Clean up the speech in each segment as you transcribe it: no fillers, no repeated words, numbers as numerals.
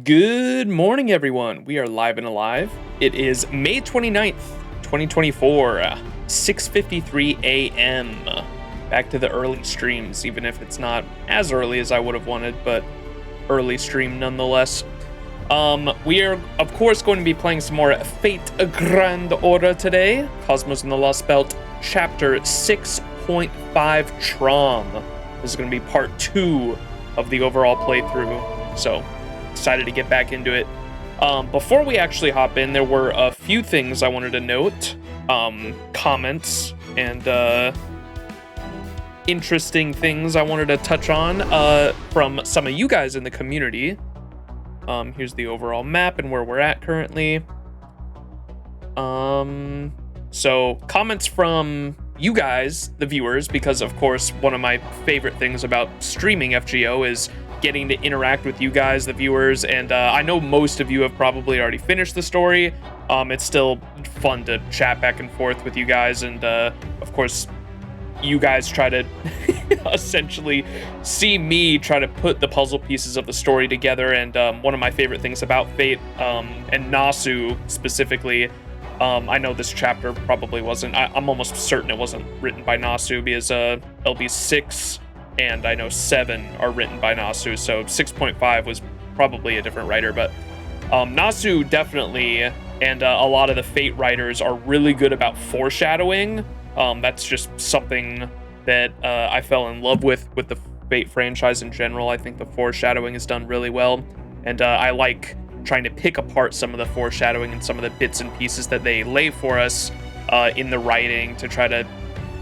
Good morning, everyone. We are live and alive. It is May 29th, 2024, 6:53 a.m. Back to the early streams, even if it's not as early as I would have wanted, but early stream nonetheless. We are, of course, going to be playing some more Fate Grand Order today. Cosmos and the Lostbelt, Chapter 6.5 Traum. This is going to be part 2 of the overall playthrough, so excited to get back into it. Before we actually hop in, there were a few things I wanted to note, comments and interesting things I wanted to touch on from some of you guys in the community. Here's the overall map and where we're at currently. So comments from you guys, the viewers, because of course one of my favorite things about streaming FGO is getting to interact with you guys, the viewers, and I know most of you have probably already finished the story. It's still fun to chat back and forth with you guys, and of course you guys try to essentially see me try to put the puzzle pieces of the story together. And one of my favorite things about Fate, and Nasu specifically, I know this chapter probably wasn't, I'm almost certain it wasn't written by Nasu, because LB6 and I know 7 are written by Nasu, so 6.5 was probably a different writer, but Nasu definitely, and a lot of the Fate writers are really good about foreshadowing. That's just something that I fell in love with the Fate franchise in general. I think the foreshadowing is done really well, and I like trying to pick apart some of the foreshadowing and some of the bits and pieces that they lay for us in the writing to try to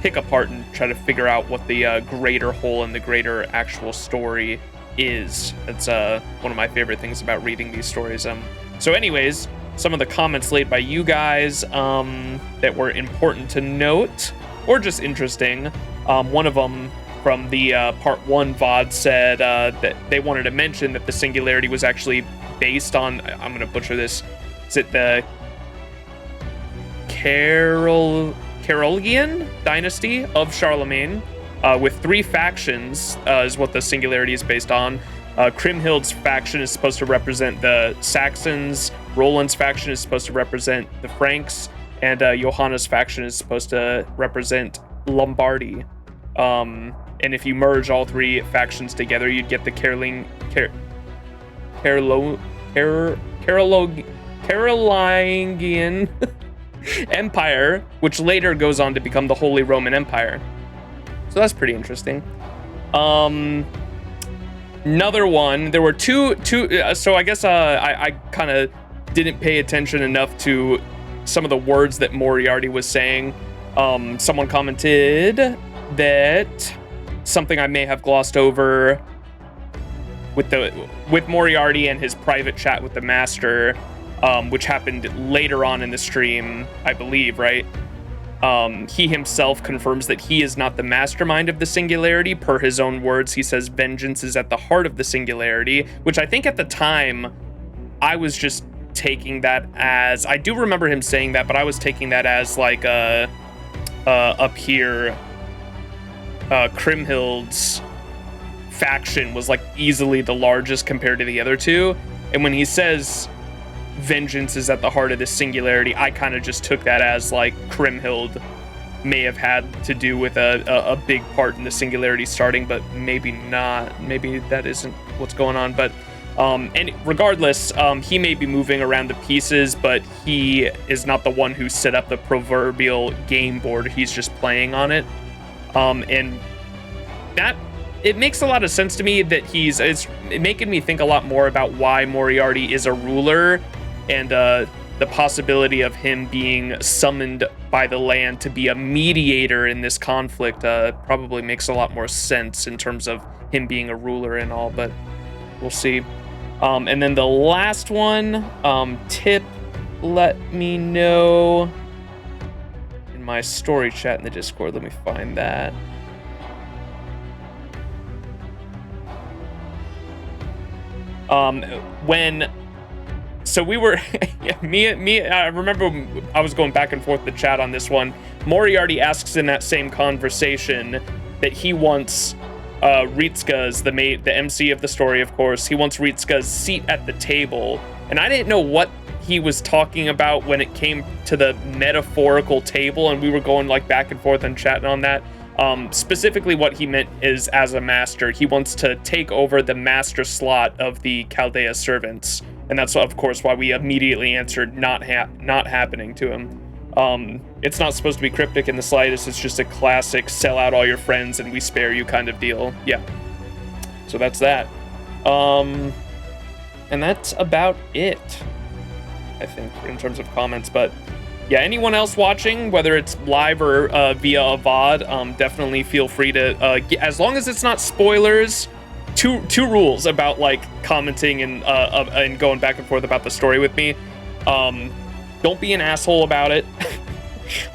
pick apart and try to figure out what the greater whole and the greater actual story is. It's one of my favorite things about reading these stories. So anyways, some of the comments laid by you guys that were important to note or just interesting. One of them from the part 1 VOD said that they wanted to mention that the singularity was actually based on, I'm going to butcher this, is it the Carolingian dynasty of Charlemagne, with 3 factions is what the singularity is based on. Kriemhild's faction is supposed to represent the Saxons, Roland's faction is supposed to represent the Franks, and Johanna's faction is supposed to represent Lombardy. And if you merge all 3 factions together, you'd get the Carolingian Empire, which later goes on to become the Holy Roman Empire. So that's pretty interesting. Another one, there were two so I guess I kind of didn't pay attention enough to some of the words that Moriarty was saying. Someone commented that something I may have glossed over with Moriarty and his private chat with the Master, which happened later on in the stream, I believe, right? He himself confirms that he is not the mastermind of the singularity. Per his own words, he says vengeance is at the heart of the singularity, which I think at the time I was just taking that as, I do remember him saying that, but I was taking that as like up here, Kriemhild's faction was like easily the largest compared to the other two. And when he says vengeance is at the heart of the singularity, I kind of just took that as like Kriemhild may have had to do with a big part in the singularity starting, but maybe not. Maybe that isn't what's going on. But and regardless, he may be moving around the pieces, but he is not the one who set up the proverbial game board. He's just playing on it. And that, it makes a lot of sense to me that it's making me think a lot more about why Moriarty is a ruler, and the possibility of him being summoned by the land to be a mediator in this conflict probably makes a lot more sense in terms of him being a ruler and all, but we'll see. And then the last one, Tip let me know in my story chat in the Discord. Let me find that. So we were, I remember I was going back and forth the chat on this one. Moriarty asks in that same conversation that he wants Ritsuka's the MC of the story, of course. He wants Ritsuka's seat at the table, and I didn't know what he was talking about when it came to the metaphorical table, and we were going like back and forth and chatting on that. Specifically what he meant is, as a master, he wants to take over the master slot of the Chaldea servants, and that's of course why we immediately answered not happening to him. It's not supposed to be cryptic in the slightest. It's just a classic sell out all your friends and we spare you kind of deal. Yeah. So that's that. And that's about it, I think, in terms of comments. But yeah, anyone else watching, whether it's live or via a VOD, definitely feel free to, as long as it's not spoilers. Two rules about like commenting and going back and forth about the story with me. Don't be an asshole about it.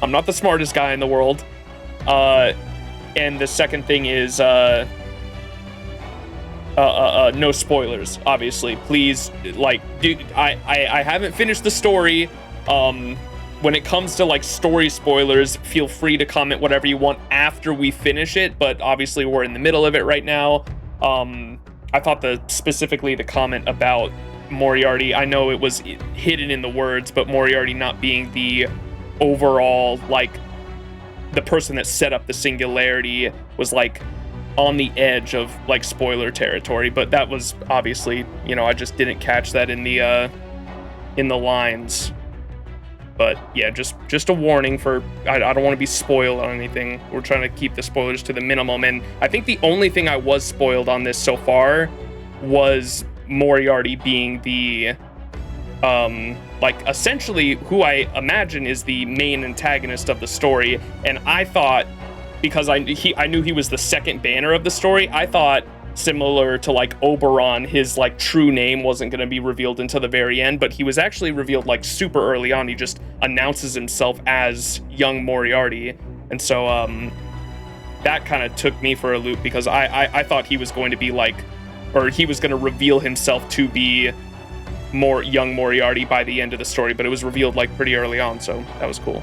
I'm not the smartest guy in the world. And the second thing is no spoilers, obviously. Please, like, dude, I haven't finished the story. When it comes to like story spoilers, feel free to comment whatever you want after we finish it, but obviously we're in the middle of it right now. I thought specifically the comment about Moriarty, I know it was hidden in the words, but Moriarty not being the overall, like, the person that set up the singularity was like on the edge of like spoiler territory, but that was obviously, you know, I just didn't catch that in the lines. But yeah, just a warning for, I don't want to be spoiled on anything. We're trying to keep the spoilers to the minimum, and I think the only thing I was spoiled on this so far was Moriarty being the like essentially who I imagine is the main antagonist of the story. And I thought, because I knew he was the second banner of the story, I thought, similar to like Oberon, his like true name wasn't going to be revealed until the very end, but he was actually revealed like super early on. He just announces himself as young Moriarty, and so that kind of took me for a loop, because I thought he was going to be like, or he was going to reveal himself to be more young Moriarty by the end of the story, but it was revealed like pretty early on, so that was cool.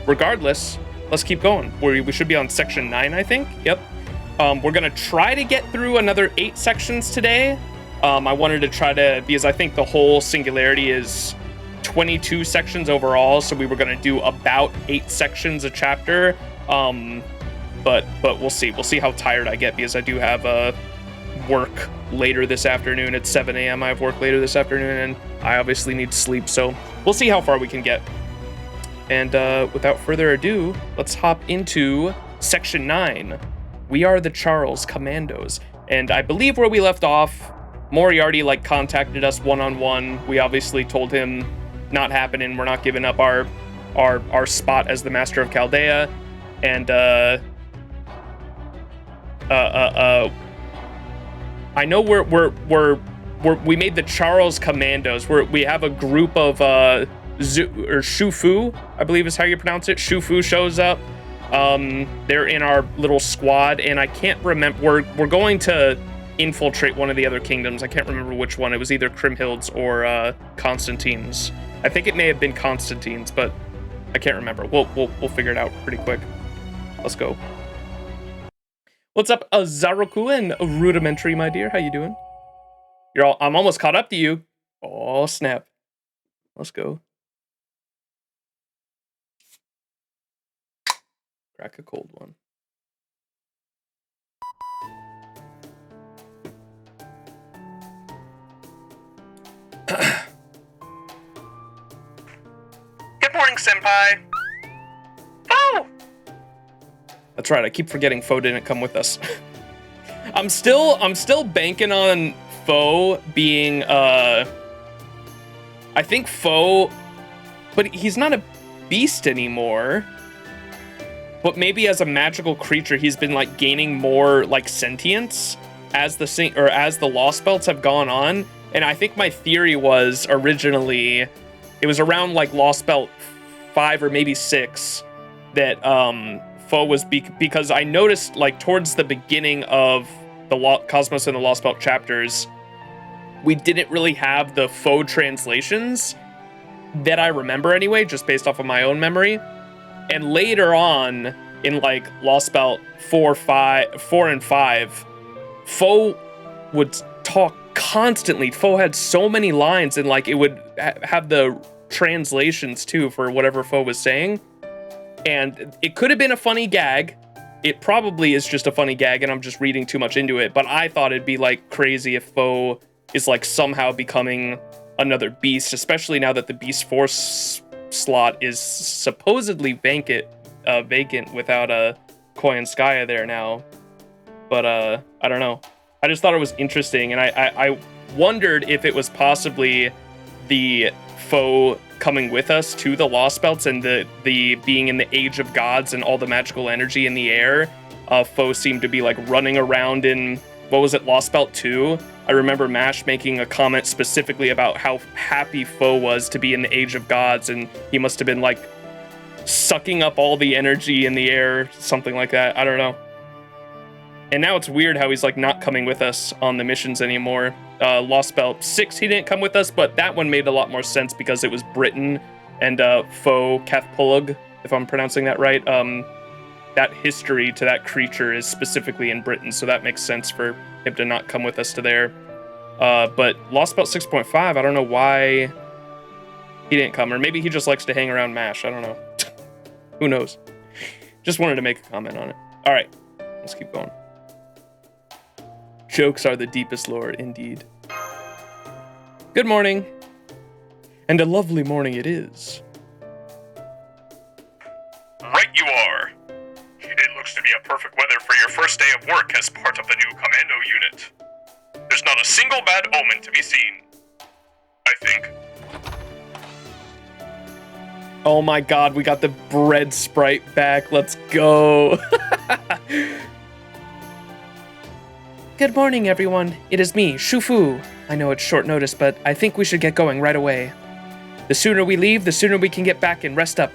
Regardless, let's keep going. We should be on section 9, I think. Yep. We're gonna try to get through another 8 sections today. I wanted to try to, because I think the whole singularity is 22 sections overall, so we were gonna do about 8 sections a chapter. But we'll see. We'll see how tired I get, because I do have work later this afternoon at 7 a.m. I have work later this afternoon, and I obviously need sleep, so we'll see how far we can get. And without further ado, let's hop into section 9. We are the Charles Commandos. And I believe where we left off, Moriarty like contacted us one-on-one. We obviously told him not happening. We're not giving up our spot as the Master of Chaldea. And I know we made the Charles Commandos. We have a group of Shufu, I believe is how you pronounce it. Shufu shows up. They're in our little squad, and I can't remember. We're going to infiltrate one of the other kingdoms. I can't remember which one. It was either Kriemhild's or Constantine's. I think it may have been Constantine's, but I can't remember. We'll figure it out pretty quick. Let's go. What's up, Zaroku and Rudimentary, my dear? How you doing? I'm almost caught up to you. Oh, snap. Let's go. Crack a cold one. Good morning, senpai. Oh! That's right, I keep forgetting Foe didn't come with us. I'm still banking on Foe being, I think Foe, but he's not a beast anymore. But maybe as a magical creature, he's been like gaining more like sentience as the Lostbelts have gone on. And I think my theory was originally, it was around like Lostbelt 5 or maybe 6 that Foe was because I noticed like towards the beginning of the Cosmos and the Lostbelt chapters, we didn't really have the Foe translations that I remember anyway, just based off of my own memory. And later on, in like Lostbelt 4 and 5, Foe would talk constantly. Foe had so many lines, and like it would have the translations too for whatever Foe was saying. And it could have been a funny gag. It probably is just a funny gag, and I'm just reading too much into it. But I thought it'd be like crazy if Foe is like somehow becoming another beast, especially now that the Beast Force slot is supposedly vacant without a Koi and Skya there now. But I don't know. I just thought it was interesting, and I wondered if it was possibly the Foe coming with us to the Lost Belts and the being in the Age of Gods and all the magical energy in the air. Foe seemed to be like running around in, what was it, Lostbelt 2? I remember Mash making a comment specifically about how happy Foe was to be in the Age of Gods, and he must have been like sucking up all the energy in the air, something like that. I don't know. And now it's weird how he's like not coming with us on the missions anymore. Lostbelt 6, he didn't come with us, but that one made a lot more sense because it was Britain and Foe Cathpulug, if I'm pronouncing that right. That history to that creature is specifically in Britain, so that makes sense for him to not come with us to there. But Lostbelt 6.5, I don't know why he didn't come, or maybe he just likes to hang around MASH, I don't know. Who knows? Just wanted to make a comment on it. All right, let's keep going. Jokes are the deepest lore, indeed. Good morning. And a lovely morning it is. Right you are. It looks to be a perfect weather for your first day of work as part of the new commando unit. There's not a single bad omen to be seen, I think. Oh my god, we got the bread sprite back. Let's go. Good morning, everyone. It is me, Shufu. I know it's short notice, but I think we should get going right away. The sooner we leave, the sooner we can get back and rest up.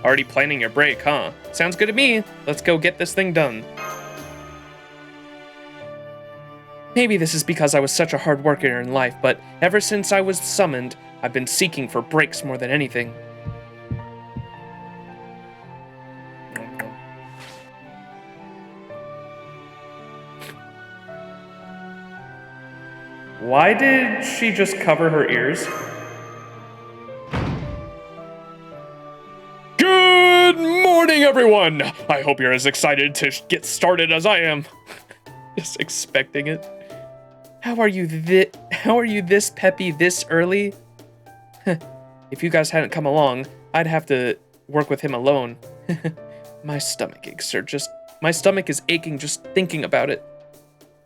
Already planning your break, huh? Sounds good to me. Let's go get this thing done. Maybe this is because I was such a hard worker in life, but ever since I was summoned, I've been seeking for breaks more than anything. Why did she just cover her ears? Good morning, everyone! I hope you're as excited to get started as I am. Just expecting it. How are you this peppy this early? If you guys hadn't come along, I'd have to work with him alone. My stomach is aching just thinking about it.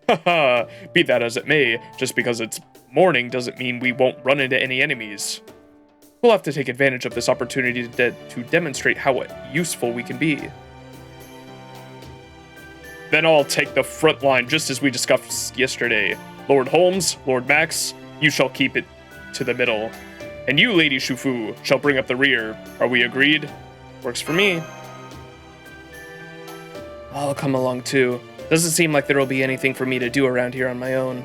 Haha, be that as it may, just because it's morning doesn't mean we won't run into any enemies. We'll have to take advantage of this opportunity to demonstrate how useful we can be. Then I'll take the front line just as we discussed yesterday. Lord Holmes, Lord Max, you shall keep it to the middle. And you, Lady Shufu, shall bring up the rear. Are we agreed? Works for me. I'll come along too. Doesn't seem like there will be anything for me to do around here on my own.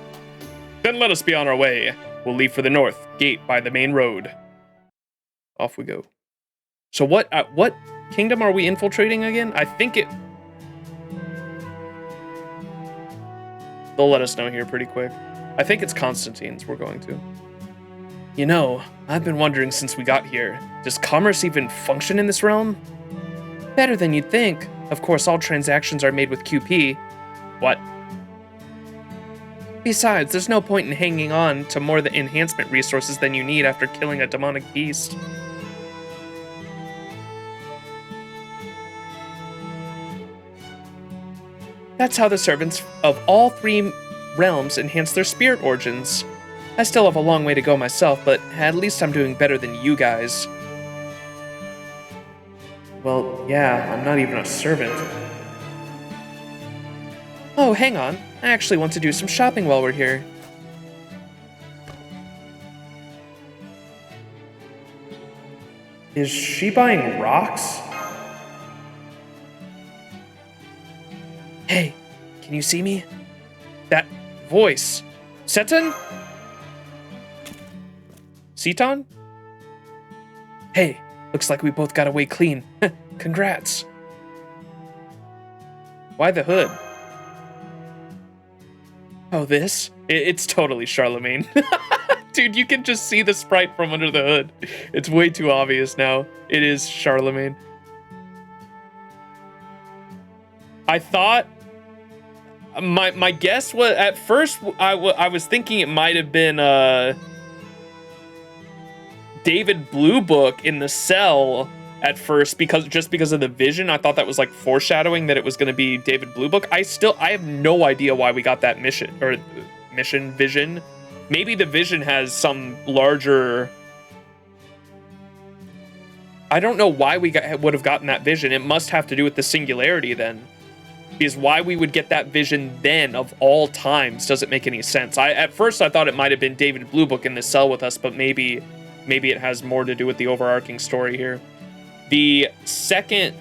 Then let us be on our way. We'll leave for the north gate by the main road. Off we go. So what kingdom are we infiltrating again? I think it... They'll let us know here pretty quick. I think it's Constantine's we're going to. You know, I've been wondering since we got here, does commerce even function in this realm? Better than you'd think. Of course, all transactions are made with QP. What? Besides, there's no point in hanging on to more the enhancement resources than you need after killing a demonic beast. That's how the servants of all three realms enhance their spirit origins. I still have a long way to go myself, but at least I'm doing better than you guys. Well, yeah, I'm not even a servant. Oh, hang on. I actually want to do some shopping while we're here. Is she buying rocks? Hey, can you see me? That voice. Seton? Seton? Hey, looks like we both got away clean. Congrats. Why the hood? Oh, this? It's totally Charlemagne. Dude, you can just see the sprite from under the hood. It's way too obvious now. It is Charlemagne. I thought... My guess was... At first, I was thinking it might have been David Blue Book in the cell at first, because of the vision. I thought that was like foreshadowing that it was going to be David Blue Book. I have no idea why we got that mission vision. Maybe the vision has some larger... I don't know why we would have gotten that vision. It must have to do with the singularity then. Because why we would get that vision then of all times doesn't make any sense. At first I thought it might have been David Blue Book in the cell with us, but maybe it has more to do with the overarching story here. The second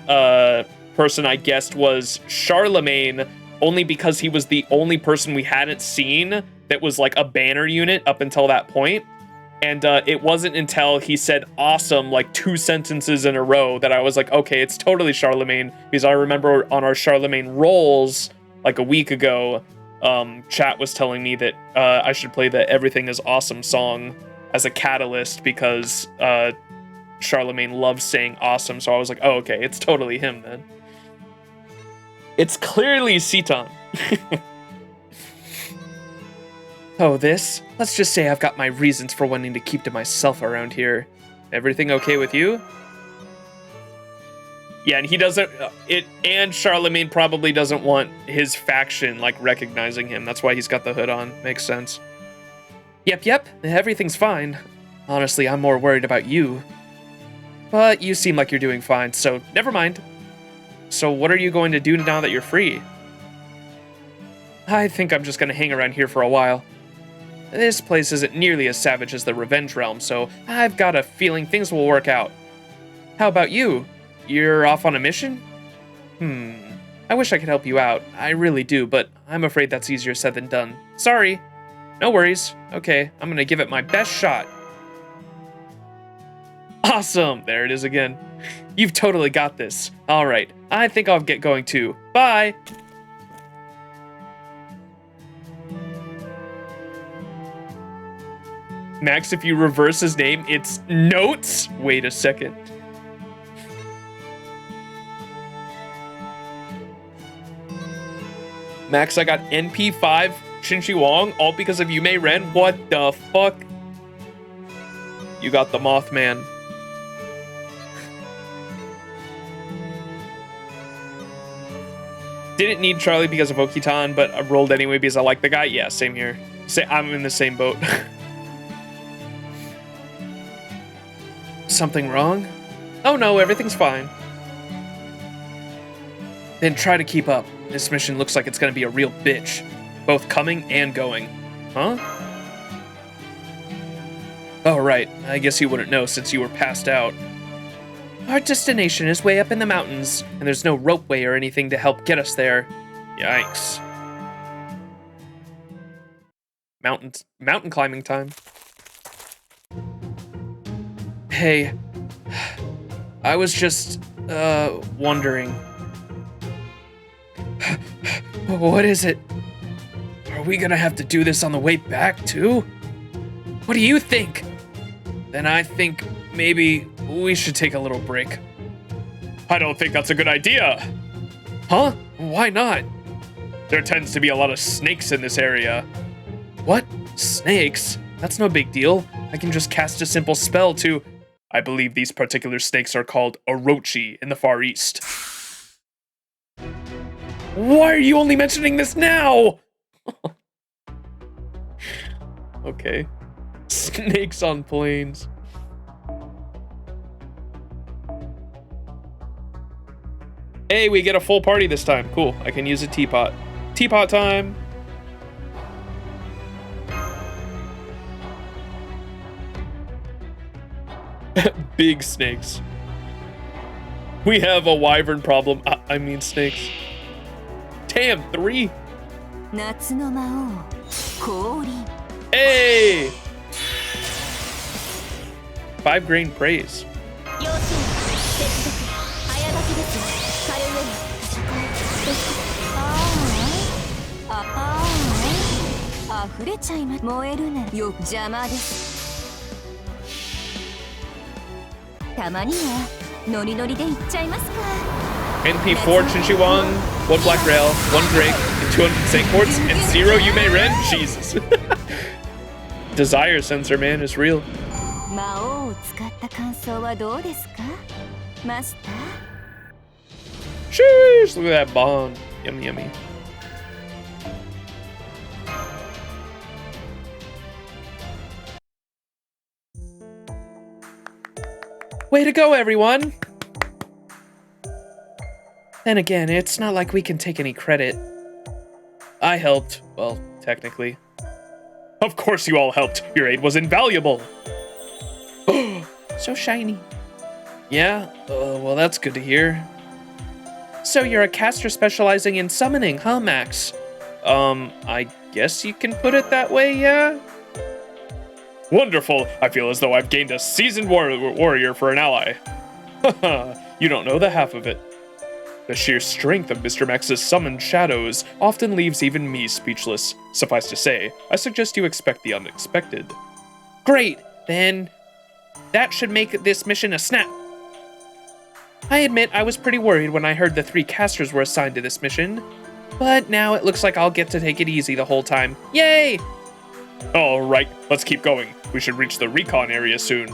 person I guessed was Charlemagne, only because he was the only person we hadn't seen that was like a banner unit up until that point. And it wasn't until he said awesome like 2 sentences in a row that I was like, okay, it's totally Charlemagne. Because I remember on our Charlemagne rolls like a week ago, chat was telling me that I should play the Everything is Awesome song as a catalyst because Charlemagne loves saying awesome. So I was like, oh, okay, it's totally him then. It's clearly Seton. Oh, this? Let's just say I've got my reasons for wanting to keep to myself around here. Everything okay with you? Yeah, and he doesn't... and Charlemagne probably doesn't want his faction, like, recognizing him. That's why he's got the hood on. Makes sense. Yep, everything's fine. Honestly, I'm more worried about you. But you seem like you're doing fine, so never mind. So what are you going to do now that you're free? I think I'm just going to hang around here for a while. This place isn't nearly as savage as the Revenge Realm, so I've got a feeling things will work out. How about you? You're off on a mission? I wish I could help you out. I really do, but I'm afraid that's easier said than done. Sorry. No worries. Okay, I'm gonna give it my best shot. Awesome! There it is again. You've totally got this. Alright, I think I'll get going too. Bye! Max, if you reverse his name, it's Notes. Wait a second. Max, I got NP5 Shinchi Wong all because of Yume Ren. What the fuck? You got the Mothman. Didn't need Charlie because of Okitan, but I rolled anyway because I like the guy. Yeah, same here. I'm in the same boat. Something wrong? Oh no, everything's fine. Then try to keep up. This mission looks like it's gonna be a real bitch. Both coming and going. Huh? Oh right, I guess you wouldn't know since you were passed out. Our destination is way up in the mountains, and there's no ropeway or anything to help get us there. Yikes. Mountain climbing time. Hey, I was just, wondering. What is it? Are we gonna have to do this on the way back, too? What do you think? Then I think maybe we should take a little break. I don't think that's a good idea. Huh? Why not? There tends to be a lot of snakes in this area. What? Snakes? That's no big deal. I can just cast a simple spell to... I believe these particular snakes are called Orochi in the Far East. Why are you only mentioning this now? Okay. Snakes on planes. Hey, we get a full party this time. Cool. I can use a teapot. Teapot time. Big snakes. We have a wyvern problem. I mean snakes. Damn, 3. Hey! 5 grain praise. NP4 Chinchiwang, 1 Black Rail, 1 Drake, and 200 Saint Quartz, and 0 Yume Ren? Jesus. Desire sensor, man, is real. Sheesh, look at that bond. Yummy, yummy. Way to go, everyone! Then again, it's not like we can take any credit. I helped. Well, technically. Of course you all helped. Your aid was invaluable. So shiny. Yeah, well, that's good to hear. So you're a caster specializing in summoning, huh, Max? I guess you can put it that way, yeah? Wonderful. I feel as though I've gained a seasoned warrior for an ally. Haha, you don't know the half of it. The sheer strength of Mr. Max's summoned shadows often leaves even me speechless. Suffice to say, I suggest you expect the unexpected. Great, then that should make this mission a snap. I admit I was pretty worried when I heard the 3 casters were assigned to this mission, but now it looks like I'll get to take it easy the whole time. Yay! Alright, let's keep going. We should reach the recon area soon.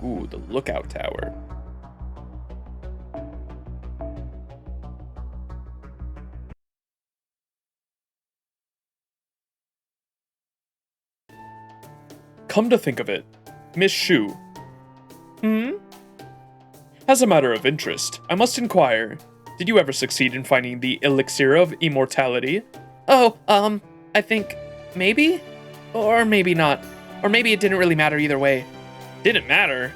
Ooh, the lookout tower. Come to think of it, Miss Shu. As a matter of interest, I must inquire, did you ever succeed in finding the elixir of immortality? Oh, I think maybe? Or maybe not. Or maybe it didn't really matter either way. Didn't matter?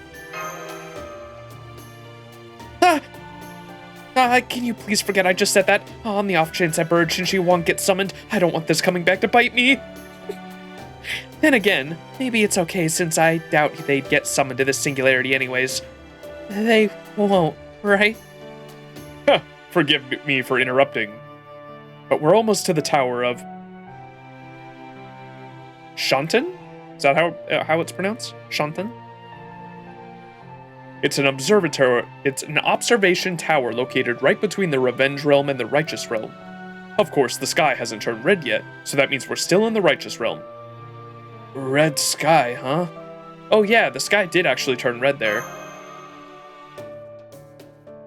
Can you please forget I just said that? On the off chance that bird Chinchiwang gets summoned, I don't want this coming back to bite me. Then again, maybe it's okay since I doubt they'd get summoned to this singularity anyways. They won't, right? Huh, forgive me for interrupting. But we're almost to the tower of... Shanten? Is that how it's pronounced? Shanten? It's an observation tower located right between the Revenge Realm and the Righteous Realm. Of course, the sky hasn't turned red yet, so that means we're still in the Righteous Realm. Red sky, huh? Oh yeah, the sky did actually turn red there.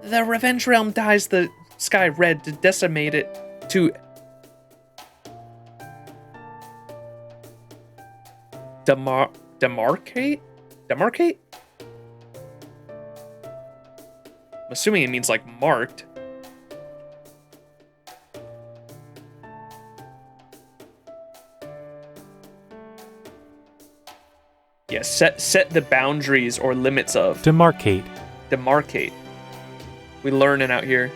The Revenge Realm dyes the sky red to decimate it to... Demarcate? Demarcate? I'm assuming it means like marked. Yeah, set the boundaries or limits of. Demarcate. Demarcate. We learning out here.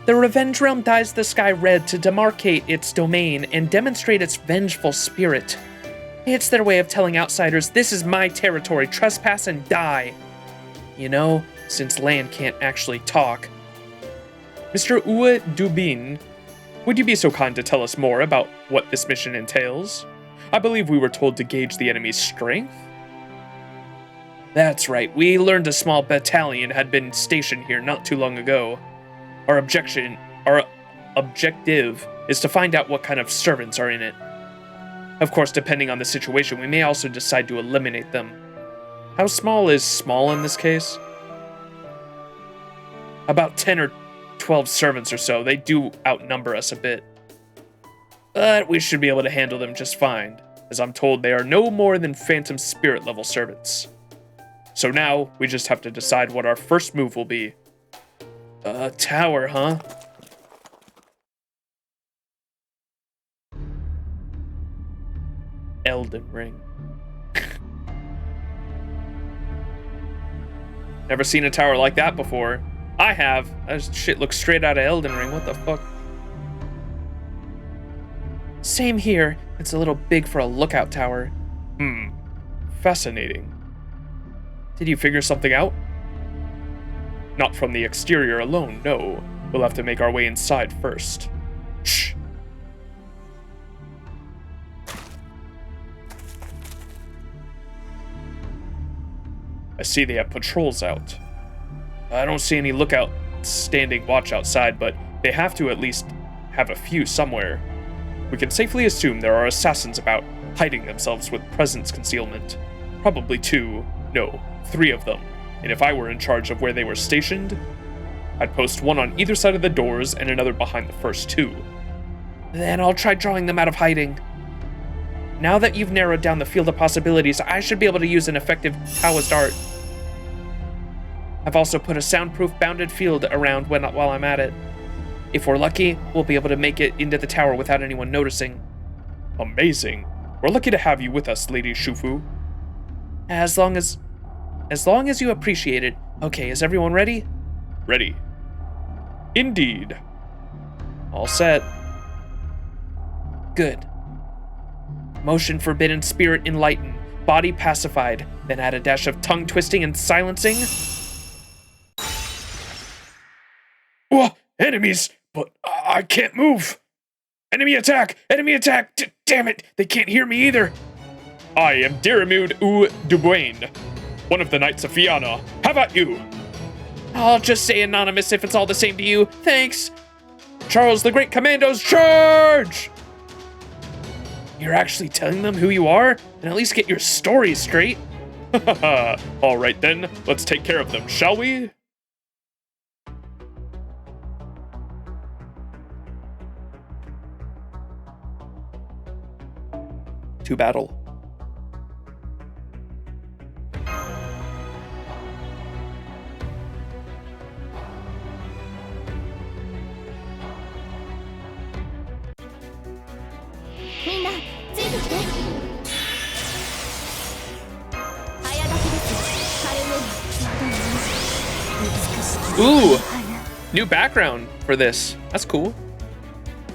The Revenge Realm dyes the sky red to demarcate its domain and demonstrate its vengeful spirit. It's their way of telling outsiders, this is my territory, trespass and die. You know, since land can't actually talk. Mr. Uwe Dubin, would you be so kind to tell us more about what this mission entails? I believe we were told to gauge the enemy's strength? That's right, we learned a small battalion had been stationed here not too long ago. Our objective is to find out what kind of servants are in it. Of course, depending on the situation, we may also decide to eliminate them. How small is small in this case? About 10 or 12 servants or so. They do outnumber us a bit. But we should be able to handle them just fine, as I'm told they are no more than Phantom Spirit level servants. So now, we just have to decide what our first move will be. Tower, huh? Elden Ring. Never seen a tower like that before. I have. That shit looks straight out of Elden Ring. What the fuck? Same here. It's a little big for a lookout tower. Fascinating. Did you figure something out? Not from the exterior alone, no. We'll have to make our way inside first. Shh. I see they have patrols out. I don't see any lookout standing watch outside, but they have to at least have a few somewhere. We can safely assume there are assassins about, hiding themselves with presence concealment. Probably 2, no, 3 of them. And if I were in charge of where they were stationed, I'd post one on either side of the doors and another behind the first 2. Then I'll try drawing them out of hiding. Now that you've narrowed down the field of possibilities, I should be able to use an effective Taoist art. I've also put a soundproof bounded field around while I'm at it. If we're lucky, we'll be able to make it into the tower without anyone noticing. Amazing. We're lucky to have you with us, Lady Shufu. As long as you appreciate it. Okay, is everyone ready? Ready. Indeed. All set. Good. Motion forbidden, spirit enlightened, body pacified, then add a dash of tongue twisting and silencing. Whoa, enemies! But I can't move! Enemy attack! Enemy attack! Damn it, they can't hear me either! I am Diramud U Dubuane, one of the Knights of Fianna. How about you? I'll just say anonymous if it's all the same to you. Thanks! Charles the Great Commandos, charge! You're actually telling them who you are? And at least get your story straight? All right then, let's take care of them, shall we? To battle. Ooh, new background for this. That's cool.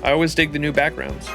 I always dig the new backgrounds.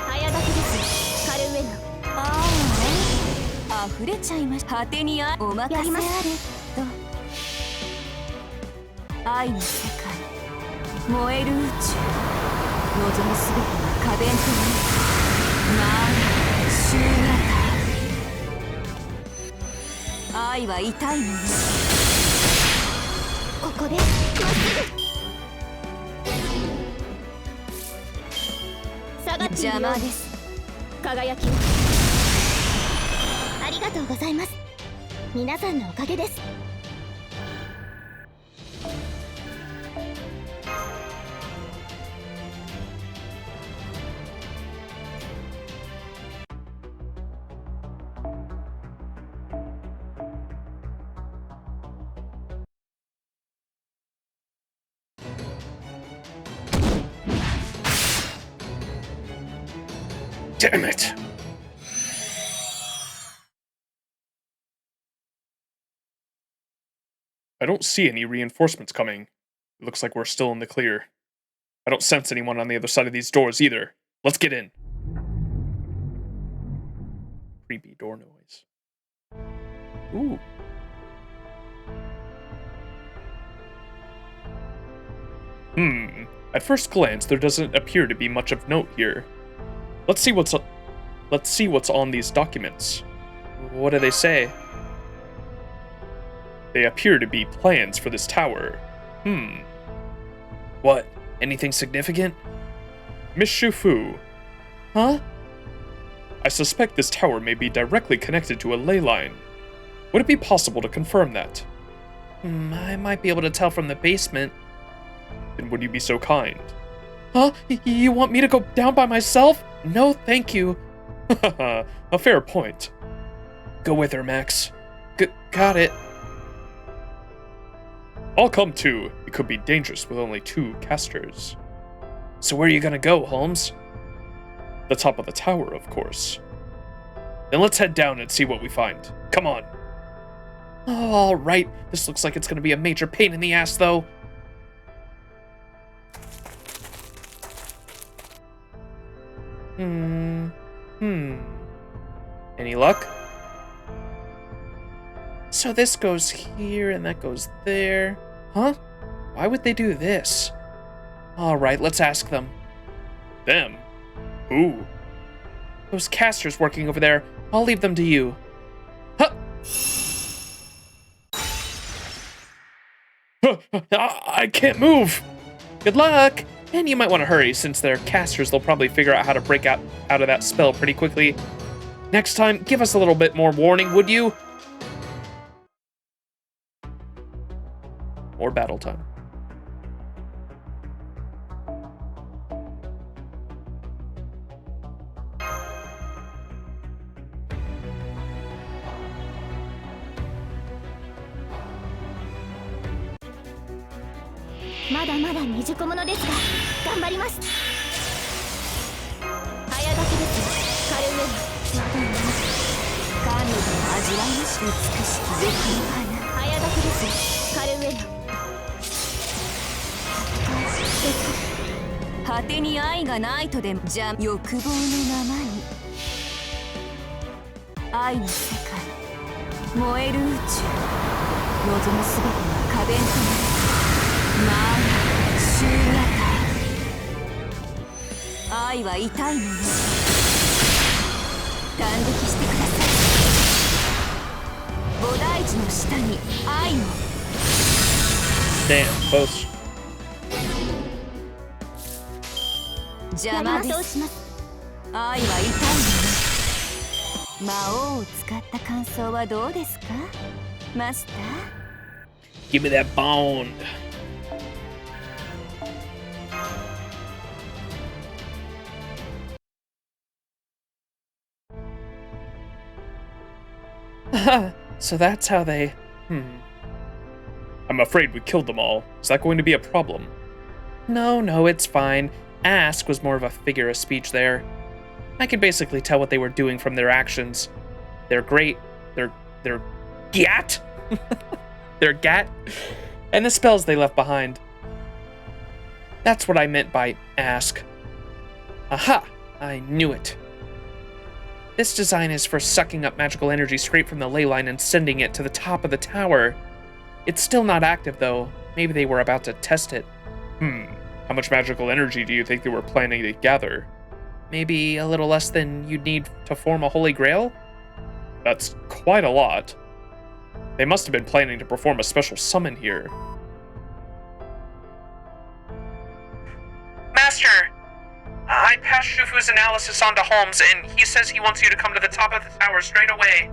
Damn it! I don't see any reinforcements coming. It looks like we're still in the clear. I don't sense anyone on the other side of these doors either. Let's get in. Creepy door noise. Ooh. At first glance, there doesn't appear to be much of note here. Let's see what's on these documents. What do they say? They appear to be plans for this tower. What? Anything significant? Miss Shufu. Huh? I suspect this tower may be directly connected to a ley line. Would it be possible to confirm that? I might be able to tell from the basement. Then would you be so kind? Huh? You want me to go down by myself? No, thank you. A fair point. Go with her, Max. Got it. I'll come too. It could be dangerous with only 2 casters. So where are you gonna go, Holmes? The top of the tower, of course. Then let's head down and see what we find. Come on. Oh, all right. This looks like it's gonna be a major pain in the ass, though. Any luck? So this goes here and that goes there. Huh? Why would they do this? All right, let's ask them. Them? Who? Those casters working over there. I'll leave them to you. Huh! I can't move. Good luck. And you might want to hurry, since they're casters. They'll probably figure out how to break out of that spell pretty quickly. Next time, give us a little bit more warning, would you? Or battle time. Damn, close. Give me that bond. So that's how they... I'm afraid we killed them all. Is that going to be a problem? No, it's fine. Ask was more of a figure of speech there. I can basically tell what they were doing from their actions. They're great. They're gat. They're gat. And the spells they left behind. That's what I meant by ask. Aha! I knew it. This design is for sucking up magical energy straight from the ley line and sending it to the top of the tower. It's still not active, though. Maybe they were about to test it. How much magical energy do you think they were planning to gather? Maybe a little less than you'd need to form a holy grail? That's quite a lot. They must have been planning to perform a special summon here. Master! I passed Shufu's analysis on to Holmes, and he says he wants you to come to the top of the tower straight away.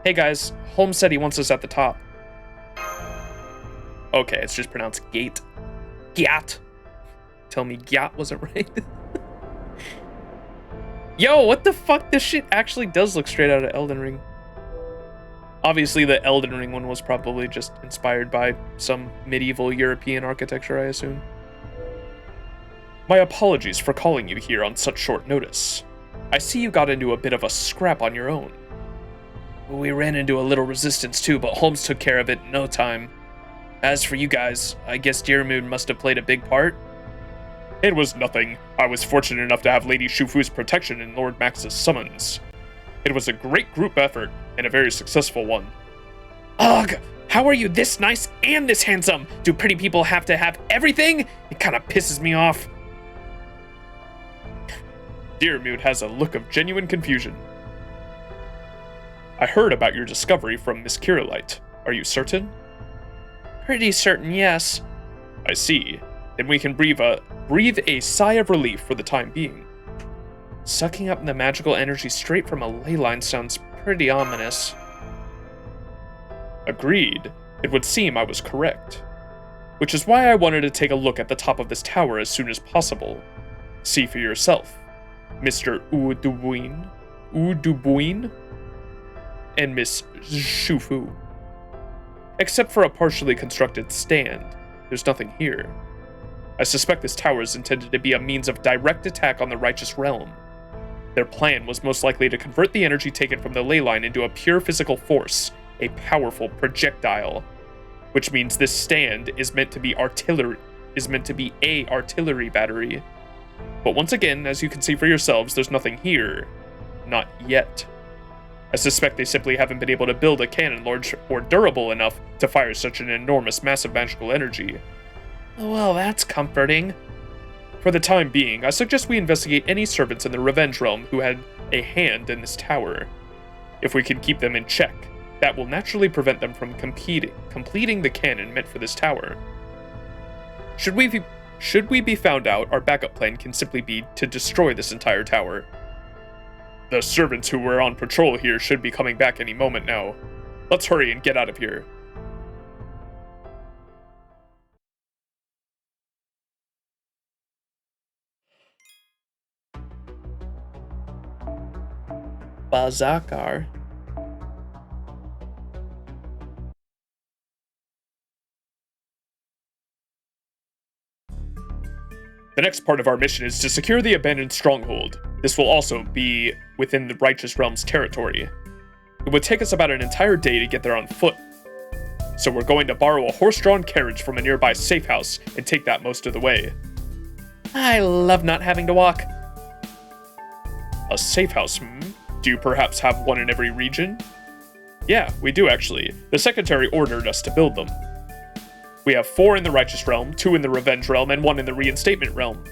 Hey guys, Holmes said he wants us at the top. Okay, it's just pronounced gate. Gyat. Tell me Gyat wasn't right. Yo, what the fuck? This shit actually does look straight out of Elden Ring. Obviously, the Elden Ring one was probably just inspired by some medieval European architecture, I assume. My apologies for calling you here on such short notice. I see you got into a bit of a scrap on your own. We ran into a little resistance too, but Holmes took care of it in no time. As for you guys, I guess Dearmoon must have played a big part? It was nothing. I was fortunate enough to have Lady Shufu's protection in Lord Max's summons. It was a great group effort, and a very successful one. Ugh! How are you this nice and this handsome? Do pretty people have to have everything? It kind of pisses me off. Dearmoon has a look of genuine confusion. I heard about your discovery from Miss Kirillite. Are you certain? Pretty certain, yes. I see. Then we can breathe a sigh of relief for the time being. Sucking up the magical energy straight from a ley line sounds pretty ominous. Agreed. It would seem I was correct. Which is why I wanted to take a look at the top of this tower as soon as possible. See for yourself. Mr. Udubuin, and Miss Shufu. Except for a partially constructed stand, there's nothing here. I suspect this tower is intended to be a means of direct attack on the righteous realm. Their plan was most likely to convert the energy taken from the ley line into a pure physical force, a powerful projectile. Which means this stand is meant to be a artillery battery. But once again, as you can see for yourselves, there's nothing here. Not yet. I suspect they simply haven't been able to build a cannon large or durable enough to fire such an enormous massive magical energy. Well, that's comforting. For the time being, I suggest we investigate any servants in the Revenge Realm who had a hand in this tower. If we can keep them in check, that will naturally prevent them from completing the cannon meant for this tower. Should we be found out, our backup plan can simply be to destroy this entire tower. The servants who were on patrol here should be coming back any moment now. Let's hurry and get out of here. Bazakar. The next part of our mission is to secure the abandoned stronghold. This will also be within the Righteous Realm's territory. It would take us about an entire day to get there on foot. So we're going to borrow a horse-drawn carriage from a nearby safe house and take that most of the way. I love not having to walk. A safe house, Do you perhaps have one in every region? Yeah, we do actually. The Secretary ordered us to build them. We have 4 in the Righteous Realm, 2 in the Revenge Realm, and 1 in the Reinstatement Realm.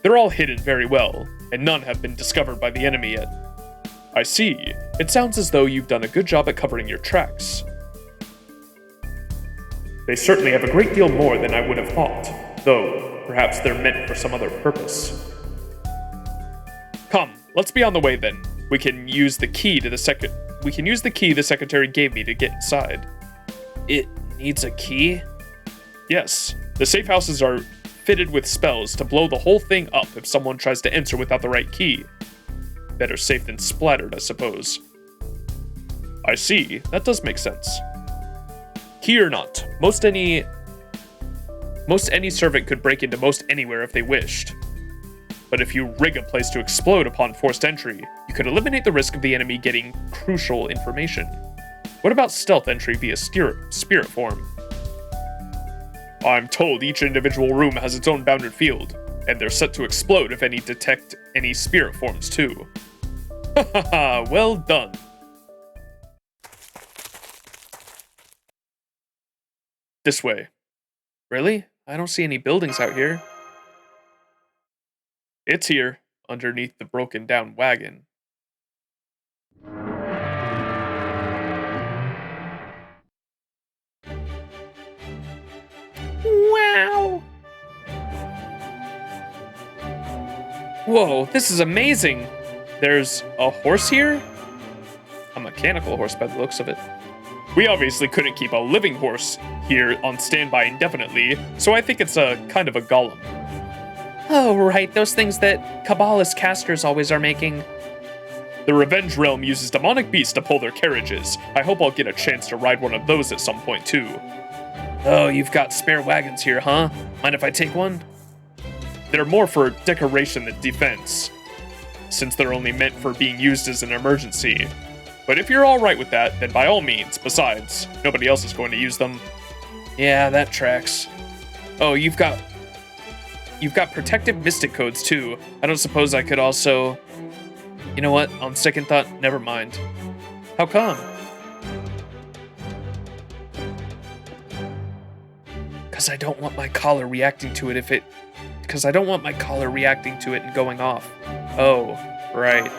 They're all hidden very well, and none have been discovered by the enemy yet. I see. It sounds as though you've done a good job at covering your tracks. They certainly have a great deal more than I would have thought, though perhaps they're meant for some other purpose. Come, let's be on the way then. We can use the key the Secretary gave me to get inside. It needs a key? Yes, the safe houses are fitted with spells to blow the whole thing up if someone tries to enter without the right key. Better safe than splattered, I suppose. I see, that does make sense. Key or not, most any servant could break into most anywhere if they wished. But if you rig a place to explode upon forced entry, you could eliminate the risk of the enemy getting crucial information. What about stealth entry via spirit form? I'm told each individual room has its own bounded field, and they're set to explode if any detect any spirit forms too. Hahaha, well done. This way. Really? I don't see any buildings out here. It's here, underneath the broken down wagon. Wow! Whoa, this is amazing! There's a horse here? A mechanical horse by the looks of it. We obviously couldn't keep a living horse here on standby indefinitely, so I think it's a kind of a golem. Oh, right, those things that Kabbalist casters always are making. The Revenge Realm uses demonic beasts to pull their carriages. I hope I'll get a chance to ride one of those at some point too. Oh, you've got spare wagons here, huh? Mind if I take one? They're more for decoration than defense, since they're only meant for being used as an emergency. But if you're alright with that, then by all means. Besides, nobody else is going to use them. Yeah, that tracks. Oh, you've got protective mystic codes too. I don't suppose I could also... You know what? On second thought, never mind. How come? Because I don't want my collar reacting to it and going off. Oh, right.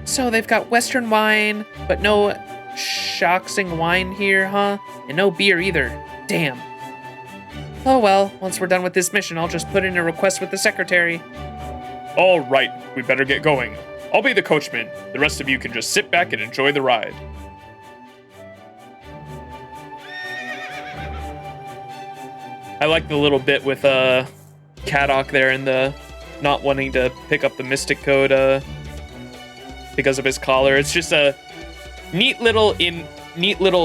So they've got Western wine, but no Shoxing wine here, huh? And no beer either. Damn. Oh well, once we're done with this mission, I'll just put in a request with the Secretary. All right, we better get going. I'll be the coachman. The rest of you can just sit back and enjoy the ride. I like the little bit with Kadok there and the not wanting to pick up the Mystic Code because of his collar. It's just a neat little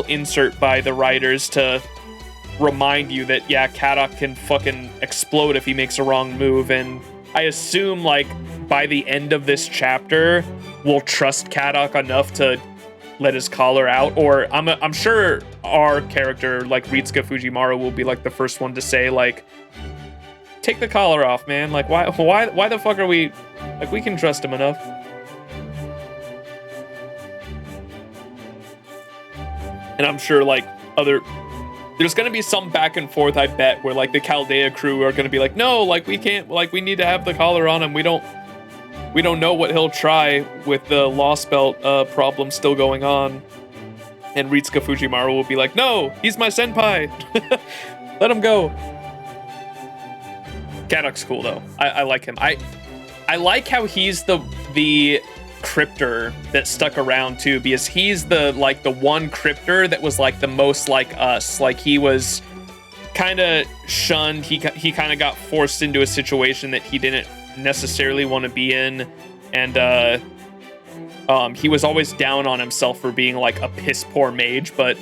insert by the writers to remind you that yeah, Kadok can fucking explode if he makes a wrong move, and I assume like by the end of this chapter we'll trust Kadok enough to let his collar out, or I'm sure our character like Ritsuka Fujimaru will be like the first one to say like take the collar off, man. Like, why the fuck are we... Like, we can trust him enough. And I'm sure, like, there's gonna be some back and forth, I bet, where, like, the Chaldea crew are gonna be like, no, like, we can't, like, we need to have the collar on him. We don't know what he'll try with the Lostbelt problem still going on. And Ritsuka Fujimaru will be like, no, he's my senpai. Let him go. Kadok's cool, though. I like him. I like how he's the cryptor that stuck around, too, because he's the one cryptor that was, like, the most like us. Like, he was kind of shunned. He kind of got forced into a situation that he didn't necessarily want to be in, and he was always down on himself for being like a piss poor mage, but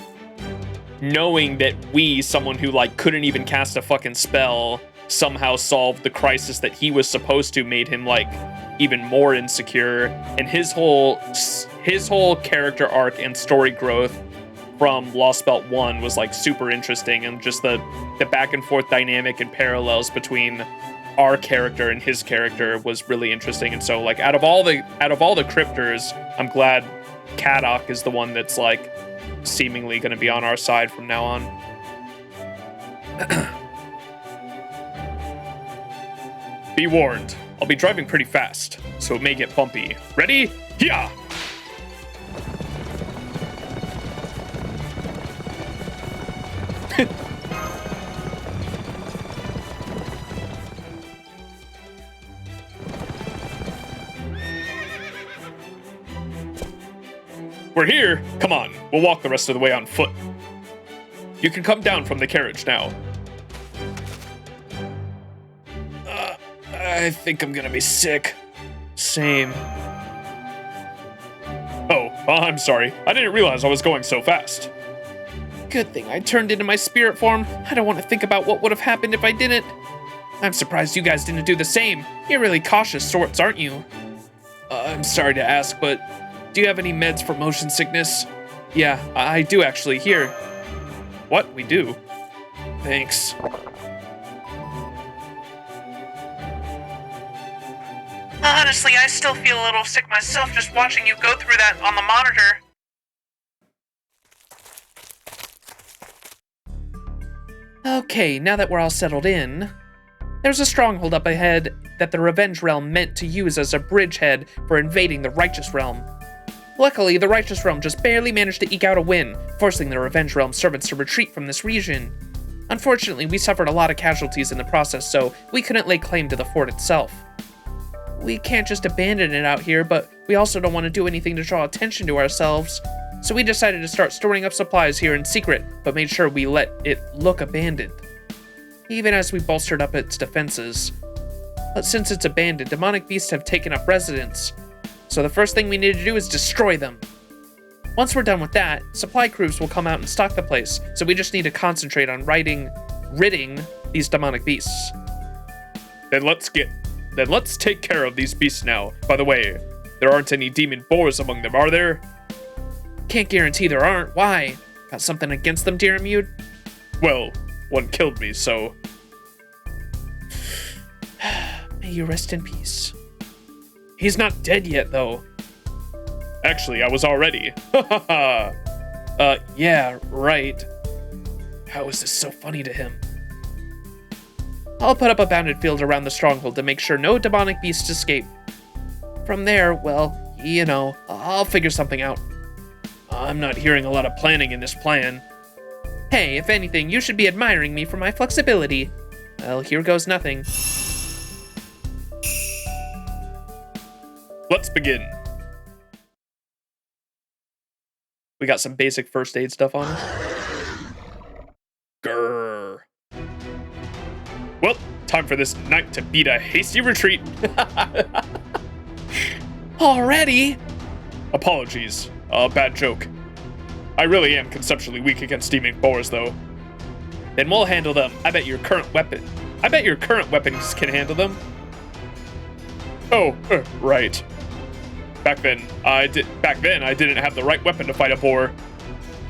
knowing that someone who like couldn't even cast a fucking spell, somehow solved the crisis that he was supposed to, made him like even more insecure. And his whole character arc and story growth from Lostbelt 1 was like super interesting, and just the back and forth dynamic and parallels between our character and his character was really interesting. And so, like, out of all the cryptors, I'm glad Kadok is the one that's like seemingly going to be on our side from now on. Be warned, I'll be driving pretty fast, so it may get bumpy. Ready? Yeah. We're here. Come on, we'll walk the rest of the way on foot. You can come down from the carriage now. I think I'm gonna be sick. Same. Oh, I'm sorry. I didn't realize I was going so fast. Good thing I turned into my spirit form. I don't want to think about what would have happened if I didn't. I'm surprised you guys didn't do the same. You're really cautious sorts, aren't you? I'm sorry to ask, but do you have any meds for motion sickness? Yeah, I do actually. Here. What? We do? Thanks. Honestly, I still feel a little sick myself just watching you go through that on the monitor. Okay, now that we're all settled in, there's a stronghold up ahead that the Revenge Realm meant to use as a bridgehead for invading the Righteous Realm. Luckily, the Righteous Realm just barely managed to eke out a win, forcing the Revenge Realm servants to retreat from this region. Unfortunately, we suffered a lot of casualties in the process, so we couldn't lay claim to the fort itself. We can't just abandon it out here, but we also don't want to do anything to draw attention to ourselves, so we decided to start storing up supplies here in secret, but made sure we let it look abandoned, even as we bolstered up its defenses. But since it's abandoned, demonic beasts have taken up residence, so the first thing we need to do is destroy them. Once we're done with that, supply crews will come out and stock the place, so we just need to concentrate on ridding these demonic beasts. Then let's take care of these beasts now. By the way, there aren't any demon boars among them, are there? Can't guarantee there aren't. Why? Got something against them, dear Mute? Well, one killed me, so... May you rest in peace. He's not dead yet, though. Actually, I was already. Yeah, right. How is this so funny to him? I'll put up a bounded field around the stronghold to make sure no demonic beasts escape. From there, well, you know, I'll figure something out. I'm not hearing a lot of planning in this plan. Hey, if anything, you should be admiring me for my flexibility. Well, here goes nothing. Let's begin. We got some basic first aid stuff on us. Grrr. Well, time for this knight to beat a hasty retreat. Already? Apologies. Bad joke. I really am conceptually weak against demon boars, though. Then we'll handle them. I bet your current weapons can handle them. Oh, right. Back then, I didn't have the right weapon to fight a boar.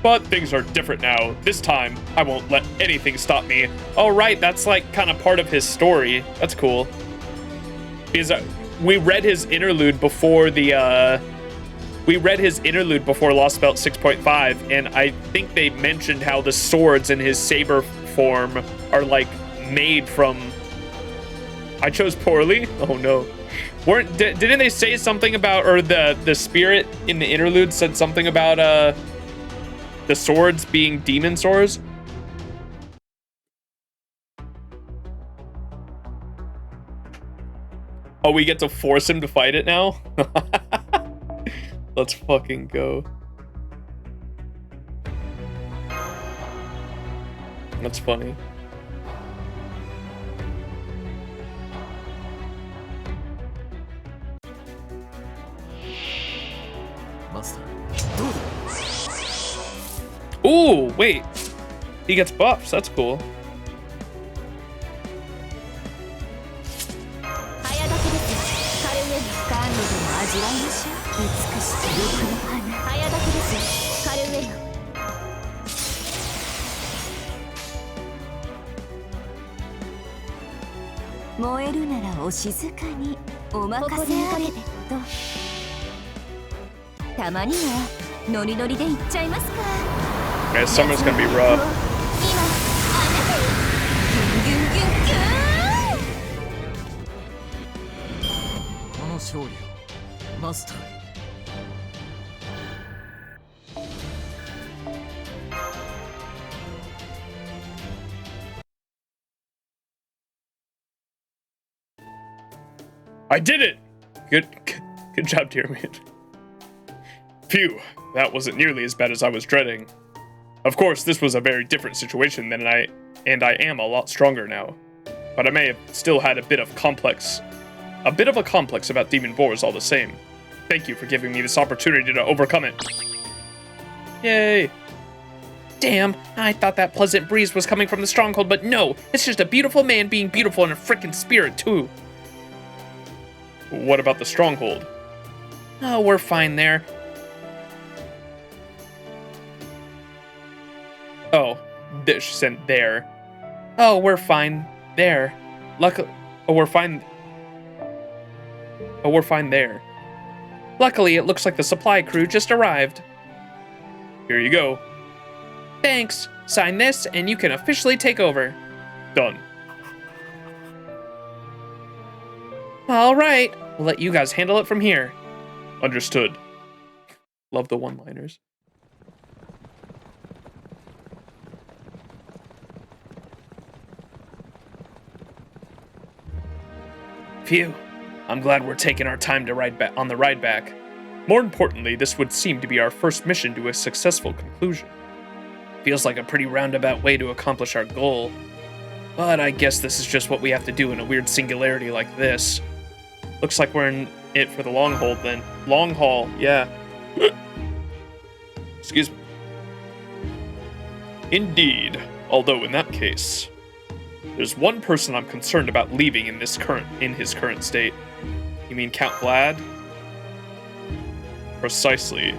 But things are different now. This time, I won't let anything stop me. Oh, right, that's like kind of part of his story. That's cool. Because we read his interlude before the, we read his interlude before Lostbelt 6.5, and I think they mentioned how the swords in his saber form are, like, made from... I chose poorly? Oh, no. Didn't they say something about, or the spirit in the interlude said something about, the swords being demon swords? Oh, we get to force him to fight it now? Let's fucking go. That's funny. Ooh, wait. He gets buffs. That's cool. Man, summer's gonna be rough. I did it! Good job, dear man. Phew, that wasn't nearly as bad as I was dreading. Of course, this was a very different situation than I am a lot stronger now. But I may have still had a bit of a complex about demon boars all the same. Thank you for giving me this opportunity to overcome it. Yay. Damn, I thought that pleasant breeze was coming from the stronghold, but no, it's just a beautiful man being beautiful in a frickin' spirit too. What about the stronghold? Oh, we're fine there. Oh, she sent there. Oh, we're fine there. We're fine there. Luckily, it looks like the supply crew just arrived. Here you go. Thanks. Sign this, and you can officially take over. Done. All right. We'll let you guys handle it from here. Understood. Love the one-liners. Phew. I'm glad we're taking our time to on the ride back. More importantly, this would seem to be our first mission to a successful conclusion. Feels like a pretty roundabout way to accomplish our goal. But I guess this is just what we have to do in a weird singularity like this. Looks like we're in it for the long haul then. Long haul, yeah. Excuse me. Indeed. Although in that case, there's one person I'm concerned about leaving in his current state. You mean Count Vlad? Precisely.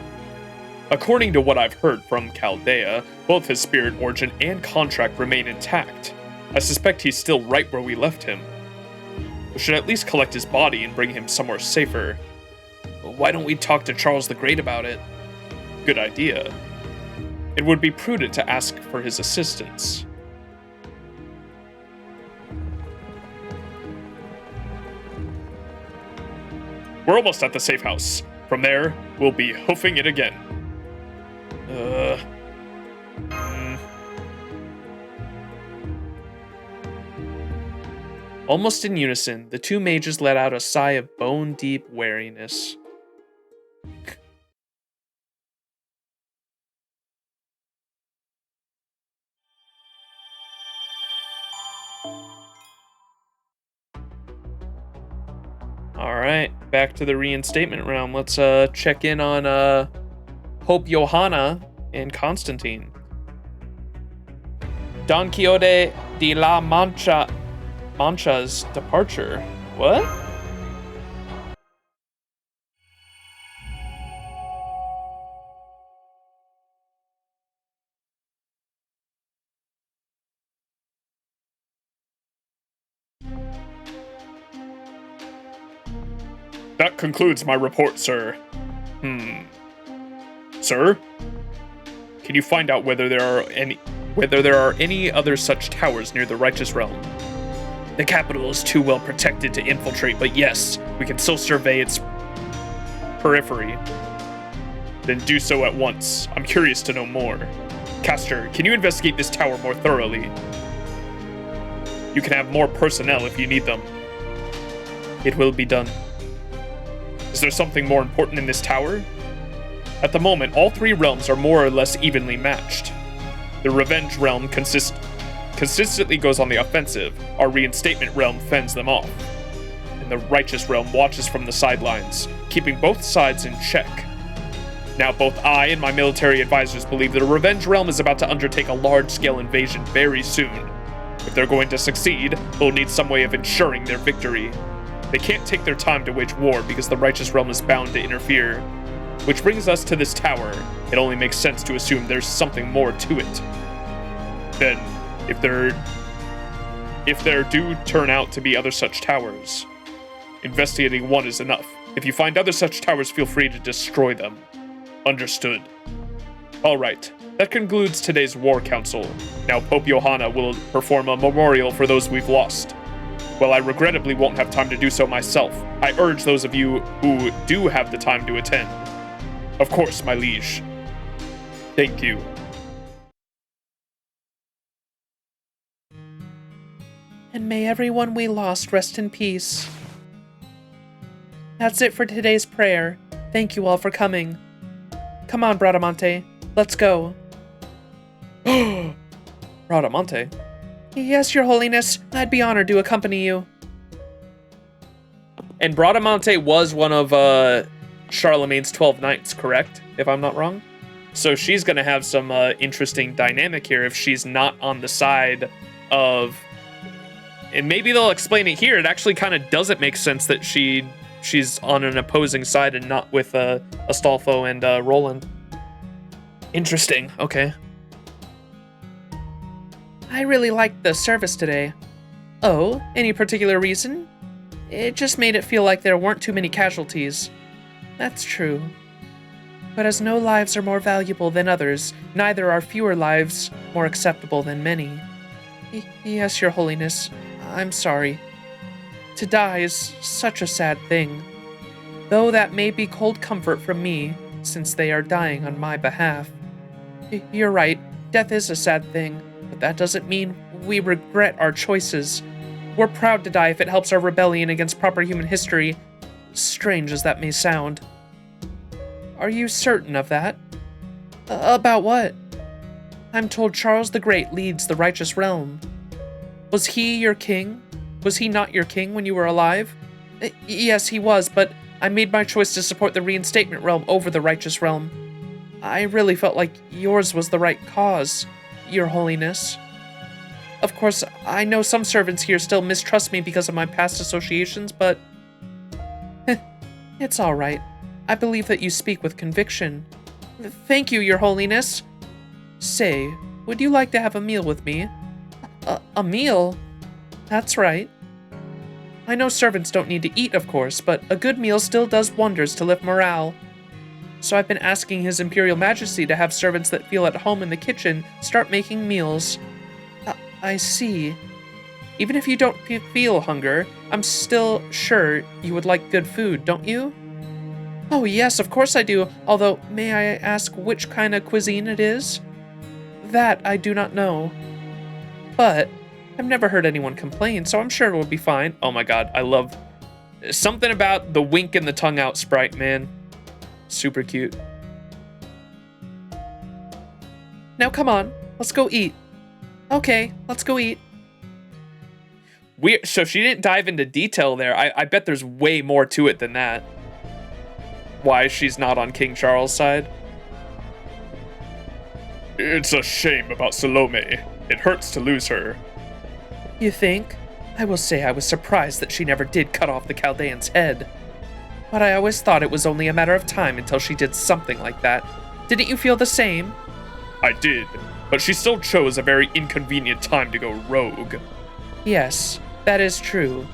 According to what I've heard from Chaldea, both his spirit origin and contract remain intact. I suspect he's still right where we left him. We should at least collect his body and bring him somewhere safer. Well, why don't we talk to Charles the Great about it? Good idea. It would be prudent to ask for his assistance. We're almost at the safe house. From there, we'll be hoofing it again. Almost in unison, the two mages let out a sigh of bone-deep wariness. Alright, back to the reinstatement realm. Let's check in on Hope Johanna and Constantine. Don Quixote de la Mancha's departure. What? That concludes my report, sir. Sir? Can you find out whether there are any other such towers near the Righteous Realm? The capital is too well protected to infiltrate, but yes, we can still survey its periphery. Then do so at once. I'm curious to know more. Castor, can you investigate this tower more thoroughly? You can have more personnel if you need them. It will be done. Is there something more important in this tower? At the moment, all three realms are more or less evenly matched. The Revenge realm consistently goes on the offensive. Our Reinstatement realm fends them off. And the Righteous realm watches from the sidelines, keeping both sides in check. Now, both I and my military advisors believe that the Revenge realm is about to undertake a large-scale invasion very soon. If they're going to succeed, they'll need some way of ensuring their victory. They can't take their time to wage war because the Righteous realm is bound to interfere. Which brings us to this tower. It only makes sense to assume there's something more to it. Then, if there do turn out to be other such towers, investigating one is enough. If you find other such towers, feel free to destroy them. Understood. Alright, that concludes today's War Council. Now Pope Johanna will perform a memorial for those we've lost. While I regrettably won't have time to do so myself, I urge those of you who do have the time to attend. Of course, my liege. Thank you. And may everyone we lost rest in peace. That's it for today's prayer. Thank you all for coming. Come on, Bradamante. Let's go. Bradamante? Yes, Your Holiness. I'd be honored to accompany you. And Bradamante was one of Charlemagne's 12 knights, correct? If I'm not wrong? So she's going to have some interesting dynamic here if she's not on the side of... And maybe they'll explain it here. It actually kind of doesn't make sense that she's on an opposing side and not with Astolfo and Roland. Interesting. Okay. I really liked the service today. Oh, any particular reason? It just made it feel like there weren't too many casualties. That's true. But as no lives are more valuable than others, neither are fewer lives more acceptable than many. Yes, Your Holiness, I'm sorry. To die is such a sad thing. Though that may be cold comfort from me, since they are dying on my behalf. You're right, death is a sad thing, but that doesn't mean we regret our choices. We're proud to die if it helps our rebellion against proper human history, strange as that may sound. Are you certain of that? About what? I'm told Charles the Great leads the Righteous Realm. Was he your king? Was he not your king when you were alive? Yes, he was, but I made my choice to support the Reinstatement Realm over the Righteous Realm. I really felt like yours was the right cause, Your Holiness. Of course, I know some servants here still mistrust me because of my past associations, but... it's all right. I believe that you speak with conviction. Thank you, Your Holiness. Say, would you like to have a meal with me? A meal? That's right. I know servants don't need to eat, of course, but a good meal still does wonders to lift morale. So I've been asking His Imperial Majesty to have servants that feel at home in the kitchen start making meals. I see. Even if you don't feel hunger, I'm still sure you would like good food, don't you? Oh yes, of course I do, although may I ask which kind of cuisine it is? That I do not know. But I've never heard anyone complain, so I'm sure it will be fine. Oh my god, I love... Something about the wink and the tongue out sprite, man. Super cute. Now come on, let's go eat. Okay, let's go eat. Weird. So she didn't dive into detail there. I bet there's way more to it than that. Why she's not on King Charles' side. It's a shame about Salome. It hurts to lose her. You think? I will say I was surprised that she never did cut off the Chaldean's head. But I always thought it was only a matter of time until she did something like that. Didn't you feel the same? I did, but she still chose a very inconvenient time to go rogue. Yes, that is true.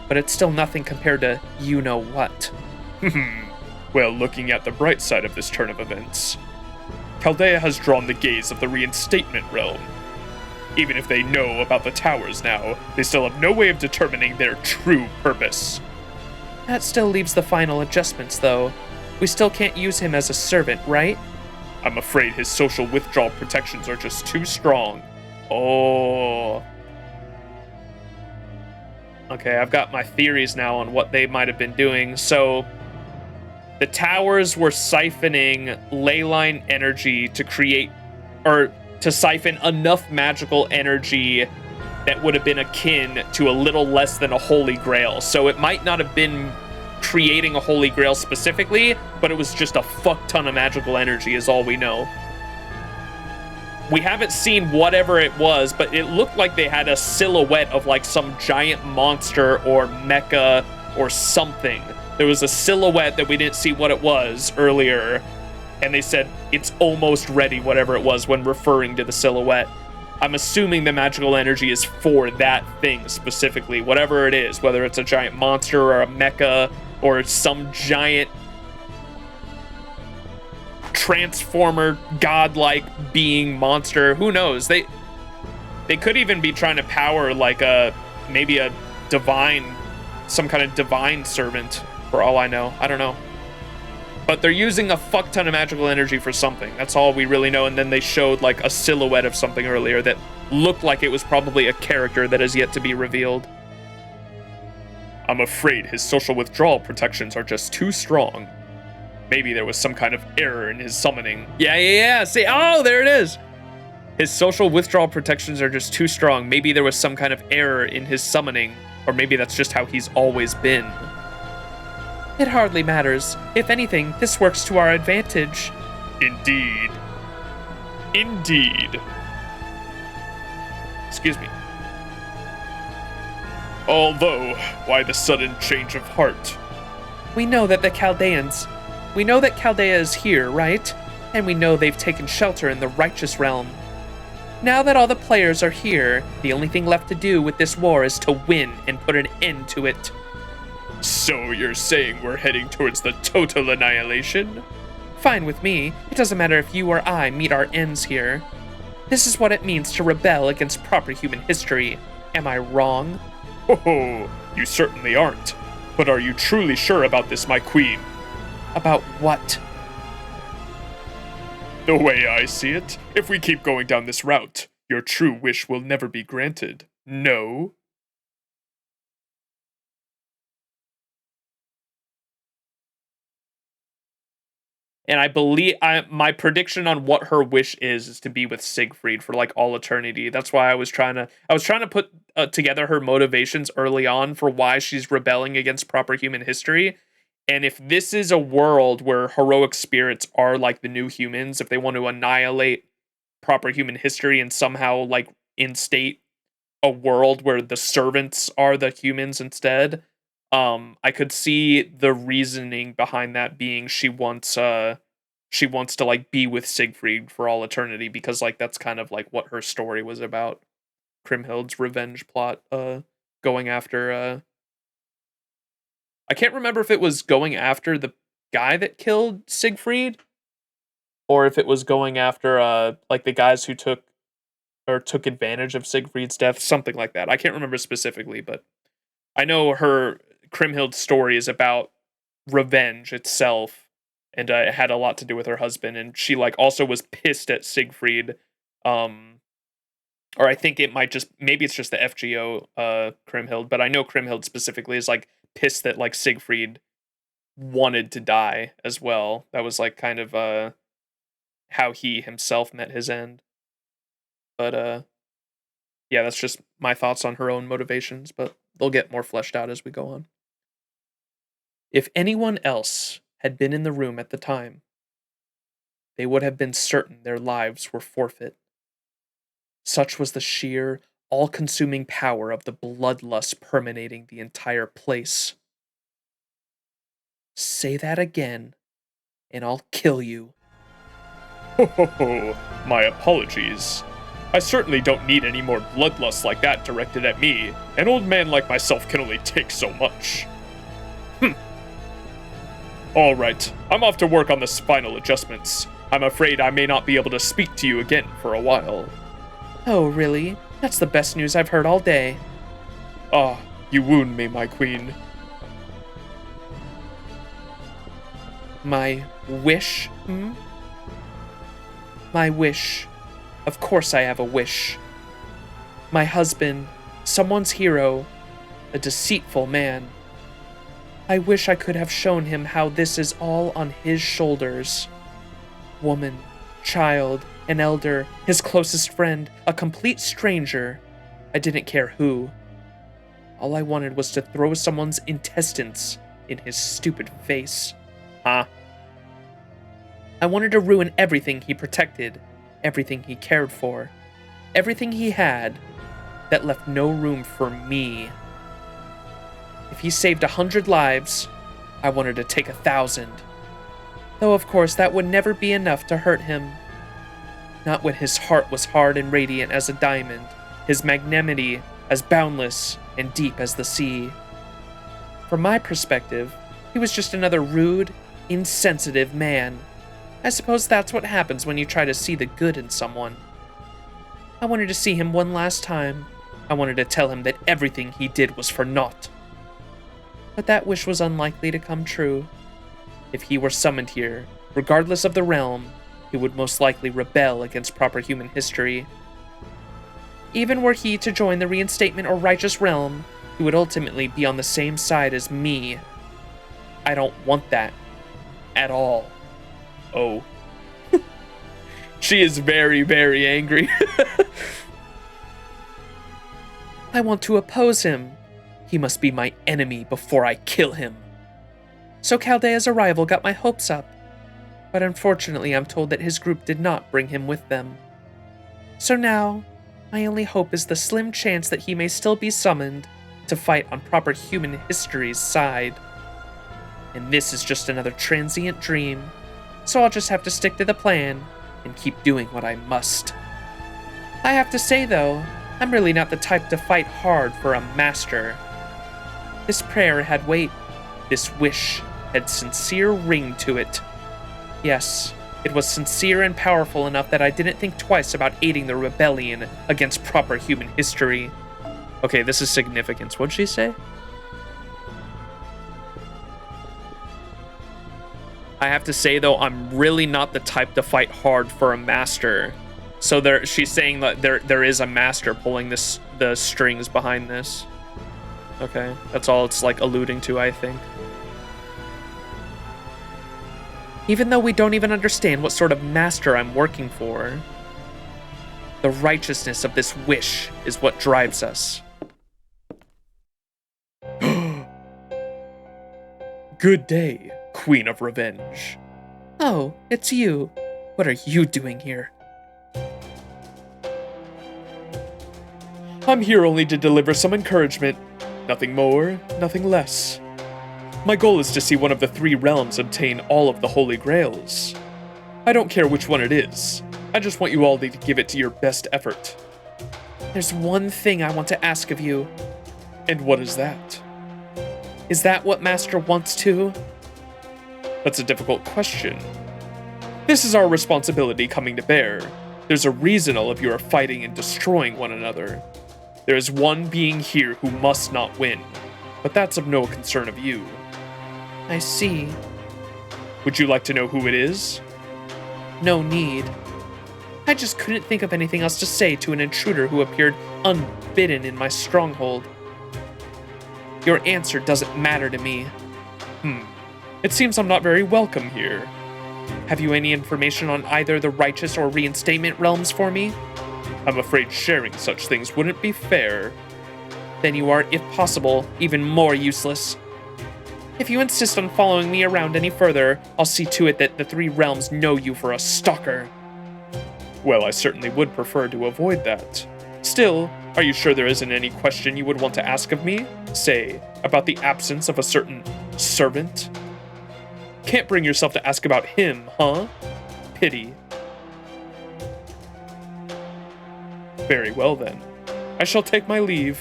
But it's still nothing compared to you-know-what. Well, looking at the bright side of this turn of events, Chaldea has drawn the gaze of the reinstatement realm. Even if they know about the towers now, they still have no way of determining their true purpose. That still leaves the final adjustments, though. We still can't use him as a servant, right? I'm afraid his social withdrawal protections are just too strong. Oh. Okay, I've got my theories now on what they might have been doing. So, the towers were siphoning leyline energy to create, or to siphon enough magical energy that would have been akin to a little less than a holy grail. So it might not have been creating a holy grail specifically, but it was just a fuck ton of magical energy is all we know. We haven't seen whatever it was, but it looked like they had a silhouette of like some giant monster or mecha or something. There was a silhouette that we didn't see what it was earlier, and they said it's almost ready, whatever it was, when referring to the silhouette. I'm assuming the magical energy is for that thing specifically, whatever it is, whether it's a giant monster or a mecha or some giant transformer godlike being monster. Who knows? They could even be trying to power like maybe a divine, some kind of divine servant, for all I know. I don't know. But they're using a fuck ton of magical energy for something. That's all we really know. And then they showed like a silhouette of something earlier that looked like it was probably a character that is yet to be revealed. I'm afraid his social withdrawal protections are just too strong. Maybe there was some kind of error in his summoning. Yeah. See, oh, there it is. His social withdrawal protections are just too strong. Maybe there was some kind of error in his summoning, or maybe that's just how he's always been. It hardly matters. If anything, this works to our advantage. Indeed. Excuse me. Although, why the sudden change of heart? We know that Chaldea is here, right? And we know they've taken shelter in the righteous realm. Now that all the players are here, the only thing left to do with this war is to win and put an end to it. So you're saying we're heading towards the total annihilation? Fine with me. It doesn't matter if you or I meet our ends here. This is what it means to rebel against proper human history. Am I wrong? Oh, you certainly aren't. But are you truly sure about this, my queen? About what? The way I see it, if we keep going down this route, your true wish will never be granted. No? And I believe my prediction on what her wish is to be with Siegfried for like all eternity. That's why I was trying to put together her motivations early on for why she's rebelling against proper human history. And if this is a world where heroic spirits are like the new humans, if they want to annihilate proper human history and somehow like instate a world where the servants are the humans instead, I could see the reasoning behind that being she wants to like be with Siegfried for all eternity, because like that's kind of like what her story was about. Kriemhild's revenge plot, going after I can't remember if it was going after the guy that killed Siegfried, or if it was going after like the guys who took advantage of Siegfried's death, something like that. I can't remember specifically, but I know her Kriemhild's story is about revenge itself, and it had a lot to do with her husband, and she like also was pissed at Siegfried, or I think it might maybe it's just the FGO Kriemhild, but I know Kriemhild specifically is like pissed that like Siegfried wanted to die as well. That was like kind of how he himself met his end. But yeah, that's just my thoughts on her own motivations, but they'll get more fleshed out as we go on. If anyone else had been in the room at the time, they would have been certain their lives were forfeit. Such was the sheer, all-consuming power of the bloodlust permeating the entire place. Say that again, and I'll kill you. Ho, my apologies. I certainly don't need any more bloodlust like that directed at me. An old man like myself can only take so much. All right, I'm off to work on the spinal adjustments. I'm afraid I may not be able to speak to you again for a while. Oh, really? That's the best news I've heard all day. Ah, you wound me, my queen. My wish, My wish. Of course I have a wish. My husband, someone's hero, a deceitful man. I wish I could have shown him how this is all on his shoulders. Woman, child, an elder, his closest friend, a complete stranger. I didn't care who. All I wanted was to throw someone's intestines in his stupid face. Huh? I wanted to ruin everything he protected, everything he cared for, everything he had that left no room for me. If he saved 100 lives, I wanted to take 1,000. Though of course that would never be enough to hurt him. Not when his heart was hard and radiant as a diamond, his magnanimity as boundless and deep as the sea. From my perspective, he was just another rude, insensitive man. I suppose that's what happens when you try to see the good in someone. I wanted to see him one last time. I wanted to tell him that everything he did was for naught. But that wish was unlikely to come true. If he were summoned here, regardless of the realm, he would most likely rebel against proper human history. Even were he to join the reinstatement or righteous realm, he would ultimately be on the same side as me. I don't want that. At all. Oh. She is very, very angry. I want to oppose him. He must be my enemy before I kill him. So Chaldea's arrival got my hopes up, but unfortunately I'm told that his group did not bring him with them. So now, my only hope is the slim chance that he may still be summoned to fight on proper human history's side. And this is just another transient dream, so I'll just have to stick to the plan and keep doing what I must. I have to say though, I'm really not the type to fight hard for a master. This prayer had weight. This wish had sincere ring to it. Yes, it was sincere and powerful enough that I didn't think twice about aiding the rebellion against proper human history. Okay, this is significance. What'd she say? I have to say, though, I'm really not the type to fight hard for a master. So she's saying that there is a master pulling the strings behind this. Okay, that's all it's like alluding to, I think. Even though we don't even understand what sort of master I'm working for, the righteousness of this wish is what drives us. Good day, Queen of Revenge. Oh, it's you. What are you doing here? I'm here only to deliver some encouragement. Nothing more, nothing less. My goal is to see one of the 3 realms obtain all of the Holy Grails. I don't care which one it is. I just want you all to give it to your best effort. There's one thing I want to ask of you. And what is that? Is that what Master wants too? That's a difficult question. This is our responsibility coming to bear. There's a reason all of you are fighting and destroying one another. There is one being here who must not win, but that's of no concern of you. I see. Would you like to know who it is? No need. I just couldn't think of anything else to say to an intruder who appeared unbidden in my stronghold. Your answer doesn't matter to me. It seems I'm not very welcome here. Have you any information on either the righteous or reinstatement realms for me? I'm afraid sharing such things wouldn't be fair. Then you are, if possible, even more useless. If you insist on following me around any further, I'll see to it that the 3 realms know you for a stalker. Well, I certainly would prefer to avoid that. Still, are you sure there isn't any question you would want to ask of me? Say, about the absence of a certain servant? Can't bring yourself to ask about him, huh? Pity. Very well then. I shall take my leave.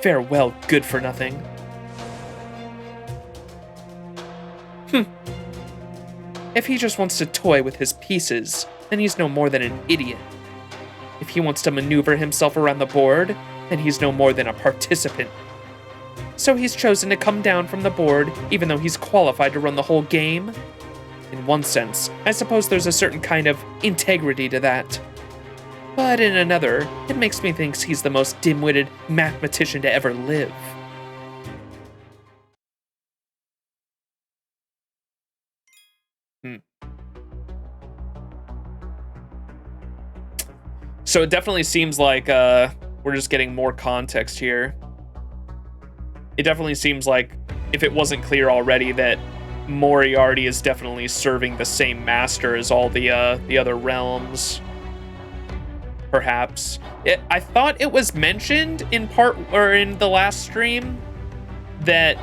Farewell, good for nothing. If he just wants to toy with his pieces, then he's no more than an idiot. If he wants to maneuver himself around the board, then he's no more than a participant. So he's chosen to come down from the board, even though he's qualified to run the whole game? In one sense, I suppose there's a certain kind of integrity to that. But in another, it makes me think he's the most dim-witted mathematician to ever live. So it definitely seems like we're just getting more context here. It definitely seems like, if it wasn't clear already, that Moriarty is definitely serving the same master as all the other realms. Perhaps. I thought it was mentioned in the last stream that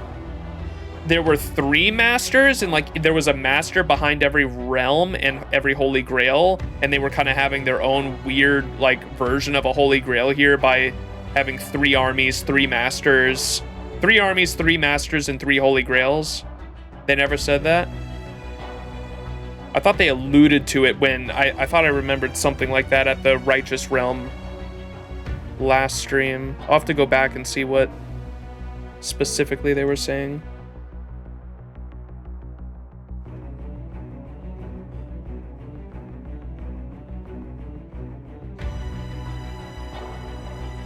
there were 3 masters, and like there was a master behind every realm and every Holy Grail, and they were kind of having their own weird like version of a Holy Grail here by having 3 armies, 3 masters, 3 armies, 3 masters, and 3 Holy Grails. They never said that. I thought they alluded to it when I thought I remembered something like that at the Righteous Realm last stream. I'll have to go back and see what specifically they were saying.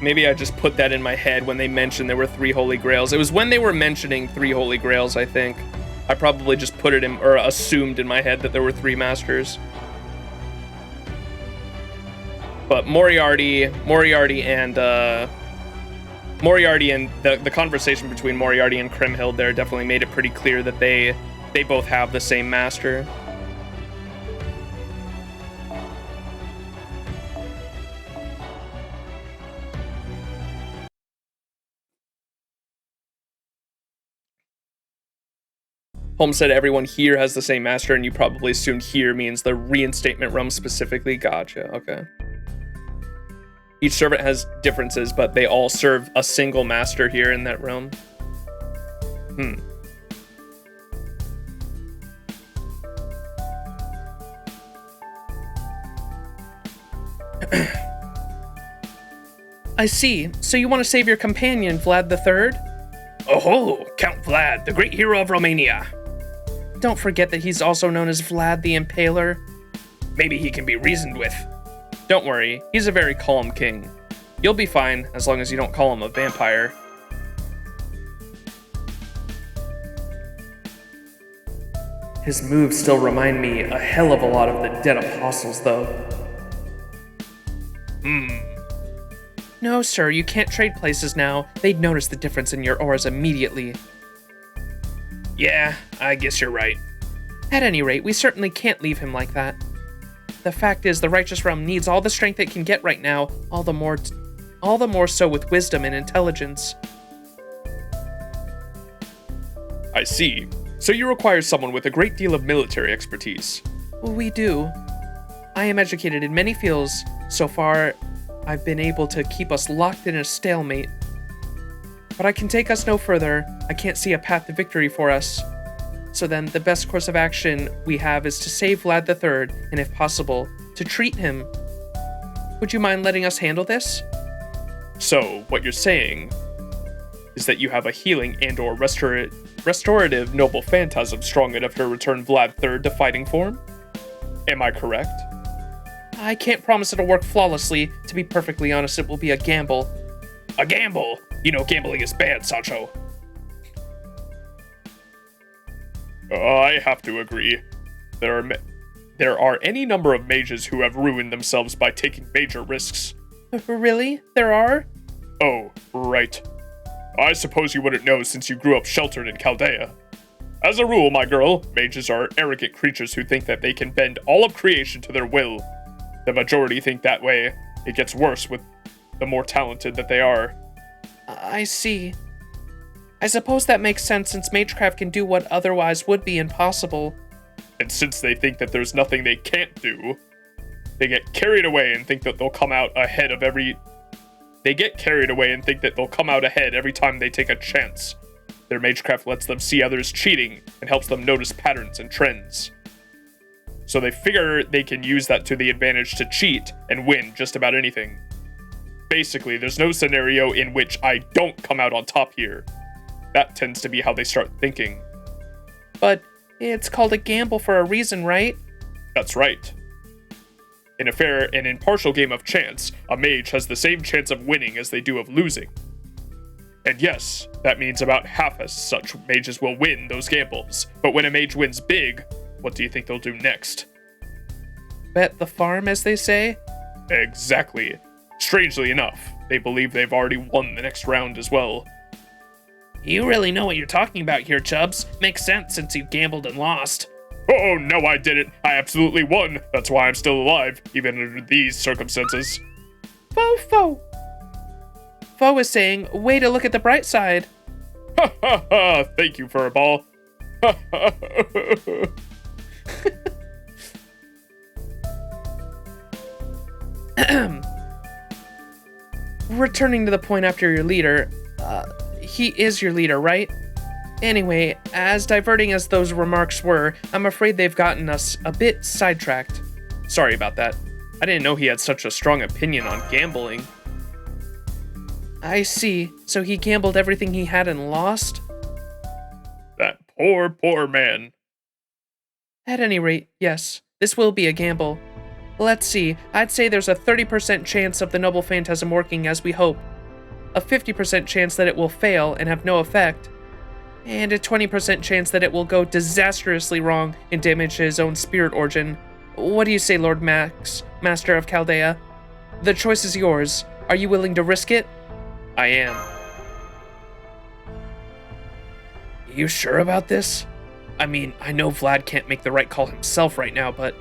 Maybe I just put that in my head when they mentioned there were 3 Holy Grails. It was when they were mentioning 3 Holy Grails, I think. I probably just put it in, or assumed in my head that there were 3 masters. But Moriarty and the conversation between Moriarty and Kriemhild there definitely made it pretty clear that they both have the same master. Holmes said everyone here has the same master, and you probably assumed here means the reinstatement realm specifically. Gotcha, okay. Each servant has differences, but they all serve a single master here in that realm. I see. So you want to save your companion, Vlad III? Oh, Count Vlad, the great hero of Romania. Don't forget that he's also known as Vlad the Impaler. Maybe he can be reasoned with. Don't worry, he's a very calm king. You'll be fine, as long as you don't call him a vampire. His moves still remind me a hell of a lot of the dead apostles, though. No, sir, you can't trade places now. They'd notice the difference in your auras immediately. Yeah, I guess you're right. At any rate, we certainly can't leave him like that. The fact is, the Righteous Realm needs all the strength it can get right now, all the more so with wisdom and intelligence. I see. So you require someone with a great deal of military expertise. We do. I am educated in many fields. So far, I've been able to keep us locked in a stalemate. But I can take us no further. I can't see a path to victory for us. So then, the best course of action we have is to save Vlad III, and if possible, to treat him. Would you mind letting us handle this? So, what you're saying is that you have a healing and/or restorative noble phantasm strong enough to return Vlad III to fighting form? Am I correct? I can't promise it'll work flawlessly. To be perfectly honest, it will be a gamble. A gamble? You know gambling is bad, Sancho. I have to agree. There are any number of mages who have ruined themselves by taking major risks. Really? There are? Oh, right. I suppose you wouldn't know since you grew up sheltered in Chaldea. As a rule, my girl, mages are arrogant creatures who think that they can bend all of creation to their will. The majority think that way. It gets worse with the more talented that they are. I see. I suppose that makes sense since magecraft can do what otherwise would be impossible. And since they think that there's nothing they can't do, they get carried away and think that they'll come out ahead every time they take a chance. Their magecraft lets them see others cheating and helps them notice patterns and trends. so they figure they can use that to the advantage to cheat and win just about anything. Basically, there's no scenario in which I don't come out on top here. That tends to be how they start thinking. But it's called a gamble for a reason, right? That's right. In a fair and impartial game of chance, a mage has the same chance of winning as they do of losing. And yes, that means about half as such mages will win those gambles. But when a mage wins big, what do you think they'll do next? Bet the farm, as they say? Exactly. Strangely enough, they believe they've already won the next round as well. You really know what you're talking about here, Chubbs. Makes sense since you gambled and lost. Oh, no, I didn't. I absolutely won. That's why I'm still alive, even under these circumstances. Fo. Fo is saying, way to look at the bright side. Ha ha ha, thank you, Furball. Ha ha ha. Returning to the point after your leader, he is your leader, right? Anyway, as diverting as those remarks were, I'm afraid they've gotten us a bit sidetracked. Sorry about that. I didn't know he had such a strong opinion on gambling. I see. So he gambled everything he had and lost? That poor man. At any rate, yes, this will be a gamble. Let's see, I'd say there's a 30% chance of the noble phantasm working as we hope, a 50% chance that it will fail and have no effect, and a 20% chance that it will go disastrously wrong and damage his own spirit origin. What do you say, Lord Max, Master of Chaldea? The choice is yours. Are you willing to risk it? I am. You sure about this? I mean, I know Vlad can't make the right call himself right now, but...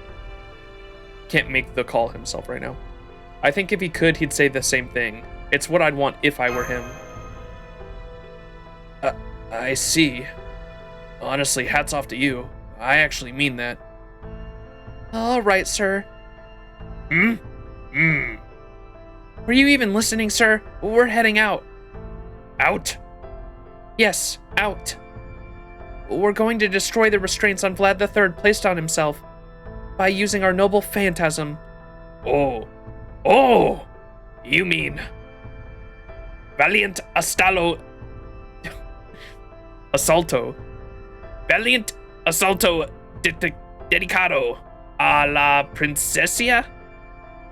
Can't make the call himself right now. I think if he could, he'd say the same thing. It's what I'd want if I were him. I see. Honestly, hats off to you. I actually mean that. All right, sir. Were you even listening, sir? We're heading out. Out? Yes, out. We're going to destroy the restraints on Vlad III placed on himself by using our noble phantasm. Oh, you mean Valiant Astallo Assalto. Valiant Assalto Dedicado a la Princessia?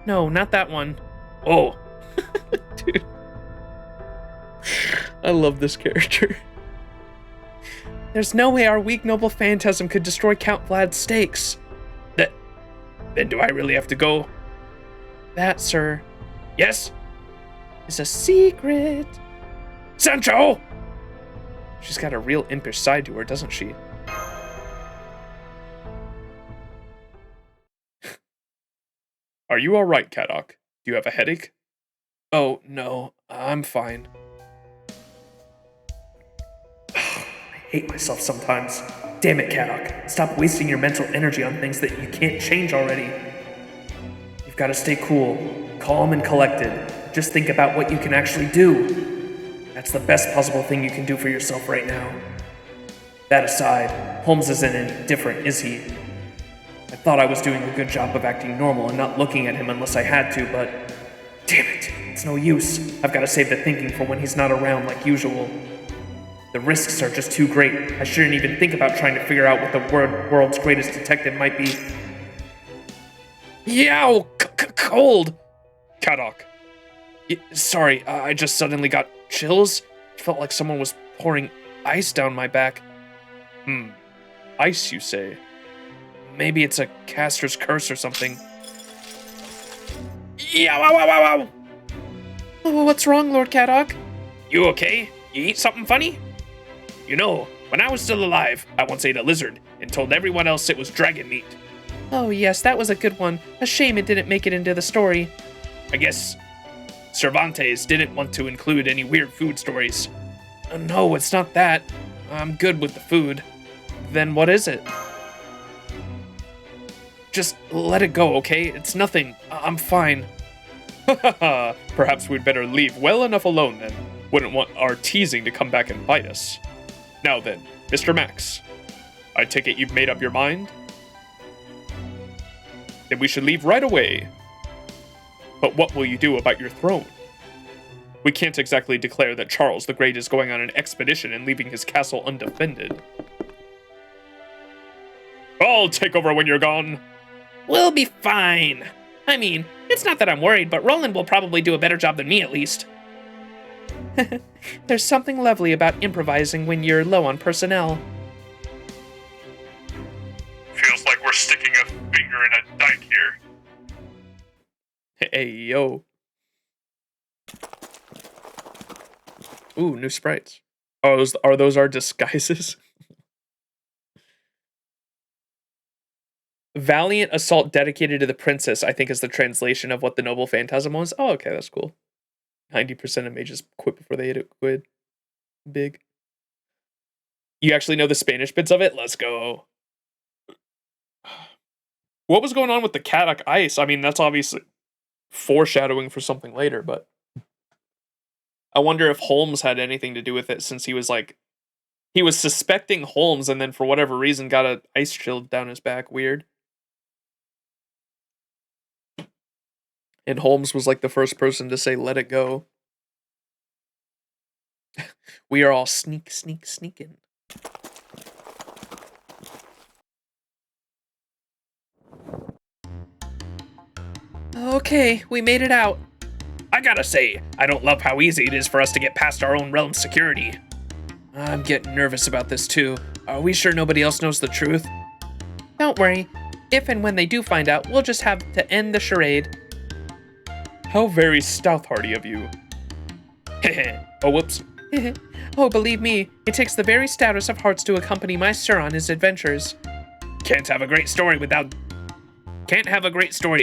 No, not that one. Oh. Dude. I love this character. There's no way our weak noble phantasm could destroy Count Vlad's stakes. Then do I really have to go? That, sir, yes, is a secret. Sancho! She's got a real impish side to her, doesn't she? Are you alright, Kadok? Do you have a headache? Oh, no, I'm fine. I hate myself sometimes. Damn it, Kadok. Stop wasting your mental energy on things that you can't change already. You've got to stay cool, calm and collected. Just think about what you can actually do. That's the best possible thing you can do for yourself right now. That aside, Holmes isn't any different, is he? I thought I was doing a good job of acting normal and not looking at him unless I had to, but... damn it, it's no use. I've got to save the thinking for when he's not around like usual. The risks are just too great. I shouldn't even think about trying to figure out what the world's greatest detective might be. Yow! Cold! Kadok. Sorry, I just suddenly got chills. It felt like someone was pouring ice down my back. Ice, you say? Maybe it's a caster's curse or something. Yow! Oh, what's wrong, Lord Kadok? You okay? You eat something funny? You know, when I was still alive, I once ate a lizard and told everyone else it was dragon meat. Oh yes, that was a good one. A shame it didn't make it into the story. I guess Cervantes didn't want to include any weird food stories. No, it's not that. I'm good with the food. Then what is it? Just let it go, okay? It's nothing. I'm fine. Perhaps we'd better leave well enough alone then. Wouldn't want our teasing to come back and bite us. Now then, Mr. Max, I take it you've made up your mind? Then we should leave right away. But what will you do about your throne? We can't exactly declare that Charles the Great is going on an expedition and leaving his castle undefended. I'll take over when you're gone. We'll be fine. I mean, it's not that I'm worried, but Roland will probably do a better job than me at least. There's something lovely about improvising when you're low on personnel. Feels like we're sticking a finger in a dike here. Hey, yo. Ooh, new sprites. Oh, are those our disguises? Valiant assault dedicated to the princess, I think, is the translation of what the noble phantasm was. Oh, okay, that's cool. 90% of mages quit before they hit it quid. Big. You actually know the Spanish bits of it? Let's go. What was going on with the Caddock ice? I mean, that's obviously foreshadowing for something later, but I wonder if Holmes had anything to do with it, since he was suspecting Holmes and then for whatever reason got an ice shield down his back. Weird. And Holmes was like the first person to say, let it go. We are all sneaking. Okay, we made it out. I gotta say, I don't love how easy it is for us to get past our own realm's security. I'm getting nervous about this too. Are we sure nobody else knows the truth? Don't worry. If and when they do find out, we'll just have to end the charade. How very stout-hearty of you. Oh, whoops. Oh, believe me, it takes the very stoutest of hearts to accompany my sir on his adventures. Can't have a great story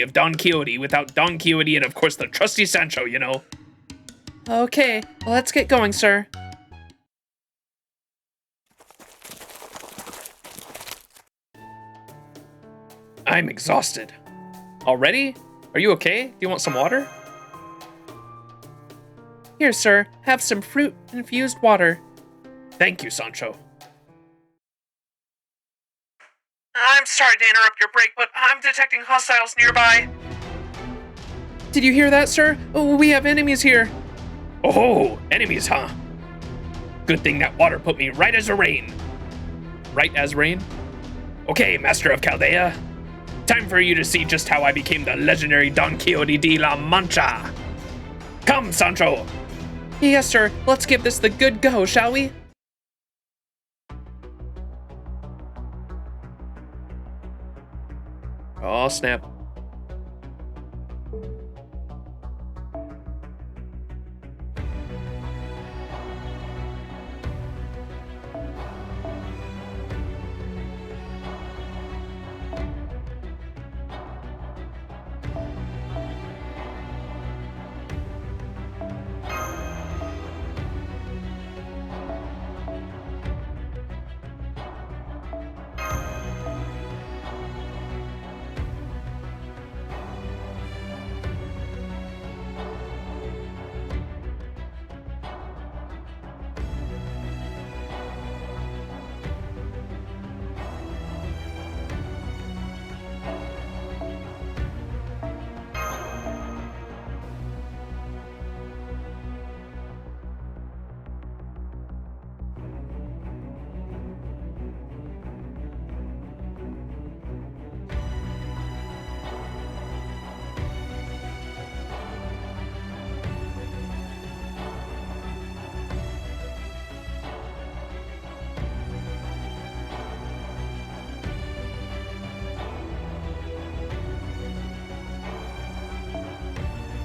of Don Quixote without Don Quixote and, of course, the trusty Sancho, you know. Okay, well, let's get going, sir. I'm exhausted. Already? Are you okay? Do you want some water? Here, sir, have some fruit-infused water. Thank you, Sancho. I'm sorry to interrupt your break, but I'm detecting hostiles nearby. Did you hear that, sir? Oh, we have enemies here. Oh, enemies, huh? Good thing that water put me right as rain. Right as rain? Okay, Master of Chaldea. Time for you to see just how I became the legendary Don Quixote de la Mancha. Come, Sancho. Yes, sir. Let's give this the good go, shall we? Oh, snap.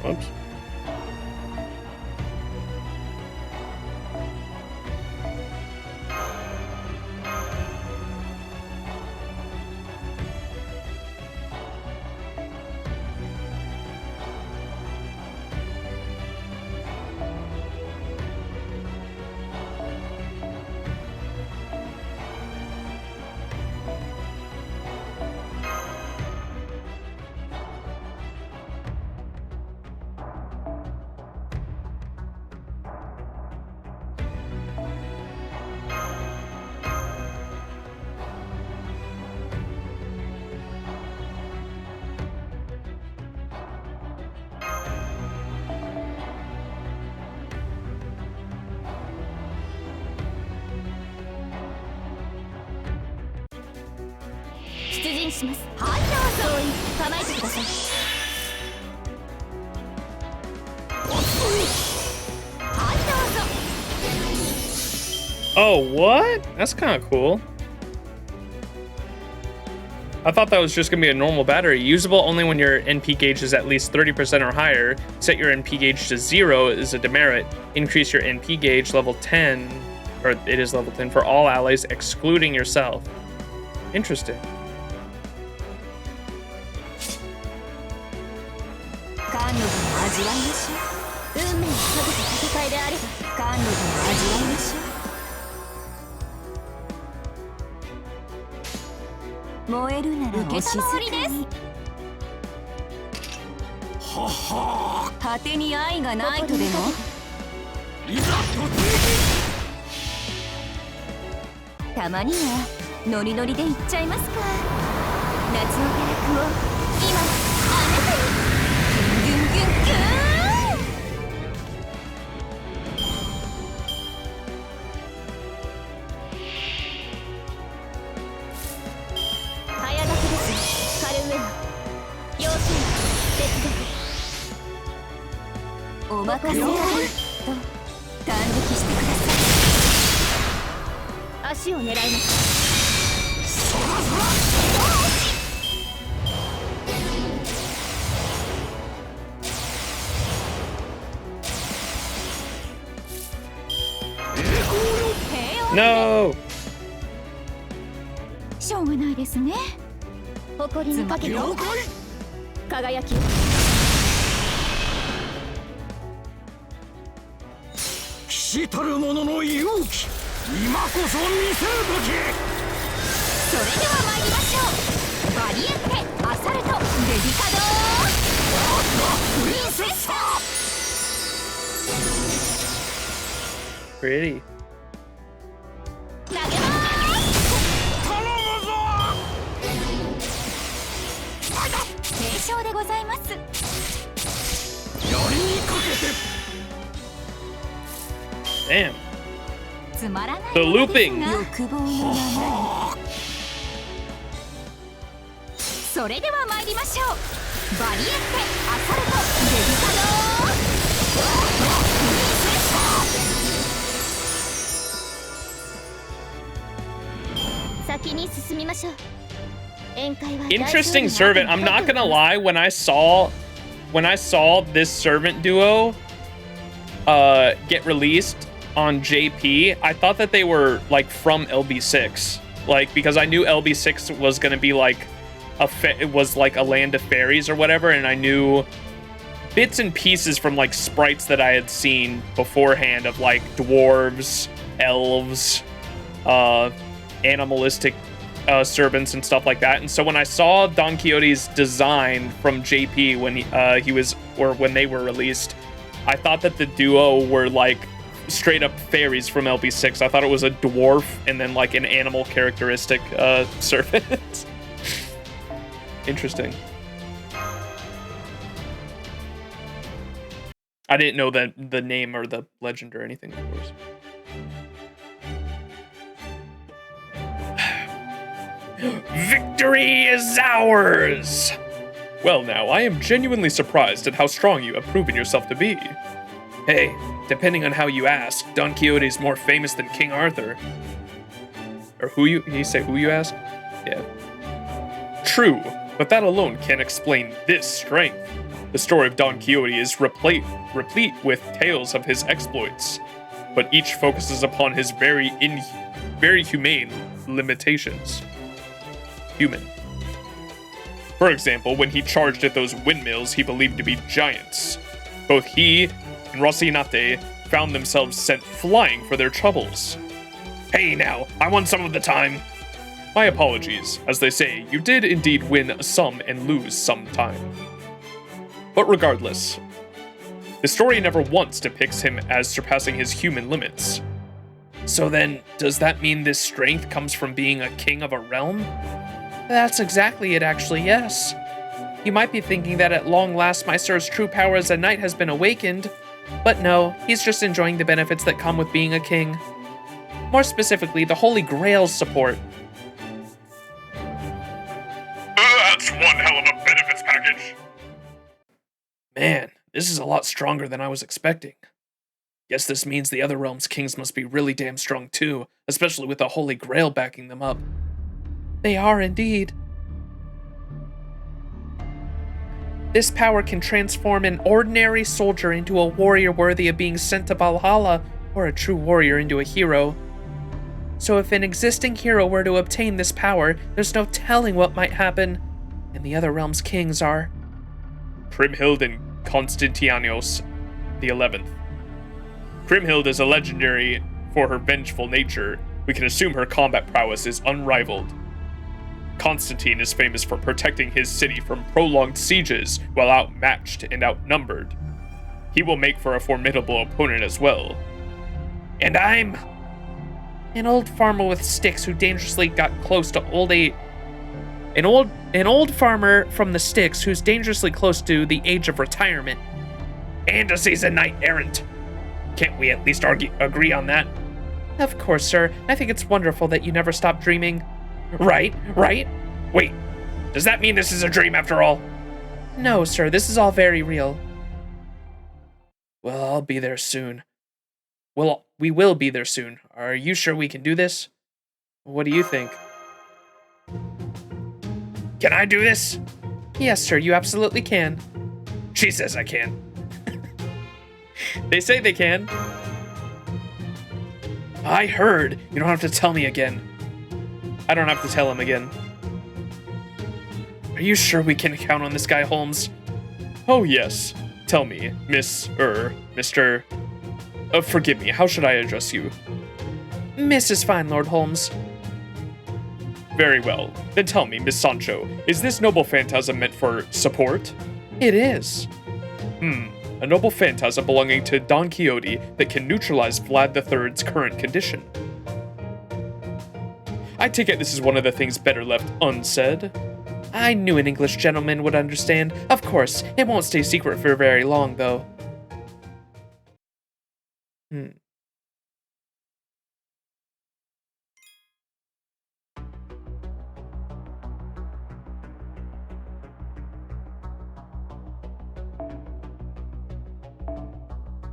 Oops. 陣します。はい、どうぞ。構えてください。はい、どうぞ。 Oh, what? That's kind of cool. I thought that was just gonna be a normal battery. Usable only when your NP gauge is at least 30% or higher. Set your NP gauge to 0 is a demerit. Increase your NP gauge level 10, or it is level 10 for all allies, excluding yourself. Interesting. カーノブの味わいましょう。運命をかけた戦いであれば、カーノブの味わいましょう。燃えるならお静かに。果てに愛がないとでも。たまにはノリノリでいっちゃいますか。夏の下落を今あなたに。ギュンギュンギュン。早掛けです。カルウェア要請手伝う。お任せあれと感激してください。足を狙います。そらそら。No! しょうがないですね。誇りにかけて輝きを。騎士たる者の勇気、今こそ見せる時。それでは参りましょう。バリエンテアサルトデリカドープリンセッサー。 Pretty. 投げます。頼むぞ。軽傷でございます。槍にかけて。 Damn. つまらない The looping. 欲望のままに。それでは参りましょう。バリエンテアサルトデリカドープリンセッサー。先に進みましょう。宴会は Interesting servant. I'm not gonna lie, when I saw this servant duo get released on JP, I thought that they were like from LB6, like because I knew LB6 was gonna be like it was like a land of fairies or whatever, and I knew bits and pieces from like sprites that I had seen beforehand of like dwarves, elves, animalistic servants and stuff like that. And so when I saw Don Quixote's design from JP when when they were released, I thought that the duo were like straight up fairies from LB6. I thought it was a dwarf and then like an animal characteristic servant. Interesting. I didn't know the name or the legend or anything, of course. Victory is ours! Well now, I am genuinely surprised at how strong you have proven yourself to be. Hey, depending on how you ask, Don Quixote is more famous than King Arthur. Or who you ask? Yeah. True, but that alone can't explain this strength. The story of Don Quixote is replete with tales of his exploits, but each focuses upon his very humane limitations. Human. For example, when he charged at those windmills he believed to be giants, both he and Rocinante found themselves sent flying for their troubles. Hey now, I want some of the time. My apologies. As they say, you did indeed win some and lose some time. But regardless, the story never once depicts him as surpassing his human limits. So then, does that mean this strength comes from being a king of a realm? That's exactly it, actually, yes. You might be thinking that at long last my sir's true power as a knight has been awakened, but no, he's just enjoying the benefits that come with being a king. More specifically, the Holy Grail's support. Man, this is a lot stronger than I was expecting. Guess this means the other realm's kings must be really damn strong too, especially with the Holy Grail backing them up. They are indeed. This power can transform an ordinary soldier into a warrior worthy of being sent to Valhalla, or a true warrior into a hero. So if an existing hero were to obtain this power, there's no telling what might happen. And the other realm's kings are Kriemhild and Constantinos the 11th. Kriemhild is a legendary for her vengeful nature. We can assume her combat prowess is unrivaled. Constantine is famous for protecting his city from prolonged sieges while outmatched and outnumbered. He will make for a formidable opponent as well. And I'm an old farmer with sticks who dangerously got close to an old farmer from the sticks who's dangerously close to the age of retirement. And a seasoned knight errant. Can't we at least agree on that? Of course, sir. I think it's wonderful that you never stop dreaming. Right? Wait, does that mean this is a dream after all? No, sir, this is all very real. Well, I'll be there soon. Well, we will be there soon. Are you sure we can do this? What do you think? Can I do this? Yes, sir, you absolutely can. She says I can. They say they can. I heard. You don't have to tell me again. I don't have to tell him again. Are you sure we can count on this guy, Holmes? Oh, yes. Tell me, Mr. Forgive me, how should I address you? Miss is fine, Lord Holmes. Very well. Then tell me, Miss Sancho, is this noble phantasm meant for support? It is. A noble phantasm belonging to Don Quixote that can neutralize Vlad III's current condition. I take it this is one of the things better left unsaid. I knew an English gentleman would understand. Of course, it won't stay secret for very long, though.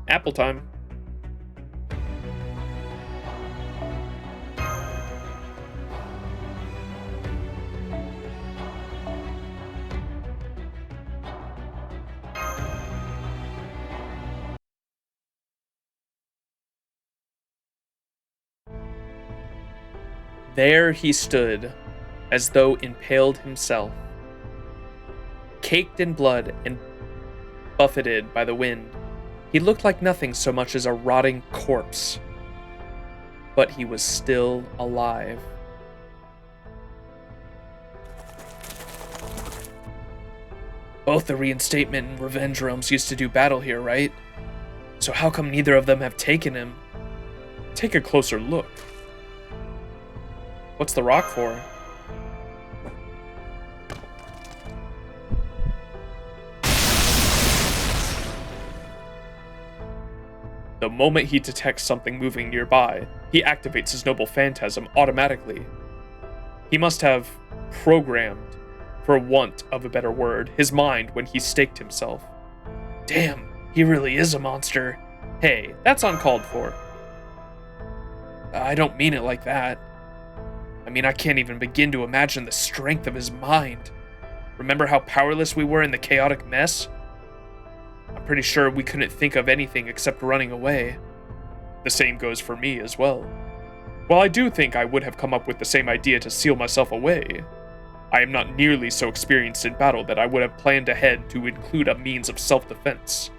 Apple time. There he stood, as though impaled himself, caked in blood and buffeted by the wind. He looked like nothing so much as a rotting corpse, but he was still alive. Both the Reinstatement and Revenge realms used to do battle here, right? So how come neither of them have taken him? Take a closer look. What's the rock for? The moment he detects something moving nearby, he activates his noble phantasm automatically. He must have programmed, for want of a better word, his mind when he staked himself. Damn, he really is a monster. Hey, that's uncalled for. I don't mean it like that. I mean, I can't even begin to imagine the strength of his mind. Remember how powerless we were in the chaotic mess? I'm pretty sure we couldn't think of anything except running away. The same goes for me as well. While I do think I would have come up with the same idea to seal myself away, I am not nearly so experienced in battle that I would have planned ahead to include a means of self-defense.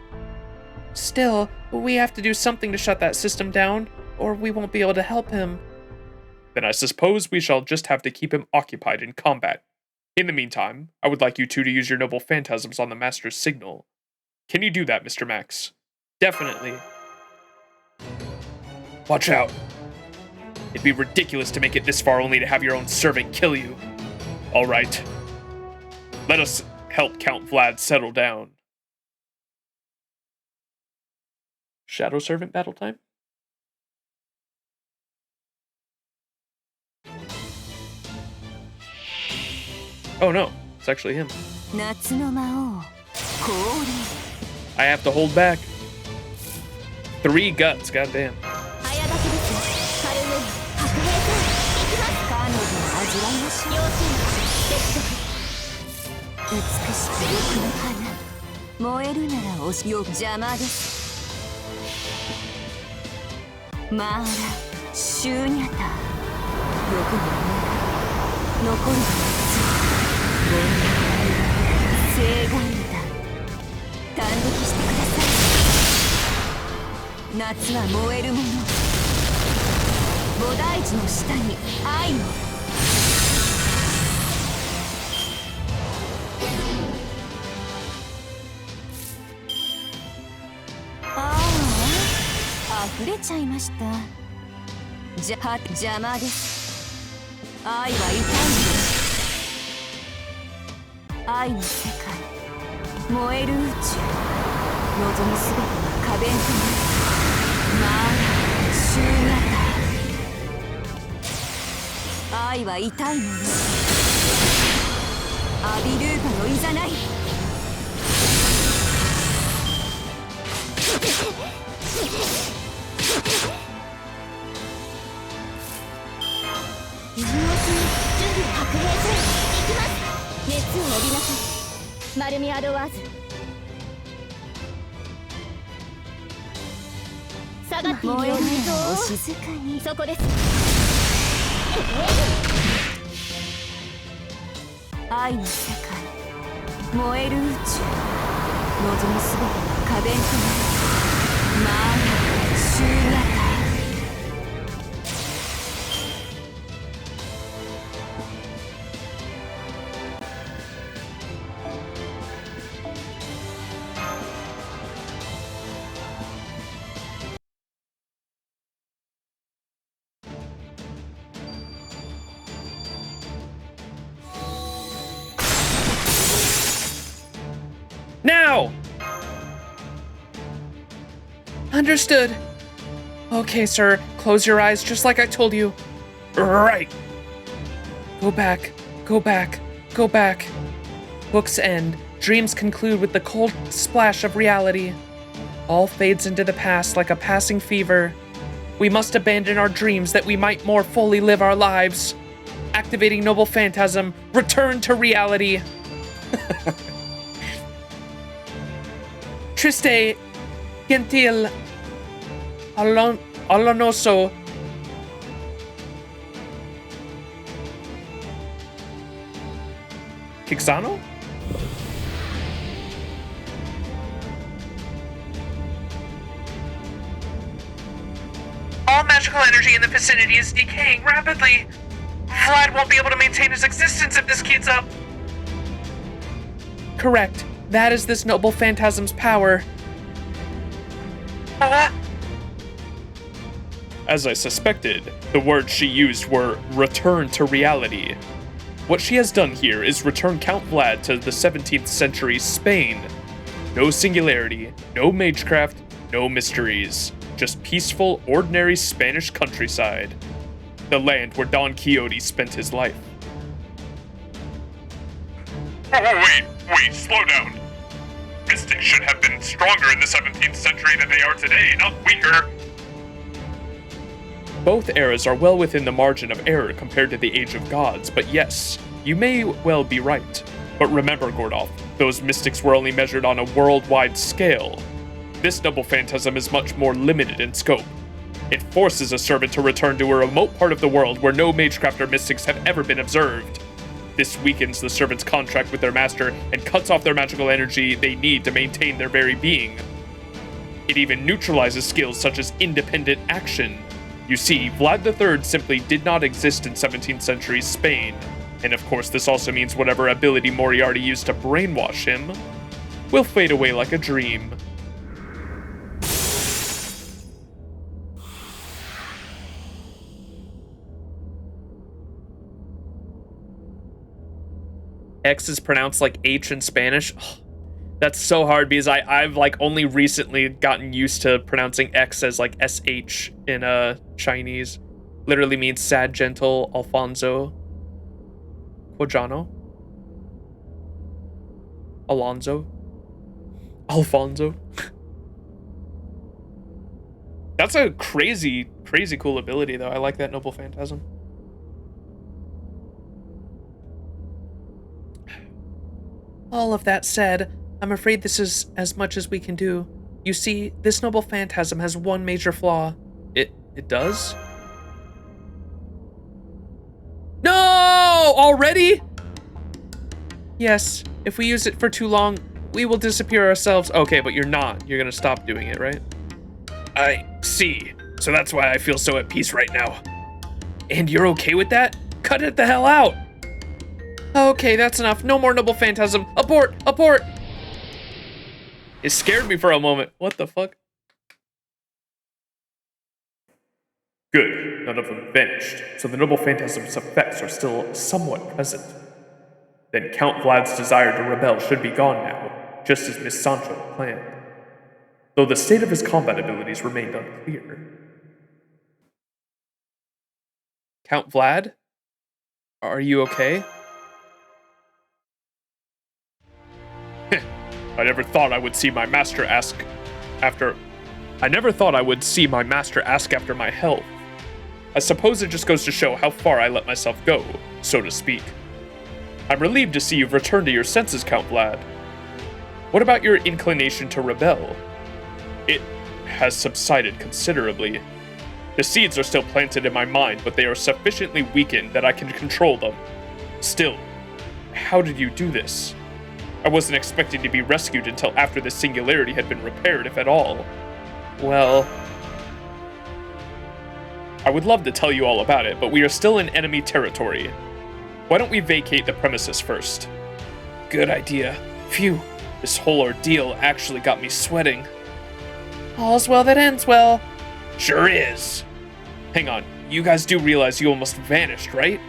Still, we have to do something to shut that system down, or we won't be able to help him. Then I suppose we shall just have to keep him occupied in combat. In the meantime, I would like you two to use your noble phantasms on the Master's signal. Can you do that, Mr. Max? Definitely. Watch out. It'd be ridiculous to make it this far only to have your own servant kill you. All right. Let us help Count Vlad settle down. Shadow Servant battle time? Oh no, it's actually him. 夏の魔王 I have to hold back. 3 guts, goddamn. 早炊きです。軽めに白兵戦行きます。彼女を味わいましょう。要する接続。美しく欲の花。燃えるなら押しよ邪魔です。マーラシューニャタ欲の花。残るは夏。聖ガルダ。感激してください。夏は燃えるもの。菩提樹の下に愛の。ああ、溢れちゃいました。邪魔です。愛は痛いの。愛の世界。燃える宇宙。望むすべてが花弁となる。マーラシューナタ。愛は痛いもの。アビルーパのいざない。準備白兵戦行きます。熱を帯びなさい。マルミアドワーズ。下がっているようにお静かに。そこです。愛の世界。燃える宇宙。望むすべてが花弁となる。マーラシューナタ。Now! Understood. Okay, sir. Close your eyes just like I told you. Right. Go back. Go back. Go back. Books end. Dreams conclude with the cold splash of reality. All fades into the past like a passing fever. We must abandon our dreams that we might more fully live our lives. Activating Noble Phantasm. Return to reality. Triste, gentil, alanoso. Kixano? All magical energy in the vicinity is decaying rapidly. Vlad won't be able to maintain his existence if this keeps up. Correct. That is this Noble Phantasm's power. As I suspected, the words she used were return to reality. What she has done here is return Count Vlad to the 17th century Spain. No singularity, no magecraft, no mysteries. Just peaceful, ordinary Spanish countryside. The land where Don Quixote spent his life. Oh, wait, slow down. Mystics should have been stronger in the 17th century than they are today, not weaker. Both eras are well within the margin of error compared to the Age of Gods, but yes, you may well be right. But remember, Gordolf, those mystics were only measured on a worldwide scale. This Noble Phantasm is much more limited in scope. It forces a servant to return to a remote part of the world where no magecraft or mystics have ever been observed. This weakens the servant's contract with their master and cuts off their magical energy they need to maintain their very being. It even neutralizes skills such as independent action. You see, Vlad III simply did not exist in 17th century Spain. And of course, this also means whatever ability Moriarty used to brainwash him will fade away like a dream. X is pronounced like H in Spanish. Oh, that's so hard because I've like only recently gotten used to pronouncing X as like SH in Chinese. Literally means sad, gentle, Alfonso. Quojano. Alonso. Alfonso. That's a crazy, crazy cool ability, though. I like that Noble Phantasm. All of that said, I'm afraid this is as much as we can do. You see, this Noble Phantasm has one major flaw. It does? No! Already? Yes, if we use it for too long, we will disappear ourselves. Okay, but you're not. You're gonna stop doing it, right? I see. So that's why I feel so at peace right now. And you're okay with that? Cut it the hell out! Okay, that's enough. No more Noble Phantasm. Abort! Abort! It scared me for a moment. What the fuck? Good, none of them vanished, so the Noble Phantasm's effects are still somewhat present. Then Count Vlad's desire to rebel should be gone now, just as Miss Sancho planned. Though the state of his combat abilities remained unclear. Count Vlad? Are you okay? I never thought I would see my master ask after my health. I suppose it just goes to show how far I let myself go, so to speak. I'm relieved to see you've returned to your senses, Count Vlad. What about your inclination to rebel? It has subsided considerably. The seeds are still planted in my mind, but they are sufficiently weakened that I can control them. Still, how did you do this? I wasn't expecting to be rescued until after the singularity had been repaired, if at all. Well, I would love to tell you all about it, but we are still in enemy territory. Why don't we vacate the premises first? Good idea. Phew, this whole ordeal actually got me sweating. All's well that ends well. Sure is. Hang on, you guys do realize you almost vanished, right?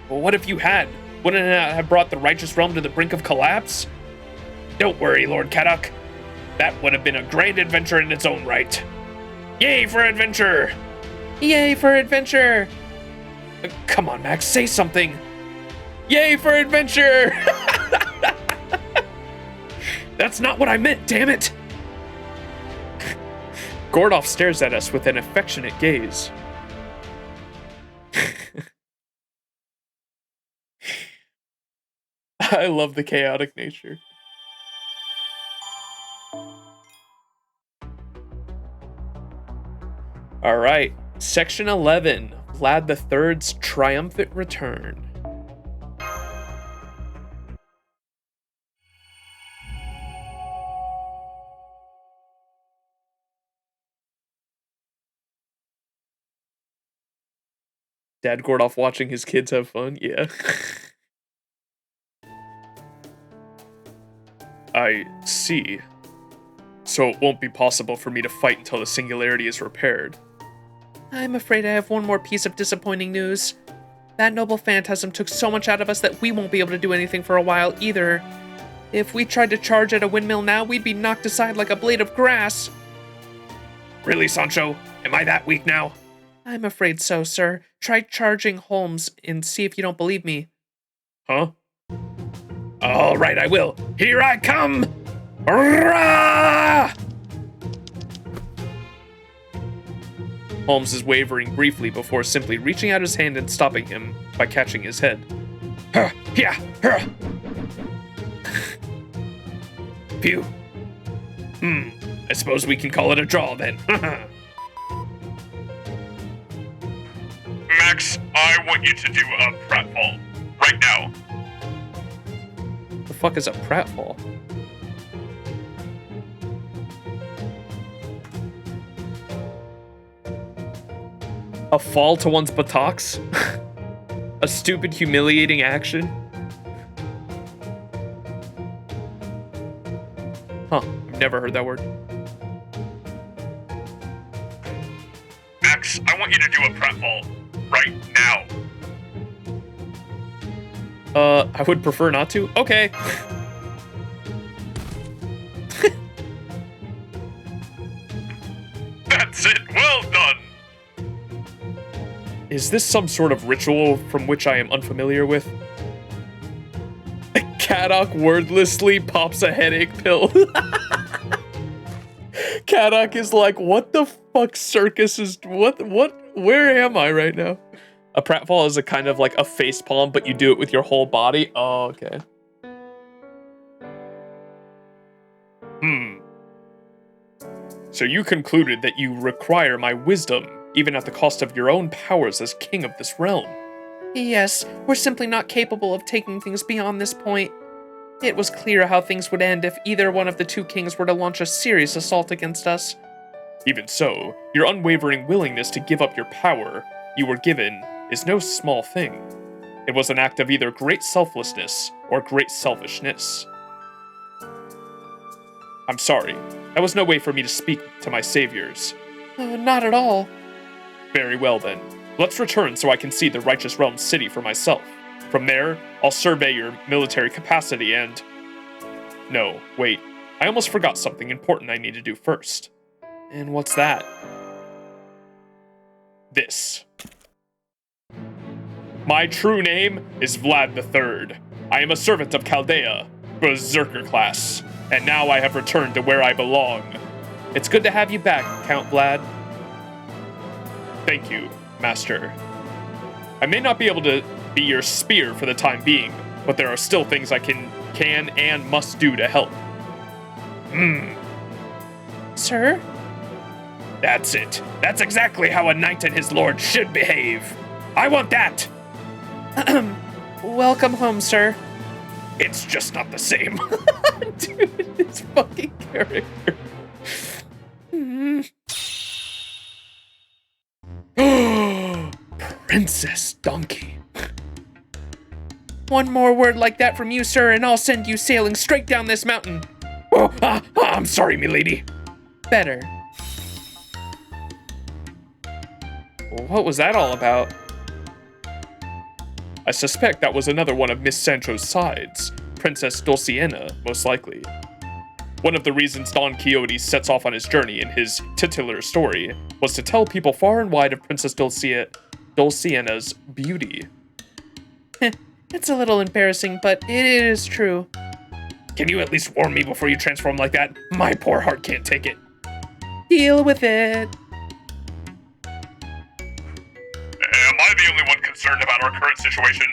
Well, what if you had? Wouldn't it have brought the righteous realm to the brink of collapse? Don't worry, Lord Kadok. That would have been a great adventure in its own right. Yay for adventure! Yay for adventure! Come on, Max, say something. Yay for adventure! That's not what I meant, damn it! Gordolf stares at us with an affectionate gaze. I love the chaotic nature. All right, Section 11, Vlad III's triumphant return. Dad Gordolf watching his kids have fun, yeah. I see. So it won't be possible for me to fight until the singularity is repaired. I'm afraid I have one more piece of disappointing news. That Noble Phantasm took so much out of us that we won't be able to do anything for a while either. If we tried to charge at a windmill now, we'd be knocked aside like a blade of grass. Really, Sancho? Am I that weak now? I'm afraid so, sir. Try charging Holmes and see if you don't believe me. Huh? All right, I will. Here I come! Rah! Holmes is wavering briefly before simply reaching out his hand and stopping him by catching his head. Yeah. Phew. I suppose we can call it a draw then. Max, I want you to do a pratfall right now. The fuck is a pratfall? A fall to one's buttocks? A stupid, humiliating action? Huh, I've never heard that word. Max, I want you to do a pratfall right now. I would prefer not to. Okay. That's it, well done. Is this some sort of ritual from which I am unfamiliar with? Kadok wordlessly pops a headache pill. Kadok is like, what the fuck circus is, where am I right now? A pratfall is a kind of like a face palm, but you do it with your whole body. Oh, okay. So you concluded that you require my wisdom, even at the cost of your own powers as king of this realm. Yes, we're simply not capable of taking things beyond this point. It was clear how things would end if either one of the two kings were to launch a serious assault against us. Even so, your unwavering willingness to give up your power you were given is no small thing. It was an act of either great selflessness or great selfishness. I'm sorry, that was no way for me to speak to my saviors. Not at all. Very well then, let's return so I can see the Righteous Realm city for myself. From there, I'll survey your military capacity and... No, wait, I almost forgot something important I need to do first. And what's that? This. My true name is Vlad III. I am a servant of Chaldea, Berserker class, and now I have returned to where I belong. It's good to have you back, Count Vlad. Thank you, Master. I may not be able to be your spear for the time being, but there are still things I can and must do to help. Sir? That's it. That's exactly how a knight and his lord should behave. I want that! Welcome home, sir. It's just not the same. Dude, this fucking character. Princess Donkey. One more word like that from you, sir, and I'll send you sailing straight down this mountain. I'm sorry, milady. Better. What was that all about? I suspect that was another one of Miss Sancho's sides, Princess Dulciana, most likely. One of the reasons Don Quixote sets off on his journey in his titular story was to tell people far and wide of Princess Dulciana's beauty. It's a little embarrassing, but it is true. Can you at least warn me before you transform like that? My poor heart can't take it. Deal with it. Am I the only one concerned about our current situation?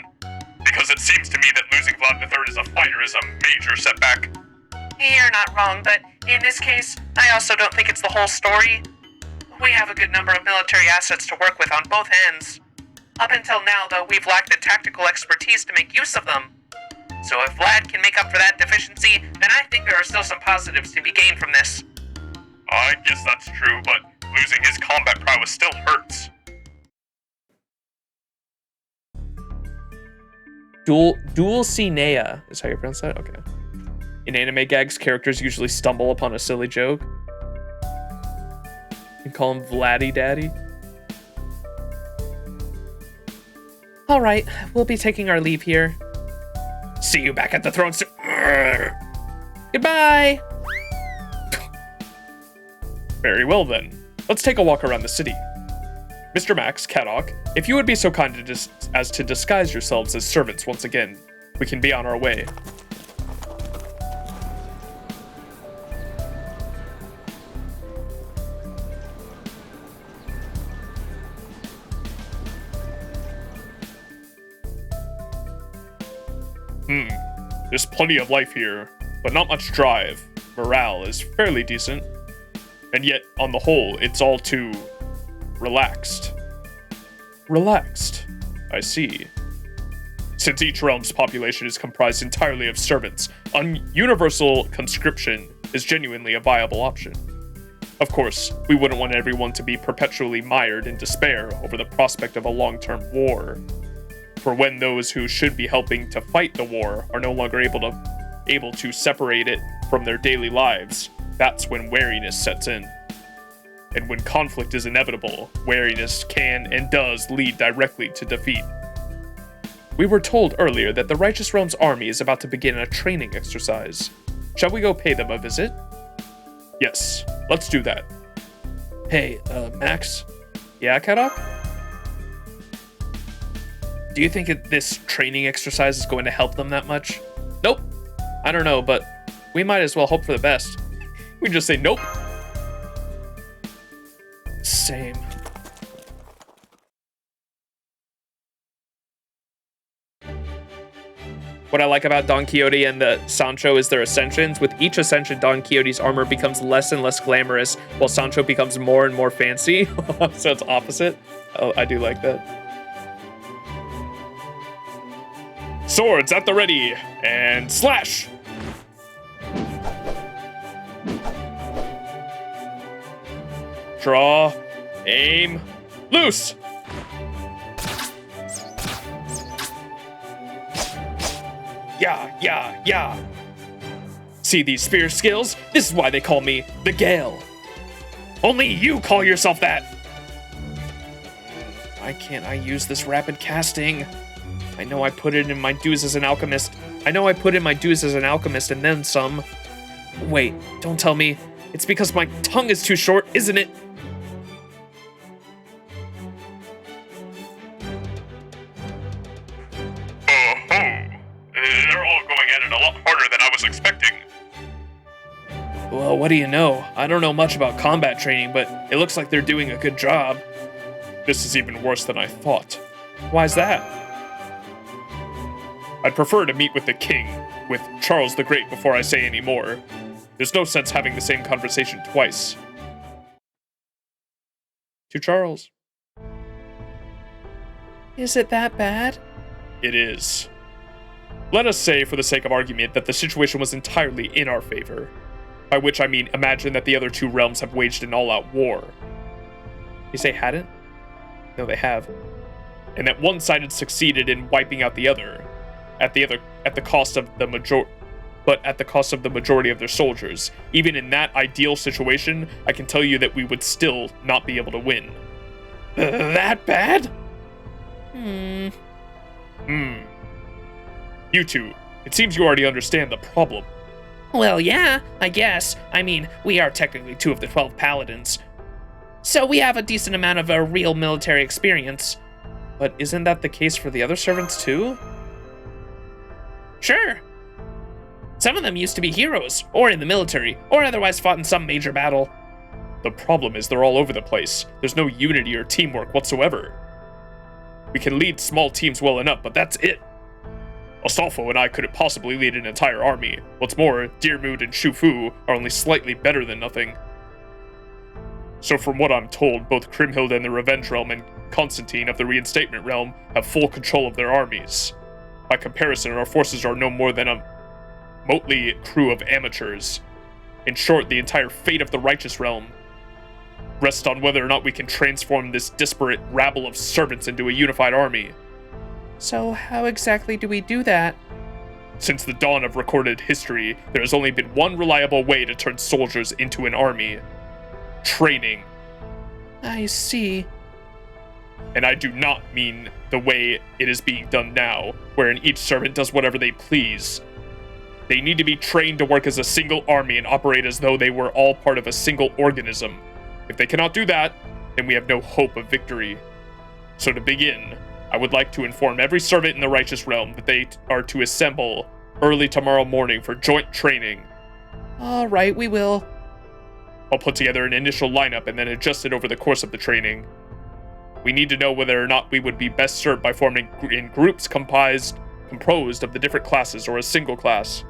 Because it seems to me that losing Vlad III as a fighter is a major setback. You're not wrong, but in this case, I also don't think it's the whole story. We have a good number of military assets to work with on both ends. Up until now, though, we've lacked the tactical expertise to make use of them. So if Vlad can make up for that deficiency, then I think there are still some positives to be gained from this. I guess that's true, but losing his combat prowess still hurts. Dulcinea is how you pronounce that? Okay. In anime gags, characters usually stumble upon a silly joke. You call him Vladdy Daddy. Alright, we'll be taking our leave here. See you back at the throne soon. Goodbye! Very well then. Let's take a walk around the city. Mr. Max, Kadok, if you would be so kind as to disguise yourselves as servants once again, we can be on our way. There's plenty of life here, but not much drive. Morale is fairly decent. And yet, on the whole, it's all too... relaxed. Relaxed. I see. Since each realm's population is comprised entirely of servants, universal conscription is genuinely a viable option. Of course, we wouldn't want everyone to be perpetually mired in despair over the prospect of a long-term war. For when those who should be helping to fight the war are no longer able to separate it from their daily lives, that's when wariness sets in. And when conflict is inevitable, wariness can and does lead directly to defeat. We were told earlier that the Righteous Realm's army is about to begin a training exercise. Shall we go pay them a visit? Yes, let's do that. Hey, Max? Yeah, Kadok? Do you think this training exercise is going to help them that much? Nope, I don't know, but we might as well hope for the best. We just say nope. Same. What I like about Don Quixote and the Sancho is their ascensions. With each ascension, Don Quixote's armor becomes less and less glamorous, while Sancho becomes more and more fancy. So it's opposite. Oh, I do like that. Swords at the ready, and slash! Draw, aim, loose! Yeah. See these spear skills? This is why they call me the Gale. Only you call yourself that! Why can't I use this rapid casting? I know I put it in my dues as an alchemist. And then some. Wait, don't tell me. It's because my tongue is too short, isn't it? They're all going at it a lot harder than I was expecting. Well, what do you know? I don't know much about combat training, but it looks like they're doing a good job. This is even worse than I thought. Why's that? I'd prefer to meet with the king, with Charles the Great, before I say any more. There's no sense having the same conversation twice. To Charles. Is it that bad? It is. Let us say, for the sake of argument, that the situation was entirely in our favor. By which I mean, imagine that the other two realms have waged an all-out war. You say hadn't? No, they have. And that one side had succeeded in wiping out the other, at the cost of the majority of their soldiers. Even in that ideal situation, I can tell you that we would still not be able to win. That bad? You two, it seems you already understand the problem. Well, yeah, I guess. I mean, we are technically 2 of the 12 paladins. So we have a decent amount of real military experience. But isn't that the case for the other servants too? Sure. Some of them used to be heroes, or in the military, or otherwise fought in some major battle. The problem is they're all over the place. There's no unity or teamwork whatsoever. We can lead small teams well enough, but that's it. Astolfo and I couldn't possibly lead an entire army. What's more, Dearmood and Shufu are only slightly better than nothing. So from what I'm told, both Kriemhild and the Revenge Realm and Constantine of the Reinstatement Realm have full control of their armies. By comparison, our forces are no more than a motley crew of amateurs. In short, the entire fate of the Righteous Realm rests on whether or not we can transform this disparate rabble of servants into a unified army. So how exactly do we do that? Since the dawn of recorded history, there has only been one reliable way to turn soldiers into an army. Training. I see. And I do not mean the way it is being done now, wherein each servant does whatever they please. They need to be trained to work as a single army and operate as though they were all part of a single organism. If they cannot do that, then we have no hope of victory. So to begin, I would like to inform every servant in the Righteous Realm that they are to assemble early tomorrow morning for joint training. All right, we will. I'll put together an initial lineup and then adjust it over the course of the training. We need to know whether or not we would be best served by forming in groups composed of the different classes or a single class.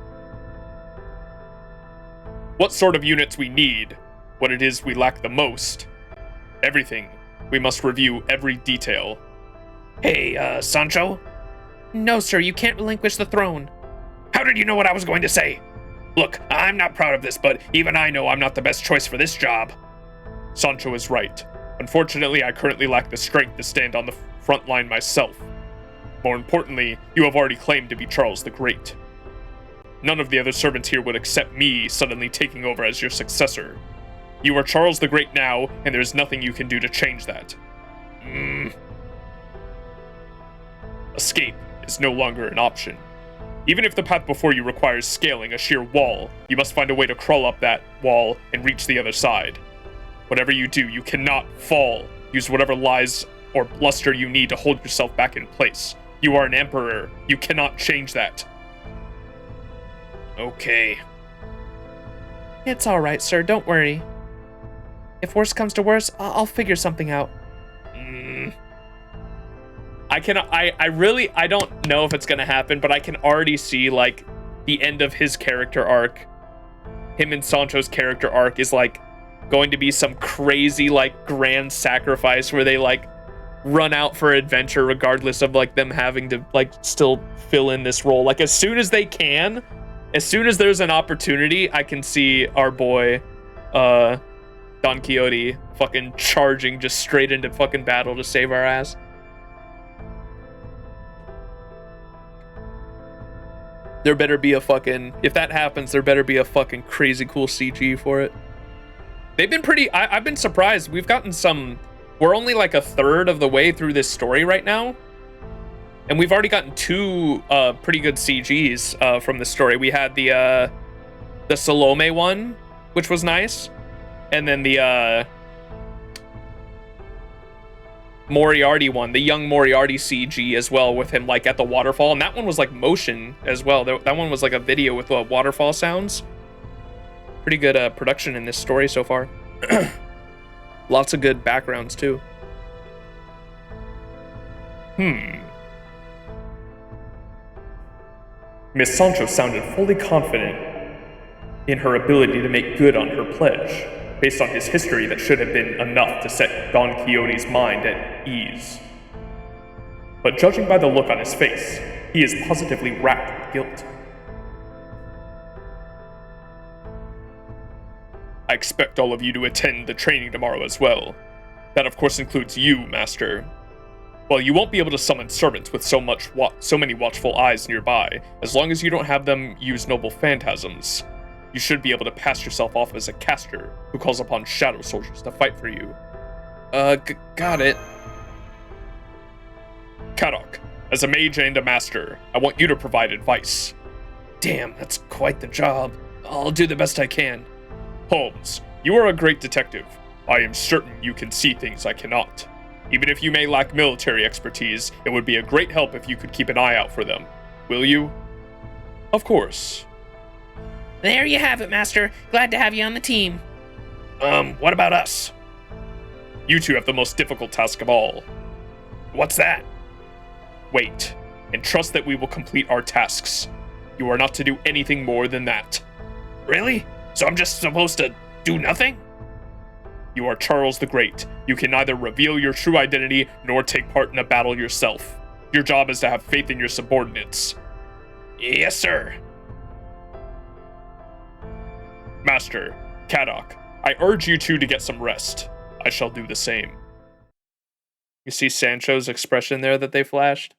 What sort of units we need, what it is we lack the most. Everything. We must review every detail. Hey, Sancho? No, sir, you can't relinquish the throne. How did you know what I was going to say? Look, I'm not proud of this, but even I know I'm not the best choice for this job. Sancho is right. Unfortunately, I currently lack the strength to stand on the front line myself. More importantly, you have already claimed to be Charles the Great. None of the other servants here would accept me suddenly taking over as your successor. You are Charles the Great now, and there is nothing you can do to change that. Escape is no longer an option. Even if the path before you requires scaling a sheer wall, you must find a way to crawl up that wall and reach the other side. Whatever you do, you cannot fall. Use whatever lies or bluster you need to hold yourself back in place. You are an emperor. You cannot change that. Okay. It's alright, sir. Don't worry. If worse comes to worse, I'll figure something out. I don't know if it's gonna happen, but I can already see, like, the end of his character arc. Him and Sancho's character arc is, like, going to be some crazy, like, grand sacrifice where they, like, run out for adventure regardless of, like, them having to, like, still fill in this role. Like, as soon as they can, as soon as there's an opportunity, I can see our boy, Don Quixote fucking charging just straight into fucking battle to save our ass. There better be a fucking, if that happens, there better be a fucking crazy cool CG for it. They've been pretty, I've been surprised. We've gotten some, we're only like a third of the way through this story right now. And we've already gotten two pretty good CGs from the story. We had the Salome one, which was nice. And then the Moriarty one, the young Moriarty CG as well, with him like at the waterfall. And that one was like motion as well. That one was like a video with waterfall sounds. Pretty good production in this story so far. Lots of good backgrounds too. Miss Sancho sounded fully confident in her ability to make good on her pledge, based on his history that should have been enough to set Don Quixote's mind at ease. But judging by the look on his face, he is positively racked with guilt. I expect all of you to attend the training tomorrow as well. That of course includes you, Master. While you won't be able to summon servants with so many watchful eyes nearby, as long as you don't have them use noble phantasms, you should be able to pass yourself off as a caster who calls upon shadow soldiers to fight for you. Got it. Kadok, as a mage and a master, I want you to provide advice. Damn, that's quite the job. I'll do the best I can. Holmes, you are a great detective. I am certain you can see things I cannot. Even if you may lack military expertise, it would be a great help if you could keep an eye out for them. Will you? Of course. There you have it, Master. Glad to have you on the team. What about us? You two have the most difficult task of all. What's that? Wait, and trust that we will complete our tasks. You are not to do anything more than that. Really? So I'm just supposed to do nothing? You are Charles the Great. You can neither reveal your true identity nor take part in a battle yourself. Your job is to have faith in your subordinates. Yes, sir. Master, Kadok, I urge you two to get some rest. I shall do the same. You see Sancho's expression there that they flashed?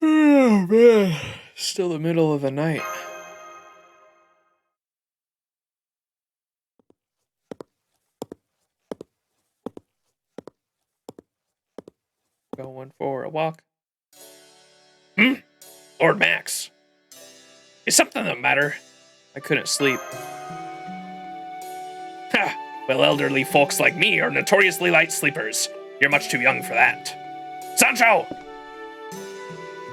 Oh, man. Still the middle of the night. Going for a walk. Lord Max. Is something the matter? I couldn't sleep. Ha! Well, elderly folks like me are notoriously light sleepers. You're much too young for that. Sancho!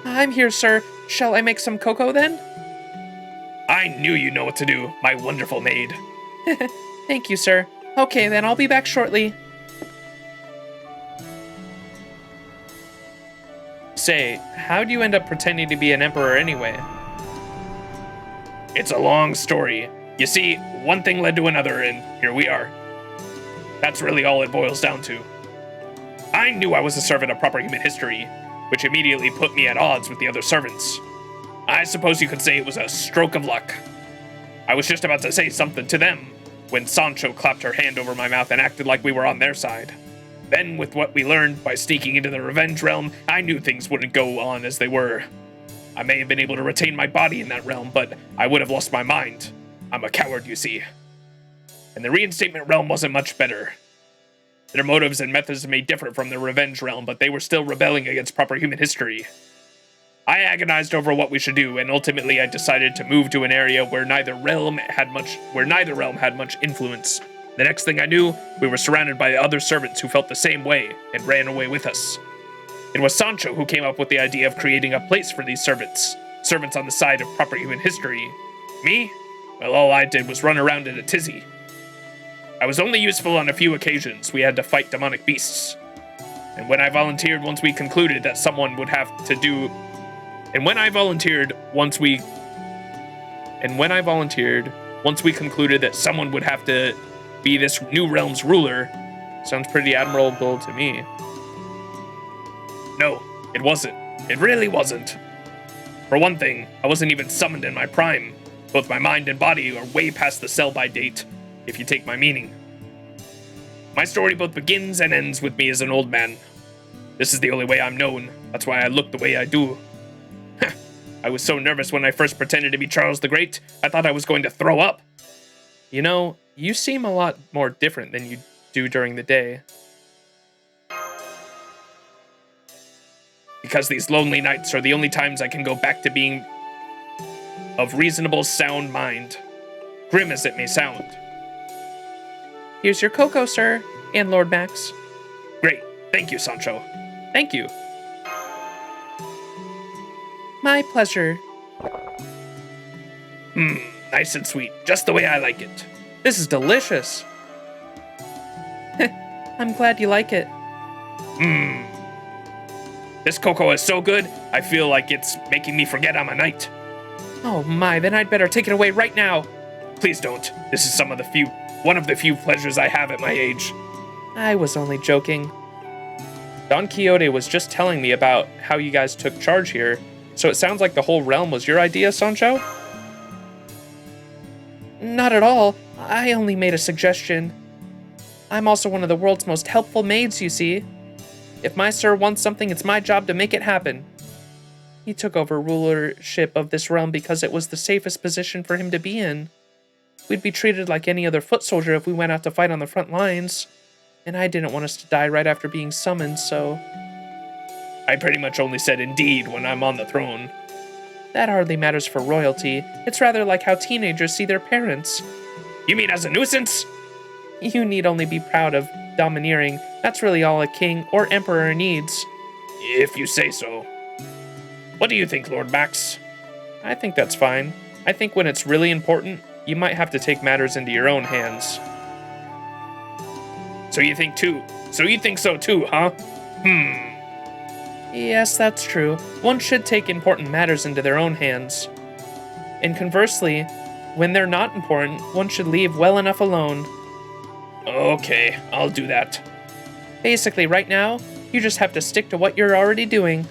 I'm here, sir. Shall I make some cocoa then? I knew you'd know what to do, my wonderful maid. Thank you, sir. Okay, then I'll be back shortly. Say, how'd you end up pretending to be an emperor anyway? It's a long story. You see, one thing led to another, and here we are. That's really all it boils down to. I knew I was a servant of proper human history, which immediately put me at odds with the other servants. I suppose you could say it was a stroke of luck. I was just about to say something to them when Sancho clapped her hand over my mouth and acted like we were on their side. Then, with what we learned by sneaking into the revenge realm, I knew things wouldn't go on as they were. I may have been able to retain my body in that realm, but I would have lost my mind. I'm a coward, you see. And the reinstatement realm wasn't much better. Their motives and methods may differ from the revenge realm, but they were still rebelling against proper human history. I agonized over what we should do, and ultimately I decided to move to an area where neither realm had much influence. The next thing I knew, we were surrounded by other servants who felt the same way and ran away with us. It was Sancho who came up with the idea of creating a place for these servants on the side of proper human history. Me? Well, all I did was run around in a tizzy. I was only useful on a few occasions. We had to fight demonic beasts. And when I volunteered once we concluded that someone would have to do... And when I volunteered once we concluded that someone would have to be this new realm's ruler, sounds pretty admirable to me. No, it wasn't. It really wasn't. For one thing, I wasn't even summoned in my prime. Both my mind and body are way past the sell-by date, if you take my meaning. My story both begins and ends with me as an old man. This is the only way I'm known. That's why I look the way I do. I was so nervous when I first pretended to be Charles the Great, I thought I was going to throw up. You know, you seem a lot more different than you do during the day. Because these lonely nights are the only times I can go back to being of reasonable sound mind, grim as it may sound. Here's your cocoa, sir, and Lord Max. Great. Thank you, Sancho. Thank you. My pleasure. Nice and sweet, just the way I like it. This is delicious. I'm glad you like it. This cocoa is so good, I feel like it's making me forget I'm a knight. Oh my, then I'd better take it away right now. Please don't. This is one of the few pleasures I have at my age. I was only joking. Don Quixote was just telling me about how you guys took charge here, so it sounds like the whole realm was your idea, Sancho? Not at all. I only made a suggestion. I'm also one of the world's most helpful maids, you see. If my sir wants something, it's my job to make it happen. He took over rulership of this realm because it was the safest position for him to be in. We'd be treated like any other foot soldier if we went out to fight on the front lines. And I didn't want us to die right after being summoned, so... I pretty much only said indeed when I'm on the throne. That hardly matters for royalty. It's rather like how teenagers see their parents. You mean as a nuisance? You need only be proud of domineering. That's really all a king or emperor needs. If you say so. What do you think, Lord Max? I think that's fine. I think when it's really important, you might have to take matters into your own hands. So you think so too, huh? Yes, that's true. One should take important matters into their own hands. And conversely, when they're not important, one should leave well enough alone. Okay, I'll do that. Basically, right now, you just have to stick to what you're already doing.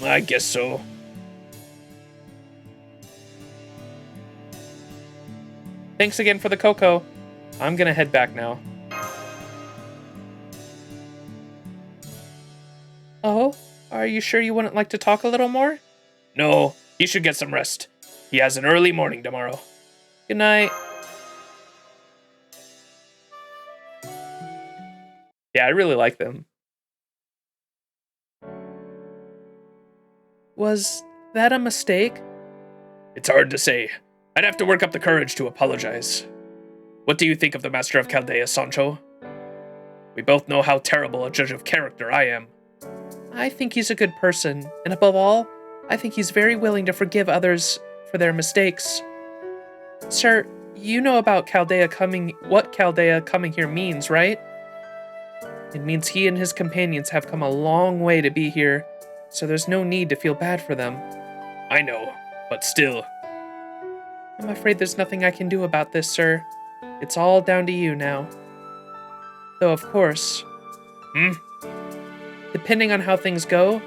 I guess so. Thanks again for the cocoa. I'm gonna head back now. Oh? Are you sure you wouldn't like to talk a little more? No, he should get some rest. He has an early morning tomorrow. Good night. Yeah, I really like them. Was that a mistake? It's hard to say. I'd have to work up the courage to apologize. What do you think of the Master of Chaldea, Sancho? We both know how terrible a judge of character I am. I think he's a good person, and above all, I think he's very willing to forgive others for their mistakes. Sir, you know about what Chaldea coming here means, right? It means he and his companions have come a long way to be here, so there's no need to feel bad for them. I know, but still. I'm afraid there's nothing I can do about this, sir. It's all down to you now. Though, of course... Depending on how things go,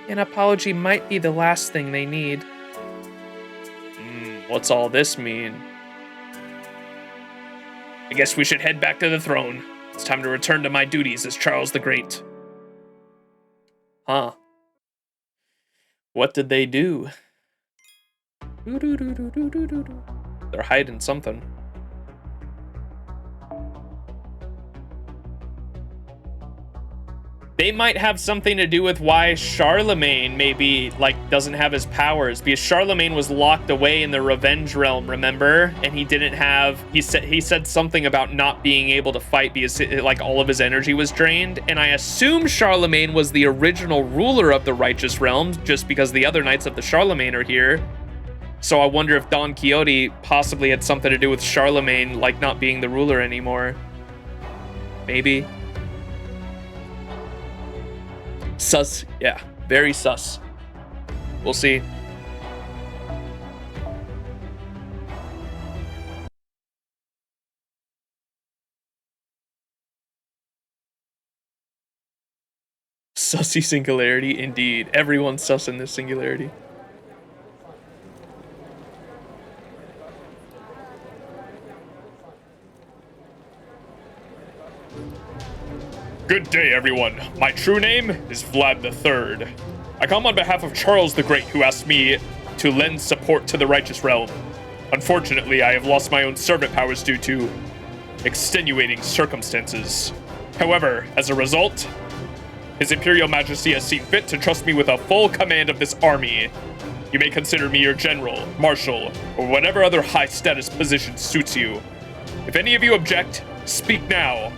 an apology might be the last thing they need. What's all this mean? I guess we should head back to the throne. It's time to return to my duties as Charles the Great. Huh. What did they do? They're hiding something. They might have something to do with why Charlemagne maybe, like, doesn't have his powers. Because Charlemagne was locked away in the Revenge Realm, remember? And he didn't have... He said something about not being able to fight because, like, all of his energy was drained. And I assume Charlemagne was the original ruler of the Righteous Realms, just because the other Knights of the Charlemagne are here. So I wonder if Don Quixote possibly had something to do with Charlemagne, like, not being the ruler anymore. Maybe. Sus. Yeah, very sus. We'll see. Sussy singularity, indeed. Everyone's sus in this singularity. Good day, everyone. My true name is Vlad III. I come on behalf of Charles the Great, who asked me to lend support to the Righteous Realm. Unfortunately, I have lost my own servant powers due to extenuating circumstances. However, as a result, His Imperial Majesty has seen fit to trust me with a full command of this army. You may consider me your general, marshal, or whatever other high-status position suits you. If any of you object, speak now.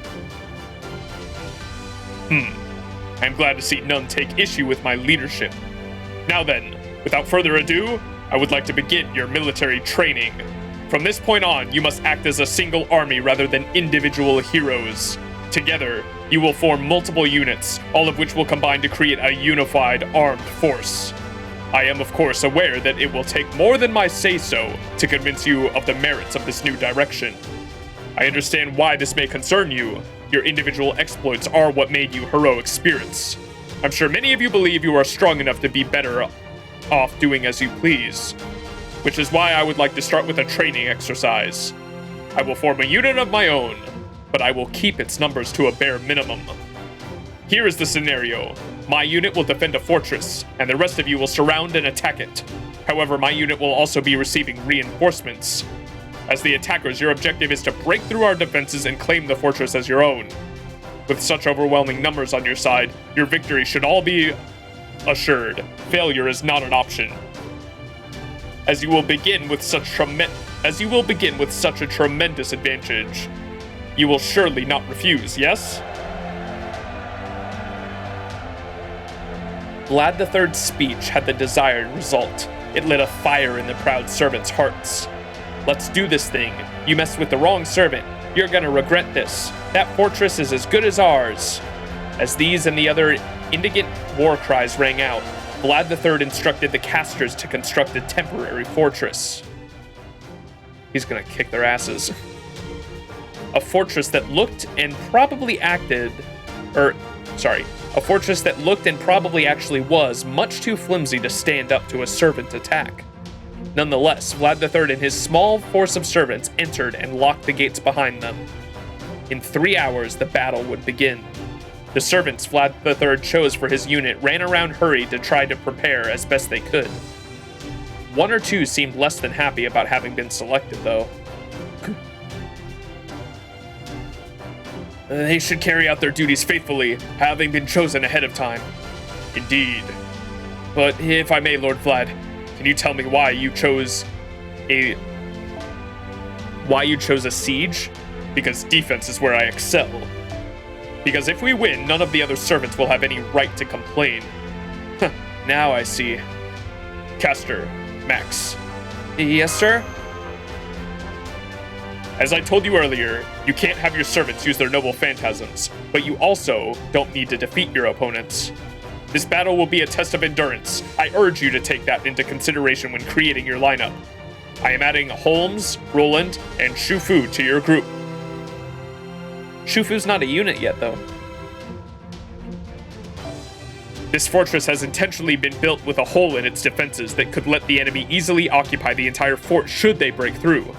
I'm glad to see none take issue with my leadership. Now then, without further ado, I would like to begin your military training. From this point on, you must act as a single army rather than individual heroes. Together, you will form multiple units, all of which will combine to create a unified armed force. I am, of course, aware that it will take more than my say-so to convince you of the merits of this new direction. I understand why this may concern you. Your individual exploits are what made you heroic spirits. I'm sure many of you believe you are strong enough to be better off doing as you please, which is why I would like to start with a training exercise. I will form a unit of my own, but I will keep its numbers to a bare minimum. Here is the scenario. My unit will defend a fortress, and the rest of you will surround and attack it. However, my unit will also be receiving reinforcements. As the attackers, your objective is to break through our defenses and claim the fortress as your own. With such overwhelming numbers on your side, your victory should all be assured. Failure is not an option. As you will begin with such a tremendous advantage, you will surely not refuse, yes? Vlad III's speech had the desired result. It lit a fire in the proud servants' hearts. Let's do this thing. You messed with the wrong servant. You're gonna regret this. That fortress is as good as ours. As these and the other indigent war cries rang out, Vlad III instructed the casters to construct a temporary fortress. He's gonna kick their asses. A fortress that looked and probably actually was much too flimsy to stand up to a servant attack. Nonetheless, Vlad III and his small force of servants entered and locked the gates behind them. In 3 hours, the battle would begin. The servants Vlad III chose for his unit ran around hurried to try to prepare as best they could. One or two seemed less than happy about having been selected, though. They should carry out their duties faithfully, having been chosen ahead of time. Indeed. But if I may, Lord Vlad, can you tell me why you chose a siege? Because defense is where I excel. Because if we win, none of the other servants will have any right to complain. Now I see. Caster, Max. Yes, sir? As I told you earlier, you can't have your servants use their noble phantasms, but you also don't need to defeat your opponents. This battle will be a test of endurance. I urge you to take that into consideration when creating your lineup. I am adding Holmes, Roland, and Shufu to your group. Shufu's not a unit yet, though. This fortress has intentionally been built with a hole in its defenses that could let the enemy easily occupy the entire fort should they break through.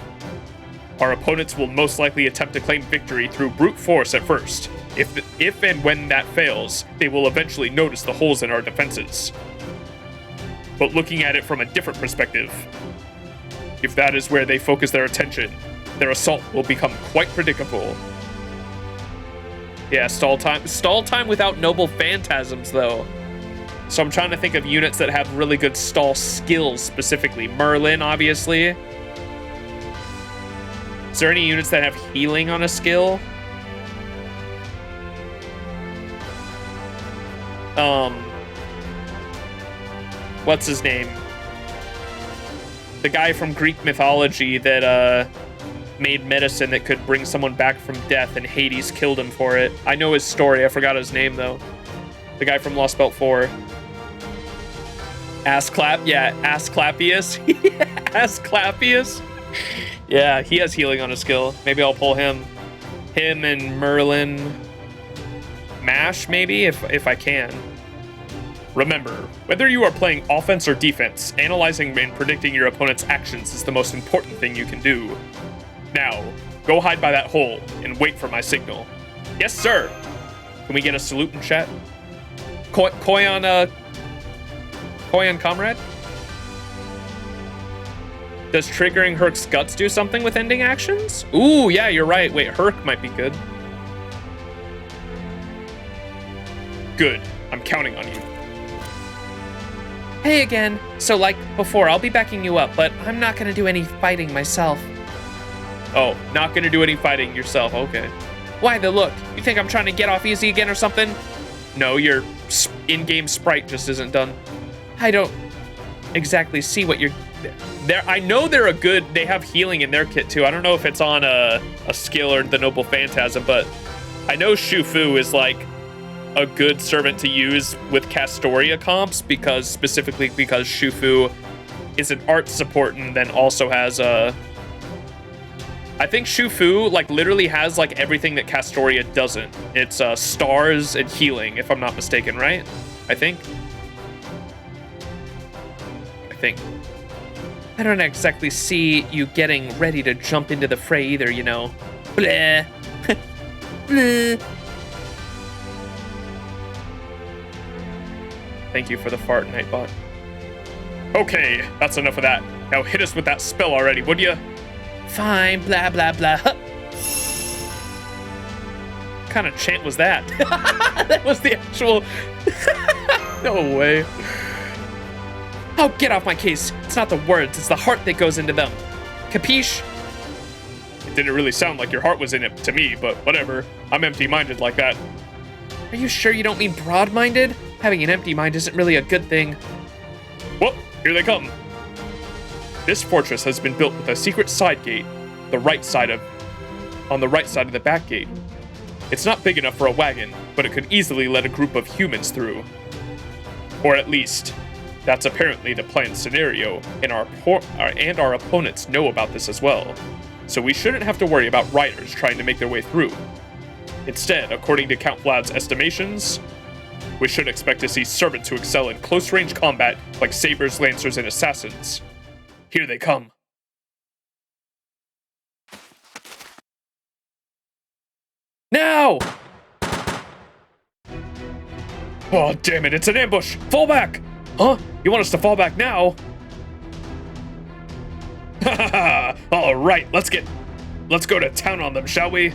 Our opponents will most likely attempt to claim victory through brute force at first. If and when that fails, they will eventually notice the holes in our defenses. But looking at it from a different perspective, if that is where they focus their attention, their assault will become quite predictable. Yeah, stall time. Stall time without noble phantasms, though. So I'm trying to think of units that have really good stall skills specifically. Merlin, obviously. Is there any units that have healing on a skill? What's his name? The guy from Greek mythology that made medicine that could bring someone back from death, and Hades killed him for it. I know his story. I forgot his name, though. The guy from Lostbelt 4. Yeah, Asclepius. Asclepius. Yeah, he has healing on his skill. Maybe I'll pull him. Him and Merlin. Mash, maybe, if I can. Remember, whether you are playing offense or defense, analyzing and predicting your opponent's actions is the most important thing you can do. Now, go hide by that hole and wait for my signal. Yes, sir. Can we get a salute in chat? Koyan comrade? Does triggering Herc's guts do something with ending actions? Ooh, yeah, you're right. Wait, Herc might be good. Good. I'm counting on you. Hey again. So like before, I'll be backing you up, but I'm not gonna do any fighting myself. Oh, not gonna do any fighting yourself. Okay. Why the look? You think I'm trying to get off easy again or something? No, your in-game sprite just isn't done. I don't exactly see what you're... I know they're a good... They have healing in their kit, too. I don't know if it's on a skill or the Noble Phantasm, but I know Shufu is, like, a good servant to use with Castoria comps, specifically because Shufu is an art support and then also has a... I think Shufu, like, literally has, like, everything that Castoria doesn't. It's stars and healing, if I'm not mistaken, right? I think. I don't exactly see you getting ready to jump into the fray either, you know. Bleh. Bleh. Thank you for the fart, Nightbot. Okay, that's enough of that. Now hit us with that spell already, would you? Fine, blah, blah, blah. What kind of chant was that? That was the actual... No way. Oh, get off my case. It's not the words, it's the heart that goes into them. Capiche? It didn't really sound like your heart was in it to me, but whatever. I'm empty-minded like that. Are you sure you don't mean broad-minded? Having an empty mind isn't really a good thing. Well, here they come. This fortress has been built with a secret side gate, on the right side of the back gate. It's not big enough for a wagon, but it could easily let a group of humans through. Or at least, that's apparently the planned scenario, and our opponents know about this as well. So we shouldn't have to worry about riders trying to make their way through. Instead, according to Count Vlad's estimations, we should expect to see servants who excel in close-range combat like sabers, lancers, and assassins. Here they come. Now! Oh, damn it, it's an ambush! Fall back! Huh? You want us to fall back now? Ha! Alright, let's go to town on them, shall we?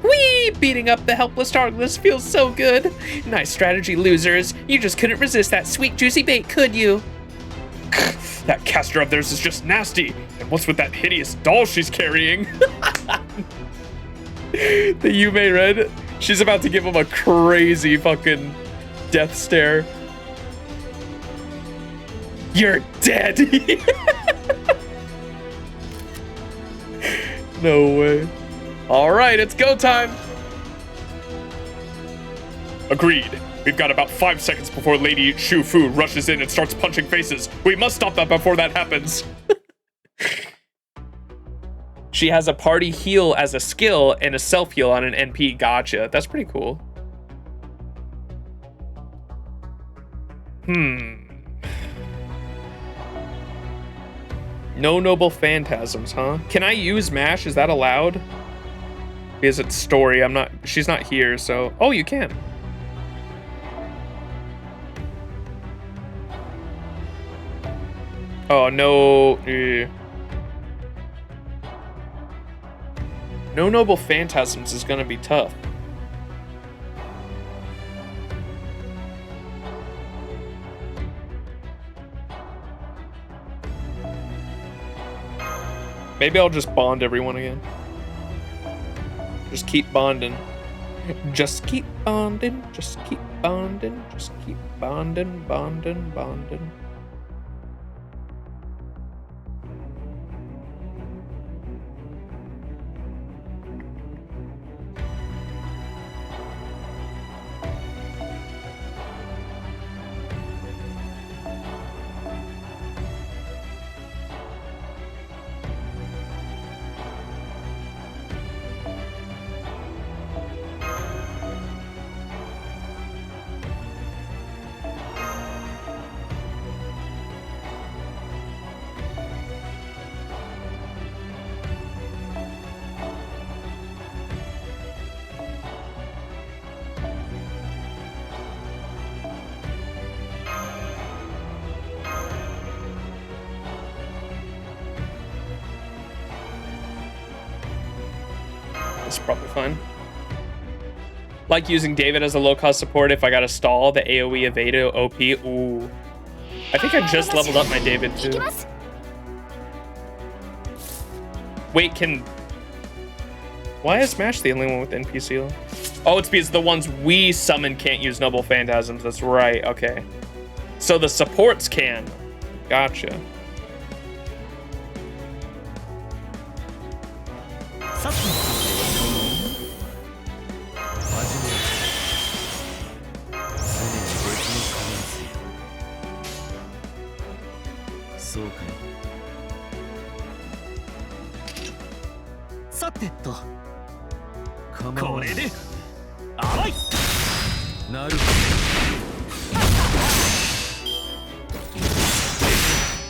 Whee! Beating up the helpless targetless feels so good. Nice strategy, losers. You just couldn't resist that sweet, juicy bait, could you? That caster of theirs is just nasty. And what's with that hideous doll she's carrying? The Yume Red. She's about to give him a crazy fucking death stare. You're dead. No way. All right, it's go time. Agreed. We've got about 5 seconds before Lady Shufu rushes in and starts punching faces. We must stop that before that happens. She has a party heal as a skill and a self heal on an NP. Gotcha. That's pretty cool. No noble phantasms, huh? Can I use MASH? Is that allowed? Because it's story. She's not here, so. Oh, you can. Oh, no. No noble phantasms is gonna be tough. Maybe I'll just bond everyone again. Just keep bonding. Just keep bonding. Just keep bonding. Just keep bonding, bonding, bonding. That's probably fine. Like using David as a low-cost support if I got a stall, the AoE evade OP. Ooh. I think I just leveled up my David too. Wait, why is Smash the only one with NPC? Oh, it's because the ones we summon can't use Noble Phantasms. That's right, okay. So the supports can. Gotcha.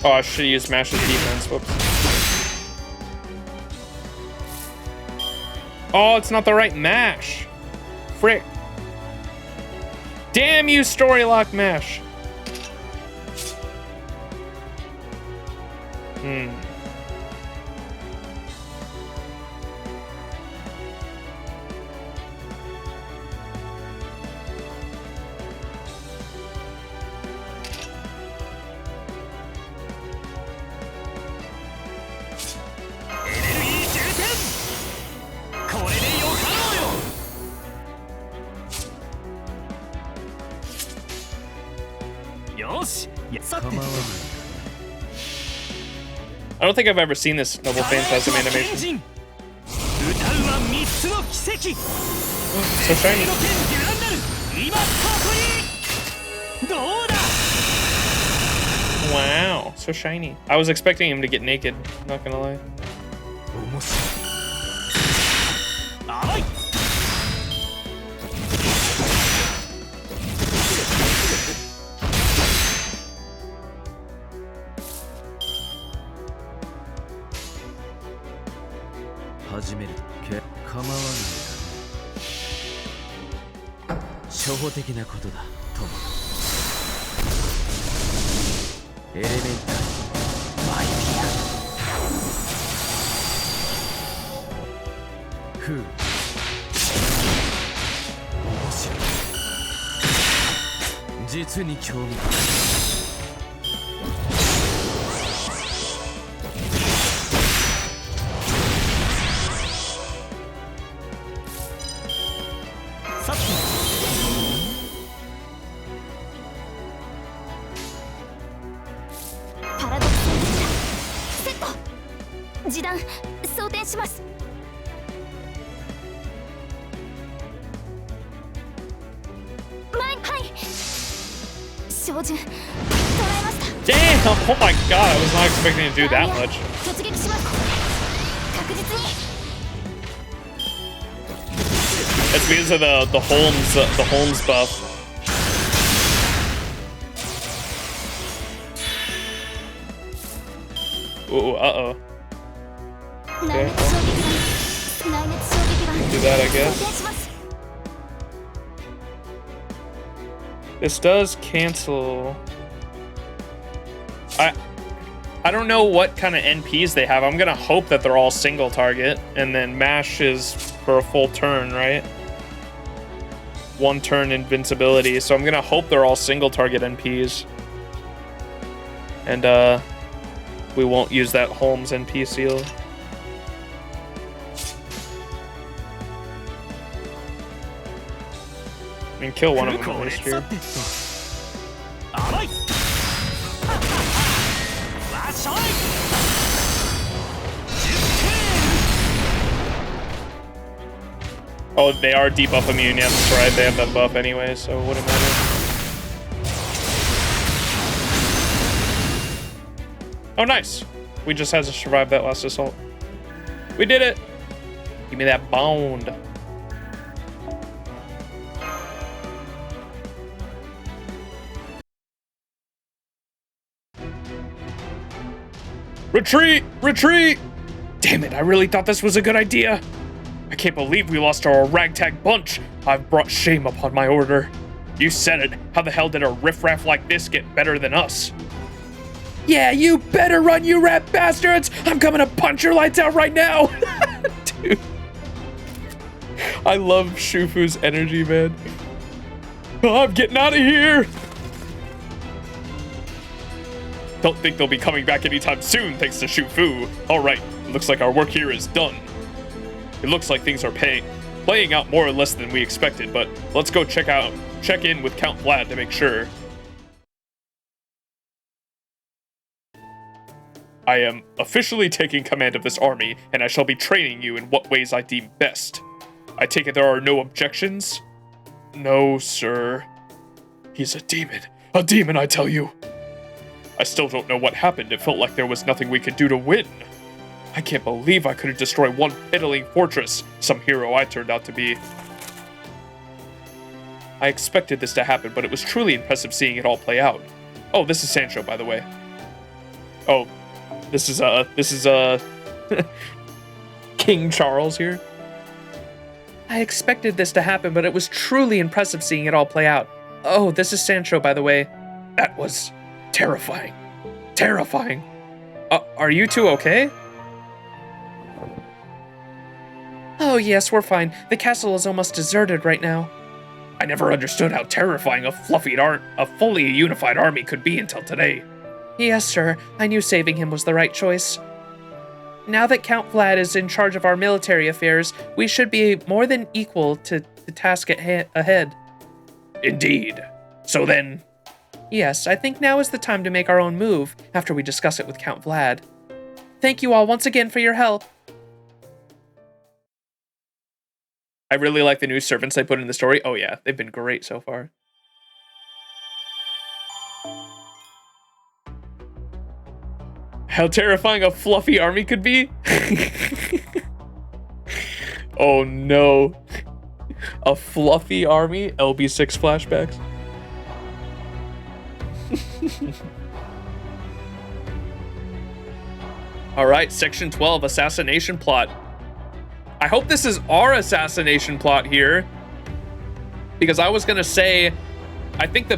Oh, I should use Smash's defense. Whoops. Oh, it's not the right mash. Frick. Damn you, Storylock Mash. I don't think I've ever seen this Noble Phantasm animation. So shiny. Wow, so shiny. I was expecting him to get naked, not gonna lie. Damn! Oh my god, I was not expecting to do that much. That's because of the Holmes buff. Ooh, uh-oh. Okay, well, do that, I guess. This does cancel. I don't know what kind of NPs they have. I'm gonna hope that they're all single target, and then mash is for a full turn, right? One turn invincibility. So I'm gonna hope they're all single target NPs, and we won't use that Holmes NP seal. I mean, kill one of them at least here. Oh, they are debuff immune. Yeah, that's right. They have that buff anyway, so it wouldn't matter. Oh, nice. We just had to survive that last assault. We did it. Give me that bond. Retreat! Retreat! Damn it, I really thought this was a good idea. I can't believe we lost our ragtag bunch. I've brought shame upon my order. You said it. How the hell did a riffraff like this get better than us? Yeah, you better run, you rat bastards! I'm coming to punch your lights out right now! Dude. I love Shufu's energy, man. Oh, I'm getting out of here! Don't think they'll be coming back anytime soon, thanks to Shufu. Alright, it looks like our work here is done. It looks like things are playing out more or less than we expected, but let's go check in with Count Vlad to make sure. I am officially taking command of this army, and I shall be training you in what ways I deem best. I take it there are no objections? No, sir. He's a demon, I tell you. I still don't know what happened. It felt like there was nothing we could do to win. I can't believe I couldn't destroy one piddling fortress, some hero I turned out to be. I expected this to happen, but it was truly impressive seeing it all play out. Oh, this is Sancho, by the way. Oh, this is King Charles here. I expected this to happen, but it was truly impressive seeing it all play out. Oh, this is Sancho, by the way. That was terrifying. Terrifying. Are you two okay? Oh, yes, we're fine. The castle is almost deserted right now. I never understood how terrifying a fully unified army could be until today. Yes, sir. I knew saving him was the right choice. Now that Count Vlad is in charge of our military affairs, we should be more than equal to the task ahead. Indeed. So then... Yes, I think now is the time to make our own move, after we discuss it with Count Vlad. Thank you all once again for your help. I really like the new servants they put in the story. Oh yeah, they've been great so far. How terrifying a fluffy army could be? Oh no. A fluffy army? LB6 flashbacks. Alright, Section 12, Assassination Plot. I hope this is our assassination plot here. Because I was gonna say, I think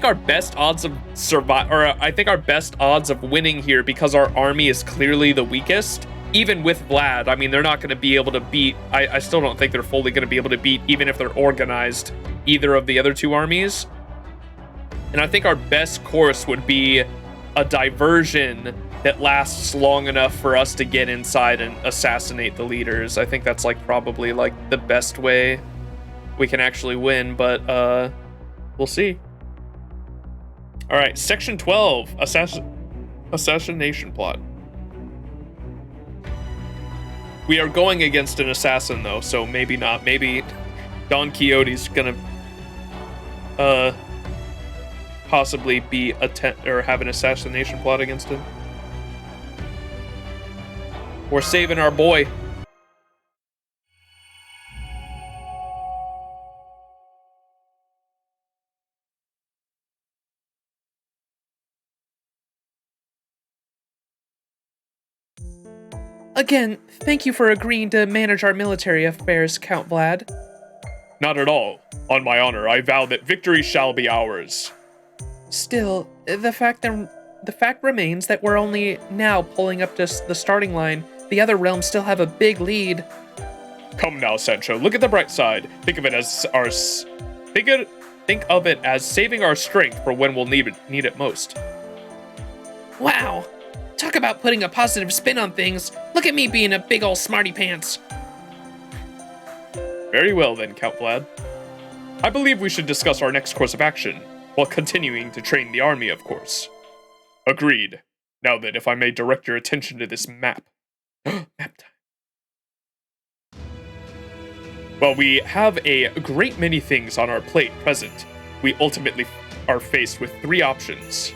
our best odds of our best odds of winning here, because our army is clearly the weakest, even with Vlad. I mean, they're not gonna be able to beat, I still don't think they're fully gonna be able to beat, even if they're organized, either of the other two armies. And I think our best course would be a diversion that lasts long enough for us to get inside and assassinate the leaders. I think that's like probably like the best way we can actually win, but we'll see. All right, Section 12, Assassination Plot. We are going against an assassin though, so maybe not. Maybe Don Quixote's gonna possibly be have an assassination plot against him. We're saving our boy. Again, thank you for agreeing to manage our military affairs, Count Vlad. Not at all. On my honor, I vow that victory shall be ours. Still, the fact remains that we're only now pulling up to the starting line. The other realms still have a big lead. Come now, Sancho. Look at the bright side. Think of it as saving our strength for when we'll need it most. Wow. Talk about putting a positive spin on things. Look at me being a big ol' smarty pants. Very well then, Count Vlad. I believe we should discuss our next course of action, while continuing to train the army, of course. Agreed. Now then, if I may direct your attention to this map. Map time. While we have a great many things on our plate present, we ultimately are faced with 3 options.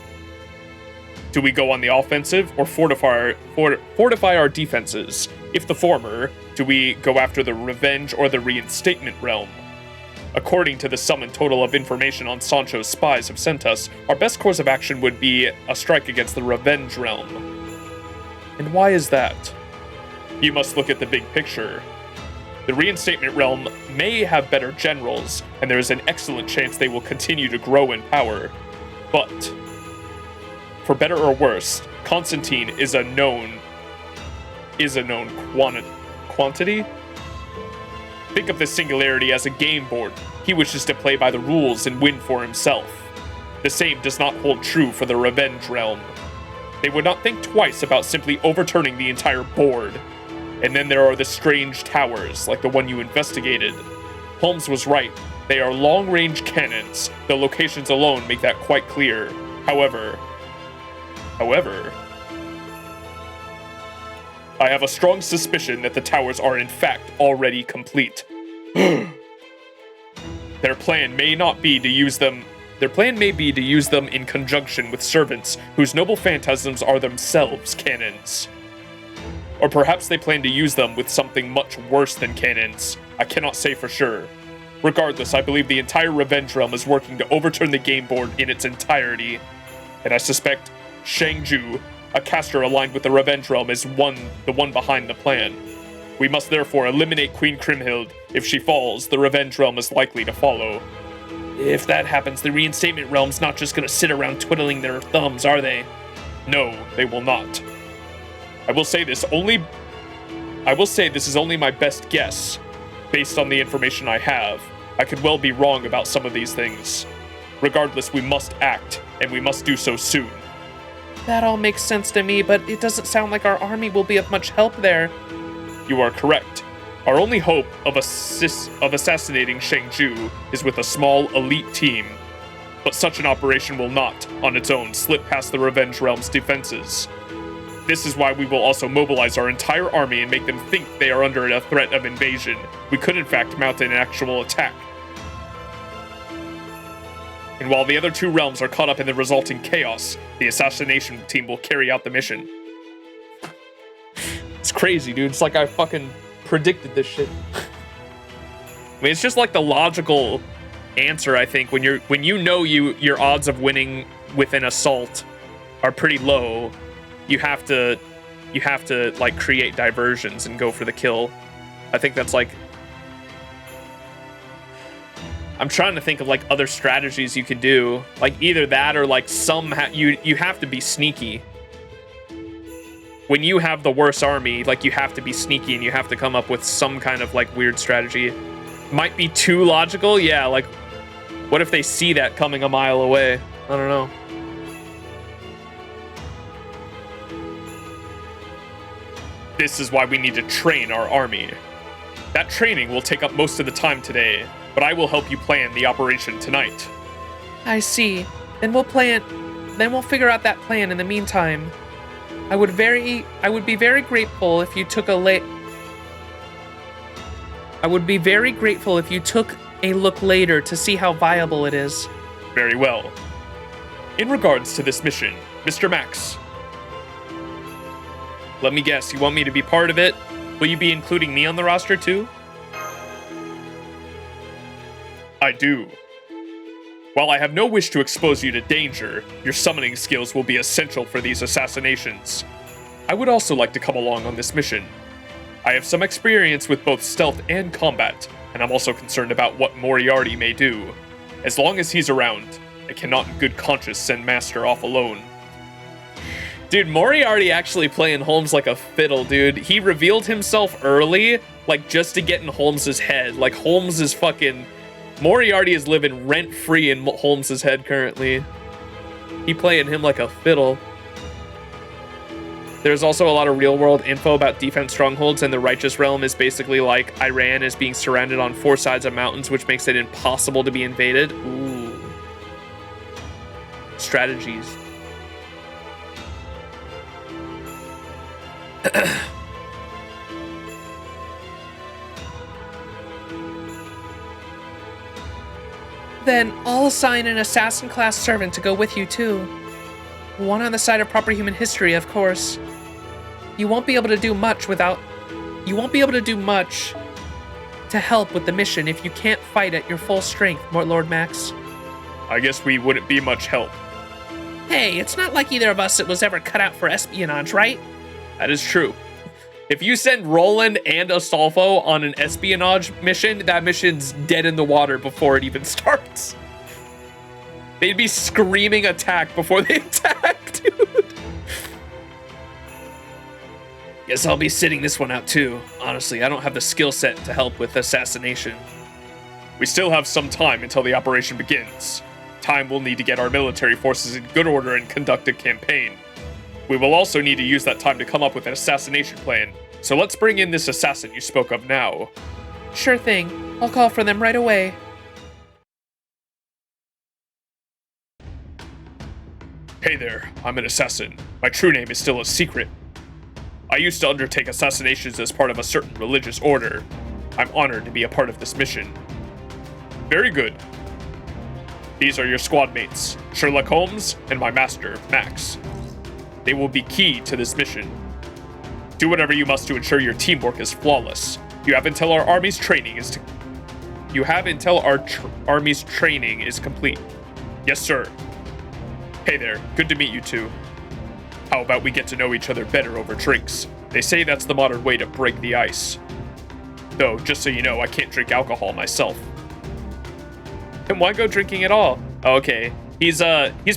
Do we go on the offensive or fortify our defenses? If the former, do we go after the revenge or the reinstatement realm? According to the sum and total of information on Sancho's spies have sent us, our best course of action would be a strike against the revenge realm. And why is that? You must look at the big picture. The reinstatement realm may have better generals, and there is an excellent chance they will continue to grow in power. But for better or worse, Constantine is a known quantity. Think of this singularity as a game board. He wishes to play by the rules and win for himself. The same does not hold true for the revenge realm. They would not think twice about simply overturning the entire board. And then there are the strange towers, like the one you investigated. Holmes was right. They are long-range cannons. The locations alone make that quite clear. However, I have a strong suspicion that the towers are in fact already complete. Their plan may be to use them in conjunction with servants whose noble phantasms are themselves cannons. Or perhaps they plan to use them with something much worse than cannons. I cannot say for sure. Regardless, I believe the entire revenge realm is working to overturn the game board in its entirety. And I suspect Shangju, a caster aligned with the revenge realm, is the one behind the plan. We must therefore eliminate Queen Kriemhild. If she falls, the revenge realm is likely to follow. If that happens, the reinstatement realm's not just gonna sit around twiddling their thumbs, are they? No, they will not. I will say this is only my best guess. Based on the information I have, I could well be wrong about some of these things. Regardless, we must act, and we must do so soon. That all makes sense to me, but it doesn't sound like our army will be of much help there. You are correct. Our only hope of assassinating Shangju is with a small elite team. But such an operation will not, on its own, slip past the Revenge Realm's defenses. This is why we will also mobilize our entire army and make them think they are under a threat of invasion. We could in fact mount an actual attack. And while the other 2 realms are caught up in the resulting chaos, the assassination team will carry out the mission. It's crazy, dude. It's like I fucking predicted this shit. I mean, it's just like the logical answer, I think, when you know your odds of winning with an assault are pretty low. You have to like create diversions and go for the kill. I think that's like, I'm trying to think of like other strategies you could do, like either that or like you have to be sneaky. When you have the worst army, like you have to be sneaky and you have to come up with some kind of like weird strategy. Might be too logical, yeah. Like, what if they see that coming a mile away? I don't know. This is why we need to train our army. That training will take up most of the time today, but I will help you plan the operation tonight. I see. Then we'll figure out that plan in the meantime. I would be very grateful if you took a look later to see how viable it is. Very well. In regards to this mission, Mr. Max, let me guess, you want me to be part of it? Will you be including me on the roster too? I do. While I have no wish to expose you to danger, your summoning skills will be essential for these assassinations. I would also like to come along on this mission. I have some experience with both stealth and combat, and I'm also concerned about what Moriarty may do. As long as he's around, I cannot in good conscience send Master off alone. Dude, Moriarty actually playing Holmes like a fiddle, dude. He revealed himself early, like just to get in Holmes's head. Like Holmes is fucking... Moriarty is living rent-free in Holmes's head currently. He playing him like a fiddle. There's also a lot of real-world info about defense strongholds, and the Righteous Realm is basically like Iran is being surrounded on 4 sides of mountains, which makes it impossible to be invaded. Ooh. Strategies. Then I'll assign an assassin-class servant to go with you, too. One on the side of proper human history, of course. You won't be able to do much to help with the mission if you can't fight at your full strength, Lord Max. I guess we wouldn't be much help. Hey, it's not like either of us was ever cut out for espionage, right? That is true. If you send Roland and Astolfo on an espionage mission, that mission's dead in the water before it even starts. They'd be screaming attack before they attack, dude. Guess I'll be sitting this one out too. Honestly, I don't have the skill set to help with assassination. We still have some time until the operation begins. Time we'll need to get our military forces in good order and conduct a campaign. We will also need to use that time to come up with an assassination plan. So let's bring in this assassin you spoke of now. Sure thing. I'll call for them right away. Hey there, I'm an assassin. My true name is still a secret. I used to undertake assassinations as part of a certain religious order. I'm honored to be a part of this mission. Very good. These are your squad mates, Sherlock Holmes and my master, Max. They will be key to this mission. Do whatever you must to ensure your teamwork is flawless. You have until our army's training is complete. Yes, sir. Hey there, good to meet you two. How about we get to know each other better over drinks? They say that's the modern way to break the ice. Though, just so you know, I can't drink alcohol myself. Then why go drinking at all? Oh, okay. He's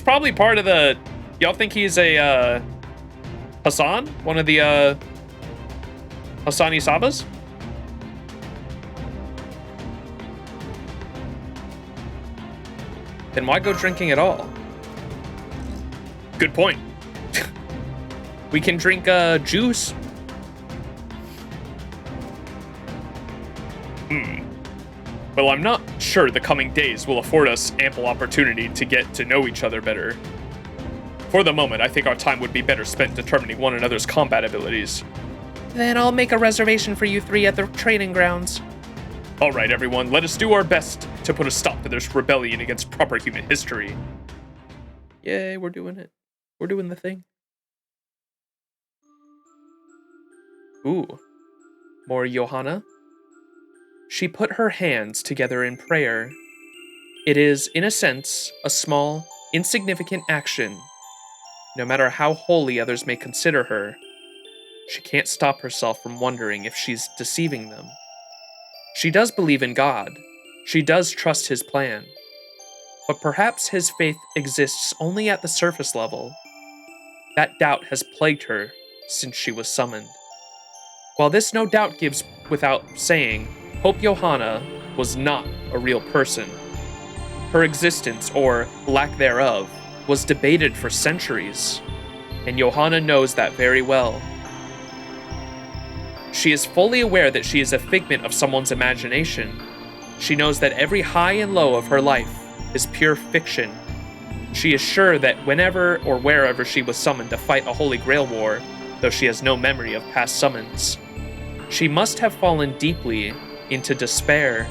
probably part of the... Y'all think he's a, Hassan? One of the, Hassani Sabas? Then why go drinking at all? Good point. We can drink, juice. Well, I'm not sure the coming days will afford us ample opportunity to get to know each other better. For the moment, I think our time would be better spent determining one another's combat abilities. Then I'll make a reservation for you 3 at the training grounds. All right, everyone, let us do our best to put a stop to this rebellion against proper human history. Yay, we're doing it. We're doing the thing. Ooh, more Johanna. She put her hands together in prayer. It is, in a sense, a small, insignificant action. No matter how holy others may consider her, she can't stop herself from wondering if she's deceiving them. She does believe in God. She does trust his plan. But perhaps his faith exists only at the surface level. That doubt has plagued her since she was summoned. While this no doubt gives without saying, Hope Johanna was not a real person. Her existence, or lack thereof, was debated for centuries, and Johanna knows that very well. She is fully aware that she is a figment of someone's imagination. She knows that every high and low of her life is pure fiction. She is sure that whenever or wherever she was summoned to fight a Holy Grail war, though she has no memory of past summons, she must have fallen deeply into despair.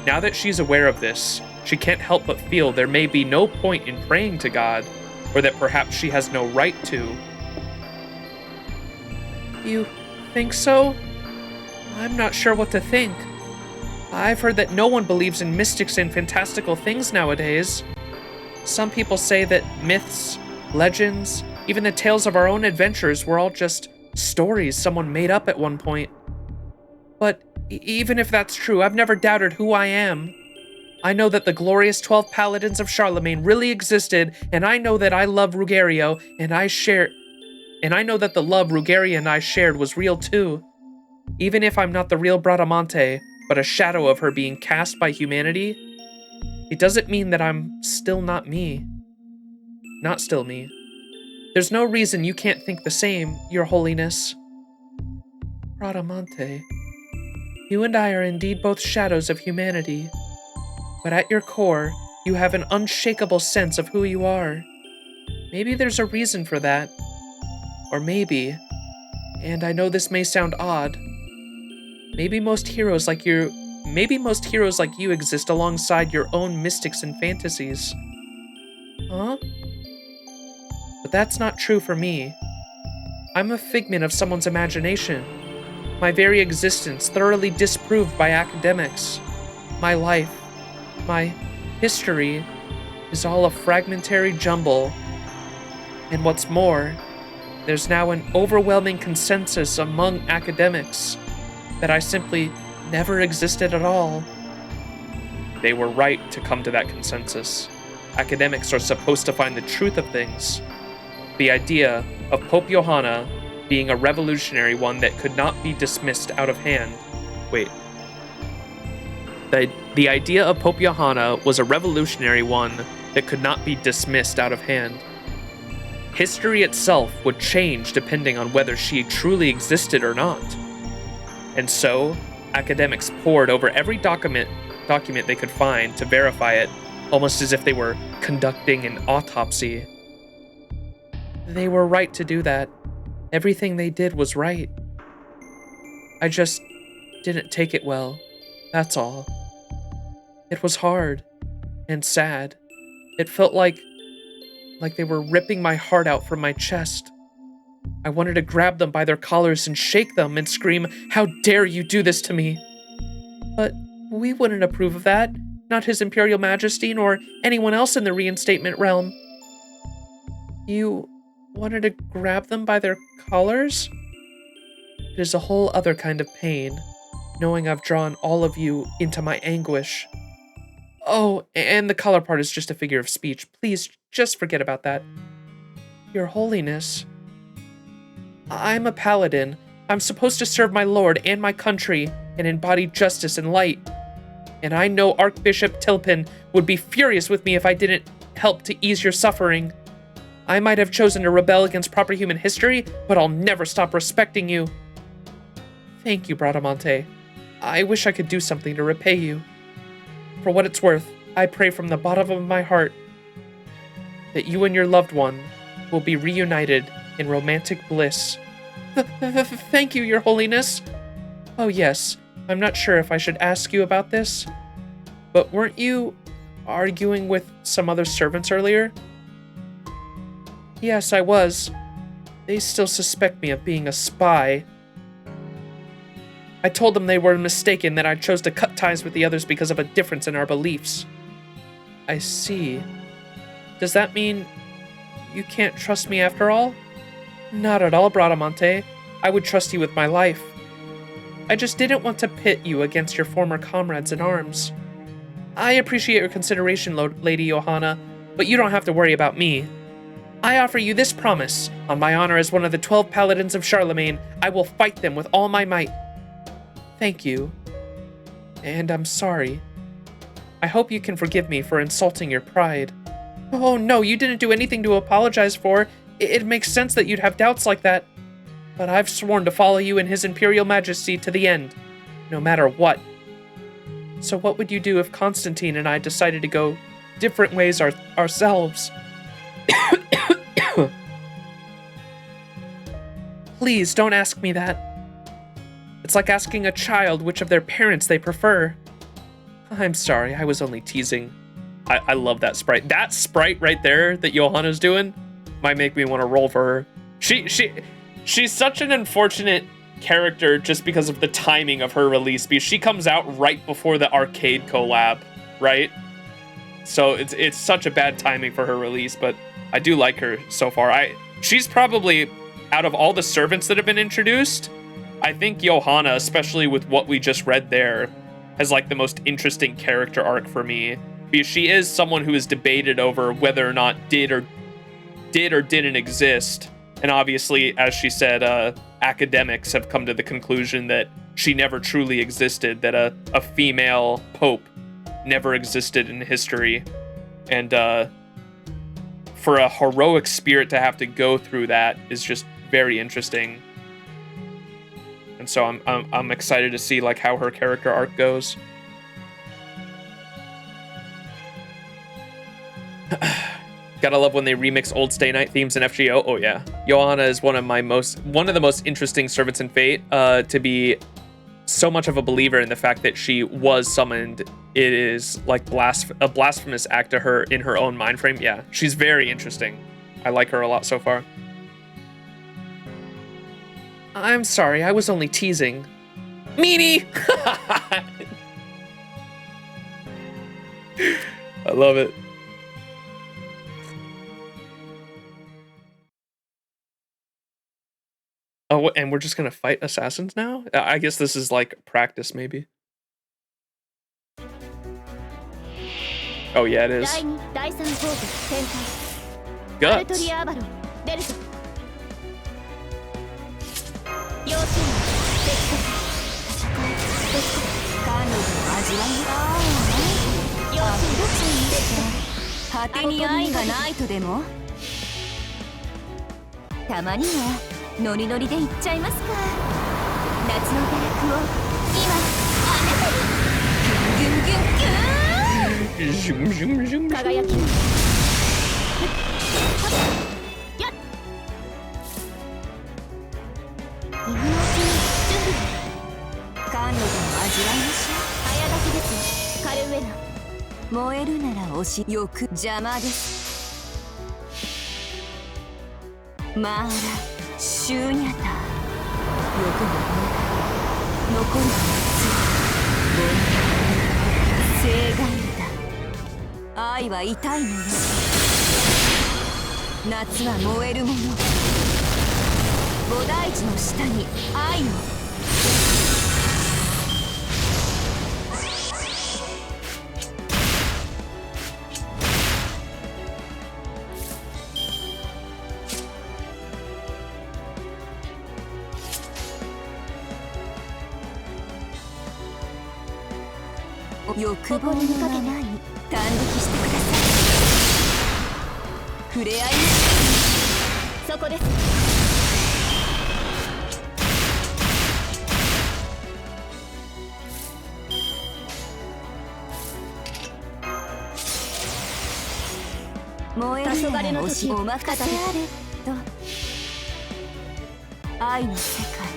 Now that she's aware of this, she can't help but feel there may be no point in praying to God, or that perhaps she has no right to. You think so? I'm not sure what to think. I've heard that no one believes in mystics and fantastical things nowadays. Some people say that myths, legends, even the tales of our own adventures were all just stories someone made up at one point. But even if that's true, I've never doubted who I am. I know that the glorious 12 paladins of Charlemagne really existed, and I know that I love Ruggiero, and I know that the love Ruggiero and I shared was real too. Even if I'm not the real Bradamante, but a shadow of her being cast by humanity, it doesn't mean that I'm still not me. Not still me. There's no reason you can't think the same, Your Holiness. Bradamante, you and I are indeed both shadows of humanity, but at your core, you have an unshakable sense of who you are. Maybe there's a reason for that. Or maybe, and I know this may sound odd, maybe most heroes like you exist alongside your own mystics and fantasies. Huh? But that's not true for me. I'm a figment of someone's imagination. My very existence thoroughly disproved by academics. My life, my history, is all a fragmentary jumble. And what's more, there's now an overwhelming consensus among academics that I simply never existed at all. They were right to come to that consensus. Academics are supposed to find the truth of things. The idea of Pope Johanna being a revolutionary one that could not be dismissed out of hand. Wait. The idea of Pope Johanna was a revolutionary one that could not be dismissed out of hand. History itself would change depending on whether she truly existed or not. And so, academics pored over every document they could find to verify it, almost as if they were conducting an autopsy. They were right to do that. Everything they did was right. I just didn't take it well, that's all. It was hard and sad. It felt like they were ripping my heart out from my chest. I wanted to grab them by their collars and shake them and scream, "How dare you do this to me?" But we wouldn't approve of that, not His Imperial Majesty nor anyone else in the reinstatement realm. You wanted to grab them by their collars? It is a whole other kind of pain, knowing I've drawn all of you into my anguish. Oh, and the collar part is just a figure of speech. Please, just forget about that. Your Holiness, I'm a paladin. I'm supposed to serve my lord and my country and embody justice and light. And I know Archbishop Tilpin would be furious with me if I didn't help to ease your suffering. I might have chosen to rebel against proper human history, but I'll never stop respecting you. Thank you, Bradamante. I wish I could do something to repay you. For what it's worth, I pray from the bottom of my heart that you and your loved one will be reunited in romantic bliss. Thank you, Your Holiness. Oh yes, I'm not sure if I should ask you about this, but weren't you arguing with some other servants earlier? Yes, I was. They still suspect me of being a spy. I told them they were mistaken, that I chose to cut ties with the others because of a difference in our beliefs. I see. Does that mean you can't trust me after all? Not at all, Bradamante. I would trust you with my life. I just didn't want to pit you against your former comrades in arms. I appreciate your consideration, Lady Johanna, but you don't have to worry about me. I offer you this promise. On my honor as one of the 12 paladins of Charlemagne, I will fight them with all my might. Thank you. And I'm sorry. I hope you can forgive me for insulting your pride. Oh no, you didn't do anything to apologize for. It makes sense that you'd have doubts like that. But I've sworn to follow you and His Imperial Majesty to the end, no matter what. So what would you do if Constantine and I decided to go different ways ourselves? Please don't ask me that. It's like asking a child which of their parents they prefer. I'm sorry, I was only teasing. I love that sprite. That sprite right there that Johanna's doing might make me want to roll for her. She's such an unfortunate character just because of the timing of her release, because she comes out right before the arcade collab, right? So it's such a bad timing for her release, but I do like her so far. She's probably, out of all the servants that have been introduced, I think Johanna, especially with what we just read there, has like the most interesting character arc for me, because she is someone who is debated over whether or not did or didn't exist. And obviously, as she said, academics have come to the conclusion that she never truly existed, that a female pope never existed in history. And for a heroic spirit to have to go through that is just very interesting. And so I'm excited to see like how her character arc goes. Gotta love when they remix old Stay Night themes in FGO. Oh yeah, Johanna is one of the most interesting servants in Fate. To be so much of a believer in the fact that she was summoned, it is like a blasphemous act to her in her own mind frame. Yeah, she's very interesting. I like her a lot so far. I'm sorry, I was only teasing. Meanie! I love it. Oh, and we're just gonna fight assassins now? I guess this is like practice, maybe. Oh yeah, it is. Guts.ノリノリでいっちゃいますか。夏の堕落を今あなたにギュンギュンギュンギュン。ジュンジュンジュン。輝き。やっ。今のうちに準備。甘露でも味わいましょう。早炊きです。カルウェナ。燃えるなら押しよく邪魔です。まあら。シューニャター欲も残るは熱正解だ。愛は痛いもの。夏は燃えるもの。菩提寺の下に愛を。欲望のままに短撃してください。触れ合いましょう。そこです。燃えるならおしお任せあれと。愛の世界、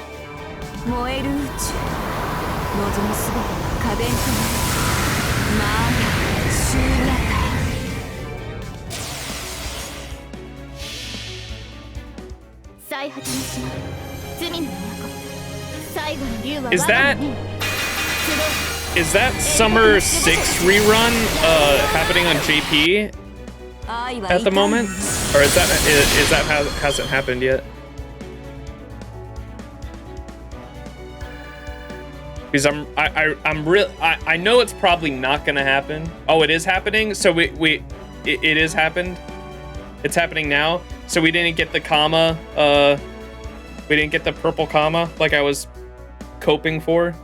燃える宇宙、望むすべてが花弁となる。まあシューナター最果ての島、罪の都、最後の竜は Is that Summer 6 rerun happening on JP at the moment? Or is that hasn't happened yet? Because I know it's probably not gonna happen. Oh, it is happening. So it is happened. It's happening now. So we didn't get the comma. We didn't get the purple comma like I was coping for.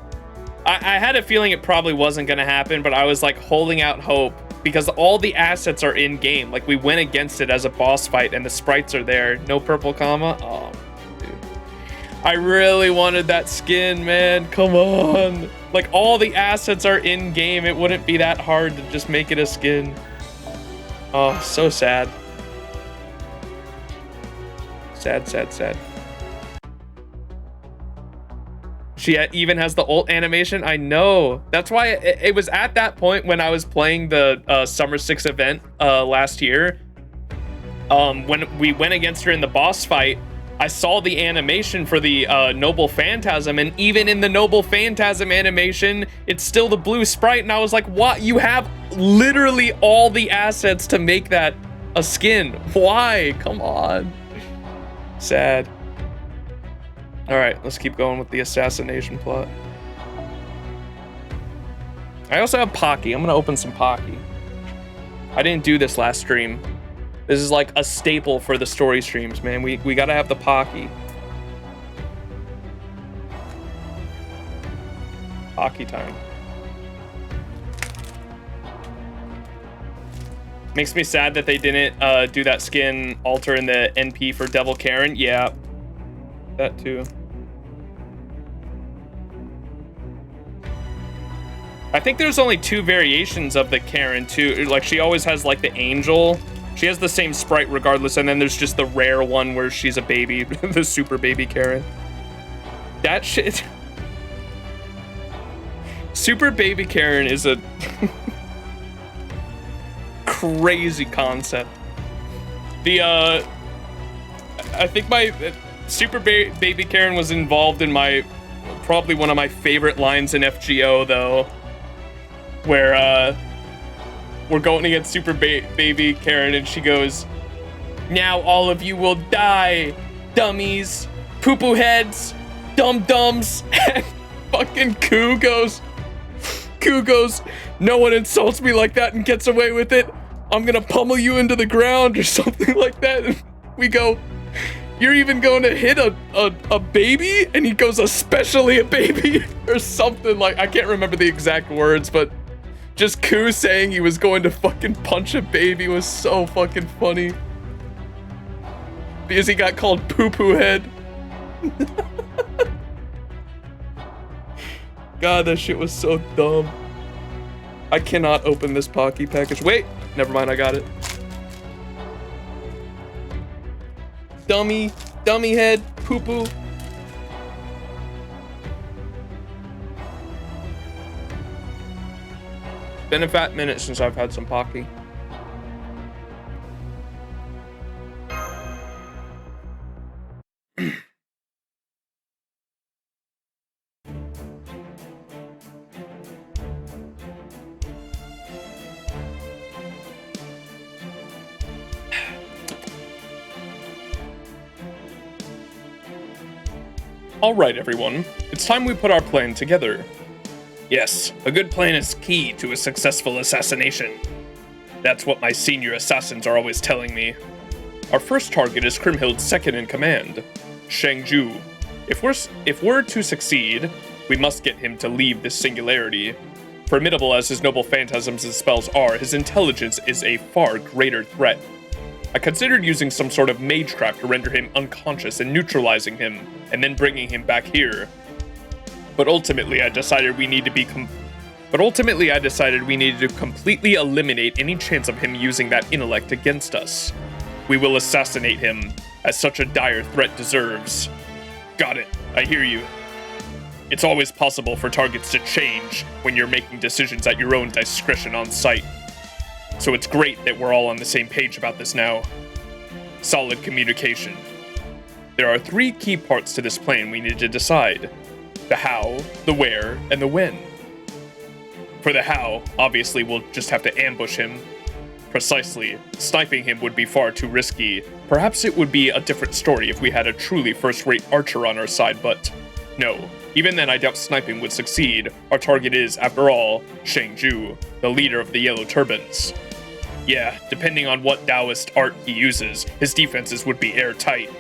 I had a feeling it probably wasn't gonna happen, but I was like holding out hope because all the assets are in game. Like we went against it as a boss fight, and the sprites are there. No purple comma. Oh. I really wanted that skin, man. Come on. Like, all the assets are in-game. It wouldn't be that hard to just make it a skin. Oh, so sad. Sad, sad, sad. She even has the ult animation. I know. That's why it was at that point when I was playing the Summer 6 event last year. When we went against her in the boss fight, I saw the animation for the Noble Phantasm, and even in the Noble Phantasm animation, it's still the blue sprite, and I was like, what? You have literally all the assets to make that a skin. Why? Come on. Sad. Alright, let's keep going with the assassination plot. I also have Pocky. I'm gonna open some Pocky. I didn't do this last stream. This is like a staple for the story streams, man. We gotta have the Pocky. Pocky time. Makes me sad that they didn't do that skin alter in the NP for Devil Karen. Yeah, that too. I think there's only 2 variations of the Karen too. Like, she always has like the angel. She has the same sprite regardless, and then there's just the rare one where she's a baby, the super baby Karen. That shit. Super baby Karen is a crazy concept. The I think my super baby Karen was involved in my probably one of my favorite lines in FGO though, where we're going against super baby Karen and she goes, "Now all of you will die, dummies, poo-poo heads, dum-dums." And fucking Koo goes, "No one insults me like that and gets away with it. I'm gonna pummel you into the ground," or something like that. And we go, "You're even going to hit a baby?" And he goes, "Especially a baby," or something like, I can't remember the exact words, but just Koo saying he was going to fucking punch a baby was so fucking funny. Because he got called poo-poo head. God, that shit was so dumb. I cannot open this Pocky package. Wait, never mind, I got it. Dummy head, poo-poo. Been a fat minute since I've had some Pocky. Alright everyone, it's time we put our plan together. Yes, a good plan is key to a successful assassination. That's what my senior assassins are always telling me. Our first target is Krimhild's second in command, Shangju. If we're to succeed, we must get him to leave this singularity. Formidable as his noble phantasms and spells are, his intelligence is a far greater threat. I considered using some sort of magecraft to render him unconscious and neutralizing him, and then bringing him back here. But ultimately, I decided we needed to completely eliminate any chance of him using that intellect against us. We will assassinate him, as such a dire threat deserves. Got it, I hear you. It's always possible for targets to change when you're making decisions at your own discretion on sight. So it's great that we're all on the same page about this now. Solid communication. There are 3 key parts to this plan we need to decide. The how, the where, and the when. For the how, obviously we'll just have to ambush him. Precisely, sniping him would be far too risky. Perhaps it would be a different story if we had a truly first-rate archer on our side, but no. Even then, I doubt sniping would succeed. Our target is, after all, Shangju, the leader of the Yellow Turbans. Yeah, depending on what Taoist art he uses, his defenses would be airtight.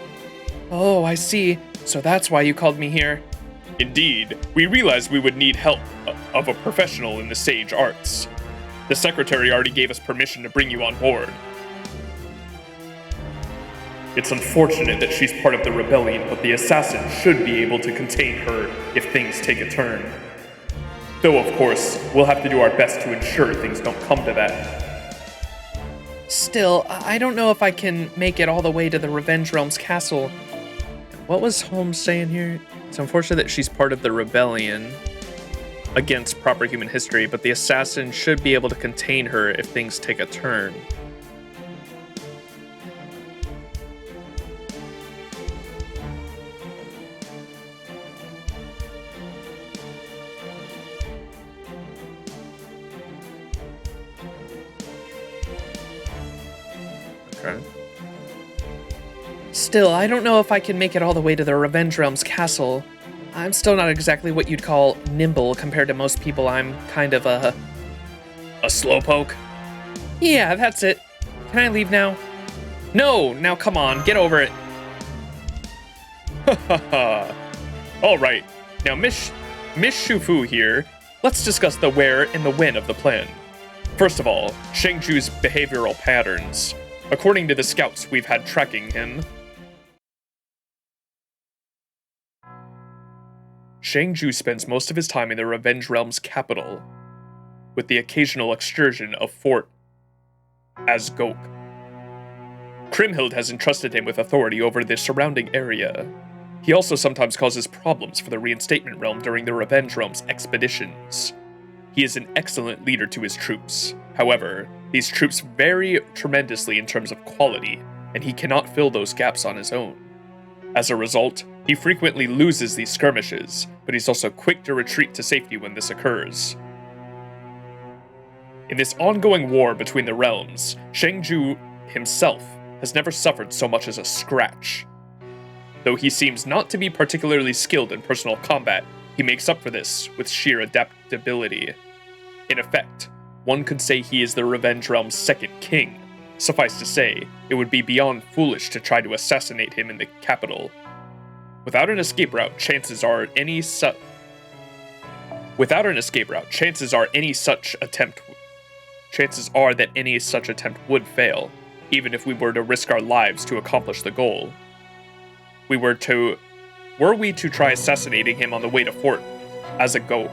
Oh, I see. So that's why you called me here. Indeed, we realized we would need help of a professional in the sage arts. The secretary already gave us permission to bring you on board. It's unfortunate that she's part of the rebellion, but the assassin should be able to contain her if things take a turn. Though, of course, we'll have to do our best to ensure things don't come to that. Still, I don't know if I can make it all the way to the Revenge Realm's castle. What was Holmes saying here? It's unfortunate that she's part of the rebellion against proper human history, but the assassin should be able to contain her if things take a turn. Okay. Still, I don't know if I can make it all the way to the Revenge Realm's castle. I'm still not exactly what you'd call nimble compared to most people. I'm kind of a slowpoke? Yeah, that's it. Can I leave now? No, now come on, get over it. Hahaha. Alright, now Miss Shufu here, let's discuss the where and the when of the plan. First of all, Shangju's behavioral patterns. According to the scouts we've had tracking him, Shangju spends most of his time in the Revenge Realm's capital, with the occasional excursion of Fort Azgok. Kriemhild has entrusted him with authority over the surrounding area. He also sometimes causes problems for the Reinstatement Realm during the Revenge Realm's expeditions. He is an excellent leader to his troops. However, these troops vary tremendously in terms of quality, and he cannot fill those gaps on his own. As a result, he frequently loses these skirmishes, but he's also quick to retreat to safety when this occurs. In this ongoing war between the realms, Shangju himself has never suffered so much as a scratch. Though he seems not to be particularly skilled in personal combat, he makes up for this with sheer adaptability. In effect, one could say he is the Revenge Realm's second king. Suffice to say, it would be beyond foolish to try to assassinate him in the capital. Without an escape route, chances are any such attempt would fail, even if we were to risk our lives to accomplish the goal. Were we to try assassinating him on the way to Fort Azagok,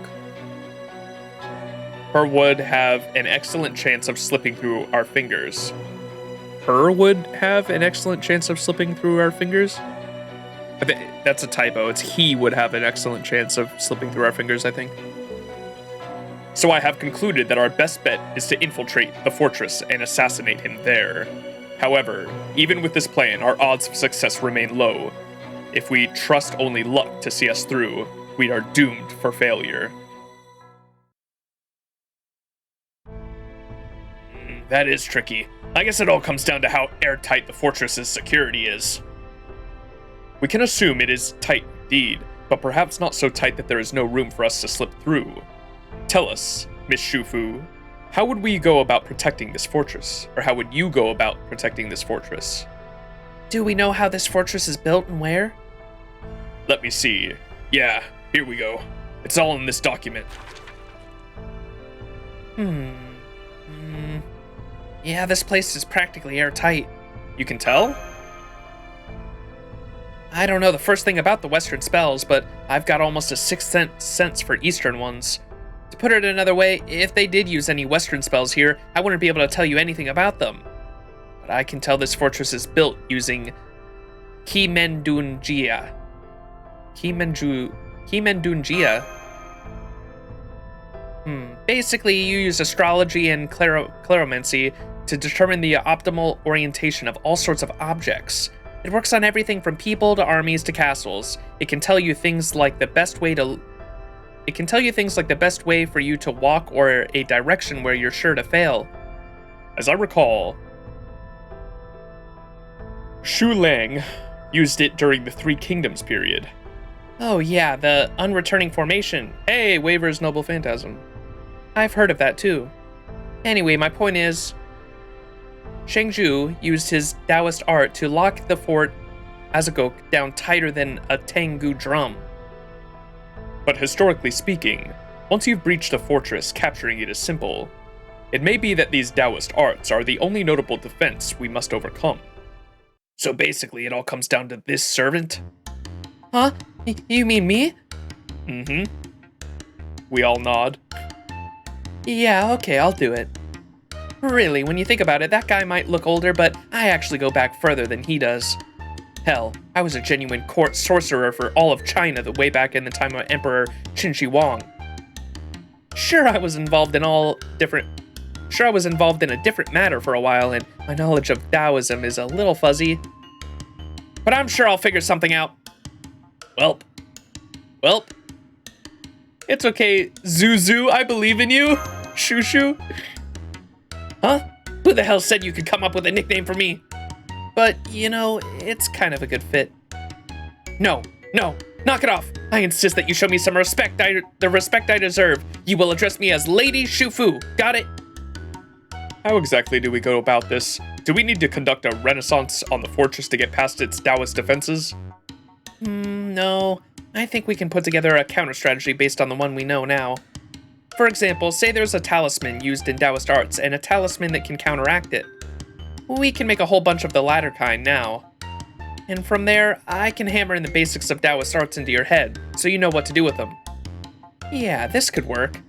her would have an excellent chance of slipping through our fingers. Her would have an excellent chance of slipping through our fingers? That's a typo. It's he would have an excellent chance of slipping through our fingers, I think. So I have concluded that our best bet is to infiltrate the fortress and assassinate him there. However, even with this plan, our odds of success remain low. If we trust only luck to see us through, we are doomed for failure. That is tricky. I guess it all comes down to how airtight the fortress's security is. We can assume it is tight indeed, but perhaps not so tight that there is no room for us to slip through. Tell us, Miss Shufu, how would we go about protecting this fortress? Or how would you go about protecting this fortress? Do we know how this fortress is built and where? Let me see. Yeah, here we go. It's all in this document. Yeah, this place is practically airtight. You can tell? I don't know the first thing about the Western spells, but I've got almost a sixth sense for Eastern ones. To put it another way, if they did use any Western spells here, I wouldn't be able to tell you anything about them. But I can tell this fortress is built using Kimendunjia. Kimendunjia? Basically, you use astrology and claromancy to determine the optimal orientation of all sorts of objects. It works on everything from people to armies to castles. It can tell you things like the best way for you to walk or a direction where you're sure to fail. As I recall, Shu Lang used it during the Three Kingdoms period. Oh yeah, the unreturning formation. Hey, Waver's Noble Phantasm. I've heard of that too. Anyway, my point is, Shangju used his Taoist art to lock the Fort Azagok down tighter than a Tengu drum. But historically speaking, once you've breached a fortress, capturing it is simple. It may be that these Taoist arts are the only notable defense we must overcome. So basically it all comes down to this servant? Huh? You mean me? Mm-hmm. We all nod. Yeah, okay, I'll do it. Really, when you think about it, that guy might look older, but I actually go back further than he does. Hell, I was a genuine court sorcerer for all of China the way back in the time of Emperor Qin Shi Huang. Sure, I was involved in a different matter for a while, and my knowledge of Taoism is a little fuzzy. But I'm sure I'll figure something out. Welp. It's okay, Zuzu, I believe in you. Shushu. Huh? Who the hell said you could come up with a nickname for me? But, you know, it's kind of a good fit. No, knock it off. I insist that you show me some respect, the respect I deserve. You will address me as Lady Shufu. Got it? How exactly do we go about this? Do we need to conduct a renaissance on the fortress to get past its Taoist defenses? No. I think we can put together a counter strategy based on the one we know now. For example, say there's a talisman used in Taoist arts and a talisman that can counteract it. We can make a whole bunch of the latter kind now. And from there, I can hammer in the basics of Taoist arts into your head, so you know what to do with them. Yeah, this could work.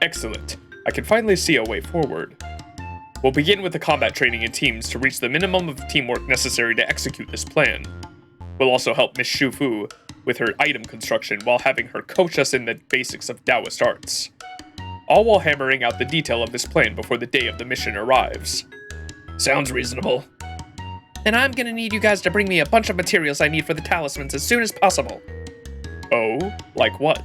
Excellent. I can finally see a way forward. We'll begin with the combat training in teams to reach the minimum of teamwork necessary to execute this plan. We'll also help Miss Shufu with her item construction while having her coach us in the basics of Taoist arts. All while hammering out the detail of this plan before the day of the mission arrives. Sounds reasonable. Then I'm gonna need you guys to bring me a bunch of materials I need for the talismans as soon as possible. Oh? Like what?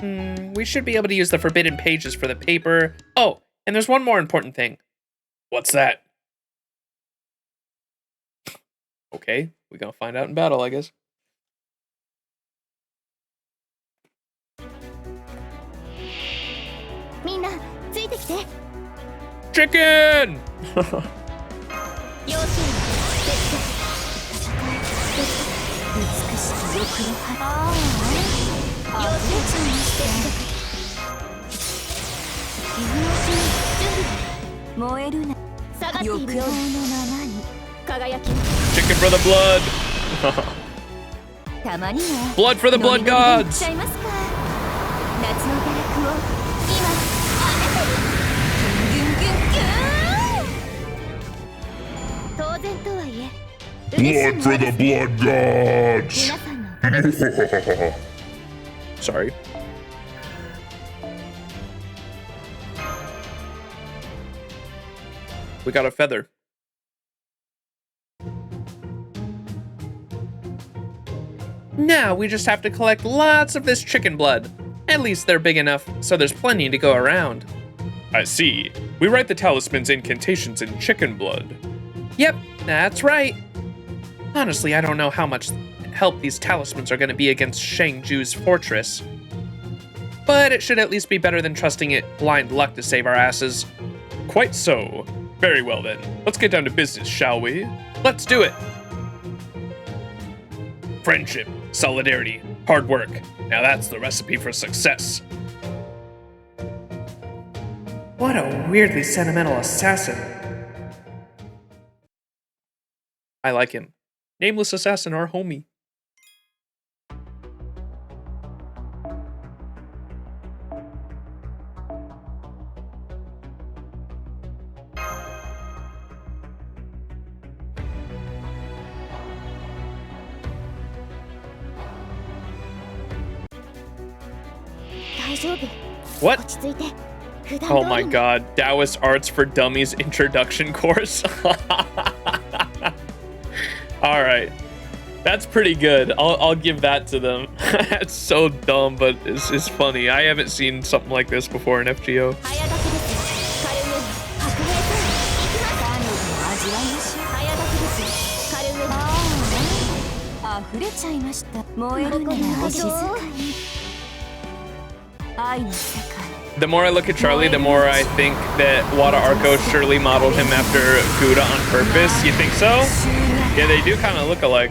We should be able to use the forbidden pages for the paper. Oh, and there's one more important thing. What's that? Okay, we're gonna find out in battle, I guess. Chicken! Chicken for the blood! Blood for the blood gods! Blood for the blood gods! Sorry. We got a feather. Now we just have to collect lots of this chicken blood. At least they're big enough, so there's plenty to go around. I see. We write the talisman's incantations in chicken blood. Yep, that's right. Honestly, I don't know how much help these talismans are going to be against Shangju's fortress. But it should at least be better than trusting it blind luck to save our asses. Quite so. Very well then. Let's get down to business, shall we? Let's do it. Friendship, solidarity, hard work. Now that's the recipe for success. What a weirdly sentimental assassin. I like him. Nameless assassin, our homie. What? Oh my god, Taoist Arts for Dummies introduction course. Alright. That's pretty good. I'll give that to them. It's so dumb, but it's funny. I haven't seen something like this before in FGO. The more I look at Charlie, the more I think that Wada Arco surely modeled him after Gouda on purpose. You think so? Yeah, they do kind of look alike.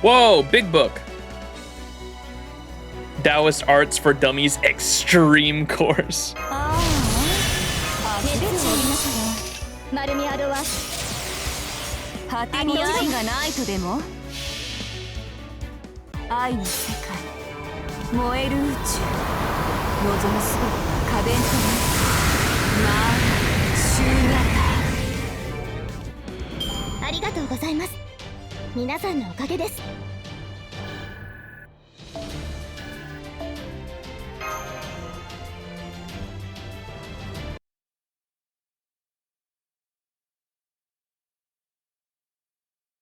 Whoa, big book. Taoist Arts for Dummies Extreme Course. ありがとうございます。皆さんのおかげです。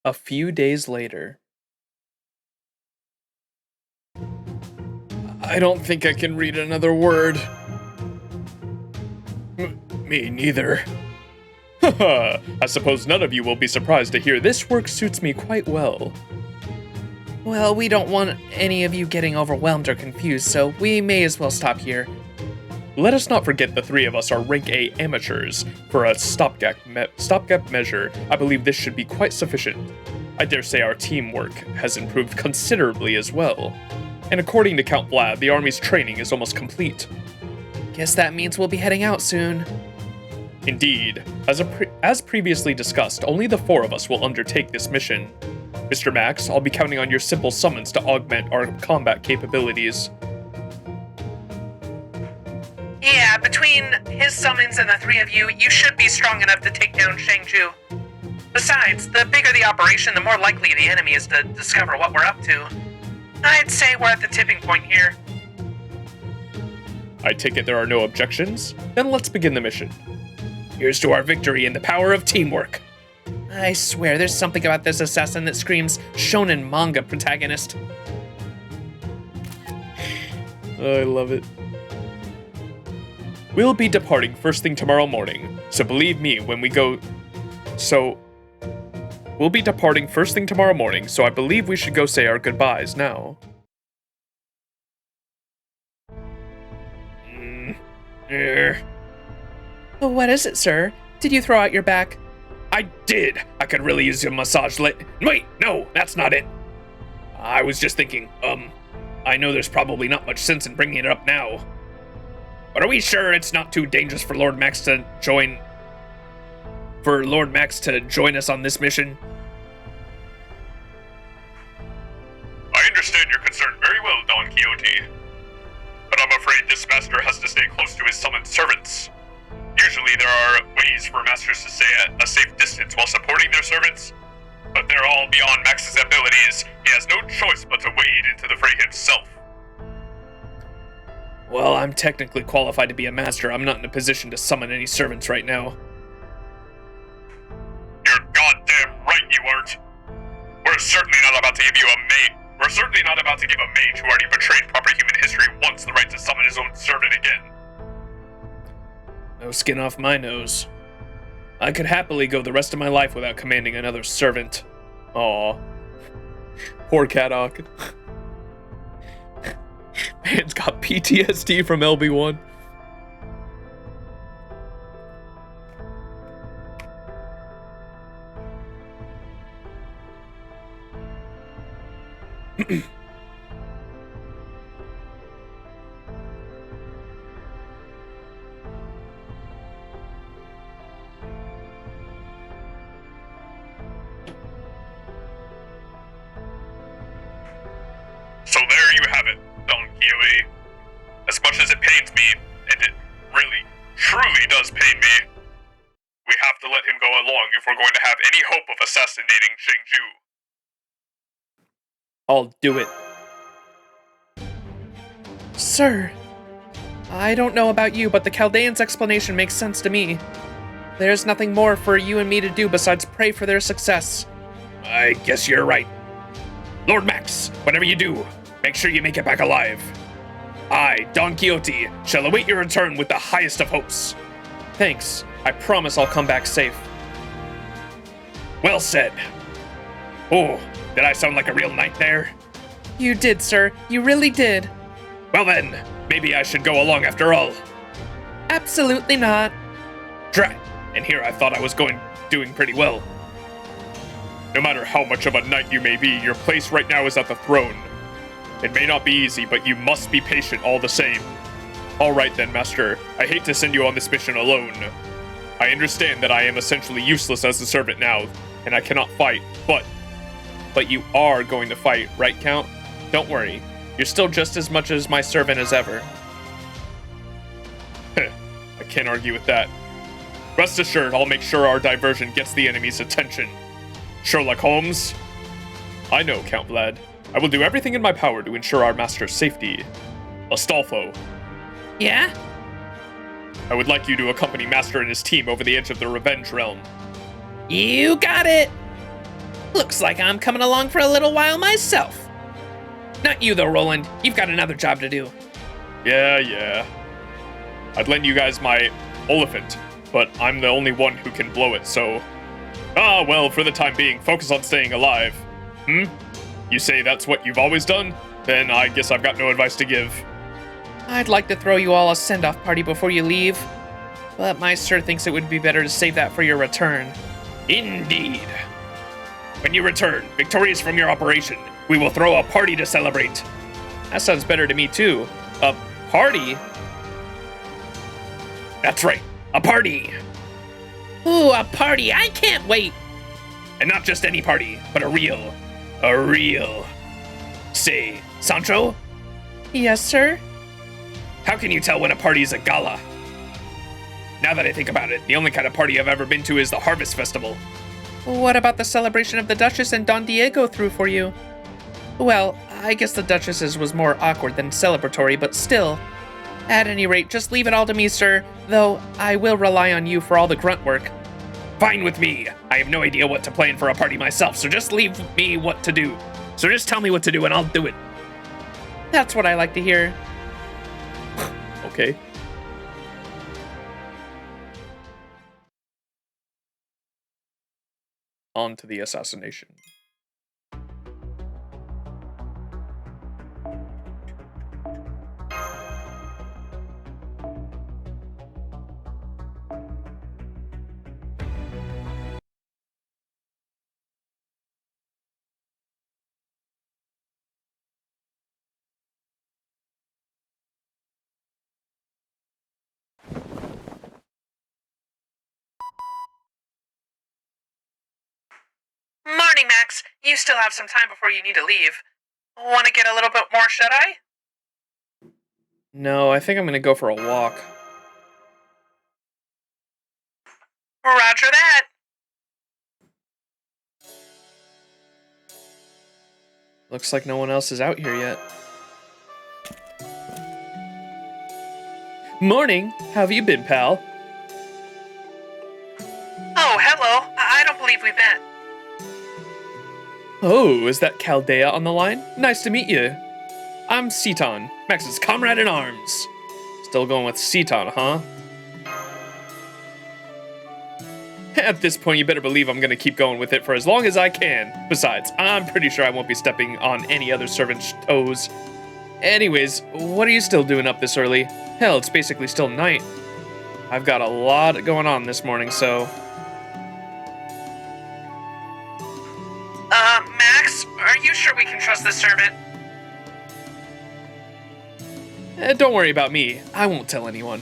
A few days later. I don't think I can read another word. Me neither. Haha, I suppose none of you will be surprised to hear this work suits me quite well. Well, we don't want any of you getting overwhelmed or confused, so we may as well stop here. Let us not forget the three of us are rank A amateurs. For a stopgap measure, I believe this should be quite sufficient. I dare say our teamwork has improved considerably as well. And according to Count Vlad, the army's training is almost complete. Guess that means we'll be heading out soon. Indeed. As previously discussed, only the four of us will undertake this mission. Mr. Max, I'll be counting on your simple summons to augment our combat capabilities. Yeah, between his summons and the three of you, you should be strong enough to take down Shangju. Besides, the bigger the operation, the more likely the enemy is to discover what we're up to. I'd say we're at the tipping point here. I take it there are no objections? Then let's begin the mission. Here's to our victory and the power of teamwork. I swear, there's something about this assassin that screams shonen manga protagonist. I love it. We'll be departing first thing tomorrow morning, so believe me when we go... We'll be departing first thing tomorrow morning, so I believe we should go say our goodbyes now. What is it, sir? Did you throw out your back? I did! I could really use a massage Wait, no, that's not it. I was just thinking, I know there's probably not much sense in bringing it up now. But are we sure it's not too dangerous for Lord Max to join us on this mission? I understand your concern very well, Don Quixote. But I'm afraid this master has to stay close to his summoned servants. Usually there are ways for masters to stay at a safe distance while supporting their servants, but they're all beyond Max's abilities. He has no choice but to wade into the fray himself. Well, I'm technically qualified to be a master. I'm not in a position to summon any servants right now. You're goddamn right you aren't. We're certainly not about to give a mage who already betrayed proper human history once the right to summon his own servant again. No skin off my nose. I could happily go the rest of my life without commanding another servant. Aw. Poor Kadok. Man's got PTSD from LB1. So there you have it, Don Quixote. As much as it pains me, and it really, truly does pain me, we have to let him go along if we're going to have any hope of assassinating Shangju. I'll do it. Sir, I don't know about you, but the Chaldean's explanation makes sense to me. There's nothing more for you and me to do besides pray for their success. I guess you're right. Lord Max, whatever you do, make sure you make it back alive. I, Don Quixote, shall await your return with the highest of hopes. Thanks. I promise I'll come back safe. Well said. Oh, did I sound like a real knight there? You did, sir. You really did. Well then, maybe I should go along after all. Absolutely not. Drat. And here I thought I was doing pretty well. No matter how much of a knight you may be, your place right now is at the throne. It may not be easy, but you must be patient all the same. All right then, Master. I hate to send you on this mission alone. I understand that I am essentially useless as a servant now, and I cannot fight, but you are going to fight, right, Count? Don't worry. You're still just as much as my servant as ever. I can't argue with that. Rest assured, I'll make sure our diversion gets the enemy's attention. Sherlock Holmes? I know, Count Vlad. I will do everything in my power to ensure our master's safety. Astolfo, Yeah? I would like you to accompany Master and his team over the edge of the Revenge Realm. You got it! Looks like I'm coming along for a little while myself. Not you though, Roland. You've got another job to do. Yeah. I'd lend you guys my Oliphant, but I'm the only one who can blow it, so... Ah, well, for the time being, focus on staying alive. You say that's what you've always done? Then I guess I've got no advice to give. I'd like to throw you all a send-off party before you leave, but my sir thinks it would be better to save that for your return. Indeed. When you return, victorious from your operation, we will throw a party to celebrate. That sounds better to me too. A party? That's right, a party. Ooh, a party! I can't wait! And not just any party, but a real. Say, Sancho? Yes, sir? How can you tell when a party is a gala? Now that I think about it, the only kind of party I've ever been to is the Harvest Festival. What about the celebration of the Duchess and Don Diego threw for you? Well, I guess the Duchess's was more awkward than celebratory, but still. At any rate, just leave it all to me, sir, though I will rely on you for all the grunt work. Fine with me. I have no idea what to plan for a party myself, so just leave me what to do. So just tell me what to do and I'll do it. That's what I like to hear. Okay. On to the assassination. Morning, Max. You still have some time before you need to leave. Want to get a little bit more shut-eye? No, I think I'm gonna go for a walk. Roger that. Looks like no one else is out here yet. Morning! How have you been, pal? Oh, hello. I don't believe we've met. Oh, is that Chaldea on the line? Nice to meet you. I'm Seaton, Max's comrade in arms. Still going with Seaton, huh? At this point, you better believe I'm gonna keep going with it for as long as I can. Besides, I'm pretty sure I won't be stepping on any other servant's toes. Anyways, what are you still doing up this early? Hell, it's basically still night. I've got a lot going on this morning, so... Max, are you sure we can trust this servant? Don't worry about me. I won't tell anyone.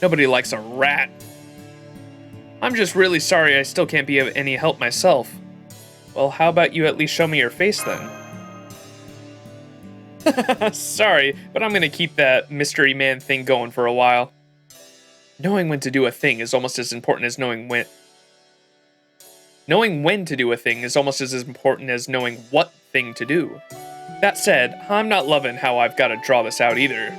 Nobody likes a rat. I'm just really sorry I still can't be of any help myself. Well, how about you at least show me your face then? Sorry, but I'm gonna keep that mystery man thing going for a while. Knowing when to do a thing is almost as important as knowing when... Knowing when to do a thing is almost as important as knowing what thing to do. That said, I'm not loving how I've got to draw this out either.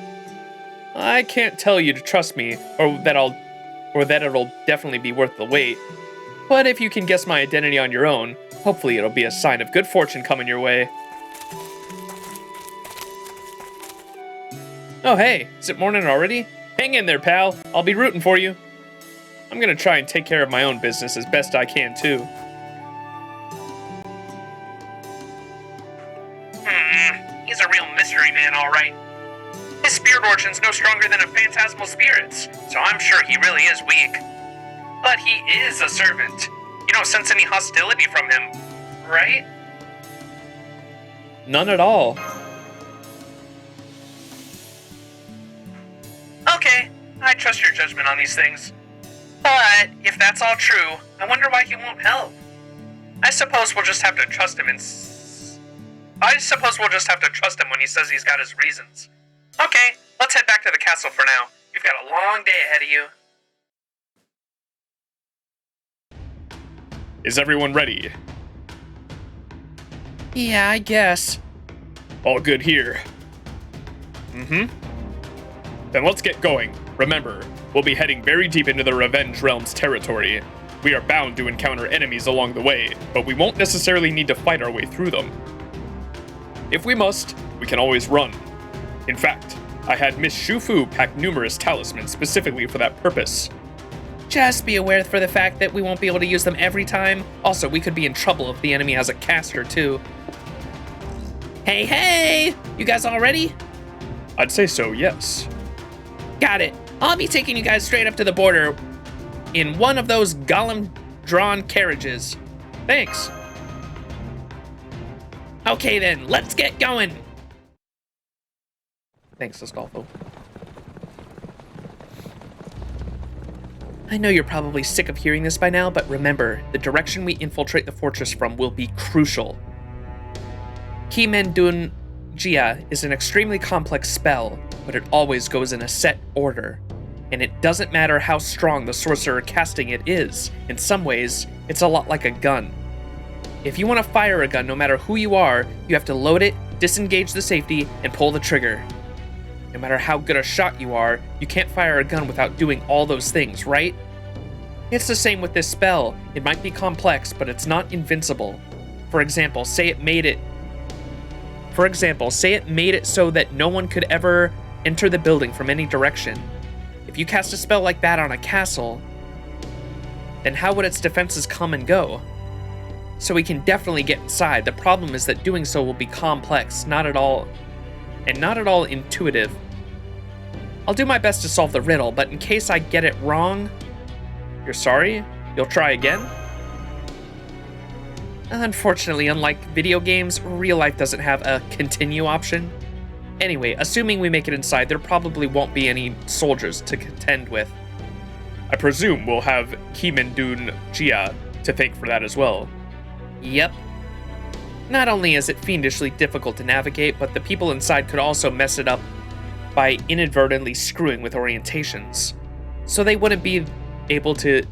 I can't tell you to trust me, or that it'll definitely be worth the wait. But if you can guess my identity on your own, hopefully it'll be a sign of good fortune coming your way. Oh hey, is it morning already? Hang in there, pal. I'll be rooting for you. I'm gonna try and take care of my own business as best I can, too. He's a real mystery man, all right. His spirit origin's no stronger than a phantasmal spirit's, so I'm sure he really is weak. But he is a servant. You don't sense any hostility from him, right? None at all. Okay, I trust your judgment on these things. But if that's all true, I wonder why he won't help. I suppose we'll just have to trust him when he says he's got his reasons. Okay, let's head back to the castle for now. You've got a long day ahead of you. Is everyone ready? Yeah, I guess. All good here. Then let's get going. Remember, we'll be heading very deep into the Revenge Realm's territory. We are bound to encounter enemies along the way, but we won't necessarily need to fight our way through them. If we must, we can always run. In fact, I had Miss Shufu pack numerous talismans specifically for that purpose. Just be aware for the fact that we won't be able to use them every time. Also, we could be in trouble if the enemy has a caster too. Hey! You guys all ready? I'd say so, yes. Got it. I'll be taking you guys straight up to the border in one of those golem-drawn carriages. Thanks. Okay then, let's get going. Thanks, Astolfo. I know you're probably sick of hearing this by now, but remember, the direction we infiltrate the fortress from will be crucial. Kimendun Jia is an extremely complex spell, but it always goes in a set order. And it doesn't matter how strong the sorcerer casting it is. In some ways, it's a lot like a gun. If you want to fire a gun, no matter who you are, you have to load it, disengage the safety, and pull the trigger. No matter how good a shot you are, you can't fire a gun without doing all those things, right? It's the same with this spell. It might be complex, but it's not invincible. For example, say it made it so that no one could ever enter the building from any direction. If you cast a spell like that on a castle, then how would its defenses come and go? So we can definitely get inside. The problem is that doing so will be complex, not at all intuitive. I'll do my best to solve the riddle, but in case I get it wrong, you're sorry? You'll try again? Unfortunately, unlike video games, real life doesn't have a continue option. Anyway, assuming we make it inside, there probably won't be any soldiers to contend with. I presume we'll have Kimendun Jia to thank for that as well. Yep. Not only is it fiendishly difficult to navigate, but the people inside could also mess it up by inadvertently screwing with orientations. So they wouldn't be able to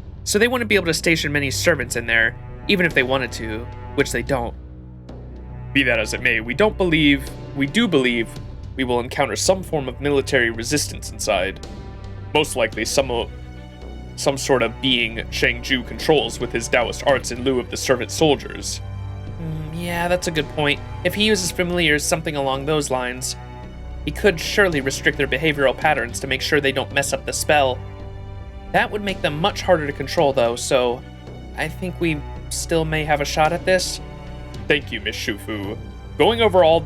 station many servants in there, even if they wanted to, which they don't. Be that as it may, we do believe we will encounter some form of military resistance inside. Most likely some sort of being Shangju controls with his Taoist arts in lieu of the servant soldiers. Yeah, that's a good point. If he uses familiars, something along those lines, he could surely restrict their behavioral patterns to make sure they don't mess up the spell. That would make them much harder to control though, so I think we still may have a shot at this. Thank you, Miss Shufu. Going over all of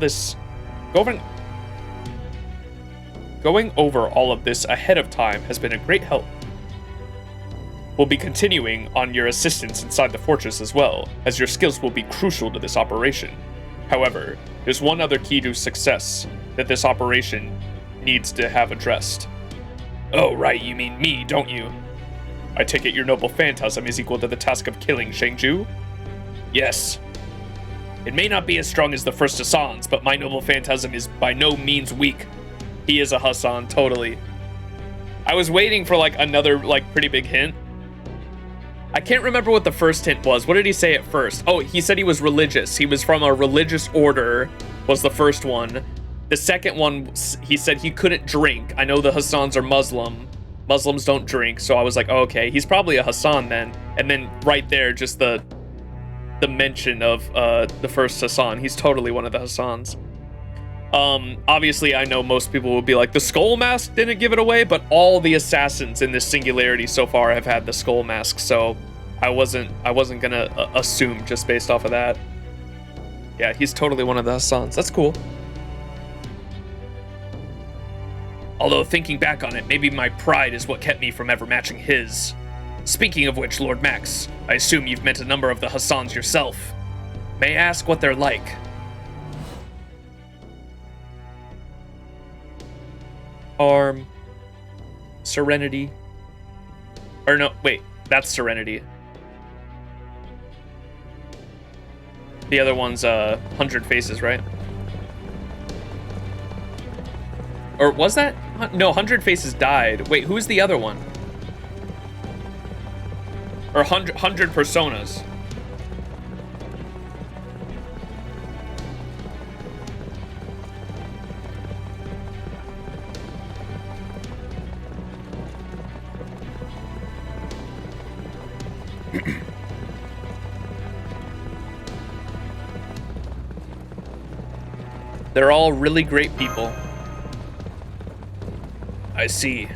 this ahead of time has been a great help. We'll be continuing on your assistance inside the fortress as well, as your skills will be crucial to this operation. However, there's one other key to success that this operation needs to have addressed. Oh right, you mean me, don't you? I take it your noble phantasm is equal to the task of killing Shangju? Yes. It may not be as strong as the first Hassan's, but my noble phantasm is by no means weak. He is a Hassan, totally. I was waiting for another pretty big hint. I can't remember what the first hint was. What did he say at first? Oh, he said he was religious. He was from a religious order, was the first one. The second one, he said he couldn't drink. I know the Hassans are Muslim. Muslims don't drink, so I was like, oh, okay, he's probably a Hassan then. And then right there, just the mention of the first Hassan. He's totally one of the Hassans. Obviously, I know most people will be like, the skull mask didn't give it away, but all the assassins in this singularity so far have had the skull mask, so I wasn't gonna assume just based off of that. Yeah, he's totally one of the Hassans. That's cool. Although thinking back on it, maybe my pride is what kept me from ever matching his. Speaking of which, Lord Max, I assume you've met a number of the Hassans yourself. May I ask what they're like? Arm. Serenity. Or no, wait, that's Serenity. The other one's 100 Faces, right? Or was that? No, 100 Faces died. Wait, who's the other one? Or 100 Personas. They're all really great people. I see.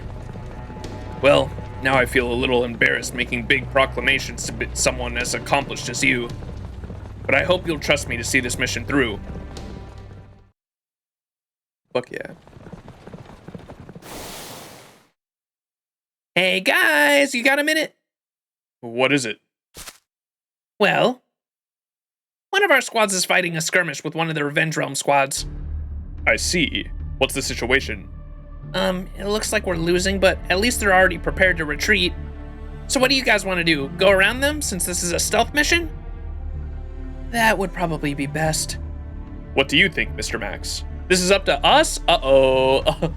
Well, now I feel a little embarrassed making big proclamations to someone as accomplished as you. But I hope you'll trust me to see this mission through. Fuck yeah. Hey guys, you got a minute? What is it? Well, one of our squads is fighting a skirmish with one of the Revenge Realm squads. I see. What's the situation? It looks like we're losing, but at least they're already prepared to retreat. So what do you guys want to do? Go around them, since this is a stealth mission? That would probably be best. What do you think, Mr. Max? This is up to us? Uh-oh.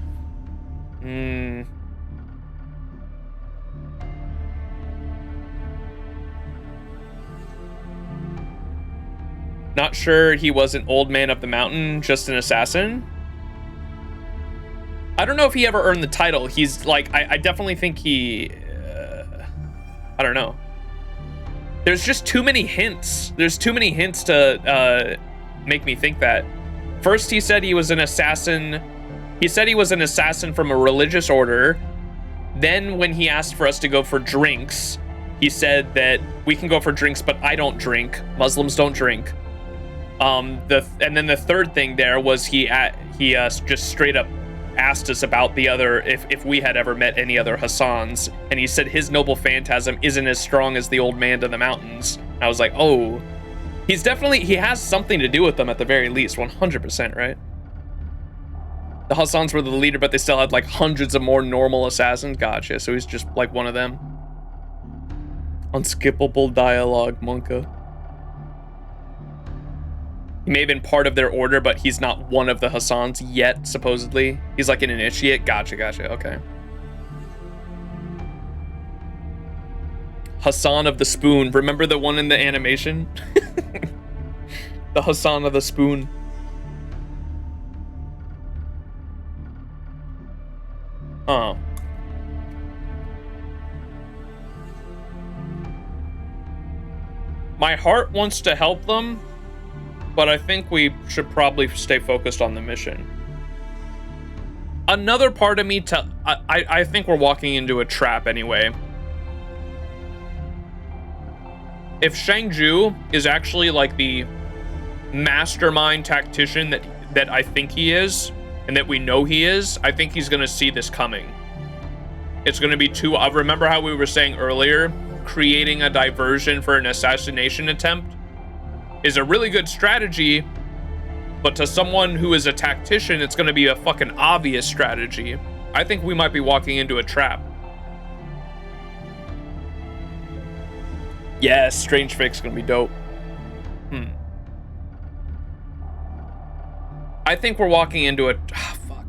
Not sure he was an old man of the mountain, just an assassin? I don't know if he ever earned the title. He's like, I definitely think he, I don't know. There's just too many hints. There's too many hints to make me think that. First, he said he was an assassin. He said he was an assassin from a religious order. Then when he asked for us to go for drinks, he said that we can go for drinks, but I don't drink. Muslims don't drink. And then the third thing there was he just straight up asked us about the other, if we had ever met any other Hassans, and he said his noble phantasm isn't as strong as the old man to the mountains. I was like, oh, he has something to do with them at the very least, 100%, right? The Hassans were the leader, but they still had like hundreds of more normal assassins. Gotcha, so he's just like one of them. Unskippable dialogue, Monka. He may have been part of their order, but he's not one of the Hassans yet, supposedly. He's like an initiate. Gotcha, okay. Hassan of the Spoon. Remember the one in the animation? The Hassan of the Spoon. Oh. My heart wants to help them, but I think we should probably stay focused on the mission. Another part of me, I think we're walking into a trap anyway. If Shang-Ju is actually like the mastermind tactician that I think he is, and that we know he is, I think he's gonna see this coming. It's gonna be too, remember how we were saying earlier, creating a diversion for an assassination attempt is a really good strategy, but to someone who is a tactician, it's gonna be a fucking obvious strategy. I think we might be walking into a trap. Yes, Strange Fix gonna be dope. I think we're walking into a, fuck.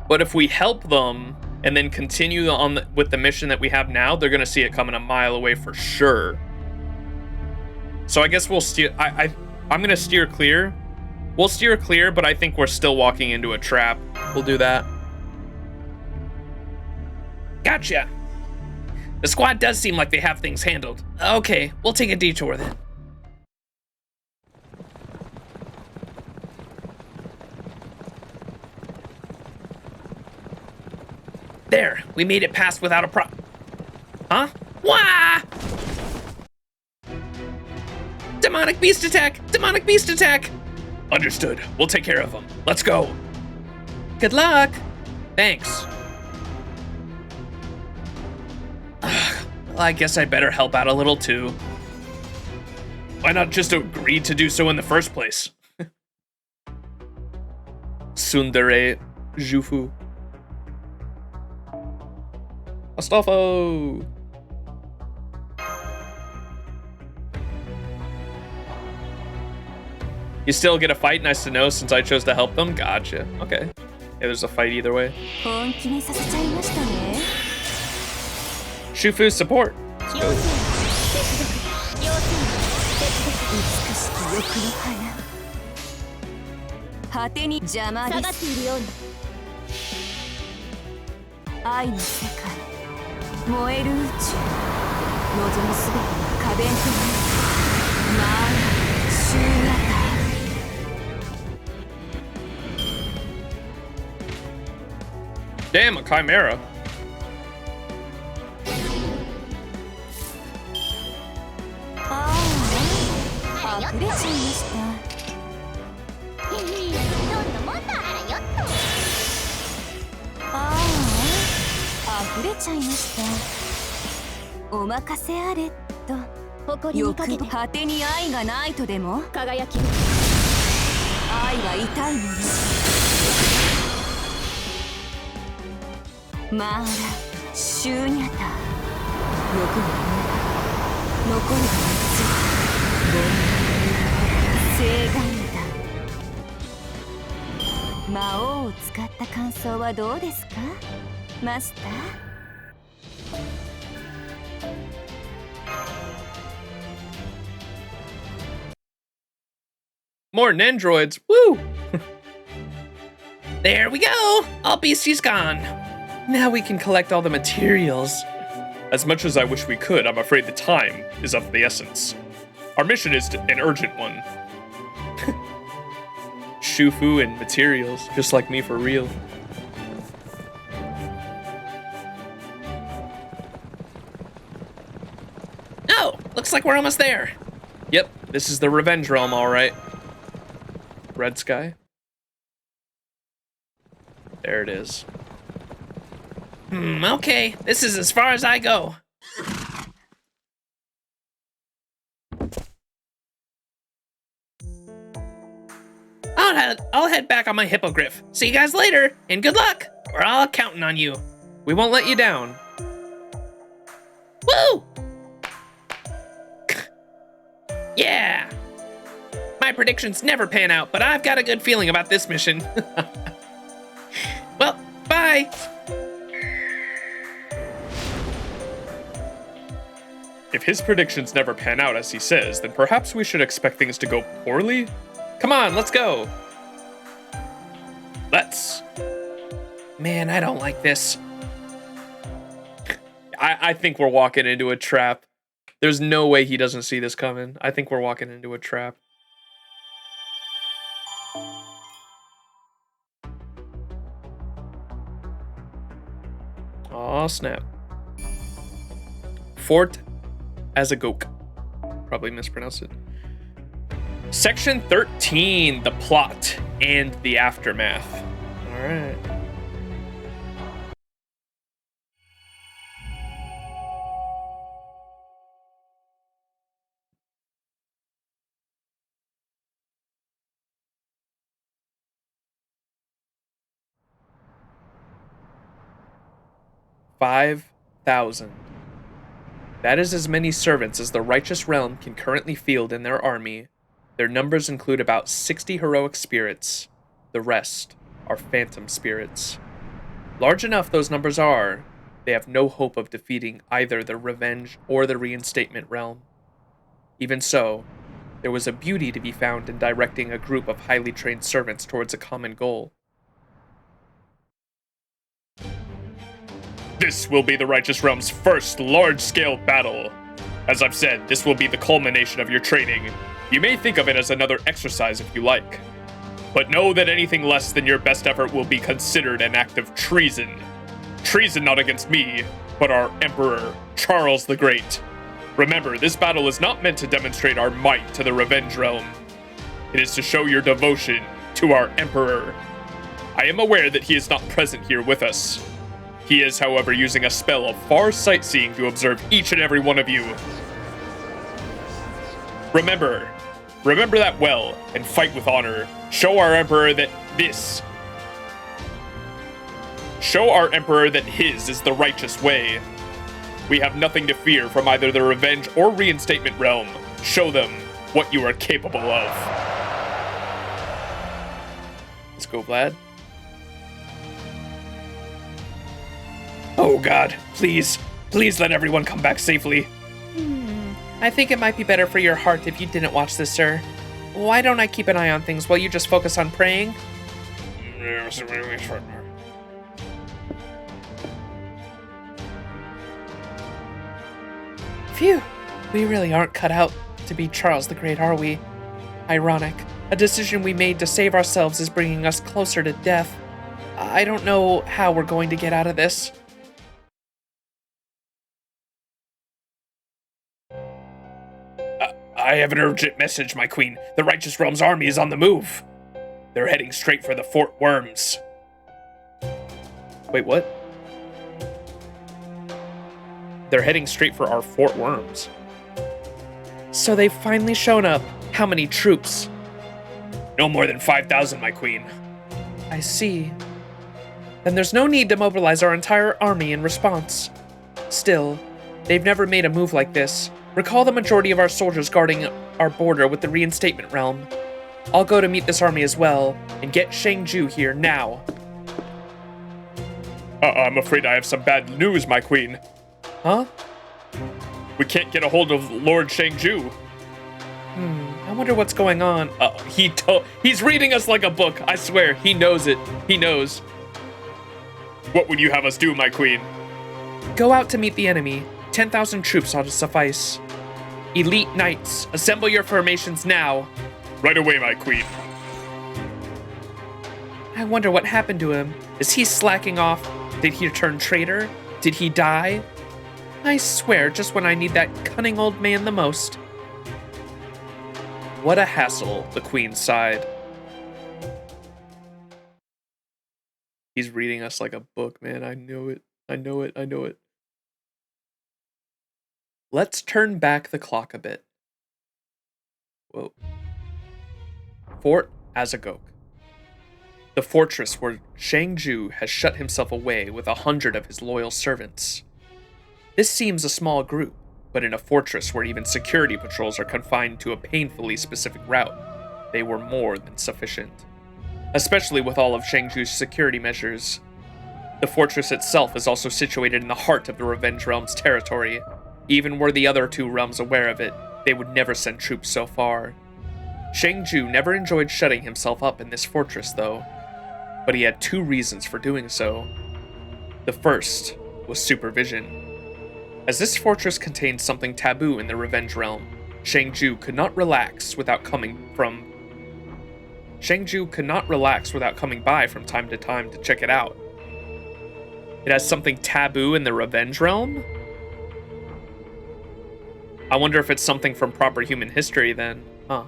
But if we help them and then continue on with the mission that we have now, they're gonna see it coming a mile away for sure. So I guess we'll steer. I'm gonna steer clear. We'll steer clear, but I think we're still walking into a trap. We'll do that. Gotcha. The squad does seem like they have things handled. Okay, we'll take a detour then. There, we made it past without a Huh? Wah! Demonic beast attack! Demonic beast attack! Understood. We'll take care of them. Let's go. Good luck. Thanks. Well, I guess I better help out a little too. Why not just agree to do so in the first place? Tsundere Jufu. Astolfo! You still get a fight? Nice to know, since I chose to help them. Gotcha. Okay. Yeah, there's a fight either way. Shufu support. 多弁となまあ終型 Damn, a chimera. ああ溢れちゃいましたどんなもんだよっとああ溢れちゃいましたお任せあれっと誇りにかけて果てに愛がないとでも輝き愛は痛いものまあシューニャタ欲が残るは3つ凡人聖願だ魔王を使った感想はどうですかマスター More Nendroids. Woo! There we go! All beasties gone. Now we can collect all the materials. As much as I wish we could, I'm afraid the time is of the essence. Our mission is an urgent one. Shufu and materials, just like me for real. Oh, looks like we're almost there. Yep, this is the Revenge Realm, all right. Red sky. There it is. Okay, this is as far as I go. I'll head back on my hippogriff. See you guys later, and good luck. We're all counting on you. We won't let you down. Woo! Yeah! My predictions never pan out, but I've got a good feeling about this mission. Well, bye! If his predictions never pan out as he says, then perhaps we should expect things to go poorly? Come on, let's go! Let's. Man, I don't like this. I think we're walking into a trap. There's no way he doesn't see this coming. I think we're walking into a trap. Aw, snap. Fort Azagok. Probably mispronounced it. Section 13, the plot and the aftermath. All right. $5,000. That is as many servants as the Righteous Realm can currently field in their army. Their numbers include about 60 heroic spirits. The rest are phantom spirits. Large enough those numbers are, they have no hope of defeating either the Revenge or the Reinstatement Realm. Even so, there was a beauty to be found in directing a group of highly trained servants towards a common goal. This will be the Righteous Realm's first large-scale battle. As I've said, this will be the culmination of your training. You may think of it as another exercise if you like. But know that anything less than your best effort will be considered an act of treason. Treason not against me, but our Emperor, Charles the Great. Remember, this battle is not meant to demonstrate our might to the Revenge Realm. It is to show your devotion to our Emperor. I am aware that he is not present here with us. He is, however, using a spell of far sightseeing to observe each and every one of you. Remember that well, and fight with honor. Show our Emperor that his is the righteous way. We have nothing to fear from either the Revenge or Reinstatement Realm. Show them what you are capable of. Let's go, Vlad. Oh God, please let everyone come back safely. I think it might be better for your heart if you didn't watch this, sir. Why don't I keep an eye on things while you just focus on praying? Phew. We really aren't cut out to be Charles the Great, are we? Ironic. A decision we made to save ourselves is bringing us closer to death. I don't know how we're going to get out of this. I have an urgent message, my queen. The Righteous Realm's army is on the move. They're heading straight for the Fort Worms. Wait, what? They're heading straight for our Fort Worms. So they've finally shown up. How many troops? No more than 5,000, my queen. I see. Then there's no need to mobilize our entire army in response. Still, they've never made a move like this. Recall the majority of our soldiers guarding our border with the reinstatement realm. I'll go to meet this army as well, and get Shang-Ju here now. I'm afraid I have some bad news, my queen. Huh? We can't get a hold of Lord Shang-Ju. I wonder what's going on. He's reading us like a book, I swear. He knows it. He knows. What would you have us do, my queen? Go out to meet the enemy. 10,000 troops ought to suffice. Elite knights, assemble your formations now. Right away, my queen. I wonder what happened to him. Is he slacking off? Did he turn traitor? Did he die? I swear, just when I need that cunning old man the most. What a hassle, the queen sighed. He's reading us like a book, man. I know it. I know it. I know it. Let's turn back the clock a bit. Whoa. Fort Azagok. The fortress where Shang-Ju has shut himself away with 100 of his loyal servants. This seems a small group, but in a fortress where even security patrols are confined to a painfully specific route, they were more than sufficient. Especially with all of Shang-Ju's security measures. The fortress itself is also situated in the heart of the Revenge Realm's territory. Even were the other two realms aware of it, they would never send troops so far. Shang-Ju never enjoyed shutting himself up in this fortress, though, but he had two reasons for doing so. The first was supervision. As this fortress contained something taboo in the Revenge Realm, Shang-Ju could not relax without coming by from time to time to check it out. It has something taboo in the Revenge Realm? I wonder if it's something from proper human history then, huh?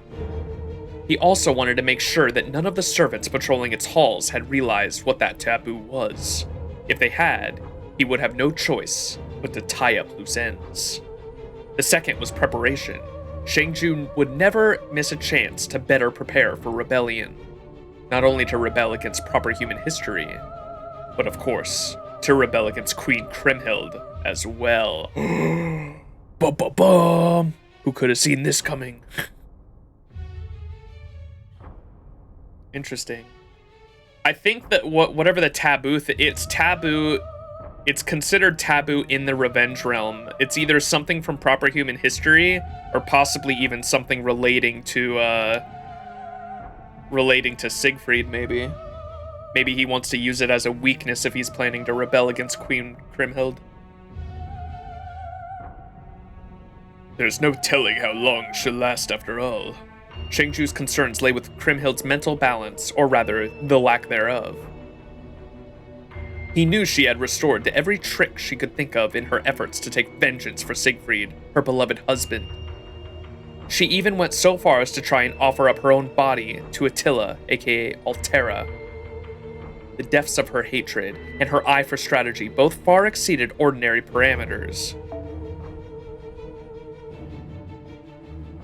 He also wanted to make sure that none of the servants patrolling its halls had realized what that taboo was. If they had, he would have no choice but to tie up loose ends. The second was preparation. Shang-Ju would never miss a chance to better prepare for rebellion. Not only to rebel against proper human history, but of course, to rebel against Queen Kriemhild as well. Bum. Who could have seen this coming? Interesting. I think that whatever the taboo, it's taboo. It's considered taboo in the Revenge Realm. It's either something from proper human history, or possibly even something relating to Siegfried. Maybe he wants to use it as a weakness if he's planning to rebel against Queen Kriemhild. There's no telling how long she'll last after all. Shang-Ju's concerns lay with Kriemhild's mental balance, or rather, the lack thereof. He knew she had restored to every trick she could think of in her efforts to take vengeance for Siegfried, her beloved husband. She even went so far as to try and offer up her own body to Attila, aka Altera. The depths of her hatred and her eye for strategy both far exceeded ordinary parameters.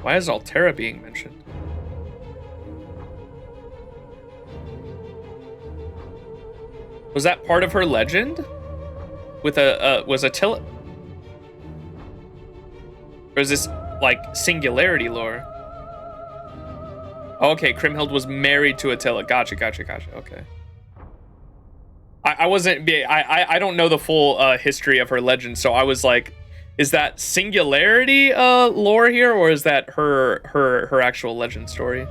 Why is Altera being mentioned? Was that part of her legend? Was Attila? Or is this, like, singularity lore? Okay, Kriemhild was married to Attila. Gotcha. Okay. I don't know the full history of her legend, so I was like, is that singularity lore here, or is that her actual legend story?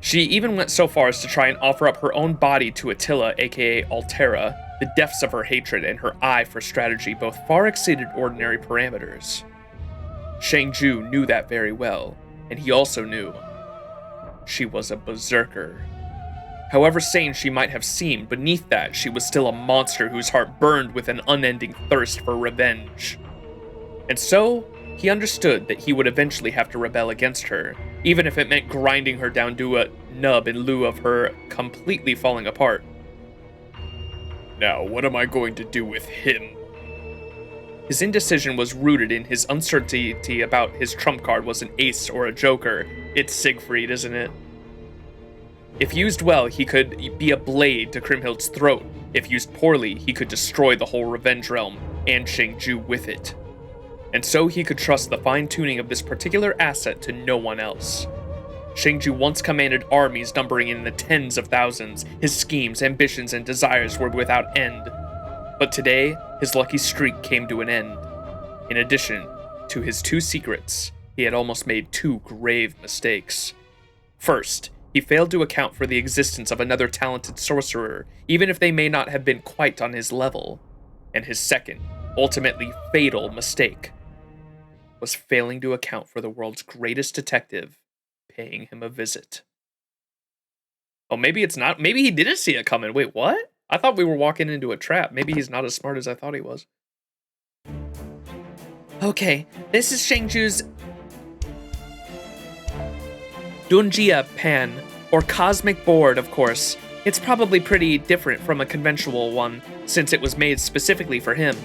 She even went so far as to try and offer up her own body to Attila, aka Altera. The depths of her hatred and her eye for strategy both far exceeded ordinary parameters. Shang-Ju knew that very well, and he also knew she was a berserker. However sane she might have seemed, beneath that, she was still a monster whose heart burned with an unending thirst for revenge. And so, he understood that he would eventually have to rebel against her, even if it meant grinding her down to a nub in lieu of her completely falling apart. Now, what am I going to do with him? His indecision was rooted in his uncertainty about his trump card was an ace or a joker. It's Siegfried, isn't it? If used well, he could be a blade to Kriemhild's throat. If used poorly, he could destroy the whole Revenge Realm, and Shang-Ju with it. And so he could trust the fine-tuning of this particular asset to no one else. Shang-Ju once commanded armies numbering in the tens of thousands. His schemes, ambitions, and desires were without end. But today, his lucky streak came to an end. In addition to his 2 secrets, he had almost made 2 grave mistakes. First, he failed to account for the existence of another talented sorcerer, even if they may not have been quite on his level. And his second, ultimately fatal mistake was failing to account for the world's greatest detective paying him a visit. Oh, maybe it's not. Maybe he didn't see it coming. Wait, what? I thought we were walking into a trap. Maybe he's not as smart as I thought he was. Okay, this is Shang-Ju's Dunjia Pan, or cosmic board, of course. It's probably pretty different from a conventional one, since it was made specifically for him.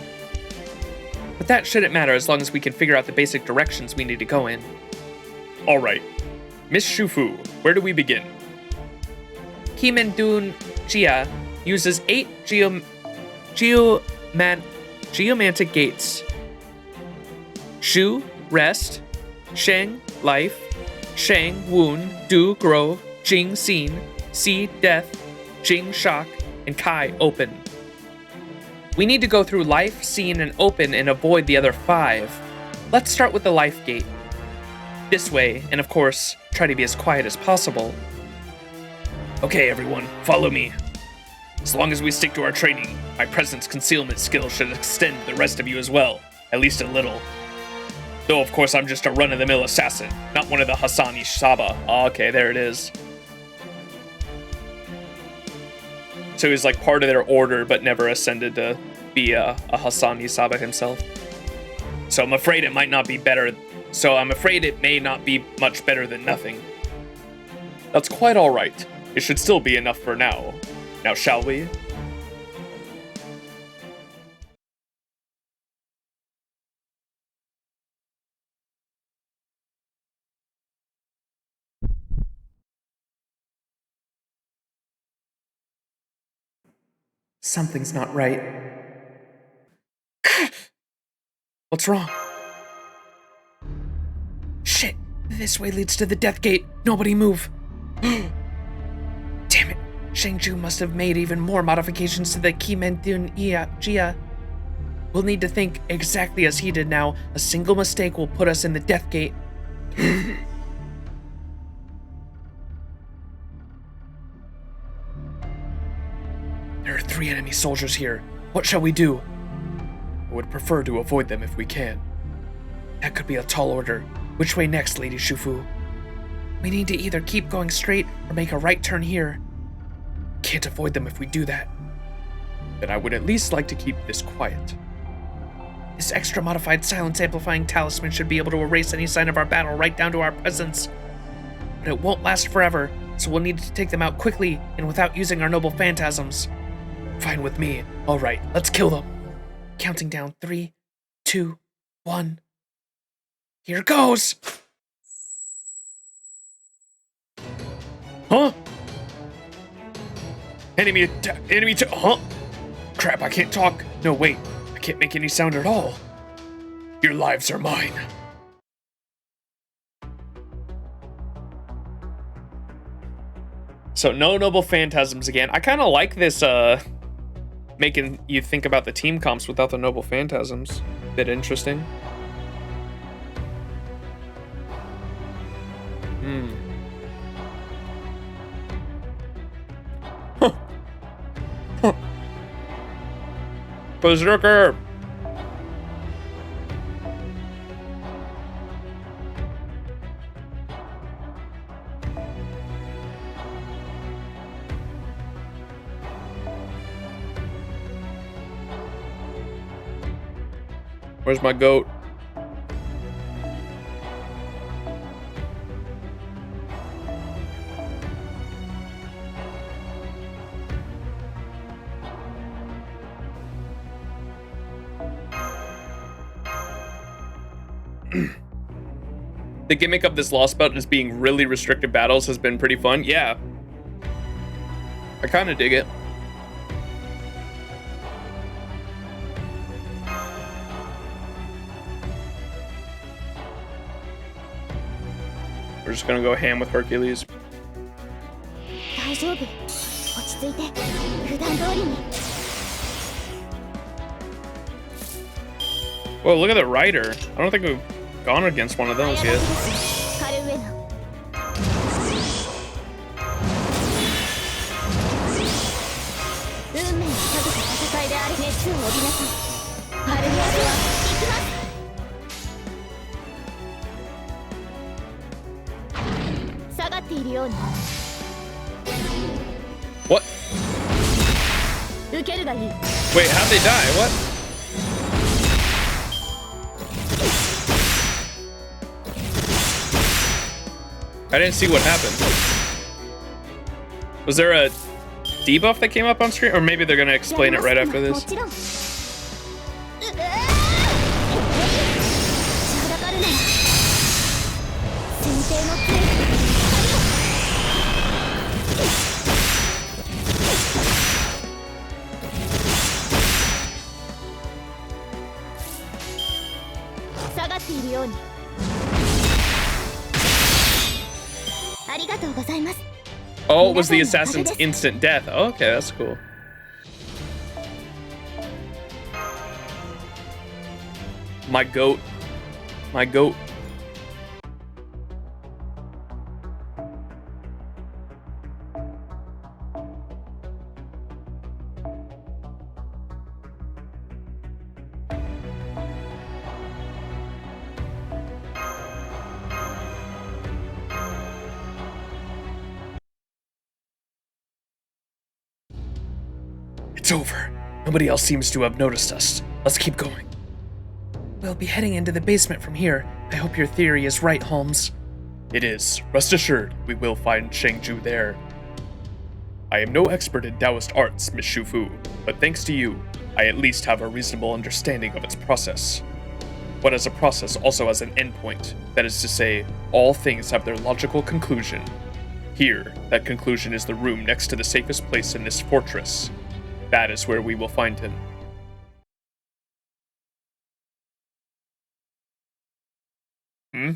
But that shouldn't matter as long as we can figure out the basic directions we need to go in. Alright, Miss Shufu, where do we begin? Kimendun Jia uses 8 geomantic gates. Shu, rest. Sheng, life. Shang, wound. Du, grove. Jing, scene. Si, death. Jing, shock. And Kai, open. We need to go through life, scene, and open and avoid the other 5. Let's start with the life gate. This way, and of course, try to be as quiet as possible. Okay, everyone, follow me. As long as we stick to our training, my presence concealment skill should extend to the rest of you as well, at least a little. Though, of course, I'm just a run-of-the-mill assassin, not one of the Hassani Saba. Oh, okay, there it is. So he's like part of their order, but never ascended to be a Hassani Saba himself. So I'm afraid it might not be better. So I'm afraid it may not be much better than nothing. That's quite all right. It should still be enough for now. Now, shall we? Something's not right. What's wrong? Shit! This way leads to the death gate. Nobody move. Damn it. Shang-Ju must have made even more modifications to the Kimendun Jia. We'll need to think exactly as he did now. A single mistake will put us in the death gate. There are 3 enemy soldiers here. What shall we do? I would prefer to avoid them if we can. That could be a tall order. Which way next, Lady Shufu? We need to either keep going straight or make a right turn here. Can't avoid them if we do that. Then I would at least like to keep this quiet. This extra modified silence amplifying talisman should be able to erase any sign of our battle right down to our presence. But it won't last forever, so we'll need to take them out quickly and without using our noble phantasms. Fine with me. Alright, let's kill them. Counting down 3, 2, 1. Here goes! Huh? Huh? Crap, I can't talk. No, wait. I can't make any sound at all. Your lives are mine. So, no noble phantasms again. I kind of like this, making you think about the team comps without the noble phantasms. Bit interesting. Berserker! Where's my goat? The gimmick of this Lostbelt as being really restricted battles has been pretty fun. Yeah. I kind of dig it. We're just gonna go ham with Hercules. 大丈夫。落ち着いて。普段通りに。 Whoa, look at the rider. I don't think we've gone against one of those yet. カルウェナ。運命をかけた戦いである熱を帯びなさい。カルウェナは行きます。 下がっているように What? 受けるがいい Wait, how'd they die? What? I didn't see what happened. Was there a debuff that came up on screen? Or maybe they're gonna explain it right after も this. ちろん立ちはだかるなら先手のプレイ 下がっているようにありがとうございます Oh, it was the assassin's instant death. Okay, that's cool. My goat. My goat. It's over. Nobody else seems to have noticed us. Let's keep going. We'll be heading into the basement from here. I hope your theory is right, Holmes. It is. Rest assured, we will find Shangju there. I am no expert in Taoist arts, Miss Shufu, but thanks to you, I at least have a reasonable understanding of its process. But as a process also has an endpoint, that is to say, all things have their logical conclusion. Here, that conclusion is the room next to the safest place in this fortress. That is where we will find him. Hmm?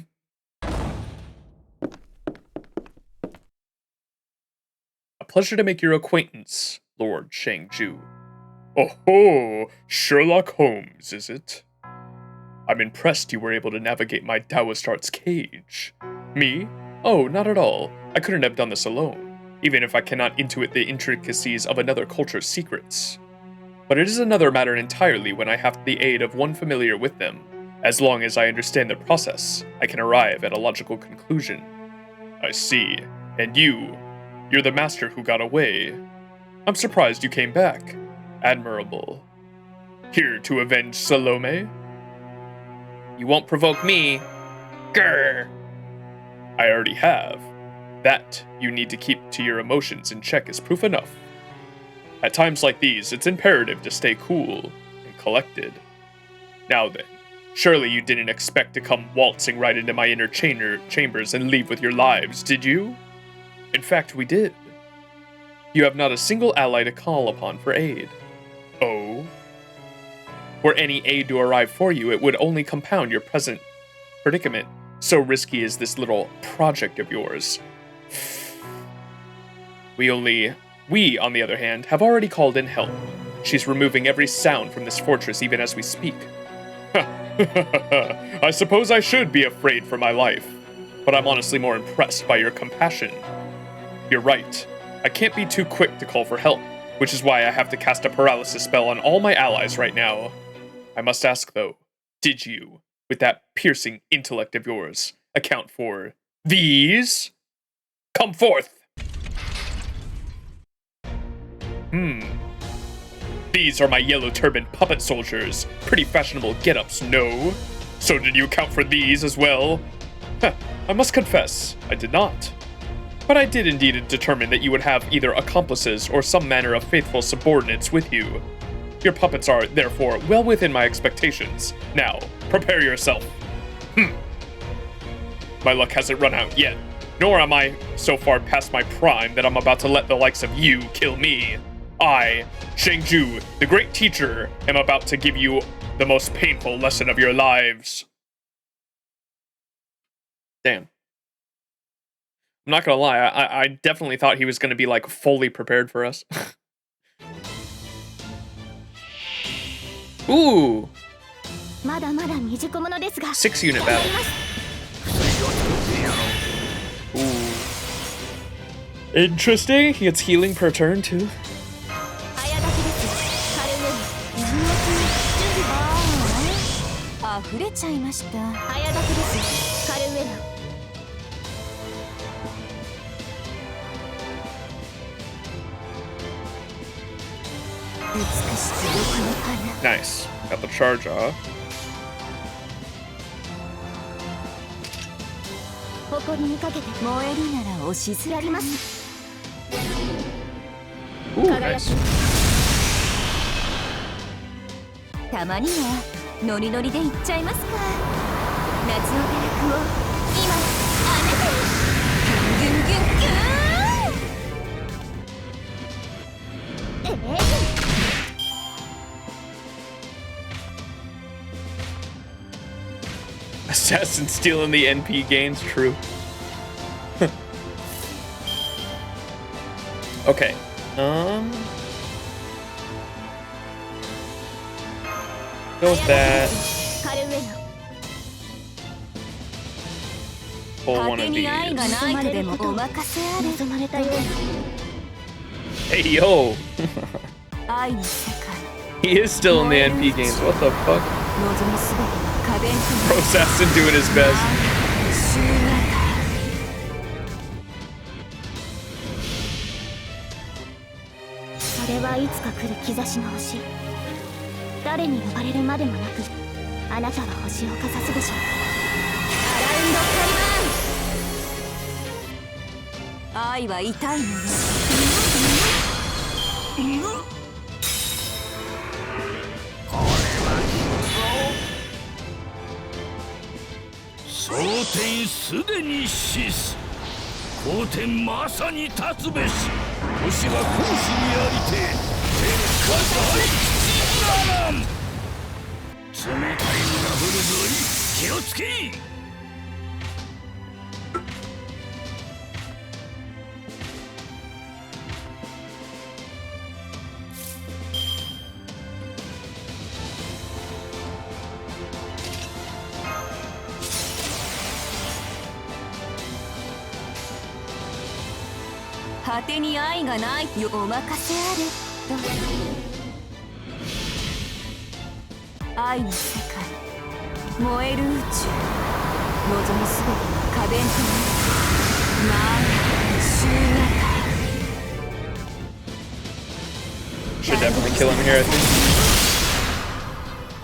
A pleasure to make your acquaintance, Lord Shangju. Oh ho! Sherlock Holmes, is it? I'm impressed you were able to navigate my Taoist arts cage. Me? Oh, not at all. I couldn't have done this alone, even if I cannot intuit the intricacies of another culture's secrets. But it is another matter entirely when I have the aid of one familiar with them. As long as I understand the process, I can arrive at a logical conclusion. I see. And you're the master who got away. I'm surprised you came back. Admirable. Here to avenge Salome? You won't provoke me. Grr. I already have. That you need to keep to your emotions in check is proof enough. At times like these, it's imperative to stay cool and collected. Now then, surely you didn't expect to come waltzing right into my inner chambers and leave with your lives, did you? In fact, we did. You have not a single ally to call upon for aid. Oh? Were any aid to arrive for you, it would only compound your present predicament. So risky is this little project of yours. We, on the other hand, have already called in help. She's removing every sound from this fortress even as we speak. I suppose I should be afraid for my life, but I'm honestly more impressed by your compassion. You're right. I can't be too quick to call for help, which is why I have to cast a paralysis spell on all my allies right now. I must ask, though, did you, with that piercing intellect of yours, account for these? Come forth! These are my yellow turban puppet soldiers. Pretty fashionable get-ups, no? So did you account for these as well? Huh, I must confess, I did not. But I did indeed determine that you would have either accomplices or some manner of faithful subordinates with you. Your puppets are, therefore, well within my expectations. Now, prepare yourself. My luck hasn't run out yet, nor am I so far past my prime that I'm about to let the likes of you kill me. I, Shangju, the great teacher, am about to give you the most painful lesson of your lives. Damn. I'm not gonna lie, I definitely thought he was gonna be, like, fully prepared for us. Ooh! まだまだ未熟者ですが 6-unit battle. Ooh. Interesting. He gets healing per turn, too. 早炊きですカルメン溢れちゃいました早炊きですカルメン Nice. Got the charge off. 誇りにかけて燃えるなら押しずらります Ooh, nice. たまにはノリノリでいっちゃいますか夏の堕落を今あなたにギュンギュンギュンギュン Assassin stealing the NP gains, true. Okay. Go with that. Pull one of these. Hey, yo! He is still in the NP games. What the fuck? Pro Assassin doing his best. それはいつか来る兆しの星誰に呼ばれるまでもなくあなたは星をかざすでしょうアラウンドカリバーン愛は痛いもの蒼天すでに死す後天まさに立つべし星が公子にありて天下大吉ならん冷たいのが降るぞい気をつけ果てに愛がないよお任せあれと愛の世界燃える宇宙望むすべての花弁となるまあ終型 Should definitely kill him here, I think.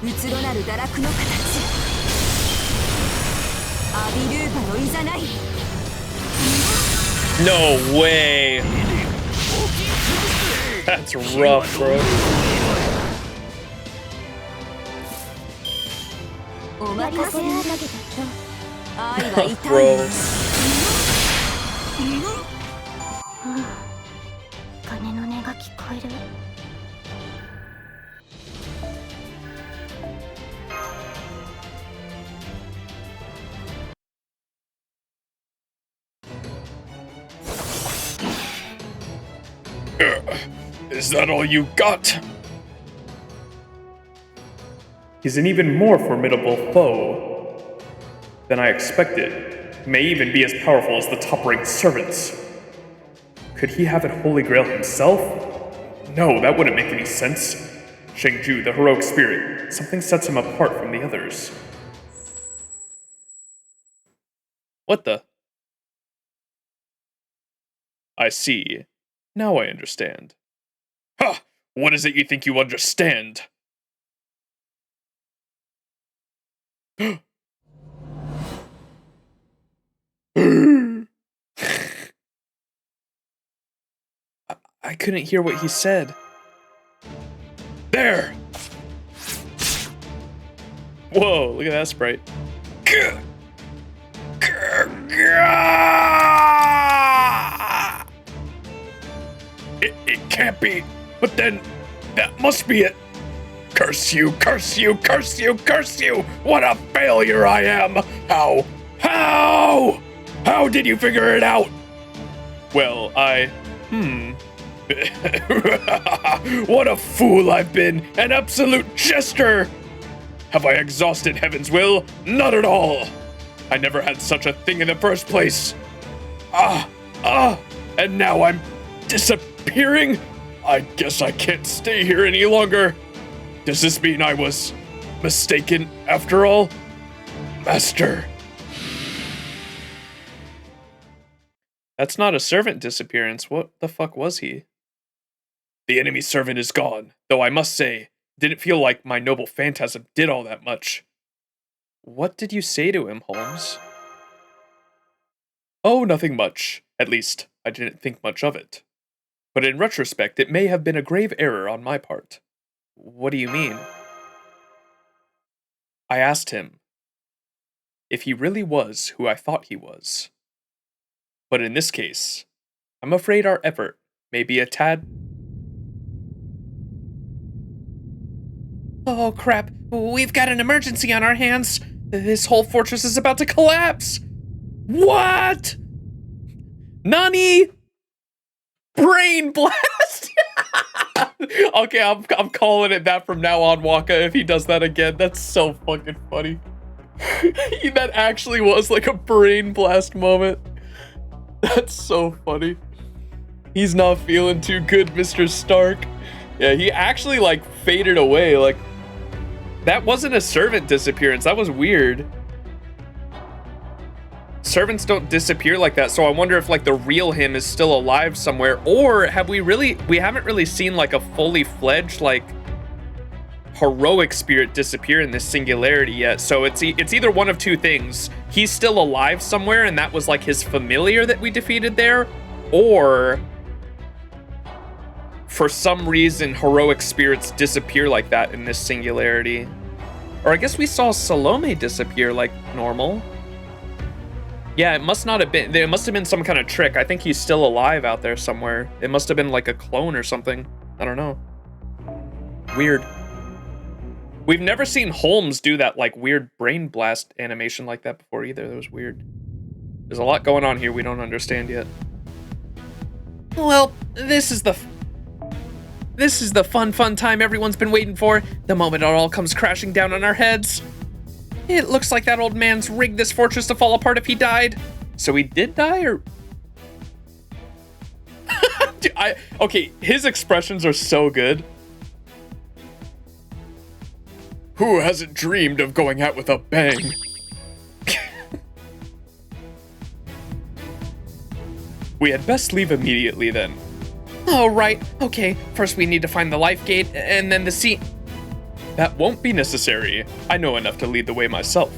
うつろなる堕落の形アビルーパのいざない No way! That's rough, bro. お任せあれ愛は痛い Bro. 鐘の音が聞こえる Is that all you got? He's an even more formidable foe than I expected. May even be as powerful as the top-ranked servants. Could he have it Holy Grail himself? No, that wouldn't make any sense. Shangju, the heroic spirit, something sets him apart from the others. What the? I see. Now I understand. Ha! What is it you think you understand? I couldn't hear what he said. There! Whoa, look at that sprite. It can't be, but then that must be it. Curse you, curse you, curse you, curse you! What a failure I am! How? How did you figure it out? Well, what a fool I've been! An absolute jester! Have I exhausted Heaven's will? Not at all! I never had such a thing in the first place. And now I'm disappearing? I guess I can't stay here any longer. Does this mean I was mistaken after all? Master. That's not a servant disappearance. What the fuck was he? The enemy servant is gone, though I must say, didn't feel like my noble phantasm did all that much. What did you say to him, Holmes? Oh, nothing much. At least, I didn't think much of it. But in retrospect, it may have been a grave error on my part. What do you mean? I asked him if he really was who I thought he was. But in this case, I'm afraid our effort may be a tad... Oh crap, we've got an emergency on our hands. This whole fortress is about to collapse. What? Nani? Brain blast? Okay, I'm calling it that from now on, Waka, if he does that again. That's so fucking funny. That actually was like a brain blast moment. That's so funny. He's not feeling too good, Mr. Stark. Yeah, he actually like faded away. Like, that wasn't a servant disappearance. That was weird. Servants don't disappear like that, so I wonder if like the real him is still alive somewhere, or have we haven't really seen like a fully fledged like heroic spirit disappear in this singularity yet. So it's either one of two things. He's still alive somewhere and that was like his familiar that we defeated there, or for some reason heroic spirits disappear like that in this singularity. Or I guess we saw Salome disappear like normal. Yeah, it must not have been, there must have been some kind of trick. I think he's still alive out there somewhere. It must have been like a clone or something. I don't know. Weird. We've never seen Holmes do that like weird brain blast animation like that before either. That was weird. There's a lot going on here we don't understand yet. Well, this is the fun time everyone's been waiting for. The moment it all comes crashing down on our heads. It looks like that old man's rigged this fortress to fall apart if he died. So he did die, or... Dude, okay, his expressions are so good. Who hasn't dreamed of going out with a bang? We had best leave immediately then. Oh, right. Okay, first we need to find the life gate, and then the sea... That won't be necessary. I know enough to lead the way myself.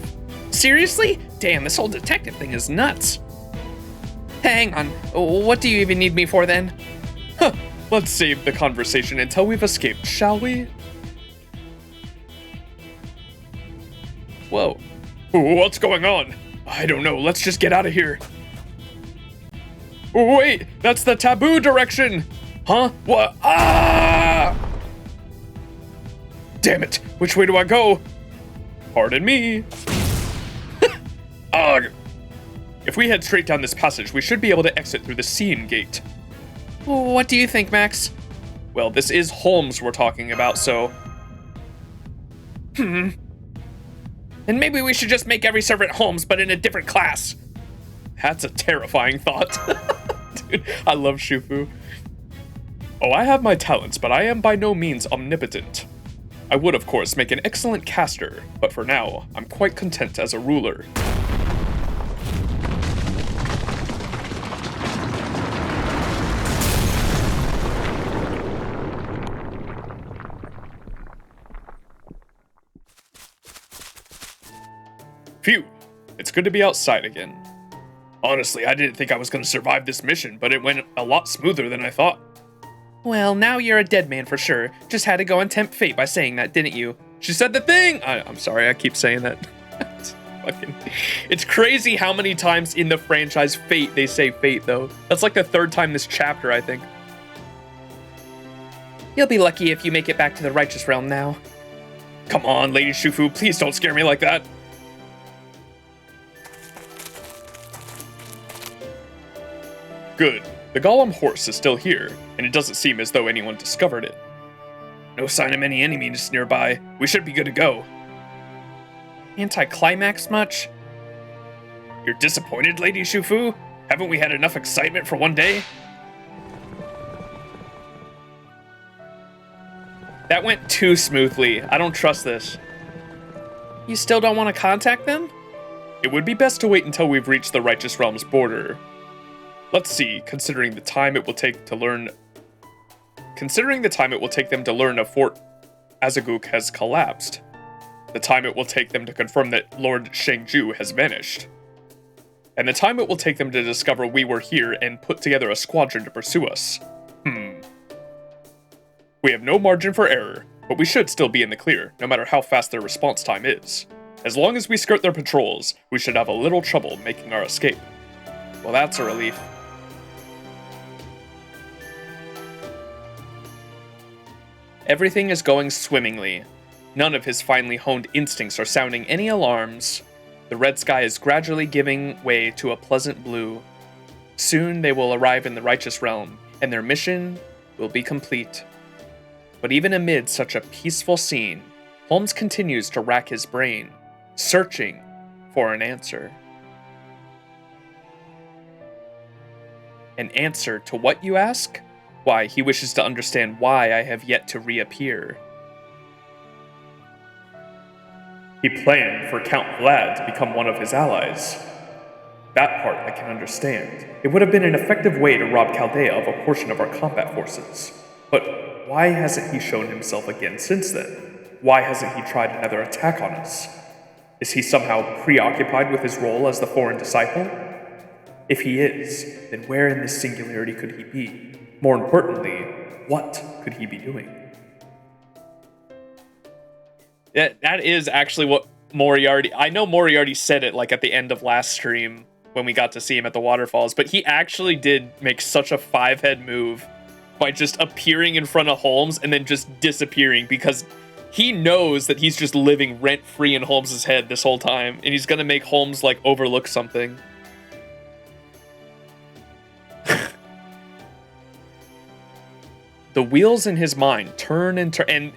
Seriously? Damn, this whole detective thing is nuts. Hang on, what do you even need me for then? Huh, let's save the conversation until we've escaped, shall we? Whoa. What's going on? I don't know, let's just get out of here. Wait, that's the taboo direction! Huh? What? Ah! Damn it, which way do I go? Pardon me. Ugh. If we head straight down this passage, we should be able to exit through the scene gate. What do you think, Max? Well, this is Holmes we're talking about, so... And maybe we should just make every servant Holmes, but in a different class. That's a terrifying thought. Dude, I love Shufu. Oh, I have my talents, but I am by no means omnipotent. I would, of course, make an excellent caster, but for now, I'm quite content as a ruler. Phew, it's good to be outside again. Honestly, I didn't think I was going to survive this mission, but it went a lot smoother than I thought. Well, now you're a dead man for sure. Just had to go and tempt fate by saying that, didn't you? She said the thing! I'm sorry, I keep saying that. It's crazy how many times in the franchise fate they say fate, though. That's like the third time this chapter, I think. You'll be lucky if you make it back to the righteous realm now. Come on, Lady Shufu, please don't scare me like that. Good. The golem horse is still here, and it doesn't seem as though anyone discovered it. No sign of any enemies nearby. We should be good to go. Anticlimax much? You're disappointed, Lady Shufu? Haven't we had enough excitement for one day? That went too smoothly. I don't trust this. You still don't want to contact them? It would be best to wait until we've reached the Righteous Realm's border. Let's see, considering the time it will take them to learn of Fort Azaguk has collapsed. The time it will take them to confirm that Lord Shengju has vanished. And the time it will take them to discover we were here and put together a squadron to pursue us. We have no margin for error, but we should still be in the clear, no matter how fast their response time is. As long as we skirt their patrols, we should have a little trouble making our escape. Well, that's a relief. Everything is going swimmingly. None of his finely honed instincts are sounding any alarms. The red sky is gradually giving way to a pleasant blue. Soon they will arrive in the Righteous Realm, and their mission will be complete. But even amid such a peaceful scene, Holmes continues to rack his brain, searching for an answer. An answer to what, you ask? Why, he wishes to understand why I have yet to reappear. He planned for Count Vlad to become one of his allies. That part I can understand. It would have been an effective way to rob Chaldea of a portion of our combat forces. But why hasn't he shown himself again since then? Why hasn't he tried another attack on us? Is he somehow preoccupied with his role as the foreign disciple? If he is, then where in this singularity could he be? More importantly, what could he be doing? That is actually what Moriarty... I know Moriarty said it like at the end of last stream when we got to see him at the waterfalls, but he actually did make such a five-head move by just appearing in front of Holmes and then just disappearing, because he knows that he's just living rent-free in Holmes's head this whole time, and he's gonna make Holmes, like, overlook something. The wheels in his mind turn and turn, and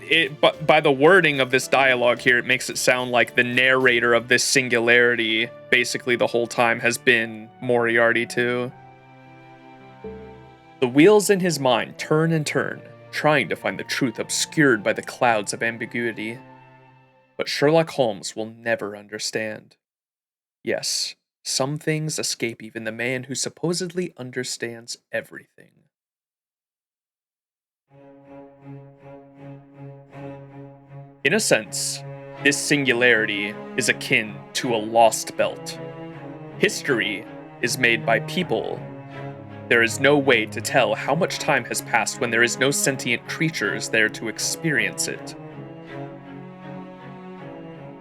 by the wording of this dialogue here, it makes it sound like the narrator of this singularity, basically the whole time, has been Moriarty too. The wheels in his mind turn and turn, trying to find the truth obscured by the clouds of ambiguity. But Sherlock Holmes will never understand. Yes, some things escape even the man who supposedly understands everything. In a sense, this singularity is akin to a lost belt. History is made by people. There is no way to tell how much time has passed when there is no sentient creatures there to experience it.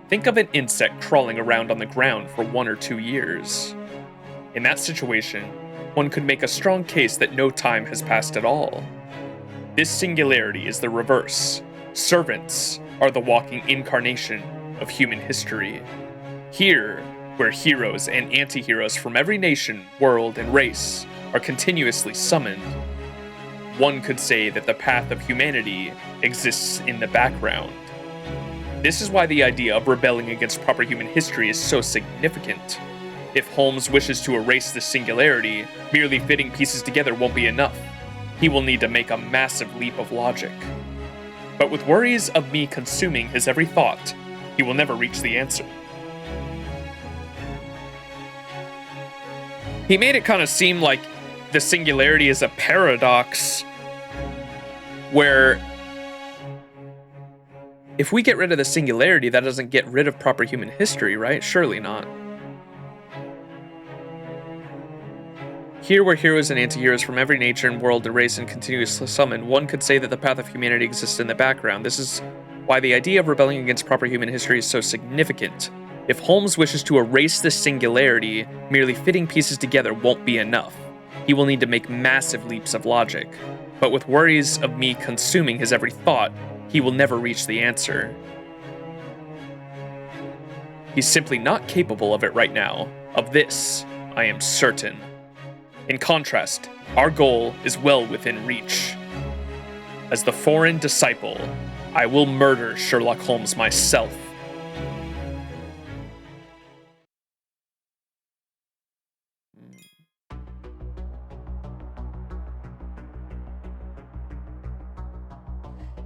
Think of an insect crawling around on the ground for 1 or 2 years. In that situation, one could make a strong case that no time has passed at all. This singularity is the reverse. Servants are the walking incarnation of human history. Here, where heroes and anti-heroes from every nation, world, and race are continuously summoned, one could say that the path of humanity exists in the background. This is why the idea of rebelling against proper human history is so significant. If Holmes wishes to erase this singularity, merely fitting pieces together won't be enough. He will need to make a massive leap of logic. But with worries of me consuming his every thought, he will never reach the answer. He made it kind of seem like the singularity is a paradox where If we get rid of the singularity, that doesn't get rid of proper human history, right? Surely not. Here where heroes and anti-heroes from every nature and world erase and continuously summon, one could say that the path of humanity exists in the background. This is why the idea of rebelling against proper human history is so significant. If Holmes wishes to erase this singularity, merely fitting pieces together won't be enough. He will need to make massive leaps of logic. But with worries of me consuming his every thought, he will never reach the answer. He's simply not capable of it right now. Of this, I am certain. In contrast, our goal is well within reach. As the foreign disciple, I will murder Sherlock Holmes myself.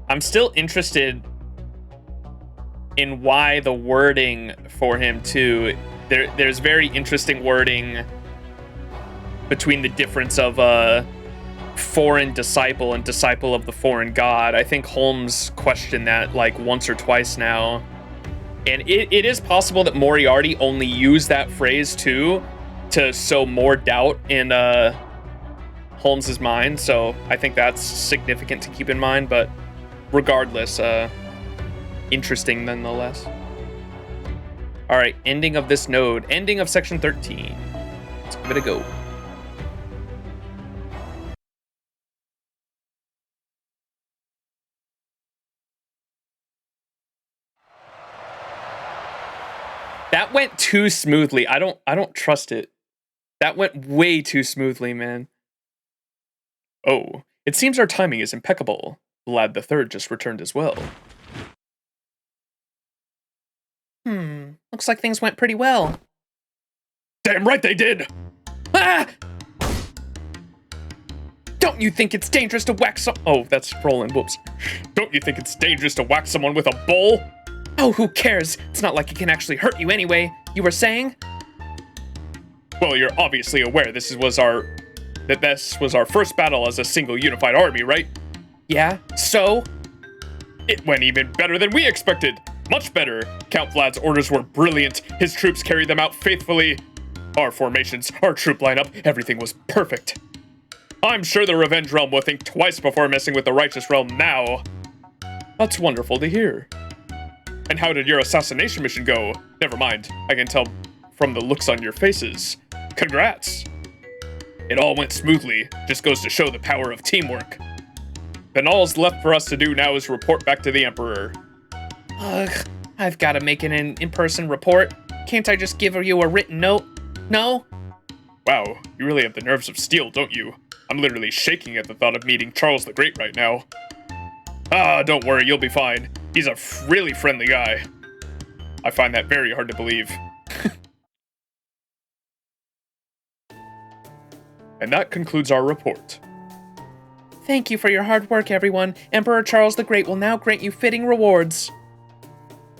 I'm still interested in why the wording for him too. There's very interesting wording between the difference of foreign disciple and disciple of the foreign god. I think Holmes questioned that like once or twice now. And it is possible that Moriarty only used that phrase too to sow more doubt in Holmes's mind. So I think that's significant to keep in mind, but regardless, interesting nonetheless. All right, ending of this node, ending of section 13. Let's give it a go. That went too smoothly. I don't trust it. That went way too smoothly, man. Oh, it seems our timing is impeccable. Lad the Third just returned as well. Looks like things went pretty well. Damn right they did! Ah! Don't you think it's dangerous to whack some— Oh, that's Roland, whoops. Don't you think it's dangerous to whack someone with a bull? Oh, who cares? It's not like it can actually hurt you anyway. You were saying? Well, you're obviously aware this was our first battle as a single unified army, right? Yeah, so? It went even better than we expected. Much better. Count Vlad's orders were brilliant. His troops carried them out faithfully. Our formations, our troop lineup, everything was perfect. I'm sure the Revenge Realm will think twice before messing with the Righteous Realm now. That's wonderful to hear. And how did your assassination mission go? Never mind, I can tell from the looks on your faces. Congrats. It all went smoothly, just goes to show the power of teamwork. Then all's left for us to do now is report back to the Emperor. Ugh, I've got to make an in-person report. Can't I just give you a written note? No? Wow, you really have the nerves of steel, don't you? I'm literally shaking at the thought of meeting Charles the Great right now. Ah, don't worry, you'll be fine. He's a really friendly guy. I find that very hard to believe. And that concludes our report. Thank you for your hard work, everyone. Emperor Charles the Great will now grant you fitting rewards.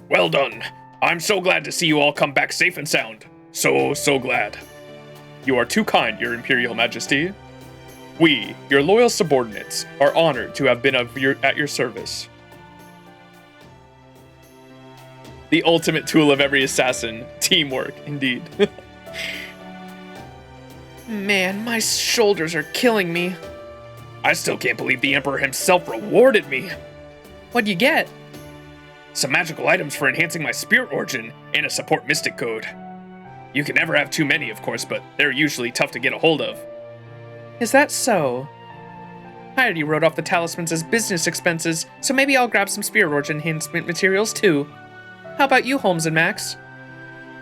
Well done. I'm so glad to see you all come back safe and sound. So glad. You are too kind, Your Imperial Majesty. We, your loyal subordinates, are honored to have been at your service. The ultimate tool of every assassin. Teamwork, indeed. Man, my shoulders are killing me. I still can't believe the Emperor himself rewarded me. What'd you get? Some magical items for enhancing my spirit origin and a support mystic code. You can never have too many, of course, but they're usually tough to get a hold of. Is that so? I already wrote off the talismans as business expenses, so maybe I'll grab some spirit origin enhancement materials too. How about you, Holmes and Max?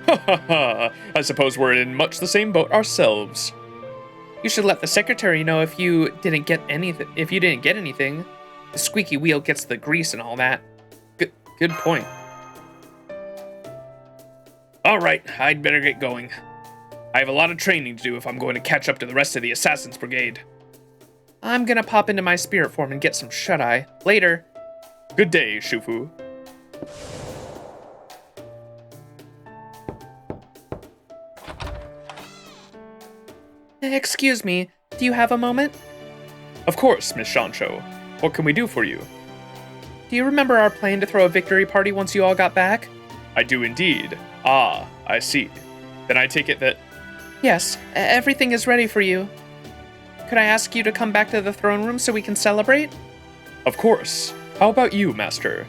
Ha ha ha, I suppose we're in much the same boat ourselves. You should let the secretary know if you didn't get anything. The squeaky wheel gets the grease and all that. Good point. All right, I'd better get going. I have a lot of training to do if I'm going to catch up to the rest of the Assassin's Brigade. I'm gonna pop into my spirit form and get some shut-eye. Later. Good day, Shufu. Excuse me, do you have a moment? Of course, Miss Shancho. What can we do for you? Do do you remember our plan to throw a victory party once you all got back? I do indeed. Ah, I see. Then I take it that... Yes, everything is ready for you. Could I ask you to come back to the throne room so we can celebrate? Of course. How about you, Master?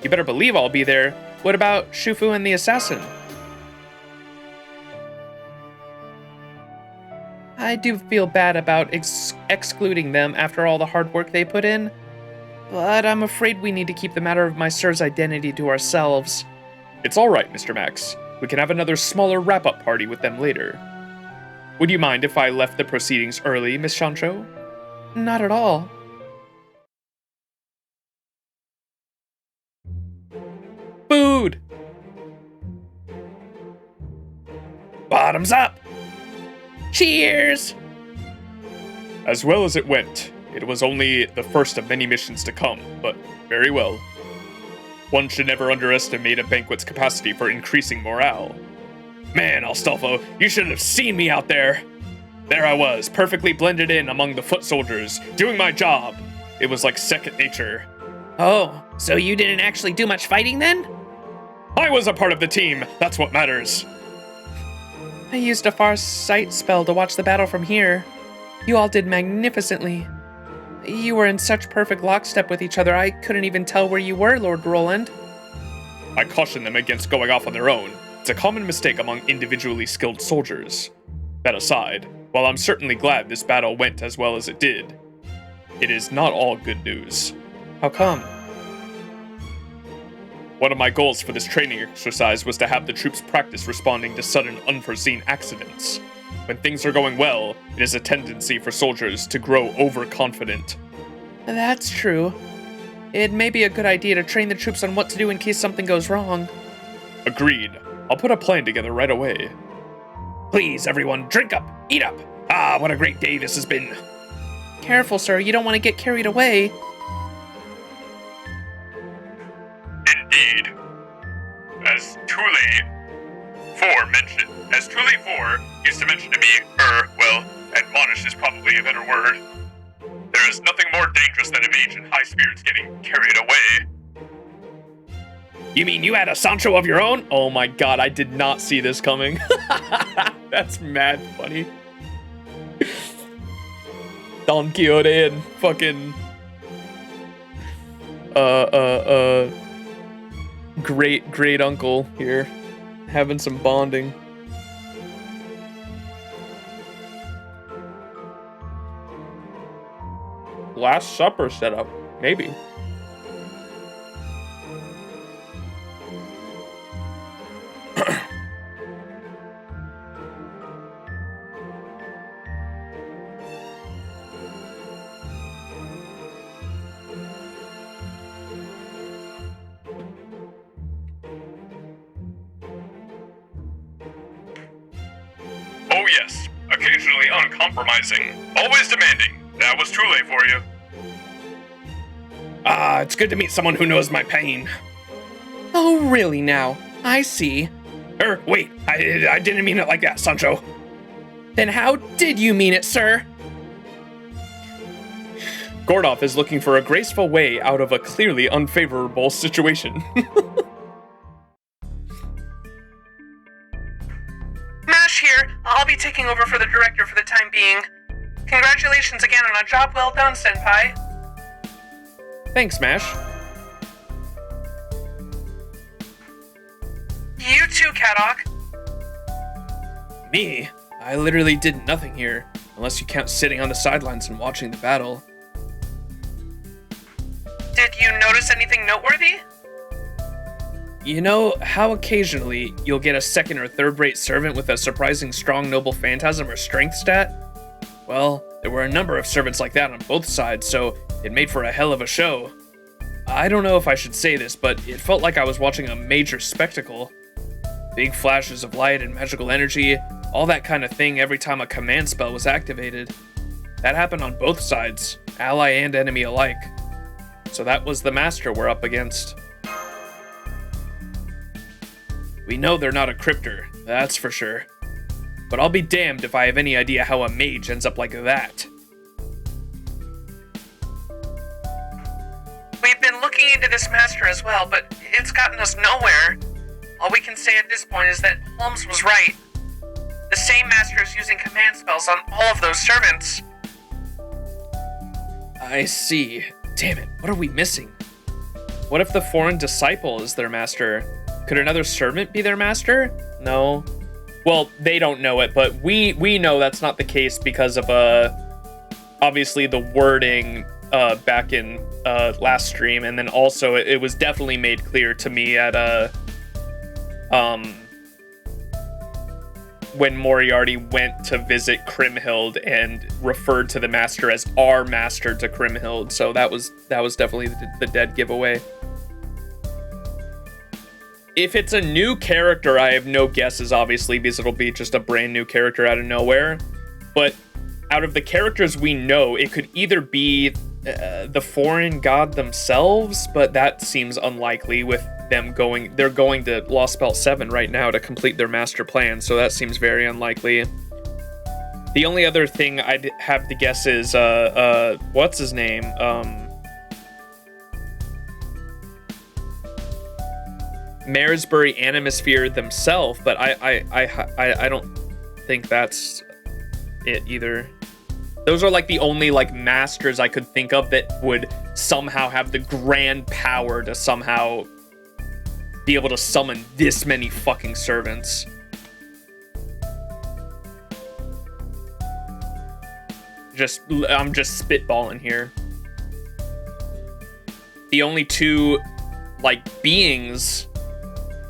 You better believe I'll be there. What about Shufu and the assassin? I do feel bad about excluding them after all the hard work they put in, but I'm afraid we need to keep the matter of my sir's identity to ourselves. It's all right, Mr. Max. We can have another smaller wrap-up party with them later. Would you mind if I left the proceedings early, Miss Sancho? Not at all. Food! Bottoms up! Cheers! As well as it went, it was only the first of many missions to come, but very well. One should never underestimate a banquet's capacity for increasing morale. Man, Astolfo, you should have seen me out there! There I was, perfectly blended in among the foot soldiers, doing my job. It was like second nature. Oh, so you didn't actually do much fighting then? I was a part of the team, that's what matters. I used a far sight spell to watch the battle from here. You all did magnificently. You were in such perfect lockstep with each other, I couldn't even tell where you were, Lord Roland. I cautioned them against going off on their own. It's a common mistake among individually skilled soldiers. That aside, while I'm certainly glad this battle went as well as it did, it is not all good news. How come? One of my goals for this training exercise was to have the troops practice responding to sudden unforeseen accidents. When things are going well, it is a tendency for soldiers to grow overconfident. That's true. It may be a good idea to train the troops on what to do in case something goes wrong. Agreed. I'll put a plan together right away. Please, everyone, drink up, eat up. Ah, what a great day this has been. Careful, sir, you don't want to get carried away. Indeed. As Tule 4 used to mention to me, admonish is probably a better word. There is nothing more dangerous than a mage in high spirits getting carried away. You mean you had a Sancho of your own? Oh my god, I did not see this coming. That's mad funny. Don Quixote and fucking... great uncle here, having some bonding. Last Supper setup, maybe. Oh yes, occasionally uncompromising, always demanding. That was Tule for you. Ah, it's good to meet someone who knows my pain. Oh, really now? I see. Wait, I didn't mean it like that, Sancho. Then how did you mean it, sir? Gordov is looking for a graceful way out of a clearly unfavorable situation. Mash here. I'll be taking over for the director for the time being. Congratulations again on a job well done, Senpai. Thanks, Mash. You too, Kadok. Me? I literally did nothing here, unless you count sitting on the sidelines and watching the battle. Did you notice anything noteworthy? You know how occasionally you'll get a second or third-rate servant with a surprising strong noble phantasm or strength stat? Well, there were a number of servants like that on both sides, so it made for a hell of a show. I don't know if I should say this, but it felt like I was watching a major spectacle. Big flashes of light and magical energy, all that kind of thing every time a command spell was activated. That happened on both sides, ally and enemy alike. So that was the master we're up against. We know they're not a cryptor, that's for sure. But I'll be damned if I have any idea how a mage ends up like that. We've been looking looking into this master as well, but it's gotten us nowhere. All we can say at this point is that Holmes was right. The same master is using command spells on all of those servants. I see. Damn it, what are we missing? What if the foreign disciple is their master? Could another servant be their master? No. Well, they don't know it, but we know that's not the case because of obviously the wording back in last stream, and then also it was definitely made clear to me at when Moriarty went to visit Kriemhild and referred to the master as our master to Kriemhild, so that was definitely the dead giveaway. If it's a new character, I have no guesses, obviously, because it'll be just a brand new character out of nowhere. But out of the characters we know, it could either be the foreign god themselves, but that seems unlikely with them going... They're going to Lostbelt 7 right now to complete their master plan, so that seems very unlikely. The only other thing I'd have to guess is, what's his name? Maresbury Animosphere themselves, but I don't think that's it either. Those are like the only like masters I could think of that would somehow have the grand power to somehow be able to summon this many fucking servants. I'm just spitballing here. The only two like beings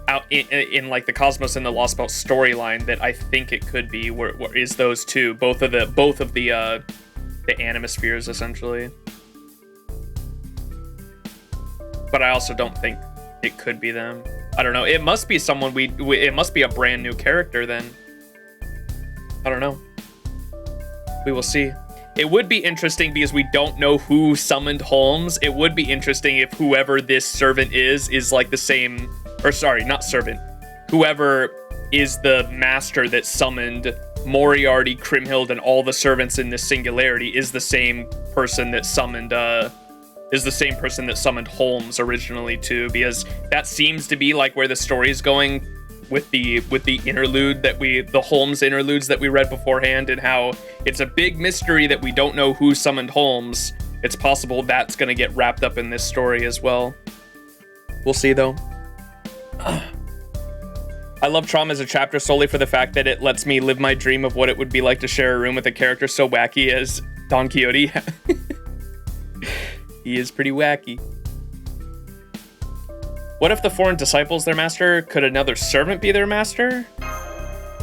out in like the cosmos and the Lostbelt storyline that I think it could be is those two, both of the Animospheres essentially. But I also don't think it could be them. I don't know. It must be someone it must be a brand new character then. I don't know. We will see. It would be interesting because we don't know who summoned Holmes. It would be interesting if whoever this servant is like the same, or sorry, not servant. Whoever is the master that summoned Moriarty, Kriemhild, and all the servants in this singularity is the same person that summoned Holmes originally too, because that seems to be like where the story is going with the interlude the Holmes interludes that we read beforehand, and how it's a big mystery that we don't know who summoned Holmes. It's possible that's gonna get wrapped up in this story as well. We'll see though. I love Traum as a chapter solely for the fact that it lets me live my dream of what it would be like to share a room with a character so wacky as Don Quixote. He is pretty wacky. What if the foreign disciple's their master? Could another servant be their master?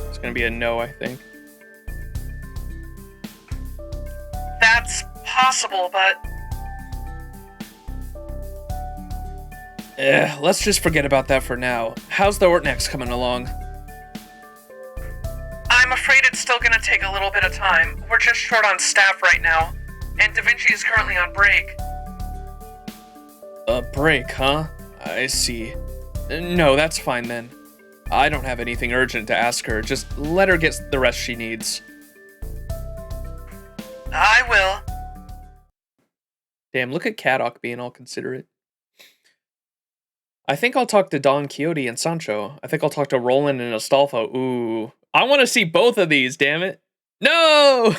It's gonna be a no, I think. That's possible, but... Let's just forget about that for now. How's the Ortnax coming along? I'm afraid it's still gonna take a little bit of time. We're just short on staff right now, and Da Vinci is currently on break. A break, huh? I see. No, that's fine then. I don't have anything urgent to ask her. Just let her get the rest she needs. I will. Damn, look at Caddock being all considerate. I think I'll talk to Don Quixote and Sancho. I think I'll talk to Roland and Astolfo. Ooh. I want to see both of these, damn it. No!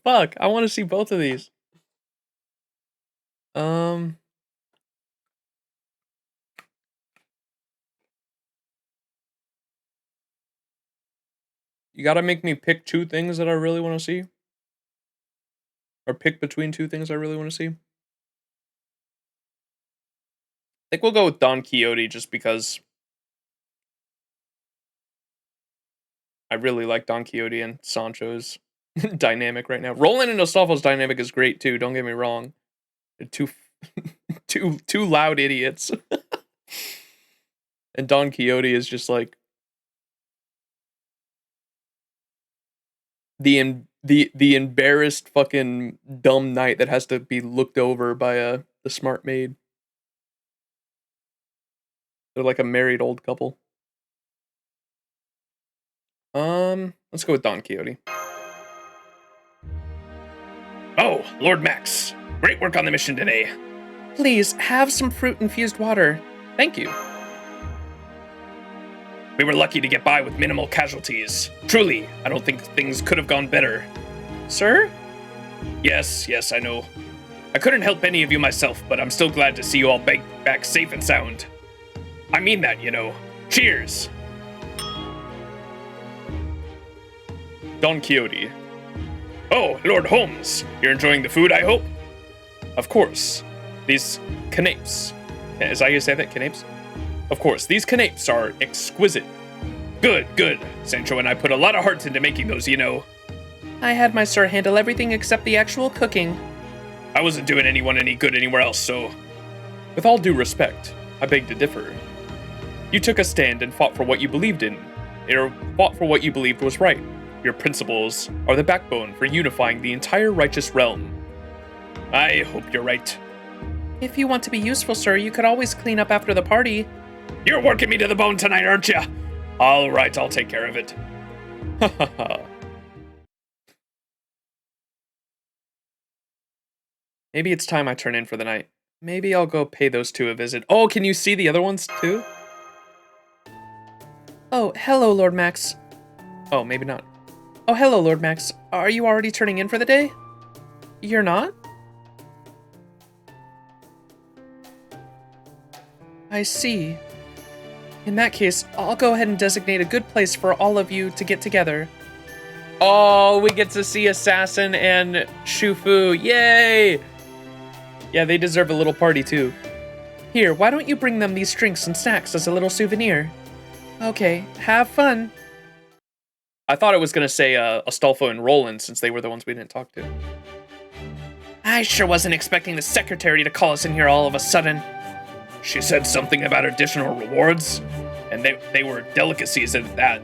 Fuck, I want to see both of these. You gotta make me pick two things that I really want to see. Or pick between two things I really want to see. I think we'll go with Don Quixote just because I really like Don Quixote and Sancho's dynamic right now. Roland and Astolfo's dynamic is great too, don't get me wrong. They're two loud idiots. And Don Quixote is just like the embarrassed fucking dumb knight that has to be looked over by the smart maid. They're like a married old couple. Let's go with Don Quixote. Oh, Lord Max. Great work on the mission today. Please, have some fruit-infused water. Thank you. We were lucky to get by with minimal casualties. Truly, I don't think things could have gone better. Sir? Yes, I know. I couldn't help any of you myself, but I'm still glad to see you all back safe and sound. I mean that, you know. Cheers! Don Quixote. Oh, Lord Holmes, you're enjoying the food, I hope? Of course. These canapes. Is that how you say that, canapes? Of course, these canapes are exquisite. Good. Sancho and I put a lot of heart into making those, you know. I had my sir handle everything except the actual cooking. I wasn't doing anyone any good anywhere else, so... With all due respect, I beg to differ. You took a stand and fought for what you believed in, or fought for what you believed was right. Your principles are the backbone for unifying the entire righteous realm. I hope you're right. If you want to be useful, sir, you could always clean up after the party. You're working me to the bone tonight, aren't you? All right, I'll take care of it. Ha ha ha. Maybe it's time I turn in for the night. Maybe I'll go pay those two a visit. Oh, can you see the other ones too? Oh, hello, Lord Max. Oh, maybe not. Oh, hello, Lord Max. Are you already turning in for the day? You're not? I see. In that case, I'll go ahead and designate a good place for all of you to get together. Oh, we get to see Assassin and Shufu. Yay! Yeah, they deserve a little party too. Here, why don't you bring them these drinks and snacks as a little souvenir? Okay, have fun. I thought it was going to say Astolfo and Roland since they were the ones we didn't talk to. I sure wasn't expecting the secretary to call us in here all of a sudden. She said something about additional rewards, and they were delicacies at that.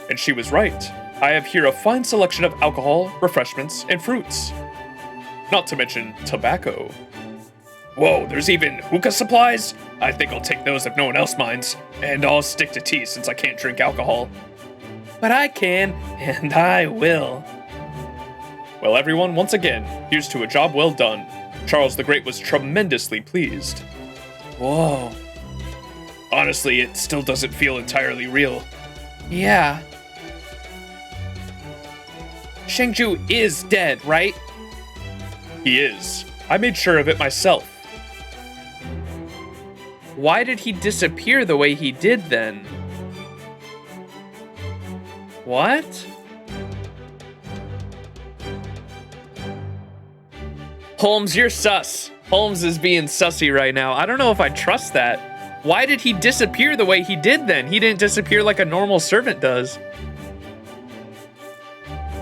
And she was right. I have here a fine selection of alcohol, refreshments, and fruits. Not to mention tobacco. Whoa, there's even hookah supplies? I think I'll take those if no one else minds, and I'll stick to tea since I can't drink alcohol. But I can, and I will. Well, everyone, once again, here's to a job well done. Charles the Great was tremendously pleased. Whoa. Honestly, it still doesn't feel entirely real. Yeah. Shangju is dead, right? He is. I made sure of it myself. Why did he disappear the way he did then? What? Holmes, you're sus. Holmes is being sussy right now. I don't know if I trust that. Why did he disappear the way he did then? He didn't disappear like a normal servant does.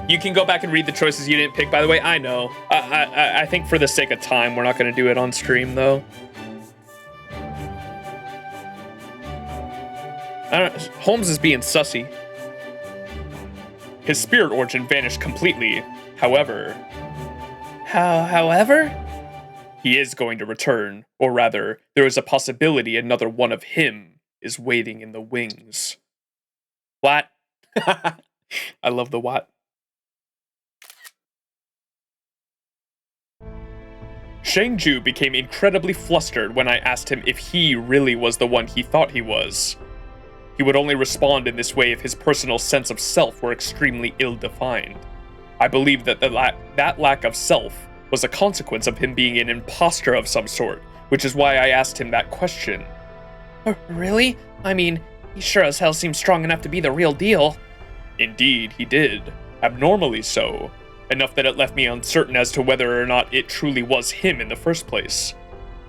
You can go back and read the choices you didn't pick, by the way. I know. I think for the sake of time, we're not going to do it on stream, though. Holmes is being sussy. His spirit origin vanished completely. However... However? He is going to return. Or rather, there is a possibility another one of him is waiting in the wings. What? I love the what. Shangju became incredibly flustered when I asked him if he really was the one he thought he was. He would only respond in this way if his personal sense of self were extremely ill-defined. I believe that that lack of self was a consequence of him being an imposter of some sort, which is why I asked him that question. Really? I mean, he sure as hell seems strong enough to be the real deal. Indeed, he did. Abnormally so. Enough that it left me uncertain as to whether or not it truly was him in the first place.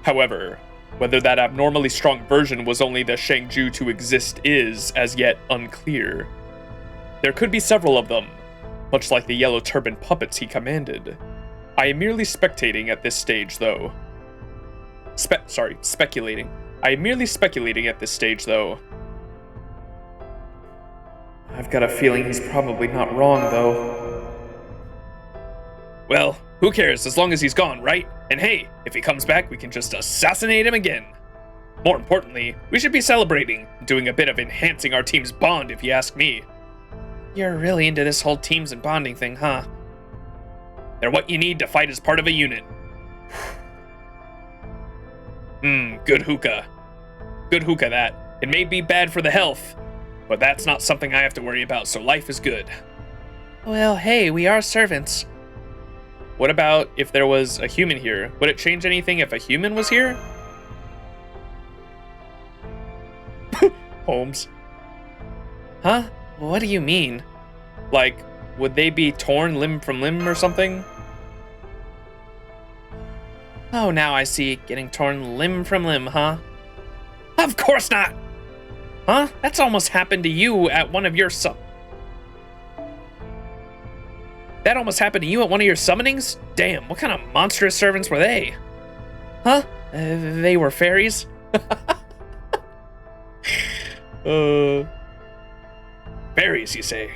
However, whether that abnormally strong version was only the Shangju to exist is, as yet, unclear. There could be several of them, much like the yellow turban puppets he commanded. I am merely spectating at this stage, though. Speculating. I am merely speculating at this stage, though. I've got a feeling he's probably not wrong, though. Well, who cares as long as he's gone, right? And hey, if he comes back, we can just assassinate him again. More importantly, we should be celebrating, doing a bit of enhancing our team's bond, if you ask me. You're really into this whole teams and bonding thing, huh? They're what you need to fight as part of a unit. Good hookah. Good hookah, that. It may be bad for the health, but that's not something I have to worry about, so life is good. Well, hey, we are servants. What about if there was a human here? Would it change anything if a human was here? Holmes. Huh? What do you mean? Like, would they be torn limb from limb or something? Oh, now I see. Getting torn limb from limb, huh? Of course not! Huh? That's almost happened to you at one of your That almost happened to you at one of your summonings? Damn, what kind of monstrous servants were they? Huh? They were fairies? Fairies, you say?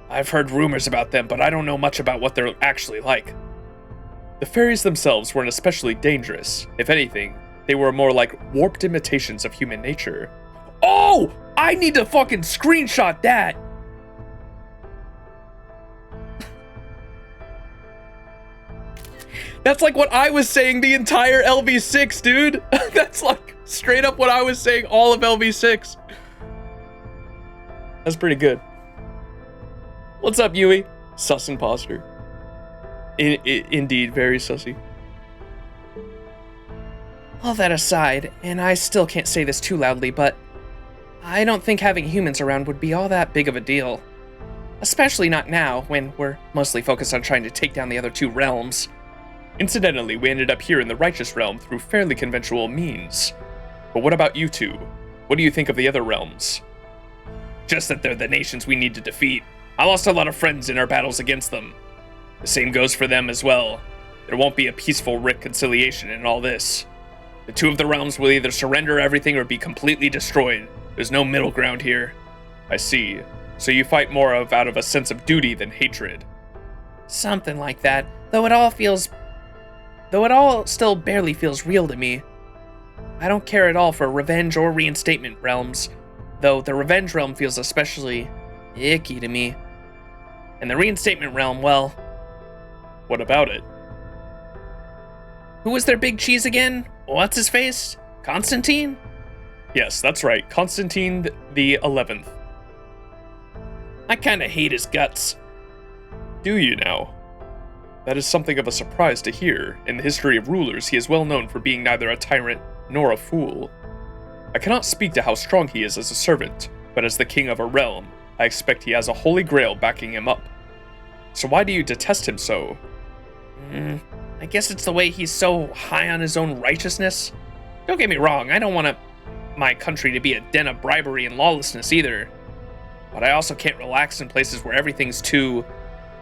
I've heard rumors about them, but I don't know much about what they're actually like. The fairies themselves weren't especially dangerous. If anything, they were more like warped imitations of human nature. Oh! I need to fucking screenshot that! That's like what I was saying the entire LV6, dude! That's like straight up what I was saying all of LV6. That's pretty good. What's up, Yui? Sus imposter. Indeed, very sussy. All that aside, and I still can't say this too loudly, but I don't think having humans around would be all that big of a deal. Especially not now, when we're mostly focused on trying to take down the other two realms. Incidentally, we ended up here in the Righteous Realm through fairly conventional means. But what about you two? What do you think of the other realms? Just that they're the nations we need to defeat. I lost a lot of friends in our battles against them. The same goes for them as well. There won't be a peaceful reconciliation in all this. The two of the realms will either surrender everything or be completely destroyed. There's no middle ground here. I see. So you fight more out of a sense of duty than hatred. Something like that, though it all still barely feels real to me. I don't care at all for revenge or reinstatement realms, though the revenge realm feels especially icky to me. And the reinstatement realm, well... What about it? Who was their big cheese again? What's his face? Constantine? Yes, that's right. Constantine the 11th. I kinda hate his guts. Do you now? That is something of a surprise to hear. In the history of rulers, he is well known for being neither a tyrant nor a fool. I cannot speak to how strong he is as a servant, but as the king of a realm, I expect he has a holy grail backing him up. So why do you detest him so? I guess it's the way he's so high on his own righteousness. Don't get me wrong, I don't want my country to be a den of bribery and lawlessness either. But I also can't relax in places where everything's too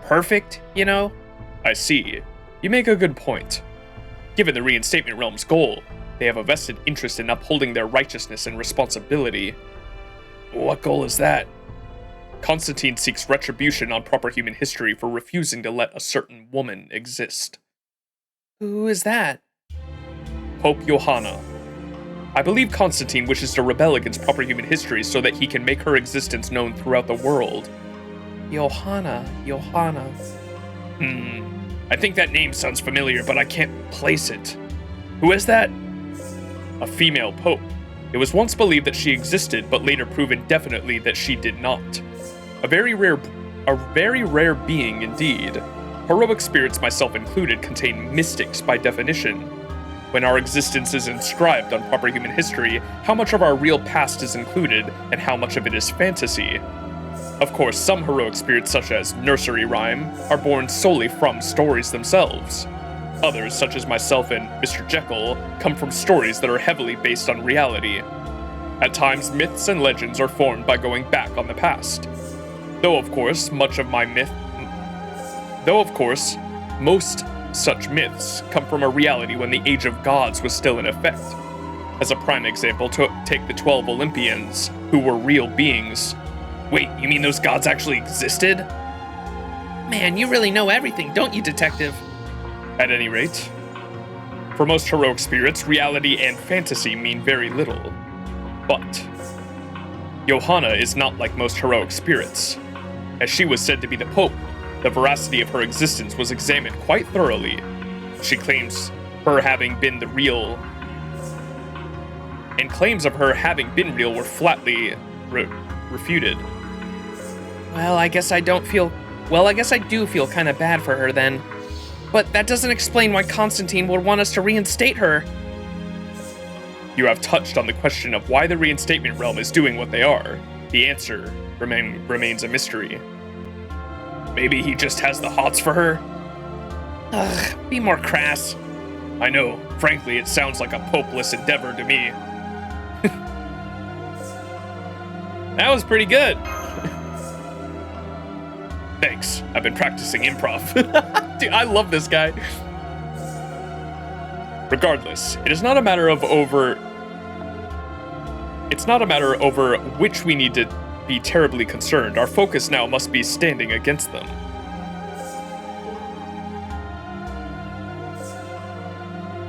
perfect, you know? I see. You make a good point. Given the reinstatement realm's goal, they have a vested interest in upholding their righteousness and responsibility. What goal is that? Constantine seeks retribution on proper human history for refusing to let a certain woman exist. Who is that? Pope Johanna. I believe Constantine wishes to rebel against proper human history so that he can make her existence known throughout the world. Johanna. I think that name sounds familiar, but I can't place it. Who is that? A female pope. It was once believed that she existed, but later proven definitely that she did not. A very rare being indeed. Heroic spirits, myself included, contain mystics by definition. When our existence is inscribed on proper human history, how much of our real past is included, and how much of it is fantasy? Of course, some heroic spirits, such as nursery rhyme, are born solely from stories themselves. Others, such as myself and Mr. Jekyll, come from stories that are heavily based on reality. At times, myths and legends are formed by going back on the past. Though, of course, most such myths come from a reality when the Age of Gods was still in effect. As a prime example, take the 12 Olympians, who were real beings. Wait, you mean those gods actually existed? Man, you really know everything, don't you, detective? At any rate, for most heroic spirits, reality and fantasy mean very little. But Johanna is not like most heroic spirits. As she was said to be the Pope, the veracity of her existence was examined quite thoroughly. She claims her having been the real and claims of her having been real were flatly refuted. Well, I guess I do feel kind of bad for her then. But that doesn't explain why Constantine would want us to reinstate her. You have touched on the question of why the reinstatement realm is doing what they are. The answer remains a mystery. Maybe he just has the hots for her? Ugh, be more crass. I know, frankly, it sounds like a hopeless endeavor to me. That was pretty good. Thanks, I've been practicing improv. Dude, I love this guy. Regardless, it's not a matter over which we need to be terribly concerned. Our focus now must be standing against them.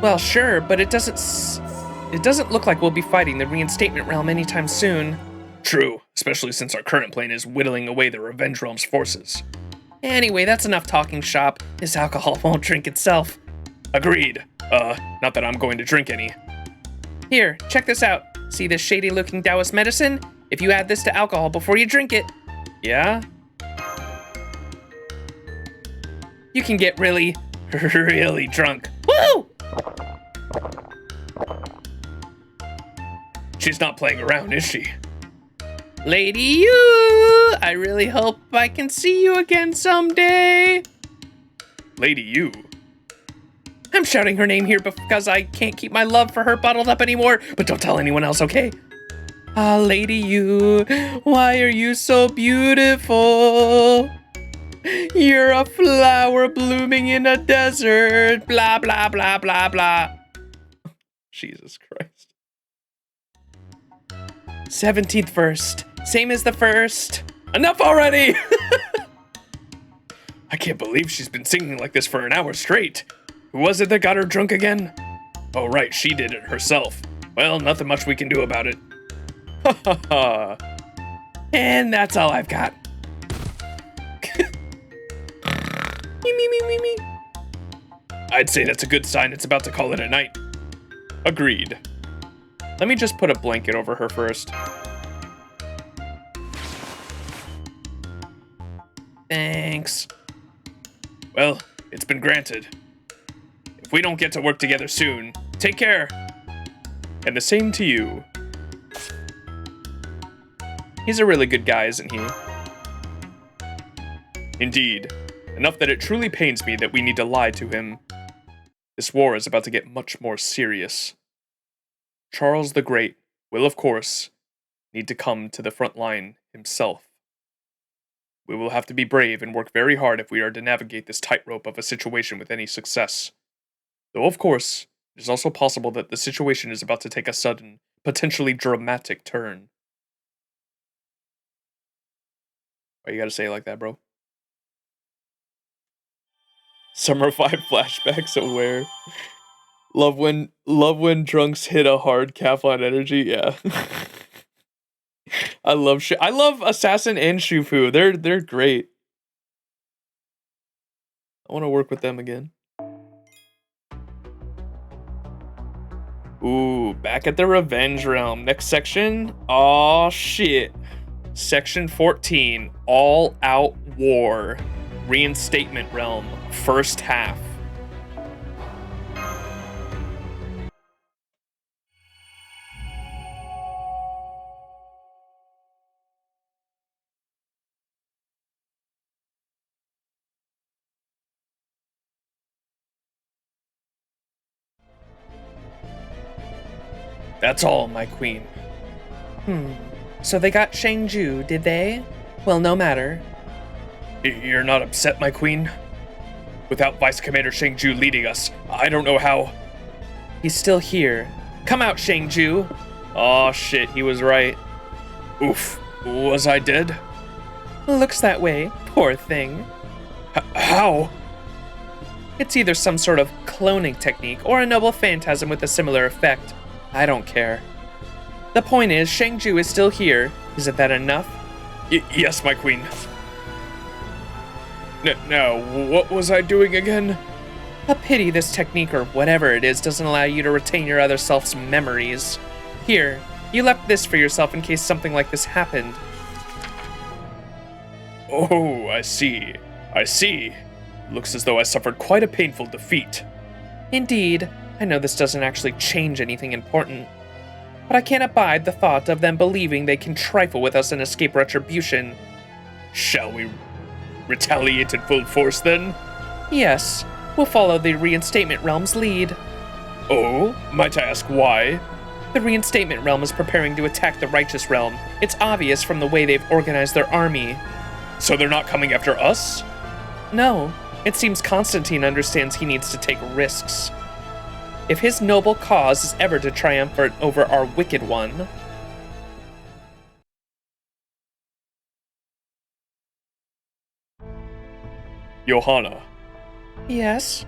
Well, sure, but it doesn't look like we'll be fighting the reinstatement realm anytime soon. True, especially since our current plan is whittling away the Revenge Realm's forces. Anyway, that's enough talking shop. This alcohol won't drink itself. Agreed. Not that I'm going to drink any. Here, check this out. See this shady-looking Taoist medicine? If you add this to alcohol before you drink it... Yeah? You can get really, really drunk. Woo! She's not playing around, is she? Lady Yu! I really hope I can see you again someday. Lady Yu? I'm shouting her name here because I can't keep my love for her bottled up anymore, but don't tell anyone else, okay? Ah, Lady Yu, why are you so beautiful? You're a flower blooming in a desert, blah, blah, blah, blah, blah. Jesus Christ. 17th verse, same as the first. Enough already! I can't believe she's been singing like this for an hour straight. Who was it that got her drunk again? Oh right, she did it herself. Well, nothing much we can do about it. Ha ha ha. And that's all I've got. Me. I'd say that's a good sign it's about to call it a night. Agreed. Let me just put a blanket over her first. Thanks. Well, it's been granted. If we don't get to work together soon, take care. And the same to you. He's a really good guy, isn't he? Indeed. Enough that it truly pains me that we need to lie to him. This war is about to get much more serious. Charles the Great will, of course, need to come to the front line himself. We will have to be brave and work very hard if we are to navigate this tightrope of a situation with any success. Though, of course, it is also possible that the situation is about to take a sudden, potentially dramatic turn. Why you gotta say it like that, bro? Summer 5 flashbacks aware. Love when drunks hit a hard calf on energy. Yeah. I love Assassin and Shufu. They're great. I want to work with them again. Ooh, back at the Revenge Realm. Next section. Oh shit. Section 14. All Out War. Reinstatement Realm. First half. That's all, my queen. So they got Shangju, did they? Well, no matter. You're not upset, my queen? Without Vice Commander Shangju leading us, I don't know how... He's still here. Come out, Shangju! Aw, shit, he was right. Oof, was I dead? Looks that way, poor thing. How? It's either some sort of cloning technique or a noble phantasm with a similar effect. I don't care. The point is, Shangju is still here. Isn't that enough? Yes, my queen. Now, what was I doing again? A pity this technique or whatever it is doesn't allow you to retain your other self's memories. Here, you left this for yourself in case something like this happened. Oh, I see. I see. Looks as though I suffered quite a painful defeat. Indeed, I know this doesn't actually change anything important, but I can't abide the thought of them believing they can trifle with us and escape retribution. Shall we retaliate in full force then? Yes, we'll follow the Reinstatement Realm's lead. Oh, might I ask why? The Reinstatement Realm is preparing to attack the Righteous Realm. It's obvious from the way they've organized their army. So they're not coming after us? No, it seems Constantine understands he needs to take risks. If his noble cause is ever to triumph over our wicked one... Johanna. Yes?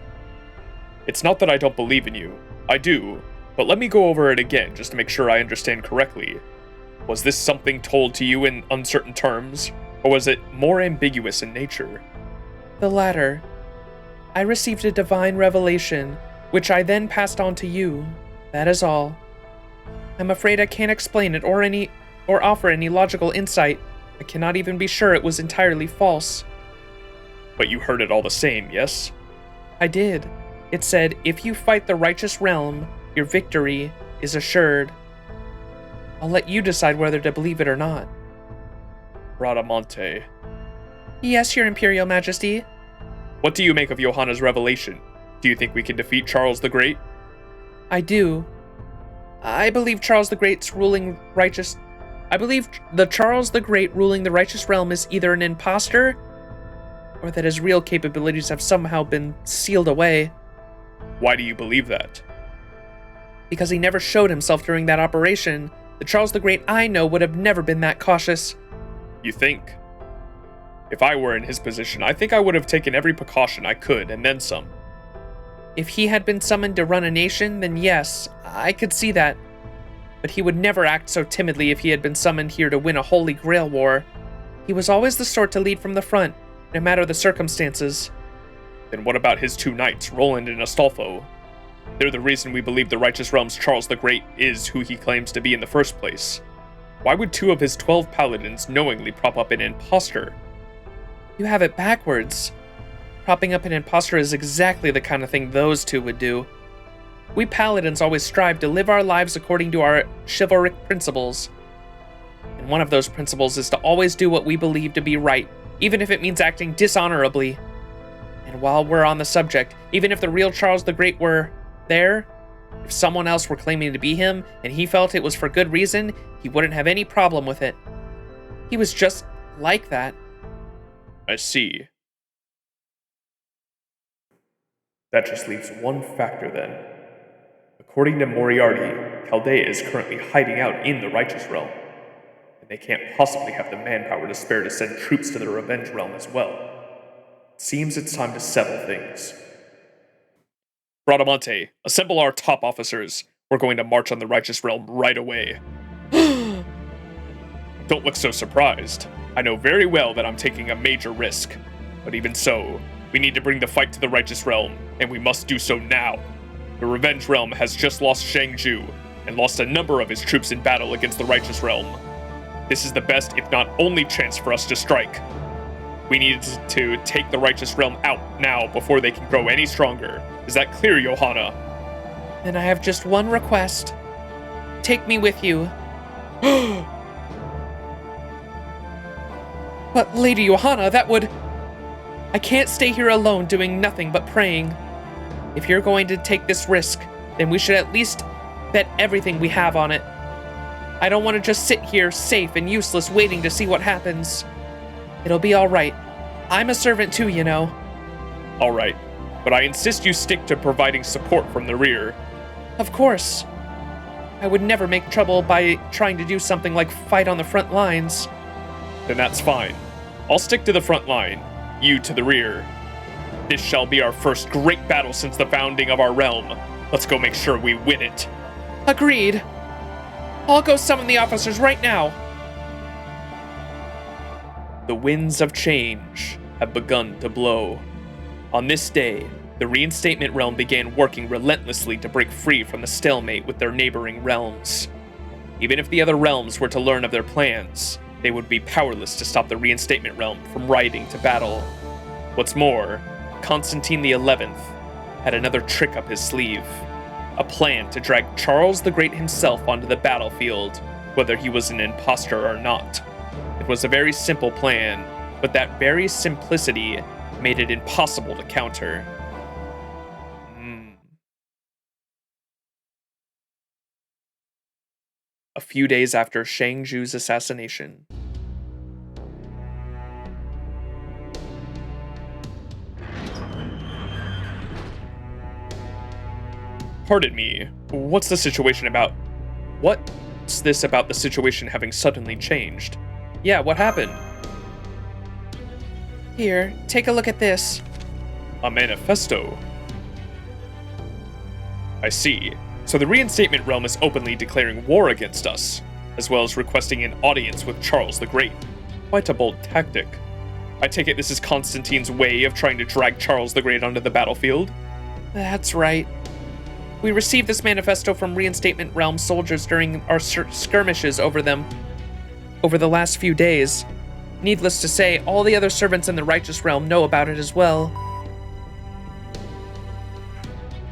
It's not that I don't believe in you. I do. But let me go over it again just to make sure I understand correctly. Was this something told to you in uncertain terms? Or was it more ambiguous in nature? The latter. I received a divine revelation, which I then passed on to you. That is all. I'm afraid I can't explain it or offer any logical insight. I cannot even be sure it was entirely false. But you heard it all the same, yes? I did. It said, if you fight the Righteous Realm, your victory is assured. I'll let you decide whether to believe it or not. Bradamante. Yes, Your Imperial Majesty. What do you make of Johanna's revelation? Do you think we can defeat Charles the Great? I do. I believe Charles the Great's ruling righteous... I believe the Charles the Great ruling the Righteous Realm is either an imposter, or that his real capabilities have somehow been sealed away. Why do you believe that? Because he never showed himself during that operation. The Charles the Great I know would have never been that cautious. You think? If I were in his position, I think I would have taken every precaution I could, and then some. If he had been summoned to run a nation, then yes, I could see that. But he would never act so timidly if he had been summoned here to win a Holy Grail war. He was always the sort to lead from the front, no matter the circumstances. Then what about his two knights, Roland and Astolfo? They're the reason we believe the Righteous Realm's Charles the Great is who he claims to be in the first place. Why would 2 of his 12 paladins knowingly prop up an imposter? You have it backwards. Propping up an imposter is exactly the kind of thing those 2 would do. We paladins always strive to live our lives according to our chivalric principles. And one of those principles is to always do what we believe to be right, even if it means acting dishonorably. And while we're on the subject, even if the real Charles the Great were there, if someone else were claiming to be him, and he felt it was for good reason, he wouldn't have any problem with it. He was just like that. I see. That just leaves one factor then. According to Moriarty, Chaldea is currently hiding out in the Righteous Realm, and they can't possibly have the manpower to spare to send troops to the Revenge Realm as well. It seems it's time to settle things. Bradamante, assemble our top officers. We're going to march on the Righteous Realm right away. Don't look so surprised. I know very well that I'm taking a major risk. But even so, we need to bring the fight to the Righteous Realm, and we must do so now. The Revenge Realm has just lost Shangju, and lost a number of his troops in battle against the Righteous Realm. This is the best, if not only, chance for us to strike. We need to take the Righteous Realm out now before they can grow any stronger. Is that clear, Johanna? Then I have just one request. Take me with you. But Lady Johanna, that would... I can't stay here alone doing nothing but praying. If you're going to take this risk, then we should at least bet everything we have on it. I don't want to just sit here safe and useless waiting to see what happens. It'll be alright. I'm a servant too, you know. Alright, but I insist you stick to providing support from the rear. Of course. I would never make trouble by trying to do something like fight on the front lines. Then that's fine. I'll stick to the front line, you to the rear. This shall be our first great battle since the founding of our realm. Let's go make sure we win it. Agreed. I'll go summon the officers right now. The winds of change have begun to blow. On this day, the Reinstatement Realm began working relentlessly to break free from the stalemate with their neighboring realms. Even if the other realms were to learn of their plans, they would be powerless to stop the Reinstatement Realm from riding to battle. What's more, Constantine the 11th had another trick up his sleeve. A plan to drag Charles the Great himself onto the battlefield, whether he was an imposter or not. It was a very simple plan, but that very simplicity made it impossible to counter. A few days after Shang Zhu's assassination. Pardon me, what's this about the situation having suddenly changed? Yeah, what happened? Here, take a look at this. A manifesto. I see. So the Reinstatement Realm is openly declaring war against us, as well as requesting an audience with Charles the Great. Quite a bold tactic. I take it this is Constantine's way of trying to drag Charles the Great onto the battlefield? That's right. We received this manifesto from Reinstatement Realm soldiers during our skirmishes over them over the last few days. Needless to say, all the other servants in the Righteous Realm know about it as well.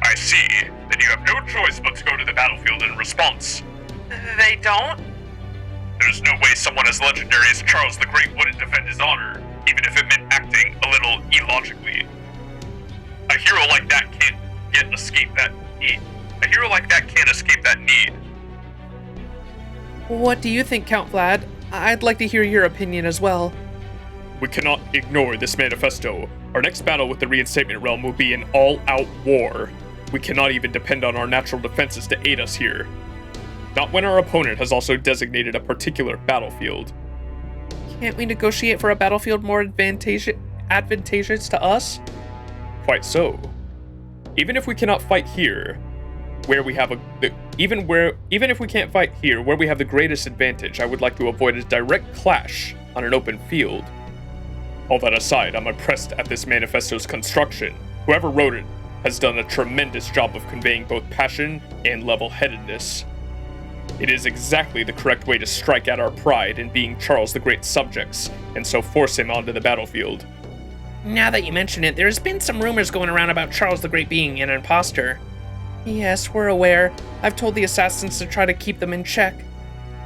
I see. Then you have no choice but to go to the battlefield in response. They don't? There's no way someone as legendary as Charles the Great wouldn't defend his honor, even if it meant acting a little illogically. A hero like that can't escape that need. A hero like that can't escape that need. What do you think, Count Vlad? I'd like to hear your opinion as well. We cannot ignore this manifesto. Our next battle with the Reinstatement Realm will be an all-out war. We cannot even depend on our natural defenses to aid us here. Not when our opponent has also designated a particular battlefield. Can't we negotiate for a battlefield more advantageous to us? Quite so. Even if we cannot fight here, even if we can't fight here, where we have the greatest advantage, I would like to avoid a direct clash on an open field. All that aside, I'm impressed at this manifesto's construction. Whoever wrote it has done a tremendous job of conveying both passion and level-headedness. It is exactly the correct way to strike at our pride in being Charles the Great's subjects, and so force him onto the battlefield. Now that you mention it, there's been some rumors going around about Charles the Great being an imposter. Yes, we're aware. I've told the assassins to try to keep them in check.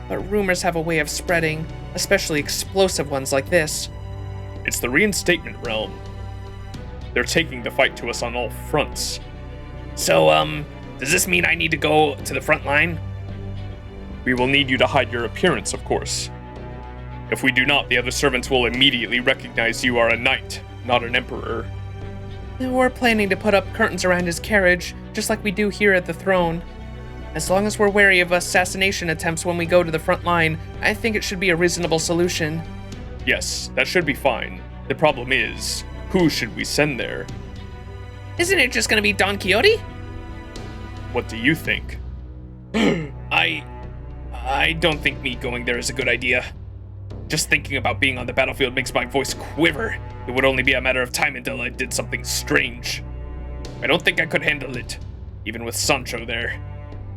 But rumors have a way of spreading, especially explosive ones like this. It's the Reinstatement Realm. They're taking the fight to us on all fronts. So, does this mean I need to go to the front line? We will need you to hide your appearance, of course. If we do not, the other servants will immediately recognize you are a knight, not an emperor. We're planning to put up curtains around his carriage, just like we do here at the throne. As long as we're wary of assassination attempts when we go to the front line, I think it should be a reasonable solution. Yes, that should be fine. The problem is, who should we send there? Isn't it just gonna be Don Quixote? What do you think? I don't think me going there is a good idea. Just thinking about being on the battlefield makes my voice quiver. It would only be a matter of time until I did something strange. I don't think I could handle it, even with Sancho there.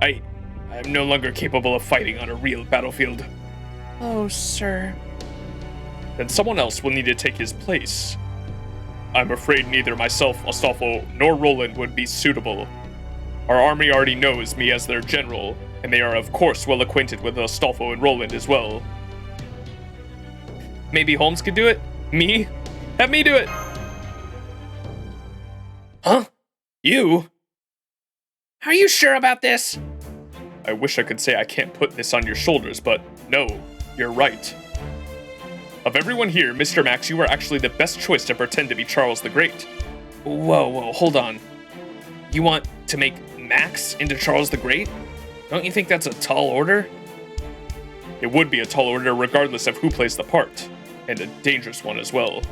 I'm no longer capable of fighting on a real battlefield. Oh, sir. Then someone else will need to take his place. I'm afraid neither myself, Astolfo, nor Roland would be suitable. Our army already knows me as their general, and they are of course well acquainted with Astolfo and Roland as well. Maybe Holmes could do it? Me? Have me do it! Huh? You? Are you sure about this? I wish I could say I can't put this on your shoulders, but no, you're right. Of everyone here, Mr. Max, you are actually the best choice to pretend to be Charles the Great. Whoa, hold on. You want to make Max into Charles the Great? Don't you think that's a tall order? It would be a tall order regardless of who plays the part, and a dangerous one as well.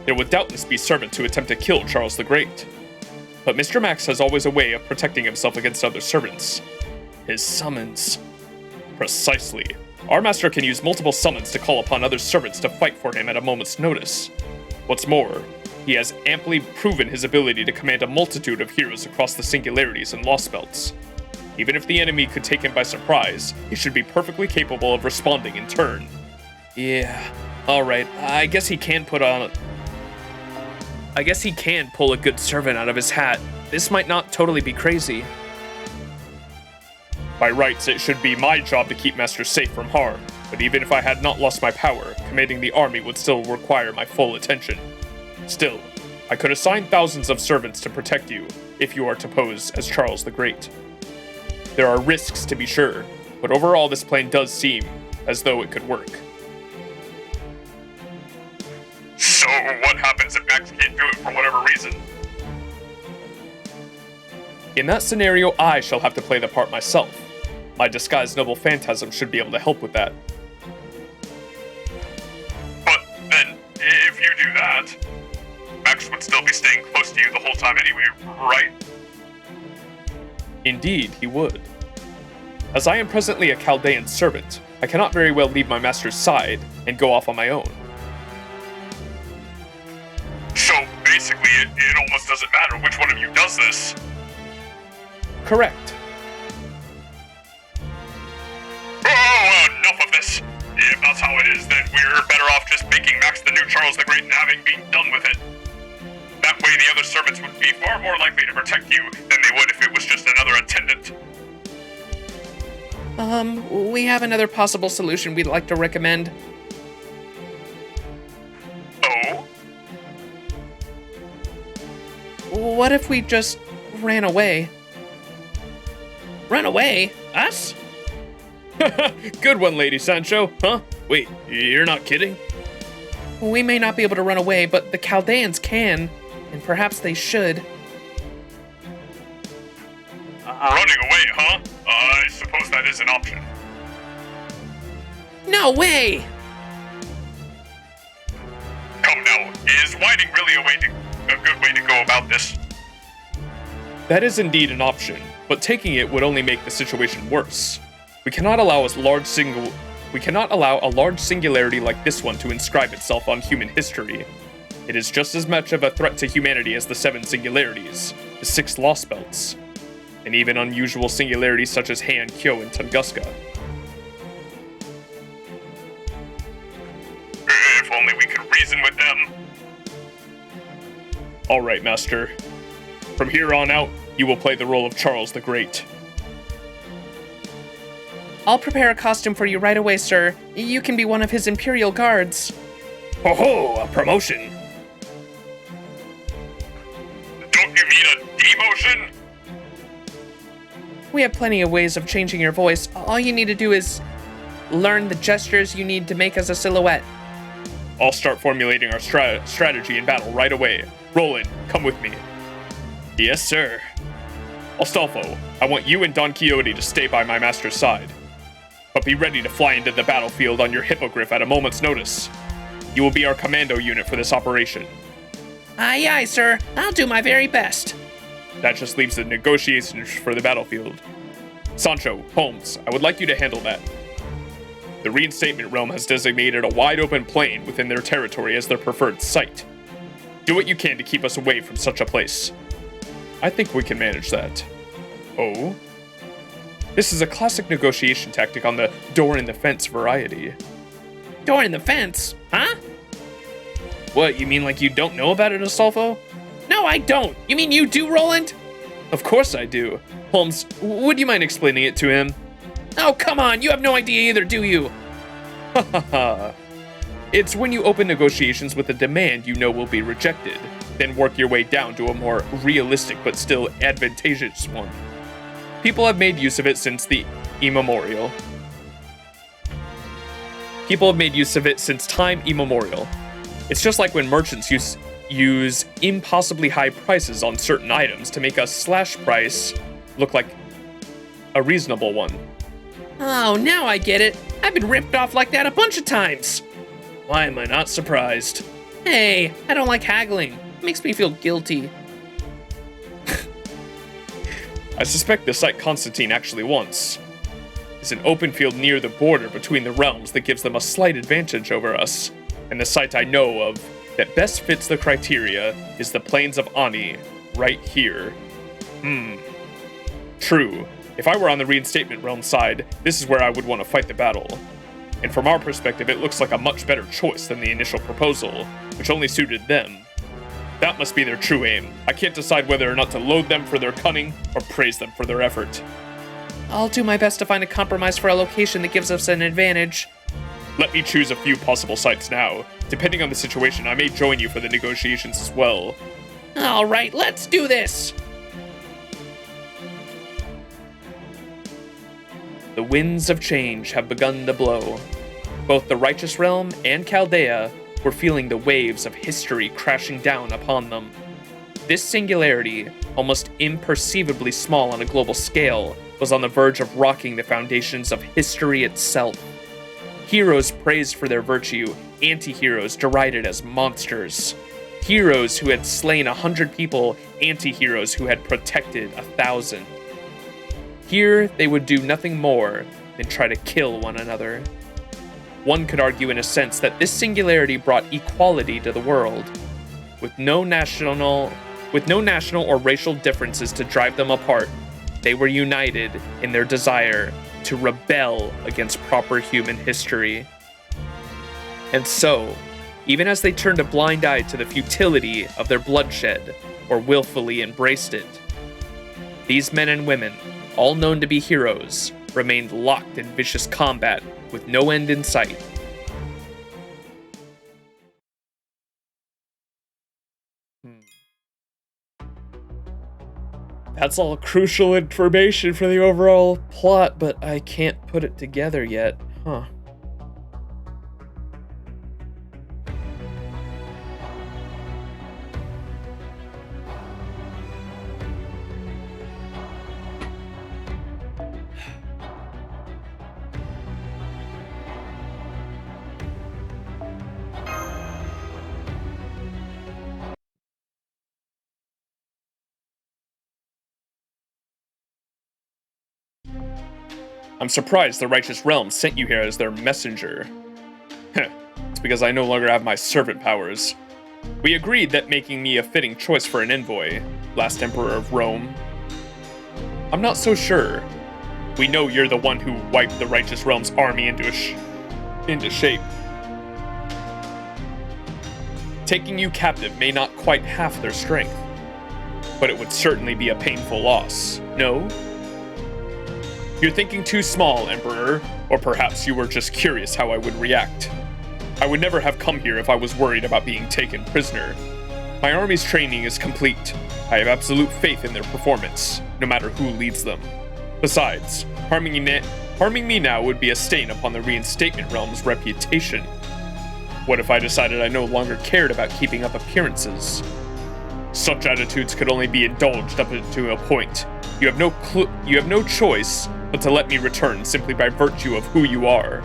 There would doubtless be servants who attempt to kill Charles the Great. But Mr. Max has always a way of protecting himself against other servants. His summons. Precisely. Our master can use multiple summons to call upon other servants to fight for him at a moment's notice. What's more, he has amply proven his ability to command a multitude of heroes across the singularities and Lostbelts. Even if the enemy could take him by surprise, he should be perfectly capable of responding in turn. Yeah, alright, I guess he can pull a good servant out of his hat. This might not totally be crazy. By rights, it should be my job to keep Master safe from harm, but even if I had not lost my power, commanding the army would still require my full attention. Still, I could assign thousands of servants to protect you, if you are to pose as Charles the Great. There are risks, to be sure, but overall this plan does seem as though it could work. So what happens if Max can't do it for whatever reason? In that scenario, I shall have to play the part myself. My disguised noble phantasm should be able to help with that. But then, if you do that, Max would still be staying close to you the whole time anyway, right? Indeed, he would. As I am presently a Chaldean servant, I cannot very well leave my master's side and go off on my own. So basically, it almost doesn't matter which one of you does this. Correct. Oh, enough of this. If that's how it is, then we're better off just making Max the new Charles the Great and having been done with it. That way the other servants would be far more likely to protect you than they would if it was just another attendant. We have another possible solution we'd like to recommend. Oh? What if we just ran away? Run away? Us? Good one, Lady Sancho, huh? Wait, you're not kidding? We may not be able to run away, but the Chaldeans can, and perhaps they should. Running away, huh? I suppose that is an option. No way! Come now, is whining really a good way to go about this? That is indeed an option, but taking it would only make the situation worse. We cannot allow a large singularity like this one to inscribe itself on human history. It is just as much of a threat to humanity as the 7 singularities, the 6 Lostbelts, and even unusual singularities such as Han, Kyo, and Tunguska. If only we could reason with them. Alright, Master. From here on out, you will play the role of Charles the Great. I'll prepare a costume for you right away, sir. You can be one of his Imperial Guards. Ho ho, a promotion! Don't you mean a demotion? We have plenty of ways of changing your voice. All you need to do is learn the gestures you need to make as a silhouette. I'll start formulating our strategy in battle right away. Roland, come with me. Yes, sir. Astolfo, I want you and Don Quixote to stay by my master's side. But be ready to fly into the battlefield on your hippogriff at a moment's notice. You will be our commando unit for this operation. Aye, aye, sir. I'll do my very best. That just leaves the negotiations for the battlefield. Sancho, Holmes, I would like you to handle that. The reinstatement realm has designated a wide-open plain within their territory as their preferred site. Do what you can to keep us away from such a place. I think we can manage that. Oh? This is a classic negotiation tactic on the door-in-the-fence variety. Door in the fence? Huh? What, you mean like you don't know about it, Astolfo? No, I don't. You mean you do, Roland? Of course I do. Holmes, would you mind explaining it to him? Oh, come on. You have no idea either, do you? Ha ha ha. It's when you open negotiations with a demand you know will be rejected, then work your way down to a more realistic but still advantageous one. People have made use of it since the immemorial. People have made use of it since time immemorial. It's just like when merchants use impossibly high prices on certain items to make a slash price look like a reasonable one. Oh, now I get it. I've been ripped off like that a bunch of times. Why am I not surprised? Hey, I don't like haggling. It makes me feel guilty. I suspect the site Constantine actually wants is an open field near the border between the realms that gives them a slight advantage over us, and the site I know of that best fits the criteria is the Plains of Ani, right here. True, If I were on the reinstatement realm side, this is where I would want to fight the battle. And from our perspective, it looks like a much better choice than the initial proposal, which only suited them. That must be their true aim. I can't decide whether or not to loathe them for their cunning or praise them for their effort. I'll do my best to find a compromise for a location that gives us an advantage. Let me choose a few possible sites now. Depending on the situation, I may join you for the negotiations as well. Alright, let's do this! The winds of change have begun to blow. Both the Righteous Realm and Chaldea were feeling the waves of history crashing down upon them. This singularity, almost imperceivably small on a global scale, was on the verge of rocking the foundations of history itself. Heroes praised for their virtue, anti-heroes derided as monsters. Heroes who had slain 100 people, anti-heroes who had protected 1,000. Here, they would do nothing more than try to kill one another. One could argue in a sense that this singularity brought equality to the world. With no national or racial differences to drive them apart, they were united in their desire to rebel against proper human history. And so, even as they turned a blind eye to the futility of their bloodshed, or willfully embraced it, these men and women, all known to be heroes, remained locked in vicious combat with no end in sight. That's all crucial information for the overall plot, but I can't put it together yet. Huh. I'm surprised the Righteous Realm sent you here as their messenger. It's because I no longer have my servant powers. We agreed that making me a fitting choice for an envoy, last Emperor of Rome. I'm not so sure. We know you're the one who wiped the Righteous Realm's army into shape. Taking you captive may not quite half their strength, but it would certainly be a painful loss, no? You're thinking too small, Emperor, or perhaps you were just curious how I would react. I would never have come here if I was worried about being taken prisoner. My army's training is complete. I have absolute faith in their performance, no matter who leads them. Besides, harming me now would be a stain upon the Reinstatement Realm's reputation. What if I decided I no longer cared about keeping up appearances? Such attitudes could only be indulged up to a point. You have no choice but to let me return simply by virtue of who you are.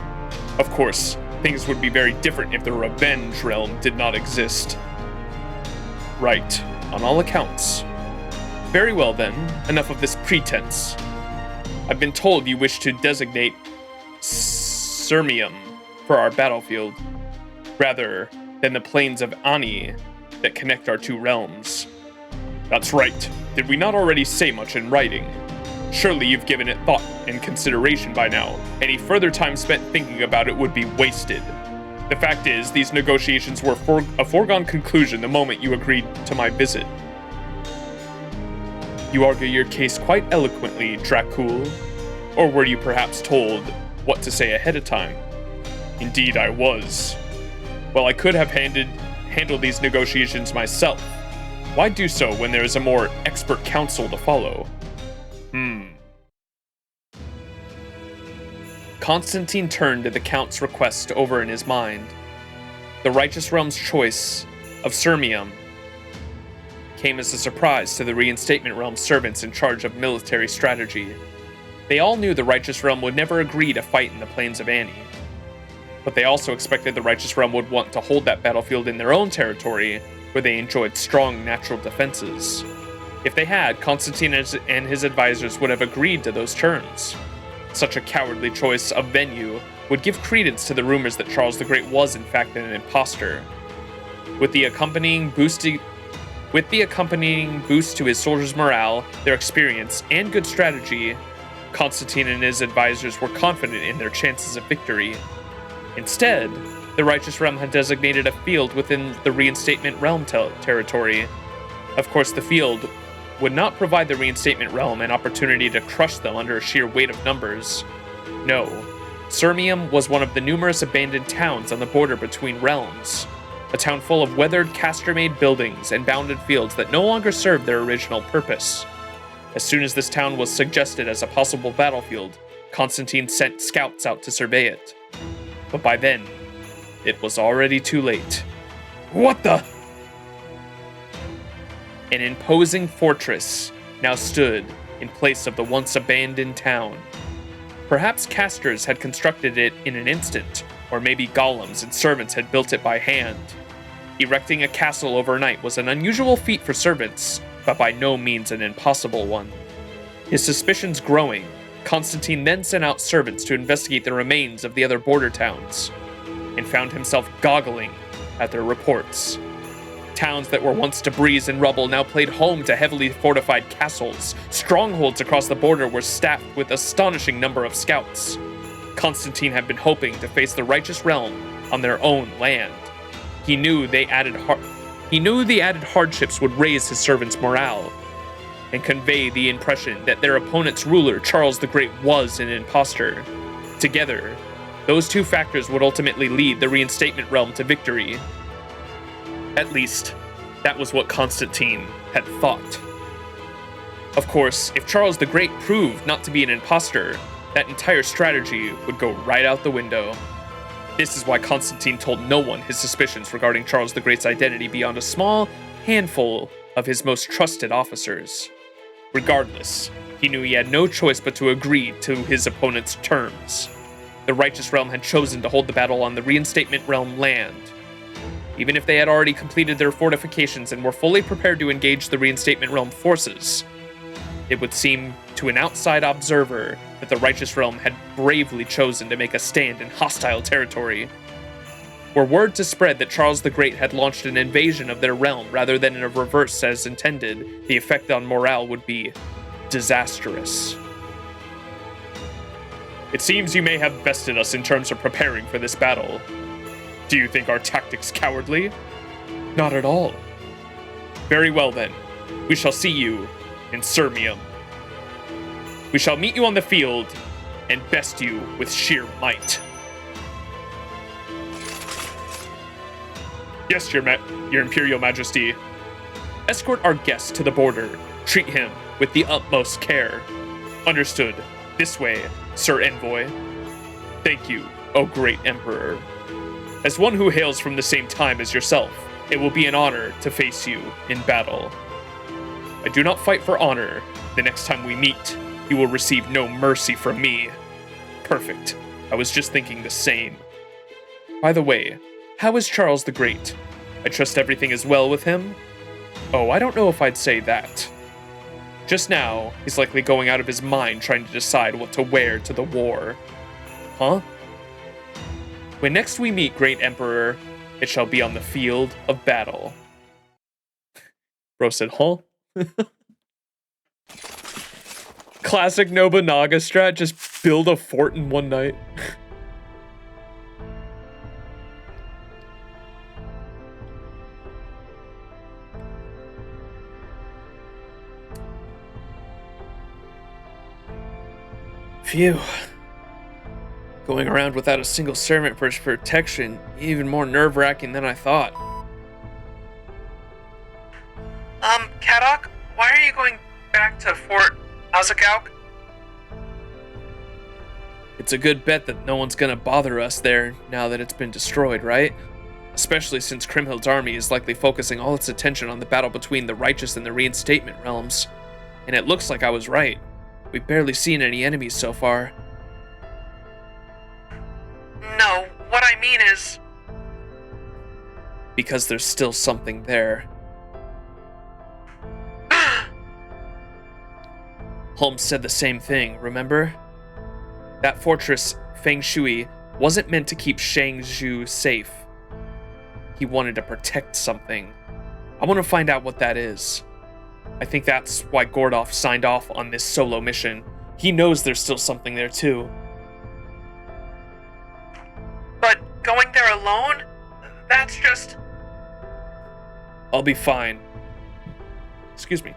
Of course, things would be very different if the Revenge Realm did not exist. Right, on all accounts. Very well then, enough of this pretense. I've been told you wish to designate Sirmium for our battlefield, rather than the plains of Ani that connect our two realms. That's right. Did we not already say much in writing? Surely you've given it thought and consideration by now. Any further time spent thinking about it would be wasted. The fact is, these negotiations were a foregone conclusion the moment you agreed to my visit. You argue your case quite eloquently, Dracul. Or were you perhaps told what to say ahead of time? Indeed, I was. Well, I could have handled these negotiations myself. Why do so when there is a more expert counsel to follow? Constantine turned to the Count's request over in his mind. The Righteous Realm's choice of Sirmium came as a surprise to the Reinstatement Realm's servants in charge of military strategy. They all knew the Righteous Realm would never agree to fight in the Plains of Ani. But they also expected the Righteous Realm would want to hold that battlefield in their own territory, where they enjoyed strong natural defenses. If they had, Constantine and his advisors would have agreed to those terms. Such a cowardly choice of venue would give credence to the rumors that Charles the Great was in fact an imposter. With the accompanying boost to his soldiers' morale, their experience, and good strategy, Constantine and his advisors were confident in their chances of victory. Instead, the Righteous Realm had designated a field within the Reinstatement Realm territory. Of course, the field would not provide the Reinstatement Realm an opportunity to crush them under a sheer weight of numbers. No, Sirmium was one of the numerous abandoned towns on the border between realms, a town full of weathered, caster-made buildings and bounded fields that no longer served their original purpose. As soon as this town was suggested as a possible battlefield, Constantine sent scouts out to survey it. But by then, it was already too late. What the? An imposing fortress now stood in place of the once abandoned town. Perhaps casters had constructed it in an instant, or maybe golems and servants had built it by hand. Erecting a castle overnight was an unusual feat for servants, but by no means an impossible one. His suspicions growing, Constantine then sent out servants to investigate the remains of the other border towns, and found himself goggling at their reports. Towns that were once debris and rubble now played home to heavily fortified castles. Strongholds across the border were staffed with an astonishing number of scouts. Constantine had been hoping to face the Righteous Realm on their own land. He knew the added hardships would raise his servants' morale and convey the impression that their opponent's ruler, Charles the Great, was an imposter. Together, those two factors would ultimately lead the Reinstatement Realm to victory. At least, that was what Constantine had thought. Of course, if Charles the Great proved not to be an imposter, that entire strategy would go right out the window. This is why Constantine told no one his suspicions regarding Charles the Great's identity beyond a small handful of his most trusted officers. Regardless, he knew he had no choice but to agree to his opponent's terms. The Righteous Realm had chosen to hold the battle on the Reinstatement Realm land. Even if they had already completed their fortifications and were fully prepared to engage the Reinstatement Realm forces, it would seem to an outside observer that the Righteous Realm had bravely chosen to make a stand in hostile territory. Were word to spread that Charles the Great had launched an invasion of their realm rather than in a reverse as intended, the effect on morale would be disastrous. It seems you may have bested us in terms of preparing for this battle. Do you think our tactics cowardly? Not at all. Very well then. We shall see you in Sirmium. We shall meet you on the field and best you with sheer might. Yes, your Imperial Majesty. Escort our guest to the border. Treat him with the utmost care. Understood. This way, Sir Envoy. Thank you, O great Emperor. As one who hails from the same time as yourself, it will be an honor to face you in battle. I do not fight for honor. The next time we meet, you will receive no mercy from me. Perfect. I was just thinking the same. By the way, how is Charles the Great? I trust everything is well with him? Oh, I don't know if I'd say that. Just now, he's likely going out of his mind trying to decide what to wear to the war. Huh? When next we meet, Great Emperor, it shall be on the field of battle. Bro said, huh? Classic Nobunaga strat, just build a fort in one night. Phew. Going around without a single servant for protection, even more nerve-wracking than I thought. Kadok, why are you going back to Fort Azakauk? It's a good bet that no one's gonna bother us there now that it's been destroyed, right? Especially since Kriemhild's army is likely focusing all its attention on the battle between the Righteous and the Reinstatement realms. And it looks like I was right. We've barely seen any enemies so far. No, what I mean is... Because there's still something there. Holmes said the same thing, remember? That fortress, Feng Shui, wasn't meant to keep Shang Zhu safe. He wanted to protect something. I want to find out what that is. I think that's why Gordov signed off on this solo mission. He knows there's still something there, too. But going there alone? That's just... I'll be fine. Excuse me.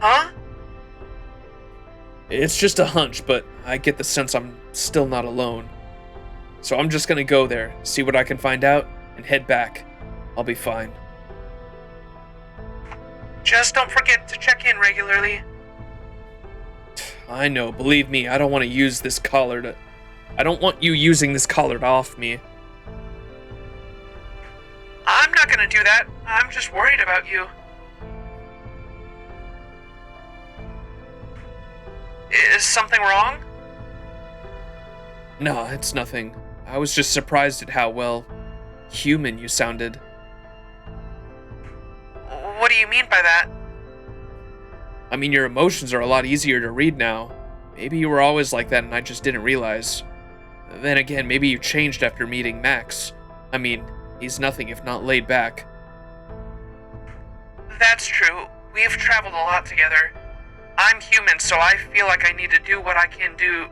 Huh? It's just a hunch, but I get the sense I'm still not alone. So I'm just gonna go there, see what I can find out, and head back. I'll be fine. Just don't forget to check in regularly. I know, believe me, I don't want to use this collar to... I don't want you using this collar to off me. I'm not gonna do that. I'm just worried about you. Is something wrong? No, it's nothing. I was just surprised at how, well, human you sounded. What do you mean by that? I mean, your emotions are a lot easier to read now. Maybe you were always like that and I just didn't realize. Then again, maybe you changed after meeting Max. I mean, he's nothing if not laid back. That's true. We've traveled a lot together. I'm human, so I feel like I need to do what I can do.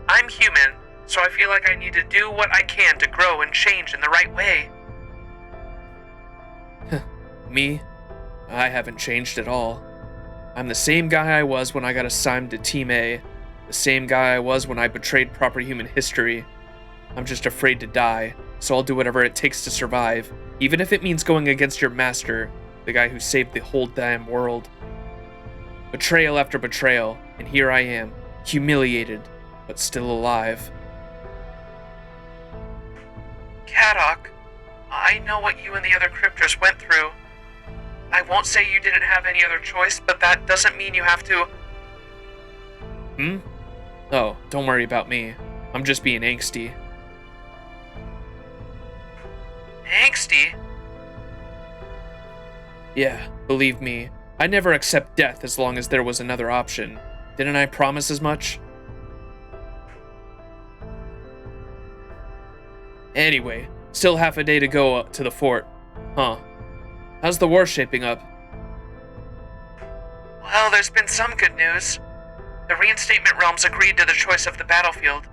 I'm human, so I feel like I need to do what I can to grow and change in the right way. Me? I haven't changed at all. I'm the same guy I was when I got assigned to Team A. The same guy I was when I betrayed proper human history. I'm just afraid to die, so I'll do whatever it takes to survive, even if it means going against your master, the guy who saved the whole damn world. Betrayal after betrayal, and here I am, humiliated, but still alive. Kadok, I know what you and the other cryptors went through. I won't say you didn't have any other choice, but that doesn't mean you have to... Oh, don't worry about me. I'm just being angsty. Angsty? Yeah, believe me, I never accept death as long as there was another option. Didn't I promise as much? Anyway, still half a day to go to the fort. Huh. How's the war shaping up? Well, there's been some good news. The reinstatement realms agreed to the choice of the battlefield.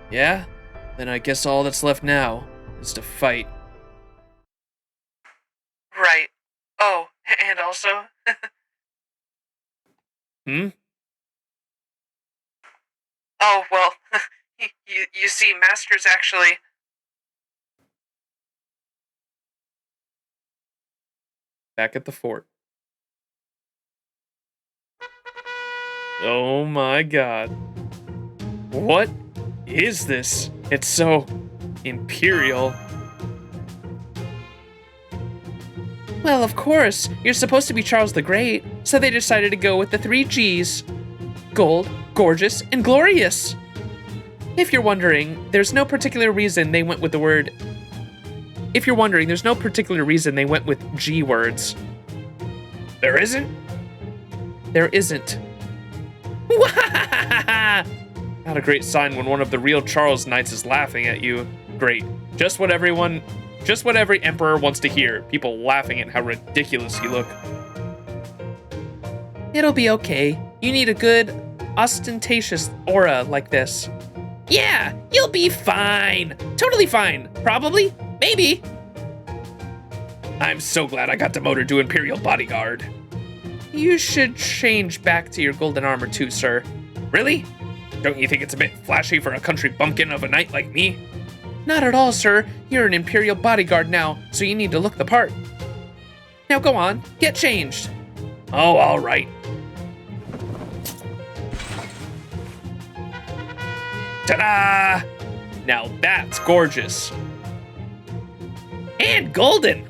Yeah? Then I guess all that's left now is to fight. Right. Oh, and also... Oh, well, you see, Master's actually... Back at the fort. Oh my god. What is this? It's so imperial. Well, of course. You're supposed to be Charles the Great, so they decided to go with the 3 G's. Gold, gorgeous, and glorious. If you're wondering, there's no particular reason they went with the word... If you're wondering, there's no particular reason they went with G words. There isn't? There isn't. Not a great sign when one of the real Charles Knights is laughing at you. Great. Just what every emperor wants to hear. People laughing at how ridiculous you look. It'll be okay. You need a good, ostentatious aura like this. Yeah, you'll be fine. Totally fine. Probably. Maybe. I'm so glad I got demoted to Imperial Bodyguard. You should change back to your golden armor too, sir. Really? Don't you think it's a bit flashy for a country bumpkin of a knight like me? Not at all, sir. You're an Imperial Bodyguard now, so you need to look the part. Now go on, get changed. Oh, all right. Ta-da! Now that's gorgeous. And golden.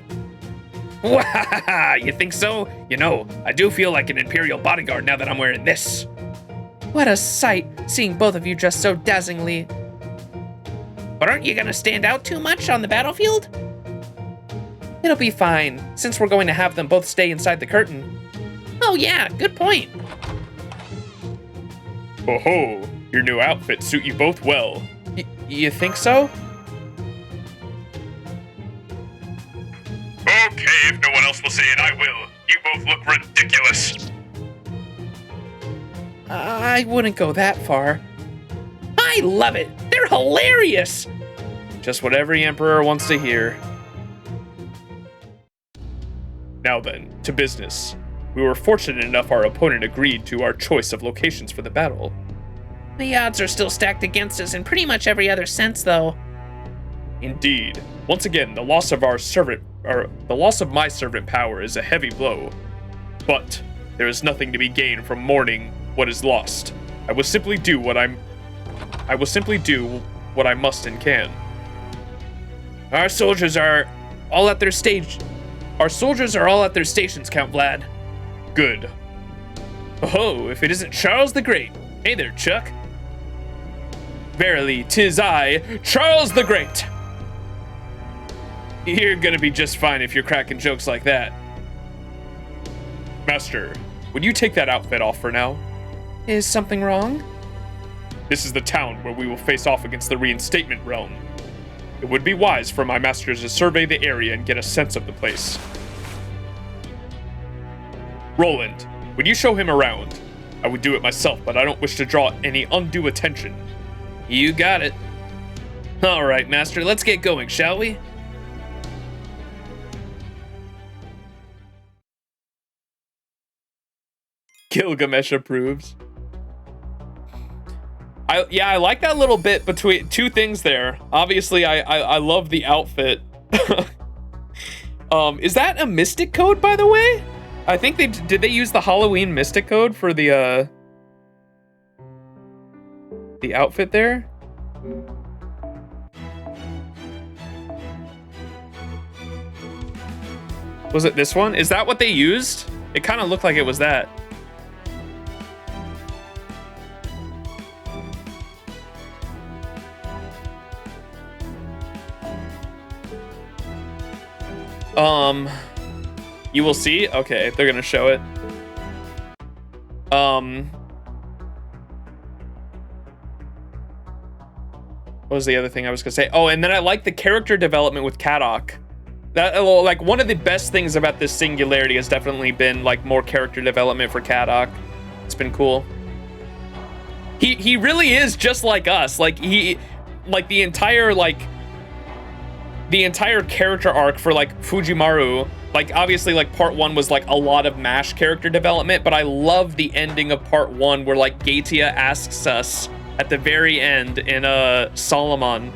Wow, you think so? You know, I do feel like an Imperial Bodyguard now that I'm wearing this. What a sight, seeing both of you dressed so dazzlingly. But aren't you gonna stand out too much on the battlefield? It'll be fine, since we're going to have them both stay inside the curtain. Oh yeah, good point. Oh-ho, your new outfits suit you both well. You think so? Okay, if no one else will say it, I will. You both look ridiculous. I wouldn't go that far. I love it. They're hilarious. Just what every emperor wants to hear. Now then, to business. We were fortunate enough our opponent agreed to our choice of locations for the battle. The odds are still stacked against us in pretty much every other sense, though. Indeed. Once again, the loss of my servant power is a heavy blow. But there is nothing to be gained from mourning what is lost. I will simply do what I must and can. Our soldiers are all at their stations, Count Vlad. Good. Oh, if it isn't Charles the Great. Hey there, Chuck. Verily, 'tis I, Charles the Great. You're gonna be just fine if you're cracking jokes like that. Master, would you take that outfit off for now? Is something wrong? This is the town where we will face off against the reinstatement realm. It would be wise for my masters to survey the area and get a sense of the place. Roland, would you show him around? I would do it myself, but I don't wish to draw any undue attention. You got it. All right, Master, let's get going, shall we? Gilgamesh approves. I like that little bit between two things there. Obviously, I love the outfit. Is that a mystic code, by the way? I think did they use the Halloween mystic code for the outfit there? Was it this one? Is that what they used? It kind of looked like it was that. You will see? Okay, they're gonna show it. What was the other thing I was gonna say? Oh, and then I like the character development with Kadok. That, like, one of the best things about this singularity has definitely been, like, more character development for Kadok. It's been cool. He really is just like us. Like, the entire character arc for, like, Fujimaru, like, obviously, like, part 1 was, like, a lot of MASH character development, but I love the ending of part 1 where, like, Gatia asks us at the very end in, Solomon,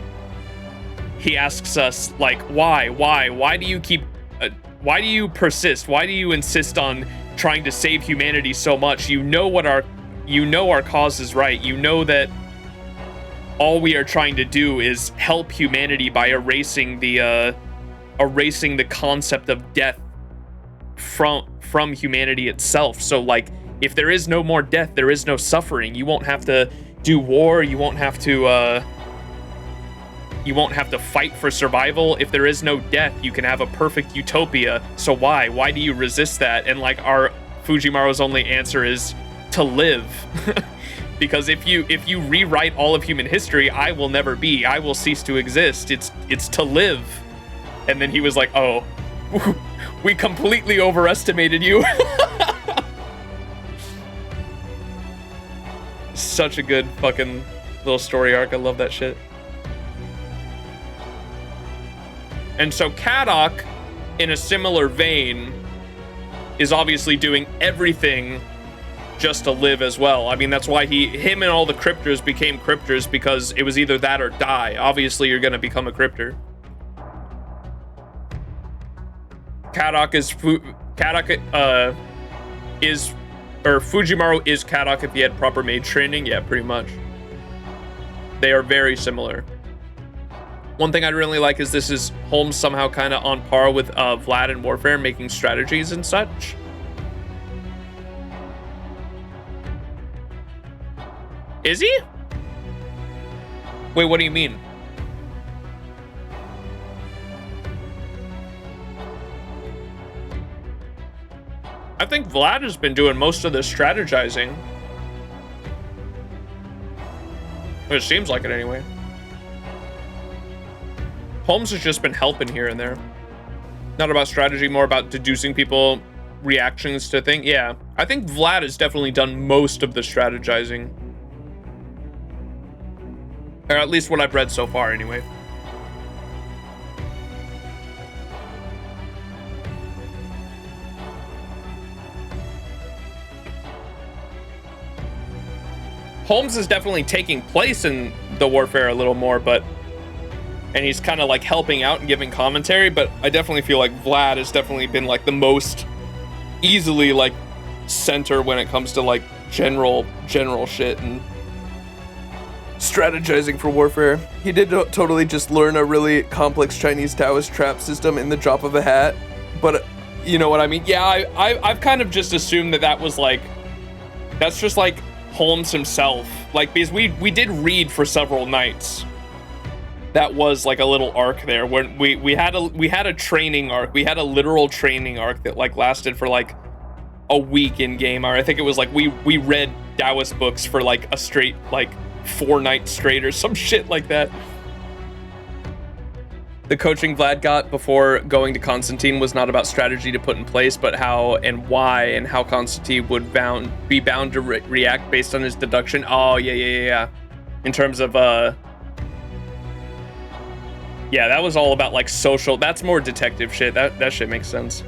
he asks us, like, why do you keep, why do you persist? Why do you insist on trying to save humanity so much? You know our cause is right. You know that all we are trying to do is help humanity by erasing the concept of death from humanity itself. So, like, if there is no more death, there is no suffering. You won't have to do war. You won't have to fight for survival. If there is no death, you can have a perfect utopia. So why do you resist that? And, like, our Fujimaru's only answer is to live. Because if you rewrite all of human history, I will never be. I will cease to exist. It's to live. And then he was like, oh, we completely overestimated you. Such a good fucking little story arc. I love that shit. And so Kadok, in a similar vein, is obviously doing everything just to live as well. I mean, that's why him and all the cryptors became cryptors, because it was either that or die. Obviously, you're gonna become a cryptor. Fujimaru is Kadok if he had proper mage training. Yeah, pretty much. They are very similar. One thing I really like is this is Holmes somehow kind of on par with Vlad in Warfare, making strategies and such. Is he? Wait, what do you mean? I think Vlad has been doing most of the strategizing. It seems like it anyway. Holmes has just been helping here and there. Not about strategy, more about deducing people reactions to things. Yeah, I think Vlad has definitely done most of the strategizing. Or at least what I've read so far, anyway. Holmes is definitely taking place in the warfare a little more, and he's kind of like helping out and giving commentary, but I definitely feel like Vlad has definitely been like the most easily like center when it comes to like general shit and strategizing for warfare. He did totally just learn a really complex Chinese Taoist trap system in the drop of a hat, but you know what I mean? Yeah, I've kind of just assumed that was like, that's just like Holmes himself, like, because we did read for several nights. That was like a little arc there when we had a training arc. We had a literal training arc that like lasted for like a week in game, or I think it was like we read Taoist books for like a straight like 4 nights straight or some shit like that. The coaching Vlad got before going to Constantine was not about strategy to put in place, but how and why and how Constantine would be bound to react based on his deduction. Oh, yeah. In terms of, yeah, that was all about, like, social. That's more detective shit. That shit makes sense.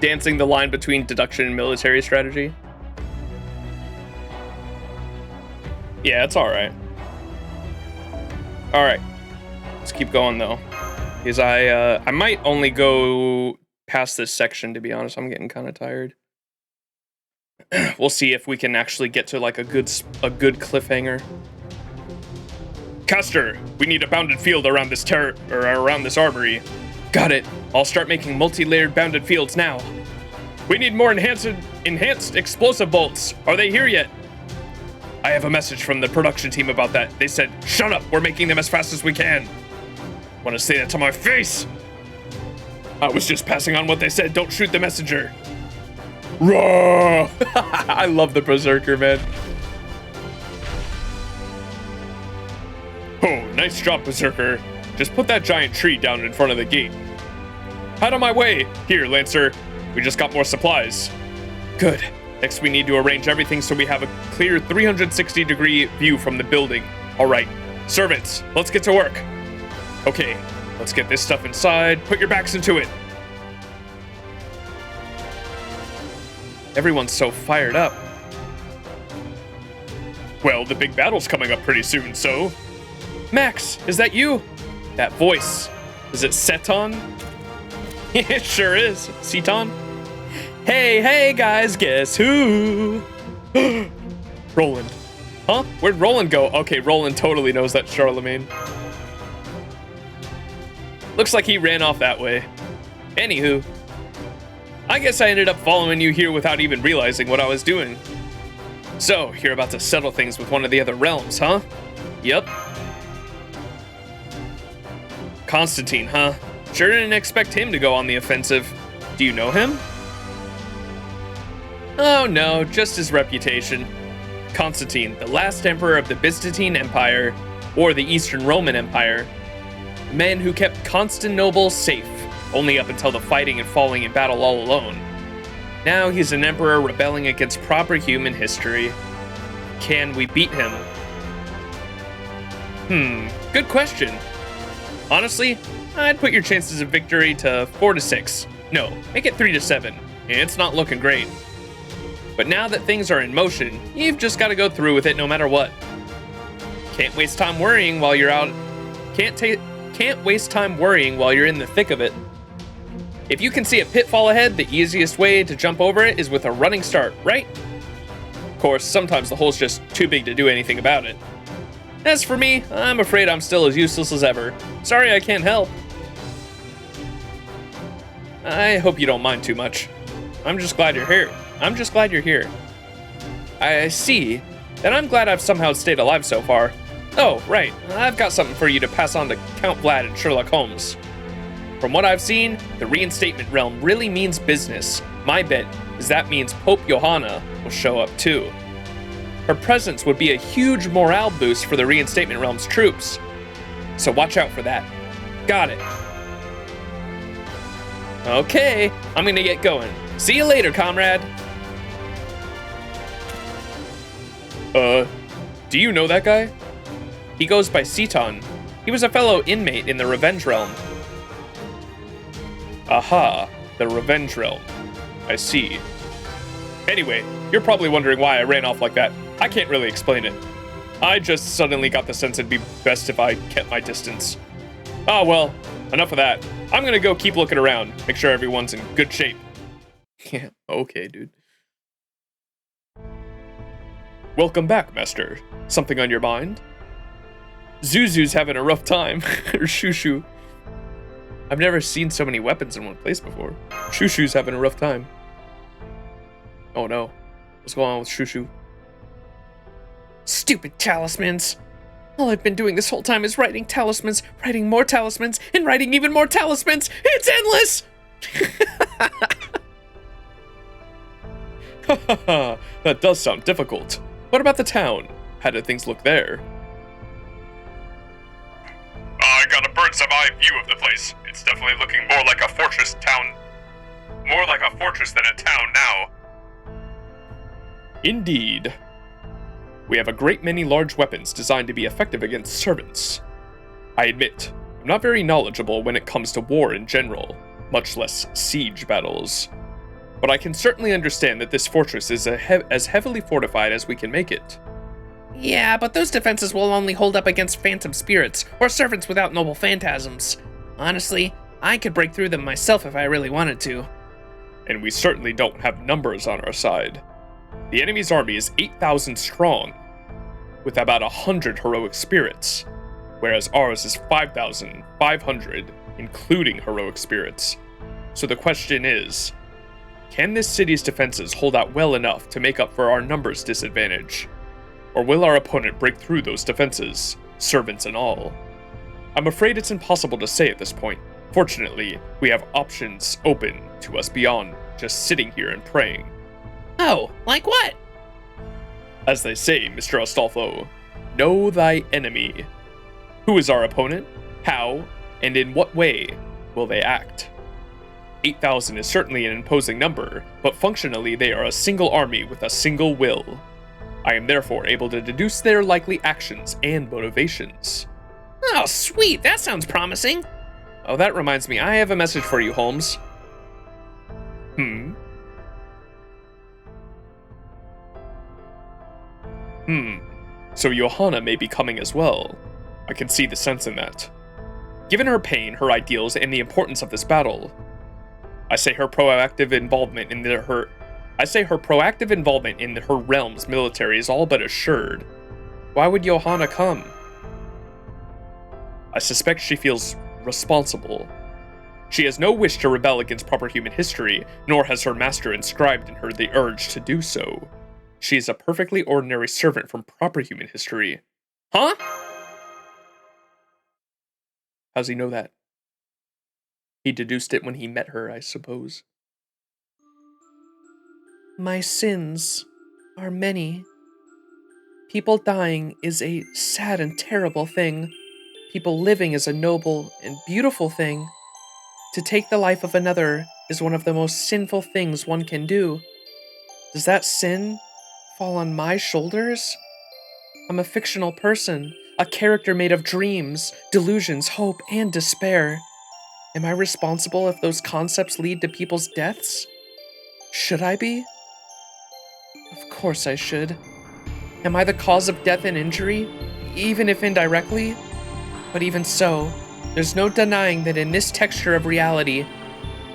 Dancing the line between deduction and military strategy. Yeah, it's alright. Alright. Let's keep going though, because I might only go past this section, to be honest. I'm getting kind of tired. We'll see if we can actually get to like a good cliffhanger. Caster, we need a bounded field around this around this armory. Got it. I'll start making multi-layered bounded fields now. We need more enhanced explosive bolts. Are they here yet? I have a message from the production team about that. They said, shut up, we're making them as fast as we can. Want to say that to my face? I was just passing on what they said. Don't shoot the messenger. Raw! I love the Berserker, man. Oh, nice job, Berserker. Just put that giant tree down in front of the gate. Out of my way. Here, Lancer. We just got more supplies. Good. Next, we need to arrange everything so we have a clear 360-degree view from the building. All right. Servants, let's get to work. Okay, let's get this stuff inside. Put your backs into it. Everyone's so fired up. Well, the big battle's coming up pretty soon, so... Max, is that you? That voice. Is it Seton? It sure is. Seton? Hey, guys, guess who? Roland. Huh? Where'd Roland go? Okay, Roland totally knows that's Charlemagne. Looks like he ran off that way. Anywho, I guess I ended up following you here without even realizing what I was doing. So, you're about to settle things with one of the other realms, huh? Yep. Constantine, huh? Sure didn't expect him to go on the offensive. Do you know him? Oh no, just his reputation. Constantine, the last emperor of the Byzantine Empire, or the Eastern Roman Empire. The man who kept Constantinople safe, only up until the fighting and falling in battle all alone. Now he's an emperor rebelling against proper human history. Can we beat him? Good question. Honestly, I'd put your chances of victory to 4 to 6. No, make it 3 to 7. It's not looking great. But now that things are in motion, you've just got to go through with it no matter what. Can't waste time worrying while you're out. Can't waste time worrying while you're in the thick of it. If you can see a pitfall ahead, the easiest way to jump over it is with a running start, right? Of course, sometimes the hole's just too big to do anything about it. As for me, I'm afraid I'm still as useless as ever. Sorry I can't help. I hope you don't mind too much. I'm just glad you're here. I see. And I'm glad I've somehow stayed alive so far. Oh, right. I've got something for you to pass on to Count Vlad and Sherlock Holmes. From what I've seen, the reinstatement realm really means business. My bet is that means Pope Johanna will show up too. Her presence would be a huge morale boost for the reinstatement realm's troops. So watch out for that. Got it. Okay, I'm gonna get going. See you later, comrade. Do you know that guy? He goes by Seton. He was a fellow inmate in the Revenge Realm. Aha, the Revenge Realm. I see. Anyway, you're probably wondering why I ran off like that. I can't really explain it. I just suddenly got the sense it'd be best if I kept my distance. Oh well, enough of that. I'm gonna go keep looking around, make sure everyone's in good shape. Yeah, okay, dude. Welcome back, Master. Something on your mind? Zuzu's having a rough time. Or Shushu. I've never seen so many weapons in one place before. Shushu's having a rough time. Oh no. What's going on with Shushu? Stupid talismans. All I've been doing this whole time is writing talismans, writing more talismans, and writing even more talismans. It's endless! That does sound difficult. What about the town? How did things look there? I got a bird's eye view of the place. It's definitely looking more like a fortress town. More like a fortress than a town now. Indeed. We have a great many large weapons designed to be effective against servants. I admit, I'm not very knowledgeable when it comes to war in general, much less siege battles. But I can certainly understand that this fortress is as heavily fortified as we can make it. Yeah, but those defenses will only hold up against phantom spirits or servants without noble phantasms. Honestly, I could break through them myself if I really wanted to. And we certainly don't have numbers on our side. The enemy's army is 8,000 strong, with about 100 heroic spirits, whereas ours is 5,500, including heroic spirits. So the question is, can this city's defenses hold out well enough to make up for our numbers disadvantage? Or will our opponent break through those defenses, servants and all? I'm afraid it's impossible to say at this point. Fortunately, we have options open to us beyond just sitting here and praying. Oh, like what? As they say, Mr. Astolfo, know thy enemy. Who is our opponent? How, and in what way will they act? 8,000 is certainly an imposing number, but functionally they are a single army with a single will. I am therefore able to deduce their likely actions and motivations. Oh, sweet, that sounds promising. Oh, that reminds me, I have a message for you, Holmes. So Johanna may be coming as well. I can see the sense in that. Given her pain, her ideals, and the importance of this battle, I say her proactive involvement in her realm's military is all but assured. Why would Johanna come? I suspect she feels responsible. She has no wish to rebel against proper human history, nor has her master inscribed in her the urge to do so. She is a perfectly ordinary servant from proper human history. Huh? How's he know that? He deduced it when he met her, I suppose. My sins are many. People dying is a sad and terrible thing. People living is a noble and beautiful thing. To take the life of another is one of the most sinful things one can do. Does that sin fall on my shoulders? I'm a fictional person, a character made of dreams, delusions, hope, and despair. Am I responsible if those concepts lead to people's deaths? Should I be? Of course I should. Am I the cause of death and injury, even if indirectly? But even so, there's no denying that in this texture of reality,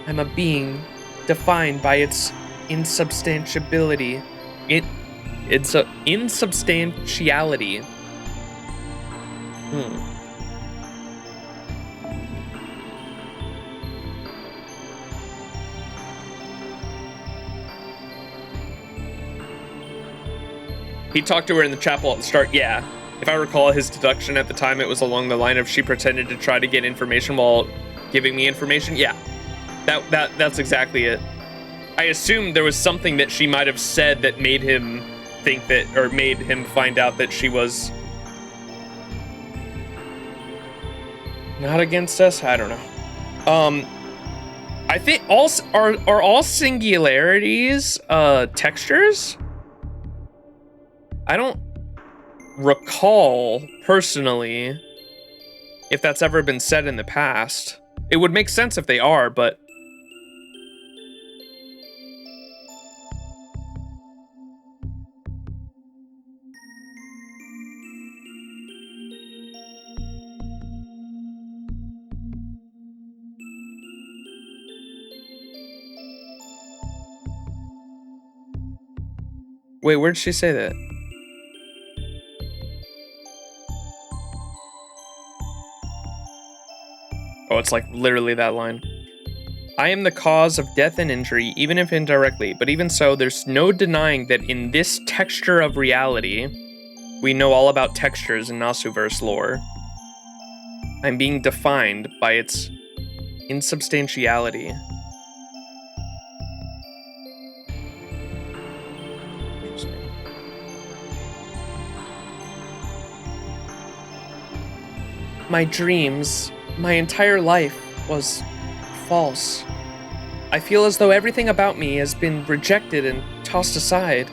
I'm a being defined by its insubstantiability. It's a insubstantiality. He talked to her in the chapel at the start. Yeah, if I recall his deduction at the time, it was along the line of she pretended to try to get information while giving me information. Yeah, that's exactly it. I assumed there was something that she might have said that made him think that, or made him find out that she was not against us. I don't know. I think are all singularities textures? I don't recall personally if that's ever been said in the past. It would make sense if they are, but wait, where'd she say that? Oh, it's like literally that line. I am the cause of death and injury, even if indirectly, but even so, there's no denying that in this texture of reality, we know all about textures in Nasuverse lore. I'm being defined by its insubstantiality. My dreams, my entire life was false. I feel as though everything about me has been rejected and tossed aside.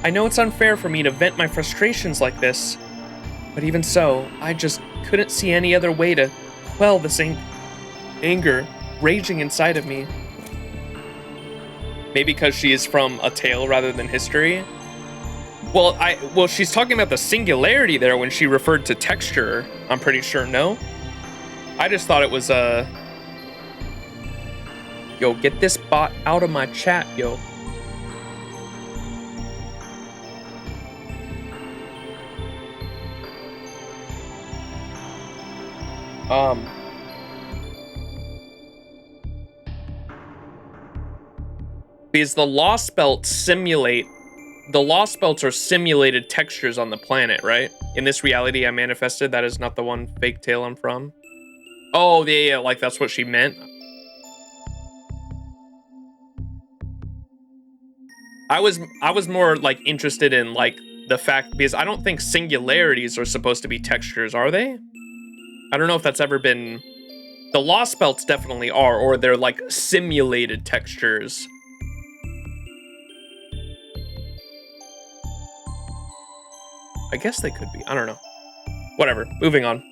I know it's unfair for me to vent my frustrations like this, but even so, I just couldn't see any other way to quell this anger raging inside of me. Maybe because she is from a tale rather than history. Well, she's talking about the singularity there when she referred to texture, I'm pretty sure, no? I just thought it was yo, get this bot out of my chat, yo. Because the Lostbelt the Lostbelts are simulated textures on the planet, right? In this reality I manifested, that is not the one fake tale I'm from. Oh, yeah, like that's what she meant. I was more like interested in like the fact, because I don't think singularities are supposed to be textures, are they? I don't know if that's ever been. The Lostbelts definitely are, or they're like simulated textures. I guess they could be. I don't know. Whatever. Moving on.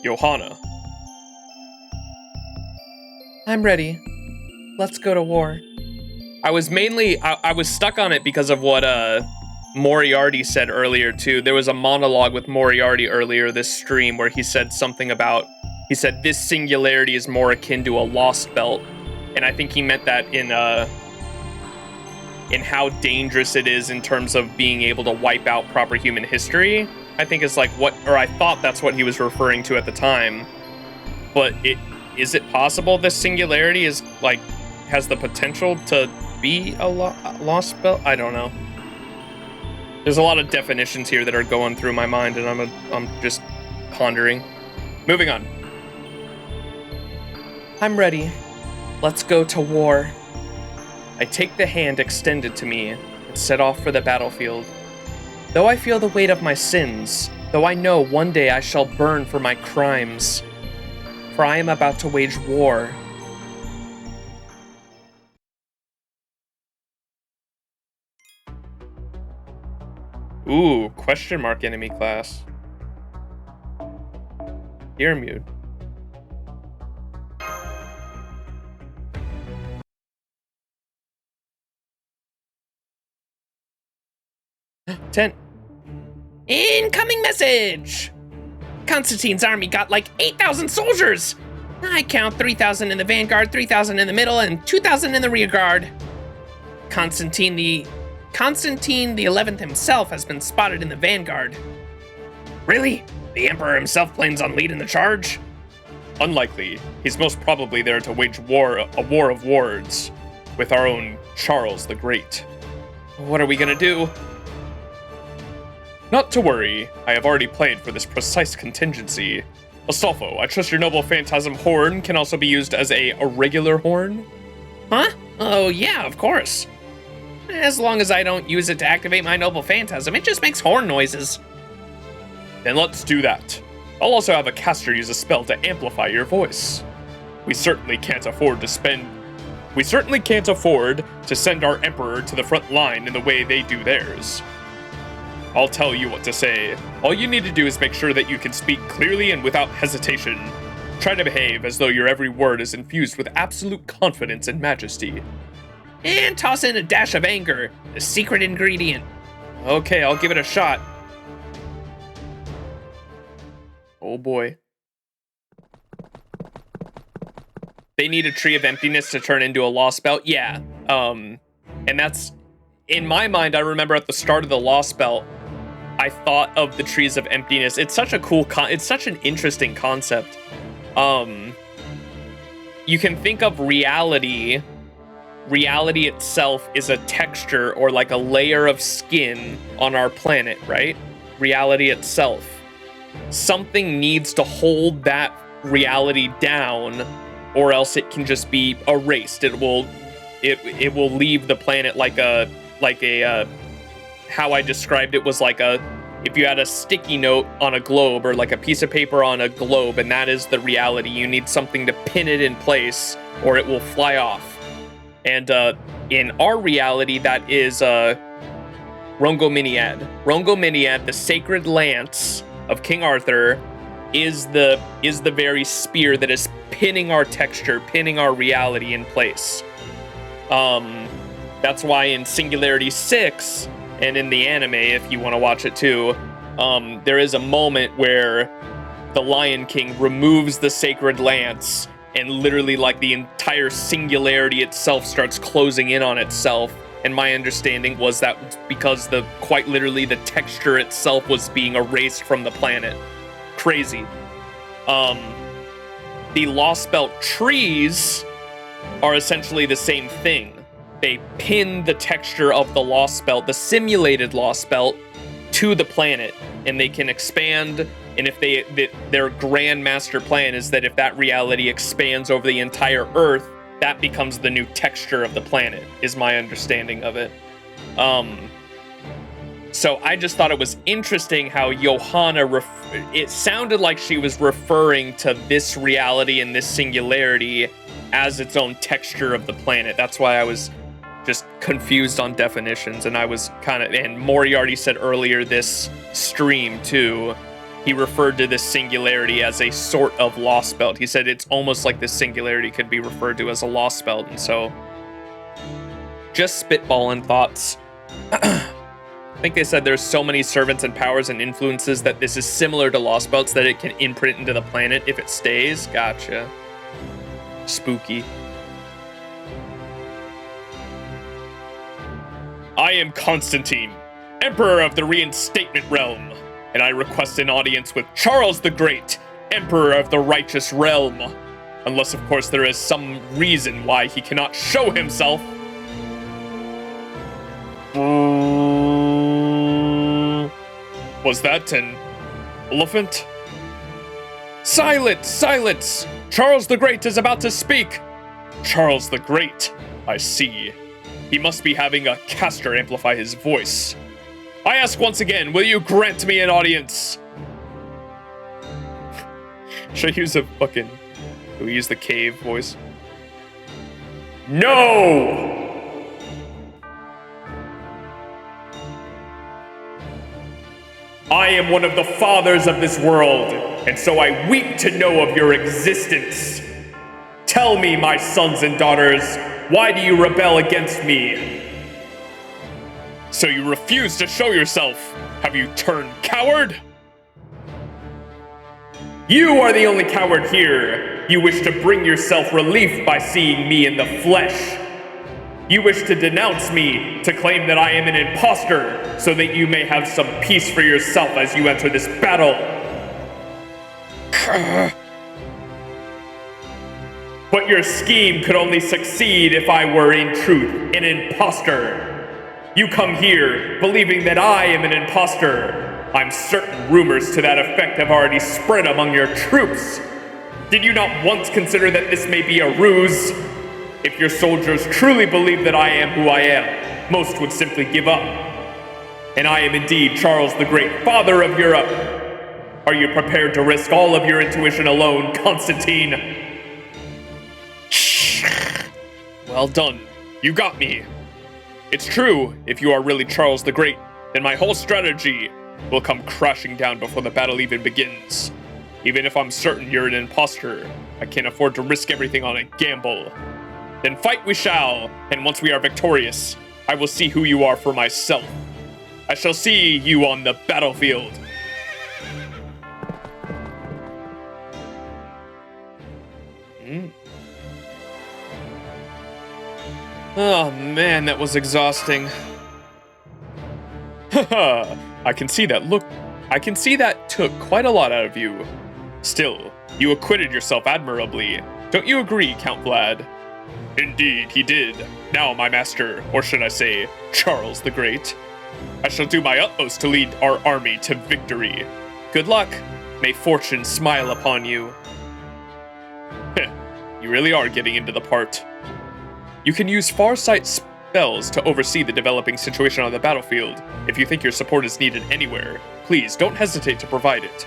Johanna. I'm ready. Let's go to war. I was stuck on it because of what Moriarty said earlier too. There was a monologue with Moriarty earlier this stream where he said something about, he said this singularity is more akin to a Lostbelt, and I think he meant that in how dangerous it is in terms of being able to wipe out proper human history. I think is like what, or I thought that's what he was referring to at the time. But is it possible this singularity is like has the potential to be a Lostbelt? I don't know. There's a lot of definitions here that are going through my mind, and I'm just pondering. Moving on. I'm ready. Let's go to war. I take the hand extended to me and set off for the battlefield. Though I feel the weight of my sins, though I know one day I shall burn for my crimes, for I am about to wage war. Ooh, question mark enemy class. Ear mute. Ten. Incoming message! Constantine's army got like 8,000 soldiers! I count 3,000 in the vanguard, 3,000 in the middle, and 2,000 in the rear guard. Constantine the 11th himself has been spotted in the vanguard. Really? The Emperor himself plans on leading the charge? Unlikely. He's most probably there to wage war, a war of words, with our own Charles the Great. What are we gonna do? Not to worry, I have already played for this precise contingency. Astolfo, I trust your noble phantasm horn can also be used as a regular horn? Huh? Oh yeah, of course. As long as I don't use it to activate my noble phantasm, it just makes horn noises. Then let's do that. I'll also have a caster use a spell to amplify your voice. We certainly can't afford to send our emperor to the front line in the way they do theirs. I'll tell you what to say. All you need to do is make sure that you can speak clearly and without hesitation. Try to behave as though your every word is infused with absolute confidence and majesty. And toss in a dash of anger, the secret ingredient. Okay, I'll give it a shot. Oh boy. They need a tree of emptiness to turn into a Lostbelt. Yeah. And that's, in my mind, I remember at the start of the Lostbelt, I thought of the trees of emptiness. It's such a cool it's such an interesting concept. You can think of reality. Reality itself is a texture or like a layer of skin on our planet, right? Reality itself. Something needs to hold that reality down, or else it can just be erased. It will leave the planet like a how I described it was like if you had a sticky note on a globe or like a piece of paper on a globe, and that is the reality. You need something to pin it in place or it will fly off. And in our reality, that is Rongominiad. Rongominiad, the sacred lance of King Arthur, is the very spear that is pinning our texture, pinning our reality in place. That's why in Singularity 6, and in the anime, if you want to watch it too, there is a moment where the Lion King removes the sacred lance, and literally like the entire Singularity itself starts closing in on itself. And my understanding was that because quite literally the texture itself was being erased from the planet. Crazy. The Lostbelt trees are essentially the same thing. They pin the texture of the Lostbelt, the simulated Lostbelt, to the planet, and they can expand. And if their grand master plan is that if that reality expands over the entire Earth, that becomes the new texture of the planet, is my understanding of it. So I just thought it was interesting how Johanna, it sounded like she was referring to this reality and this singularity as its own texture of the planet. That's why I was just confused on definitions, and I was and Moriarty said earlier this stream too, he referred to this singularity as a sort of Lostbelt. He said it's almost like this singularity could be referred to as a Lostbelt, and so just spitballing thoughts. I think they said there's so many servants and powers and influences that this is similar to Lostbelts that it can imprint into the planet if it stays. Gotcha. Spooky. I am Constantine, Emperor of the Reinstatement Realm, and I request an audience with Charles the Great, Emperor of the Righteous Realm. Unless, of course, there is some reason why he cannot show himself. Was that an elephant? Silence! Silence! Charles the Great is about to speak! Charles the Great, I see. He must be having a caster amplify his voice. I ask once again, will you grant me an audience? Should I use do we use the cave voice? No! I am one of the fathers of this world, and so I weep to know of your existence. Tell me, my sons and daughters, why do you rebel against me? So you refuse to show yourself? Have you turned coward? You are the only coward here. You wish to bring yourself relief by seeing me in the flesh. You wish to denounce me, to claim that I am an imposter, so that you may have some peace for yourself as you enter this battle. But your scheme could only succeed if I were in truth an imposter. You come here believing that I am an imposter. I'm certain rumors to that effect have already spread among your troops. Did you not once consider that this may be a ruse? If your soldiers truly believe that I am who I am, most would simply give up. And I am indeed Charles the Great, father of Europe. Are you prepared to risk all of your intuition alone, Constantine? Well done. You got me. It's true, if you are really Charles the Great, then my whole strategy will come crashing down before the battle even begins. Even if I'm certain you're an imposter, I can't afford to risk everything on a gamble. Then fight we shall, and once we are victorious, I will see who you are for myself. I shall see you on the battlefield. Oh man, that was exhausting. Haha, I can see that took quite a lot out of you. Still, you acquitted yourself admirably. Don't you agree, Count Vlad? Indeed, he did. Now, my master, or should I say, Charles the Great, I shall do my utmost to lead our army to victory. Good luck. May fortune smile upon you. Heh, you really are getting into the part. You can use farsight spells to oversee the developing situation on the battlefield. If you think your support is needed anywhere, please don't hesitate to provide it.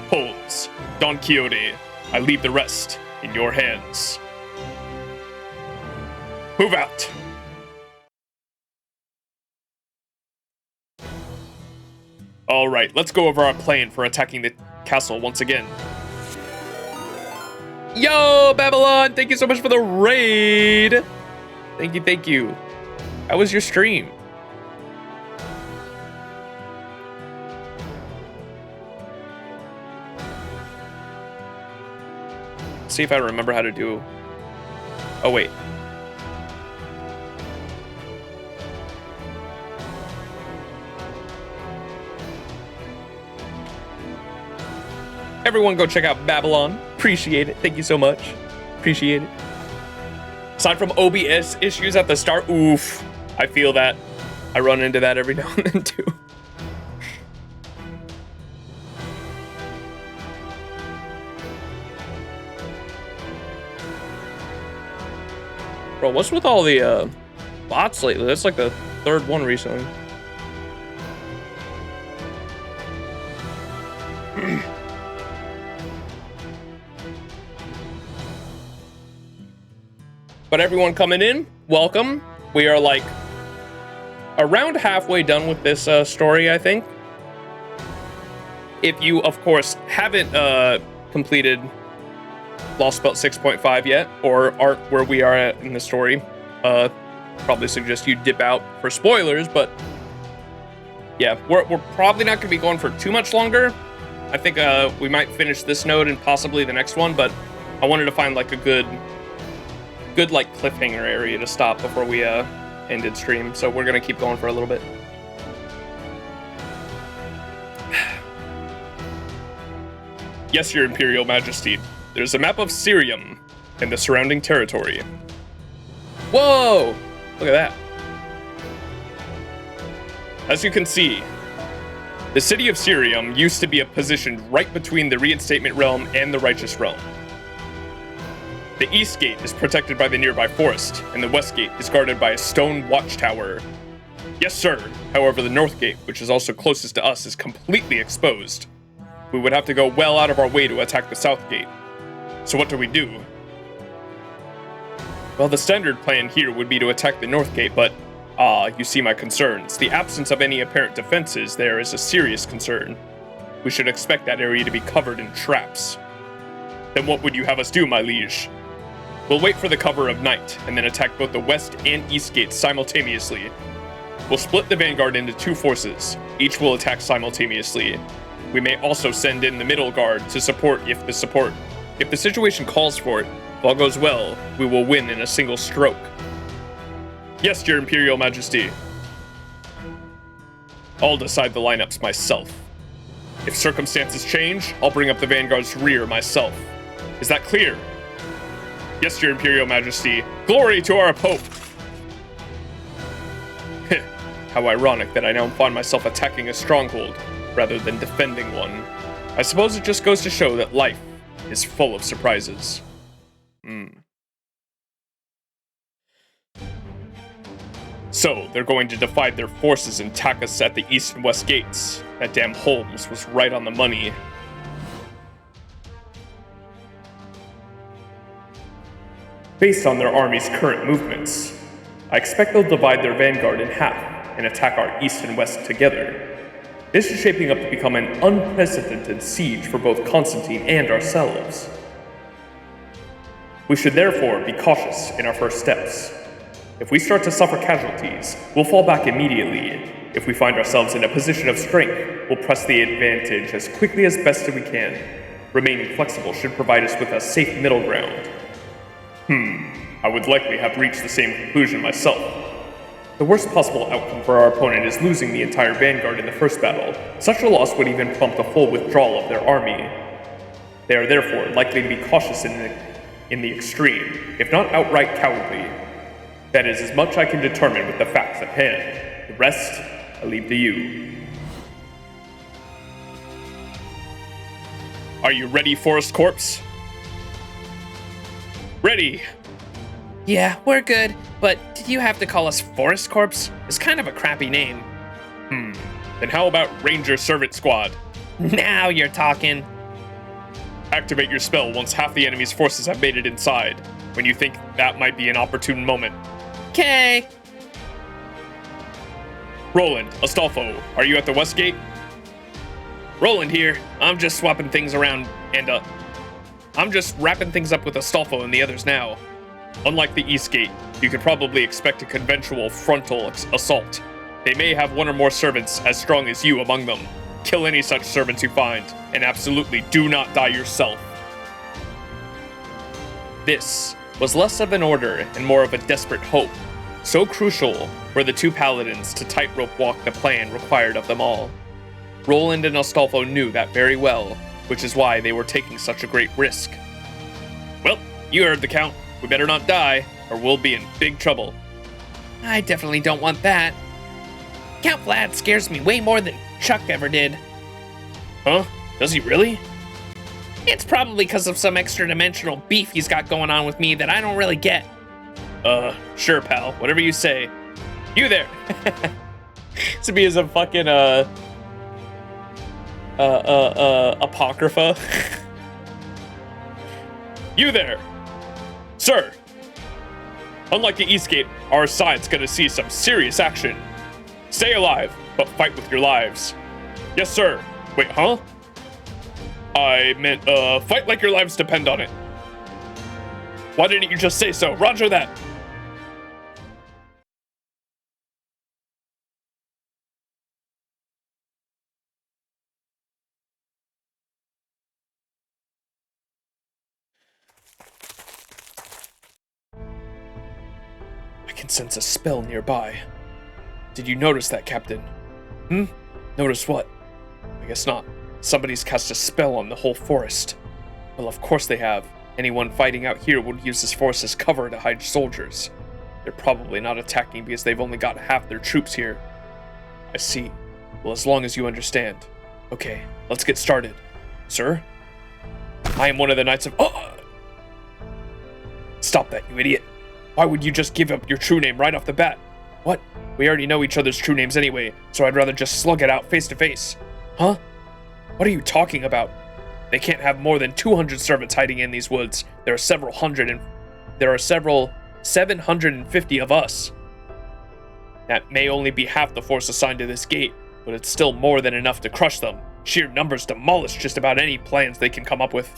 Holmes, Don Quixote, I leave the rest in your hands. Move out! Alright, let's go over our plan for attacking the castle once again. Yo, Babylon! Thank you so much for the raid! Thank you, thank you. How was your stream? See if I remember how to do... Oh, wait. Everyone go check out Babylon. Appreciate it. Thank you so much. Appreciate it. Aside from OBS issues at the start, oof. I feel that. I run into that every now and then too. Bro, what's with all the bots lately? That's like the third one recently. But everyone coming in, welcome. We are like around halfway done with this story, I think. If you, of course, haven't completed Lostbelt 6.5 yet, or aren't where we are at in the story, probably suggest you dip out for spoilers, but yeah, we're probably not going to be going for too much longer. I think we might finish this node and possibly the next one, but I wanted to find like a good like cliffhanger area to stop before we ended stream, so we're gonna keep going for a little bit. Yes, Your Imperial Majesty. There's a map of Syrium and the surrounding territory. Whoa! Look at that. As you can see, the city of Syrium used to be positioned right between the Reinstatement Realm and the Righteous Realm. The east gate is protected by the nearby forest, and the west gate is guarded by a stone watchtower. Yes, sir. However, the north gate, which is also closest to us, is completely exposed. We would have to go well out of our way to attack the south gate. So what do we do? Well, the standard plan here would be to attack the north gate, but you see my concerns. The absence of any apparent defenses there is a serious concern. We should expect that area to be covered in traps. Then what would you have us do, my liege? We'll wait for the cover of night, and then attack both the west and east gates simultaneously. We'll split the vanguard into two forces. Each will attack simultaneously. We may also send in the middle guard to support if the situation calls for it. If all goes well, we will win in a single stroke. Yes, Your Imperial Majesty. I'll decide the lineups myself. If circumstances change, I'll bring up the vanguard's rear myself. Is that clear? Yes, Your Imperial Majesty. Glory to our Pope! How ironic that I now find myself attacking a stronghold, rather than defending one. I suppose it just goes to show that life is full of surprises. So, they're going to divide their forces and attack us at the east and west gates. That damn Holmes was right on the money. Based on their army's current movements, I expect they'll divide their vanguard in half and attack our east and west together. This is shaping up to become an unprecedented siege for both Constantine and ourselves. We should therefore be cautious in our first steps. If we start to suffer casualties, we'll fall back immediately. If we find ourselves in a position of strength, we'll press the advantage as quickly as best we can. Remaining flexible should provide us with a safe middle ground. I would likely have reached the same conclusion myself. The worst possible outcome for our opponent is losing the entire vanguard in the first battle. Such a loss would even prompt a full withdrawal of their army. They are therefore likely to be cautious in the extreme, if not outright cowardly. That is as much I can determine with the facts at hand. The rest, I leave to you. Are you ready, Forest Corpse? Ready! Yeah, we're good, but did you have to call us Forest Corps? It's kind of a crappy name. Then how about Ranger Servant Squad? Now you're talking. Activate your spell once half the enemy's forces have made it inside, when you think that might be an opportune moment. Okay. Roland, Astolfo, are you at the west gate? Roland here. I'm just swapping things around and, I'm just wrapping things up with Astolfo and the others now. Unlike the east gate, you could probably expect a conventional frontal assault. They may have one or more servants as strong as you among them. Kill any such servants you find, and absolutely do not die yourself. This was less of an order and more of a desperate hope. So crucial were the two paladins to tightrope walk the plan required of them all. Roland and Astolfo knew that very well, which is why they were taking such a great risk. Well, you heard the count. We better not die, or we'll be in big trouble. I definitely don't want that. Count Vlad scares me way more than Chuck ever did. Huh? Does he really? It's probably because of some extra dimensional beef he's got going on with me that I don't really get. Sure, pal. Whatever you say. You there! To be as a fucking, apocrypha. You there! Sir! Unlike the East Gate, our side's gonna see some serious action. Stay alive, but fight with your lives. Yes, sir. Wait, huh? I meant, fight like your lives depend on it. Why didn't you just say so? Roger that. I can sense a spell nearby. Did you notice that, Captain? Notice what? I guess not. Somebody's cast a spell on the whole forest. Well, of course they have. Anyone fighting out here would use this forest as cover to hide soldiers. They're probably not attacking because they've only got half their troops here. I see. Well, as long as you understand. Okay, let's get started. Sir? I am one of the Knights of... Oh! Stop that, you idiot. Why would you just give up your true name right off the bat? What? We already know each other's true names anyway, so I'd rather just slug it out face to face. Huh? What are you talking about? They can't have more than 200 servants hiding in these woods. There are several 750 of us. That may only be half the force assigned to this gate, but it's still more than enough to crush them. Sheer numbers demolish just about any plans they can come up with.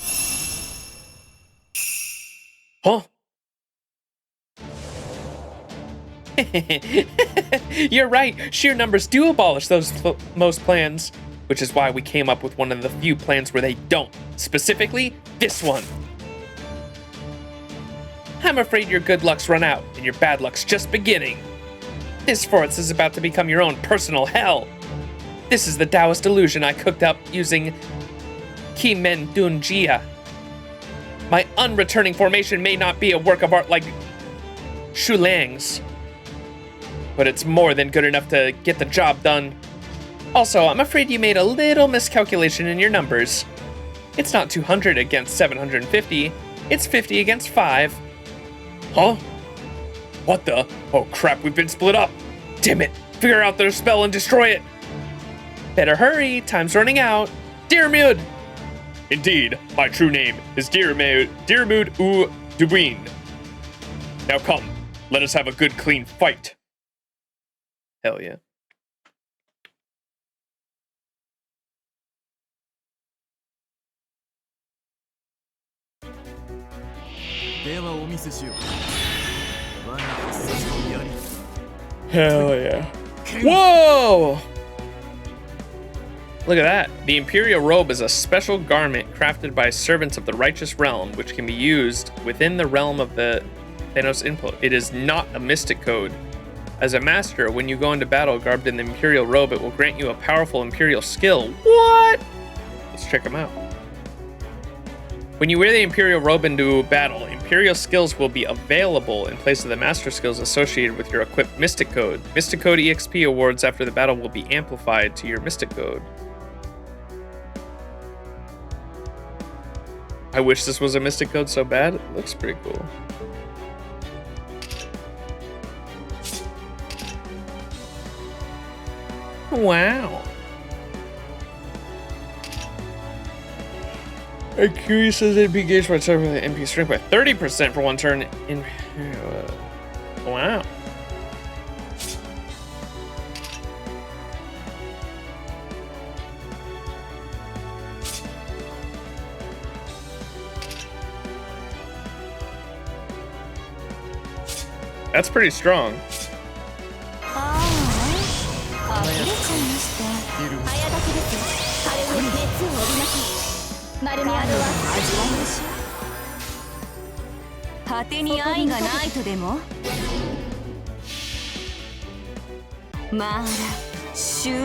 Huh? You're right. Sheer numbers do abolish those most plans, which is why we came up with one of the few plans where they don't. Specifically, this one. I'm afraid your good luck's run out, and your bad luck's just beginning. This forest is about to become your own personal hell. This is the Taoist illusion I cooked up using Kimen Dunjia. My unreturning formation may not be a work of art like Shulang's, but it's more than good enough to get the job done. Also, I'm afraid you made a little miscalculation in your numbers. It's not 200 against 750, it's 50 against 5. Huh? What the? Oh crap, we've been split up. Damn it, figure out their spell and destroy it. Better hurry, time's running out. Dirmud! Indeed, my true name is Dirmud U Dubuin. Now come, let us have a good, clean fight. Hell yeah. Hell yeah. Whoa! Look at that. The Imperial Robe is a special garment crafted by servants of the Righteous Realm, which can be used within the realm of the Thanos input. It is not a mystic code. As a master, when you go into battle garbed in the Imperial Robe, it will grant you a powerful Imperial skill. What? Let's check them out. When you wear the Imperial Robe into battle, Imperial skills will be available in place of the Master skills associated with your equipped Mystic Code. Mystic Code EXP awards after the battle will be amplified to your Mystic Code. I wish this was a Mystic Code so bad. It looks pretty cool. Wow. IQ says it'd be gauged by time with the MP strength by 30% for one turn in. Wow. That's pretty strong.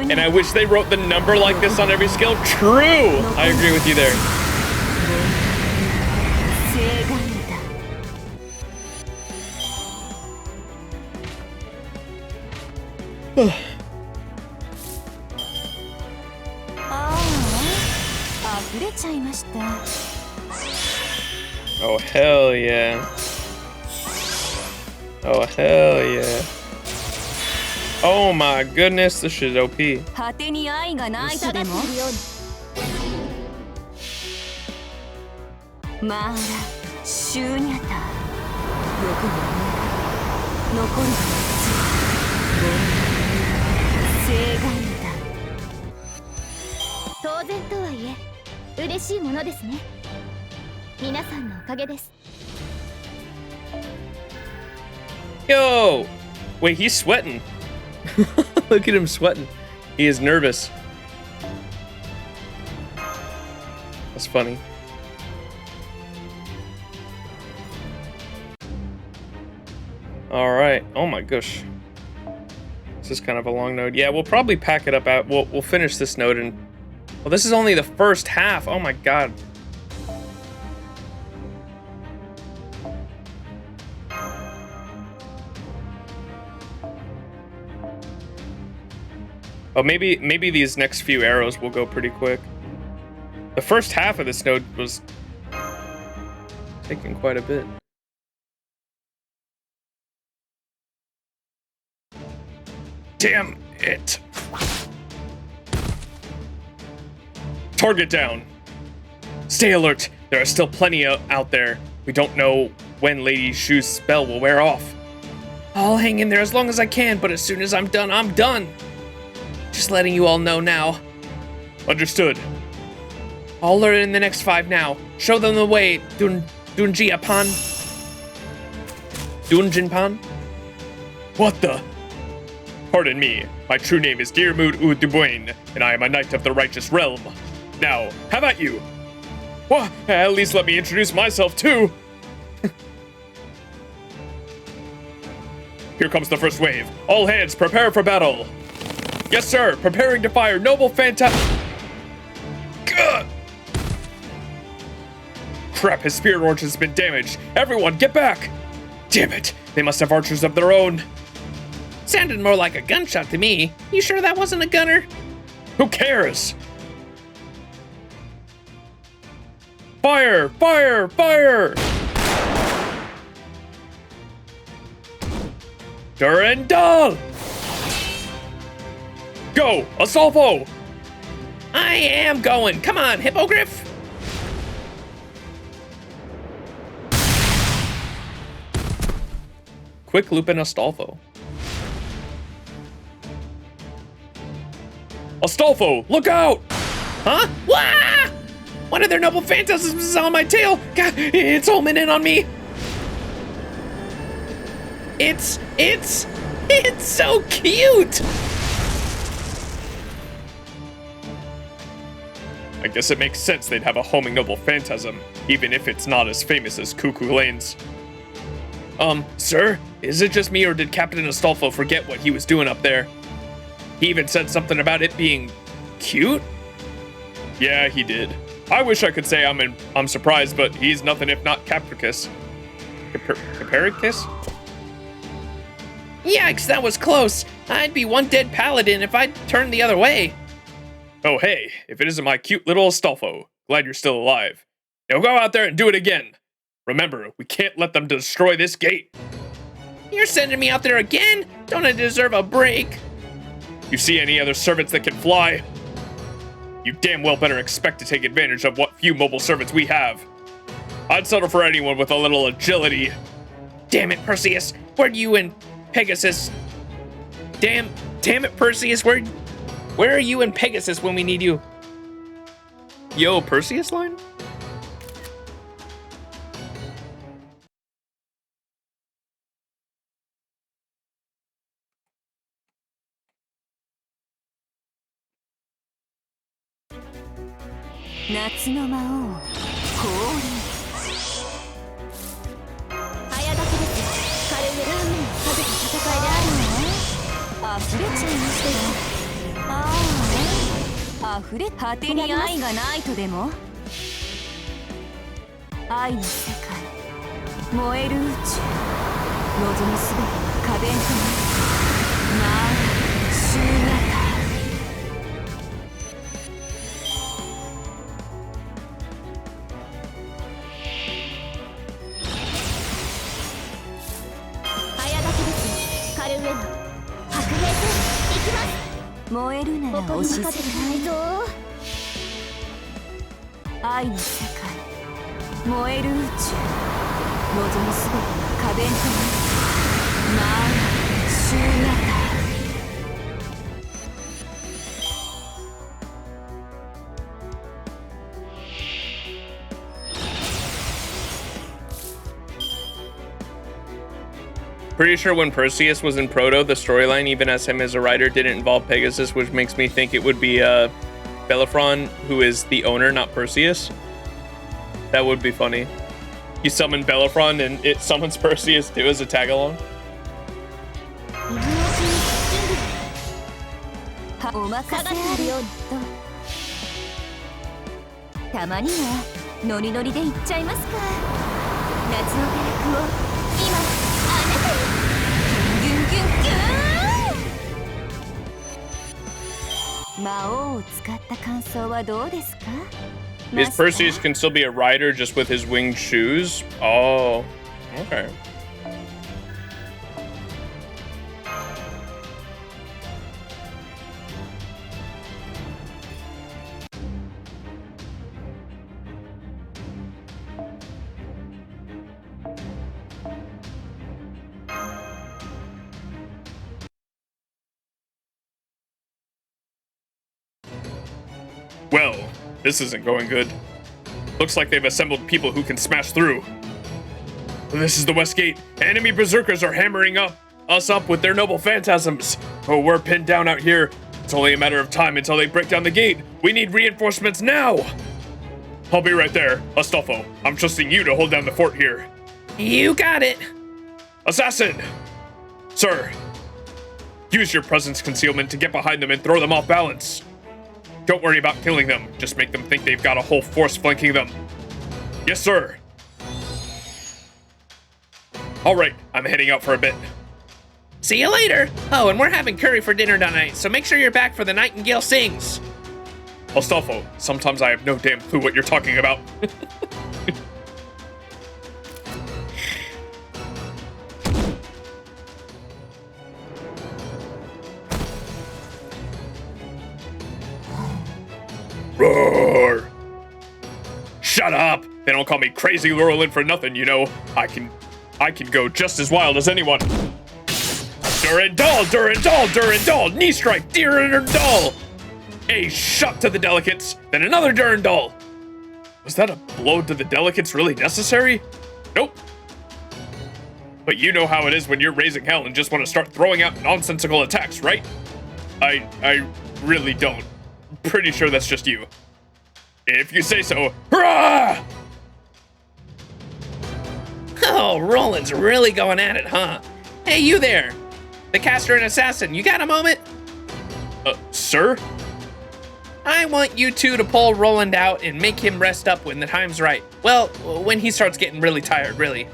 And I wish they wrote the number like this on every skill. True! I agree with you there. Oh, hell yeah. Oh, hell yeah. Oh my goodness, this shit is OP. Yo! Wait, he's sweating. Look at him sweating. He is nervous. That's funny. All right. Oh my gosh. This is kind of a long node. Yeah, we'll probably pack it up out. We'll finish this node and. Well, this is only the first half. Oh my god. Oh, maybe these next few arrows will go pretty quick. The first half of this node was taking quite a bit. Damn it. Target down. Stay alert. There are still plenty out there. We don't know when Lady Shu's spell will wear off. I'll hang in there as long as I can, but as soon as I'm done, I'm done. Just letting you all know now. Understood. I'll learn in the next 5 now. Show them the way, Dunjiapan. Dunjinpan? What the? Pardon me. My true name is Gearmood Udubuin, and I am a knight of the Righteous Realm. Now, how about you? Well, at least let me introduce myself too. Here comes the first wave. All hands, prepare for battle. Yes, sir. Preparing to fire. Noble Crap, his spirit orchard has been damaged. Everyone, get back. Damn it. They must have archers of their own. Sounded more like a gunshot to me. You sure that wasn't a gunner? Who cares? Fire! Fire! Fire! Durandal! Go! Asalvo! I am going! Come on, Hippogriff! Quick Loop and Astolfo. Astolfo, look out! Huh? Wah! One of their noble phantasms is on my tail! God, it's homing in on me! It's so cute! I guess it makes sense they'd have a homing noble phantasm, even if it's not as famous as Cuckoo Lanes. Sir, is it just me or did Captain Astolfo forget what he was doing up there? He even said something about it being cute? Yeah, he did. I wish I could say I'm surprised, but he's nothing if not capricious. Capricious? Yikes, that was close. I'd be one dead paladin if I'd turned the other way. Oh hey, if it isn't my cute little Astolfo, glad you're still alive. Now go out there and do it again. Remember, we can't let them destroy this gate. You're sending me out there again? Don't I deserve a break? You see any other servants that can fly? You damn well better expect to take advantage of what few mobile servants we have. I'd settle for anyone with a little agility. Damn it, Perseus, where'd you and Pegasus... Damn it, Perseus, where are you and Pegasus when we need you? Yo, Perseus line? Pretty sure when Perseus was in Proto, the storyline, even as him as a writer, didn't involve Pegasus, which makes me think it would be Bellerophon, who is the owner, not Perseus. That would be funny. You summon Bellerophon and it summons Perseus too as a tag-along. Is Perseus can still be a rider just with his winged shoes? Oh, okay. Well, this isn't going good. Looks like they've assembled people who can smash through. This is the West Gate. Enemy berserkers are hammering us up with their noble phantasms. Oh, we're pinned down out here. It's only a matter of time until they break down the gate. We need reinforcements now. I'll be right there. Astolfo, I'm trusting you to hold down the fort here. You got it. Assassin! Sir, use your presence concealment to get behind them and throw them off balance. Don't worry about killing them. Just make them think they've got a whole force flanking them. Yes, sir. All right, I'm heading out for a bit. See you later. Oh, and we're having curry for dinner tonight, so make sure you're back for the Nightingale Sings. Astolfo, sometimes I have no damn clue what you're talking about. Roar! Shut up! They don't call me Crazy Laurelin for nothing, you know. I I can go just as wild as anyone. Durandal, Durandal, Durandal, knee strike, Durandal. A shot to the delicates, then another Durandal. Was that a blow to the delicates really necessary? Nope. But you know how it is when you're raising hell and just want to start throwing out nonsensical attacks, right? I really don't. Pretty sure that's just you. If you say so, hurrah! Oh, Roland's really going at it, huh? Hey, you there! The caster and assassin, you got a moment? Sir? I want you two to pull Roland out and make him rest up when the time's right. Well, when he starts getting really tired, really.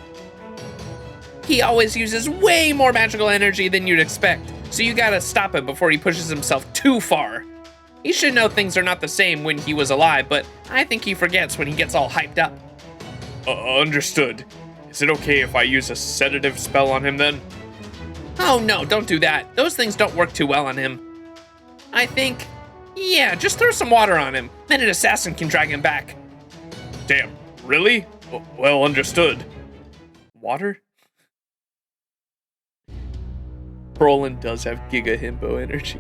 He always uses way more magical energy than you'd expect, so you gotta stop him before he pushes himself too far. He should know things are not the same when he was alive, but I think he forgets when he gets all hyped up. Understood. Is it okay if I use a sedative spell on him then? Oh no, don't do that. Those things don't work too well on him. I think, yeah, just throw some water on him, then an assassin can drag him back. Damn, really? Well understood. Water? Roland does have Giga Himbo energy.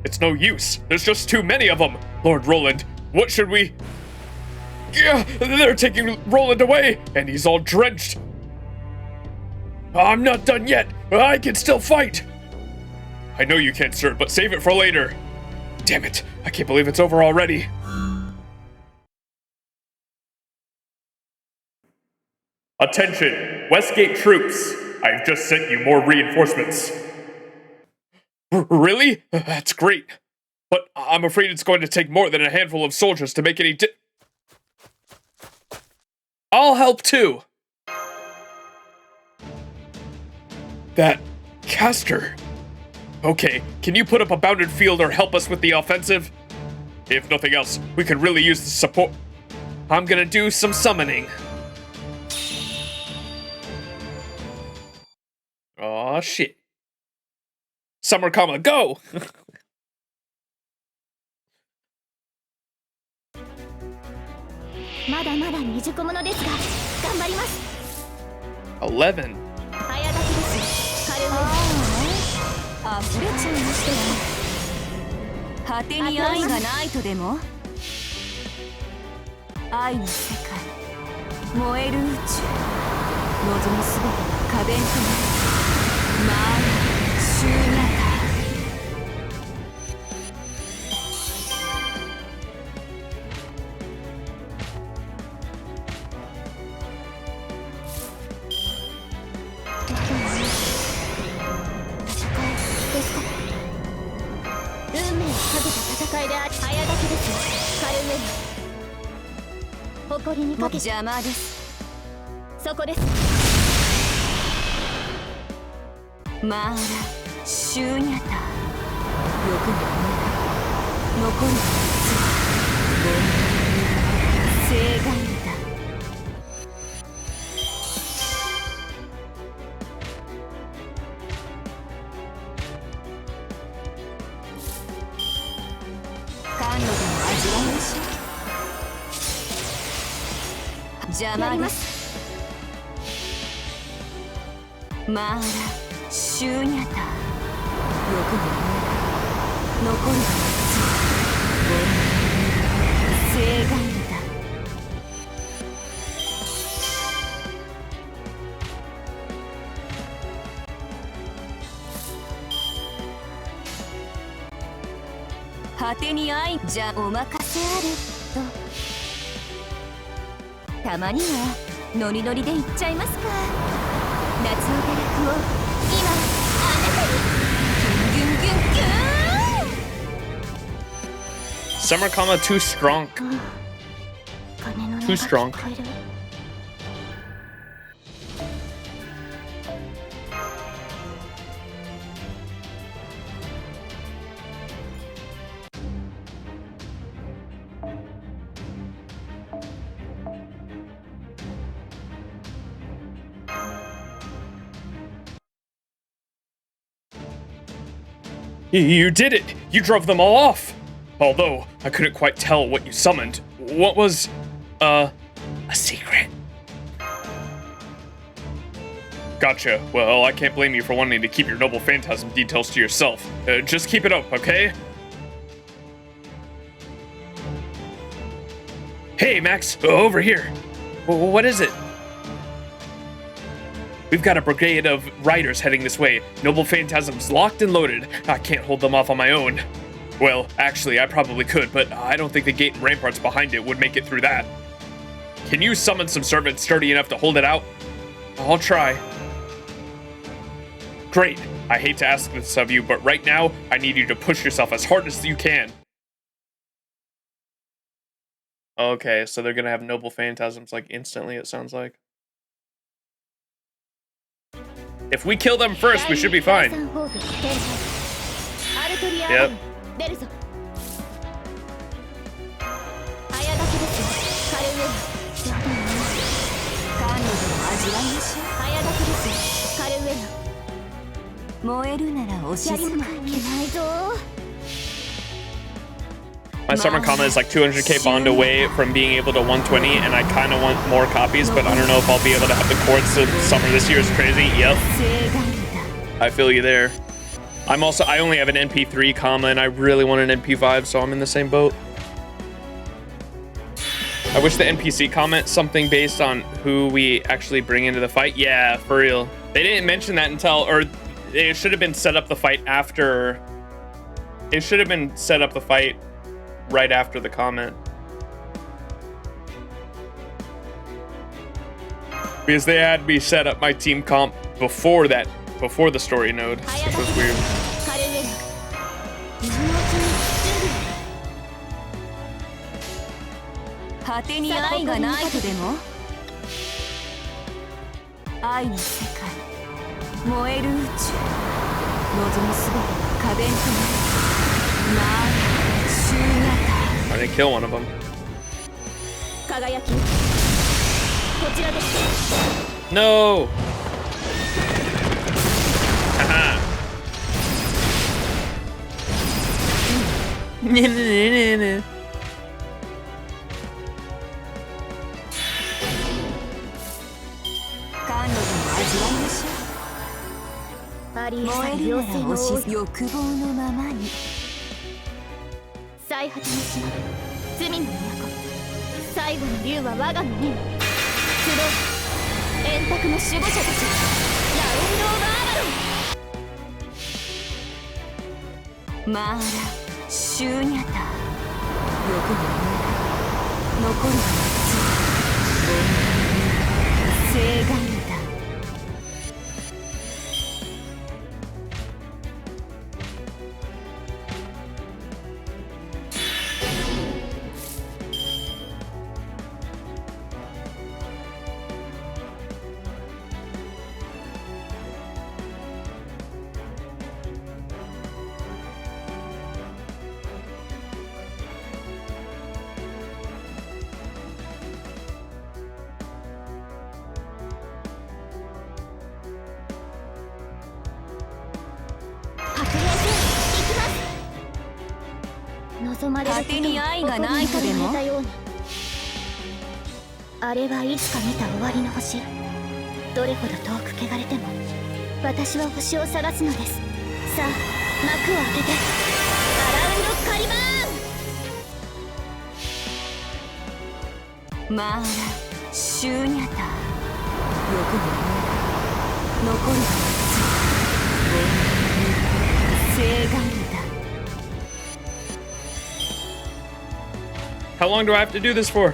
It's no use. There's just too many of them. Lord Roland, what should we... Yeah, they're taking Roland away, and he's all drenched. I'm not done yet. I can still fight. I know you can, sir, but save it for later. Damn it. I can't believe it's over already. Attention, Westgate troops. I've just sent you more reinforcements. Really? That's great. But I'm afraid it's going to take more than a handful of soldiers to make any I'll help too. That caster. Okay, can you put up a bounded field or help us with the offensive? If nothing else, we could really use the support. I'm gonna do some summoning. Aw, shit. Summer comma, go! まだまだ未熟者ですが頑張ります。11. 早炊きです。軽め。ああ、溢れちゃいましたよ。果てに愛がないとでも？愛の世界、燃える宇宙、望むすべてが花弁となる。まあ、終夜だ。運命をかけた戦いであり、早炊きです。軽めに。誇りにかけ邪魔です。そこです。まあ、シューニャタ。欲が残るは正義だ。甘露でも味わいましょう。邪魔です。まあら、シューニャタ。欲が残るは正義だ。果てに愛じゃお任せあると。たまにはノリノリでいっちゃいますか。夏の堕落を今あなたにギュンギュンギュン。 Summer comma, too strong. Too strong. You did it! You drove them all off! Although, I couldn't quite tell what you summoned. What was... A secret. Gotcha. Well, I can't blame you for wanting to keep your noble phantasm details to yourself. Just keep it up, okay? Hey, Max, over here. What is it? We've got a brigade of riders heading this way. Noble phantasms locked and loaded. I can't hold them off on my own. Well, actually, I probably could, but I don't think the gate and ramparts behind it would make it through that. Can you summon some servants sturdy enough to hold it out? I'll try. Great. I hate to ask this of you, but right now, I need you to push yourself as hard as you can. Okay, so they're gonna have noble phantasms like instantly, it sounds like. If we kill them first, we should be fine. Yep. My summon comment is like 200k bond away from being able to 120, and I kind of want more copies, but I don't know if I'll be able to have the courts to summer this year is crazy. Yep. I feel you there. I only have an NP3 comma, and I really want an NP5, so I'm in the same boat. I wish the NPC comment something based on who we actually bring into the fight. Yeah, for real. They didn't mention that until, or it should have been set up the fight after. It should have been set up the fight right after the comment. Because they had me set up my team comp before that, before the story node, which was weird. I didn't kill one of them. No! Haha. How long do I have to do this for?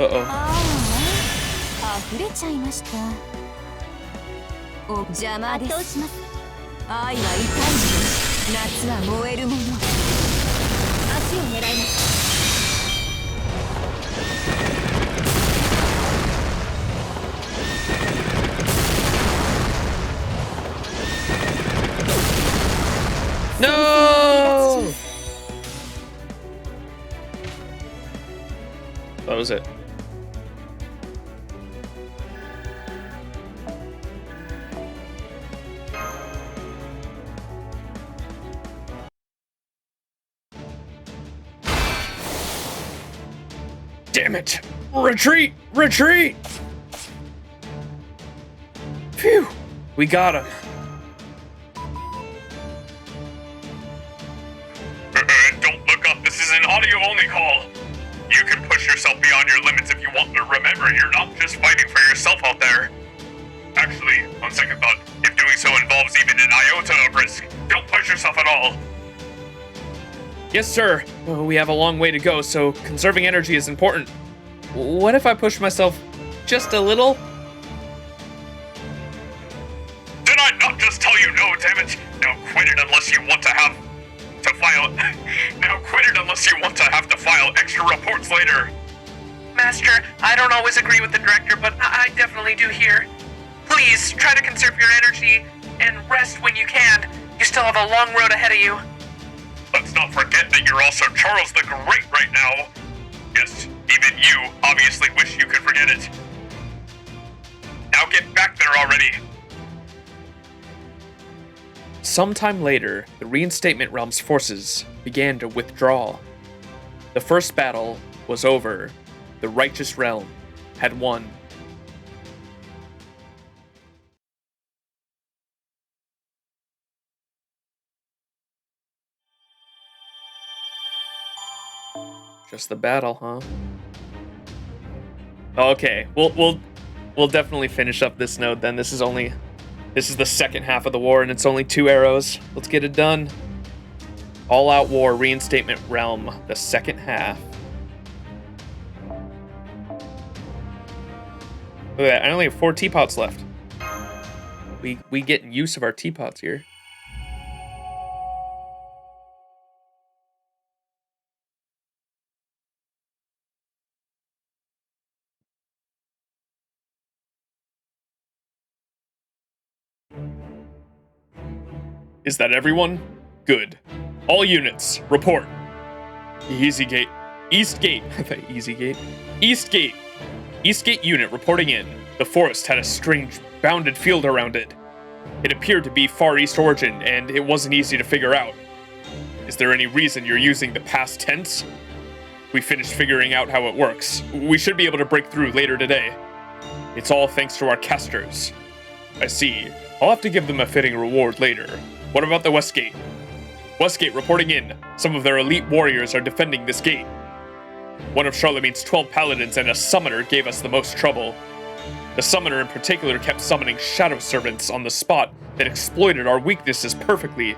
Uh-oh. No! That was it. Damn it! Retreat! Retreat! Phew! We got him. Don't look up. This is an audio-only call. You can push yourself beyond your limits if you want, but remember, you're not just fighting for yourself out there. Actually, on second thought, if doing so involves even an iota of risk, don't push yourself at all. Yes, sir. Well, we have a long way to go, so conserving energy is important. What if I push myself just a little? Did I not just tell you no, damn it? Now quit it unless you want to have to file. Now quit it unless you want to have to file extra reports later. Master, I don't always agree with the director, but I definitely do here. Please, try to conserve your energy and rest when you can. You still have a long road ahead of you. Let's not forget that you're also Charles the Great right now. Yes, even you obviously wish you could forget it. Now get back there already. Sometime later, the Reinstatement Realm's forces began to withdraw. The first battle was over. The Righteous Realm had won. Just the battle, huh? Okay, we'll definitely finish up this node then. This is the second half of the war, and it's only 2 arrows. Let's get it done. All-out war, Reinstatement Realm, the second half. Look at that, I only have 4 teapots left. We getting use of our teapots here. Is that everyone? Good. All units, report. Easy gate. East gate. I thought easy gate. East gate. East gate unit reporting in. The forest had a strange bounded field around it. It appeared to be Far East origin, and it wasn't easy to figure out. Is there any reason you're using the past tense? We finished figuring out how it works. We should be able to break through later today. It's all thanks to our casters. I see. I'll have to give them a fitting reward later. What about the West Gate? Westgate reporting in. Some of their elite warriors are defending this gate. One of Charlemagne's 12 paladins and a summoner gave us the most trouble. The summoner in particular kept summoning shadow servants on the spot that exploited our weaknesses perfectly.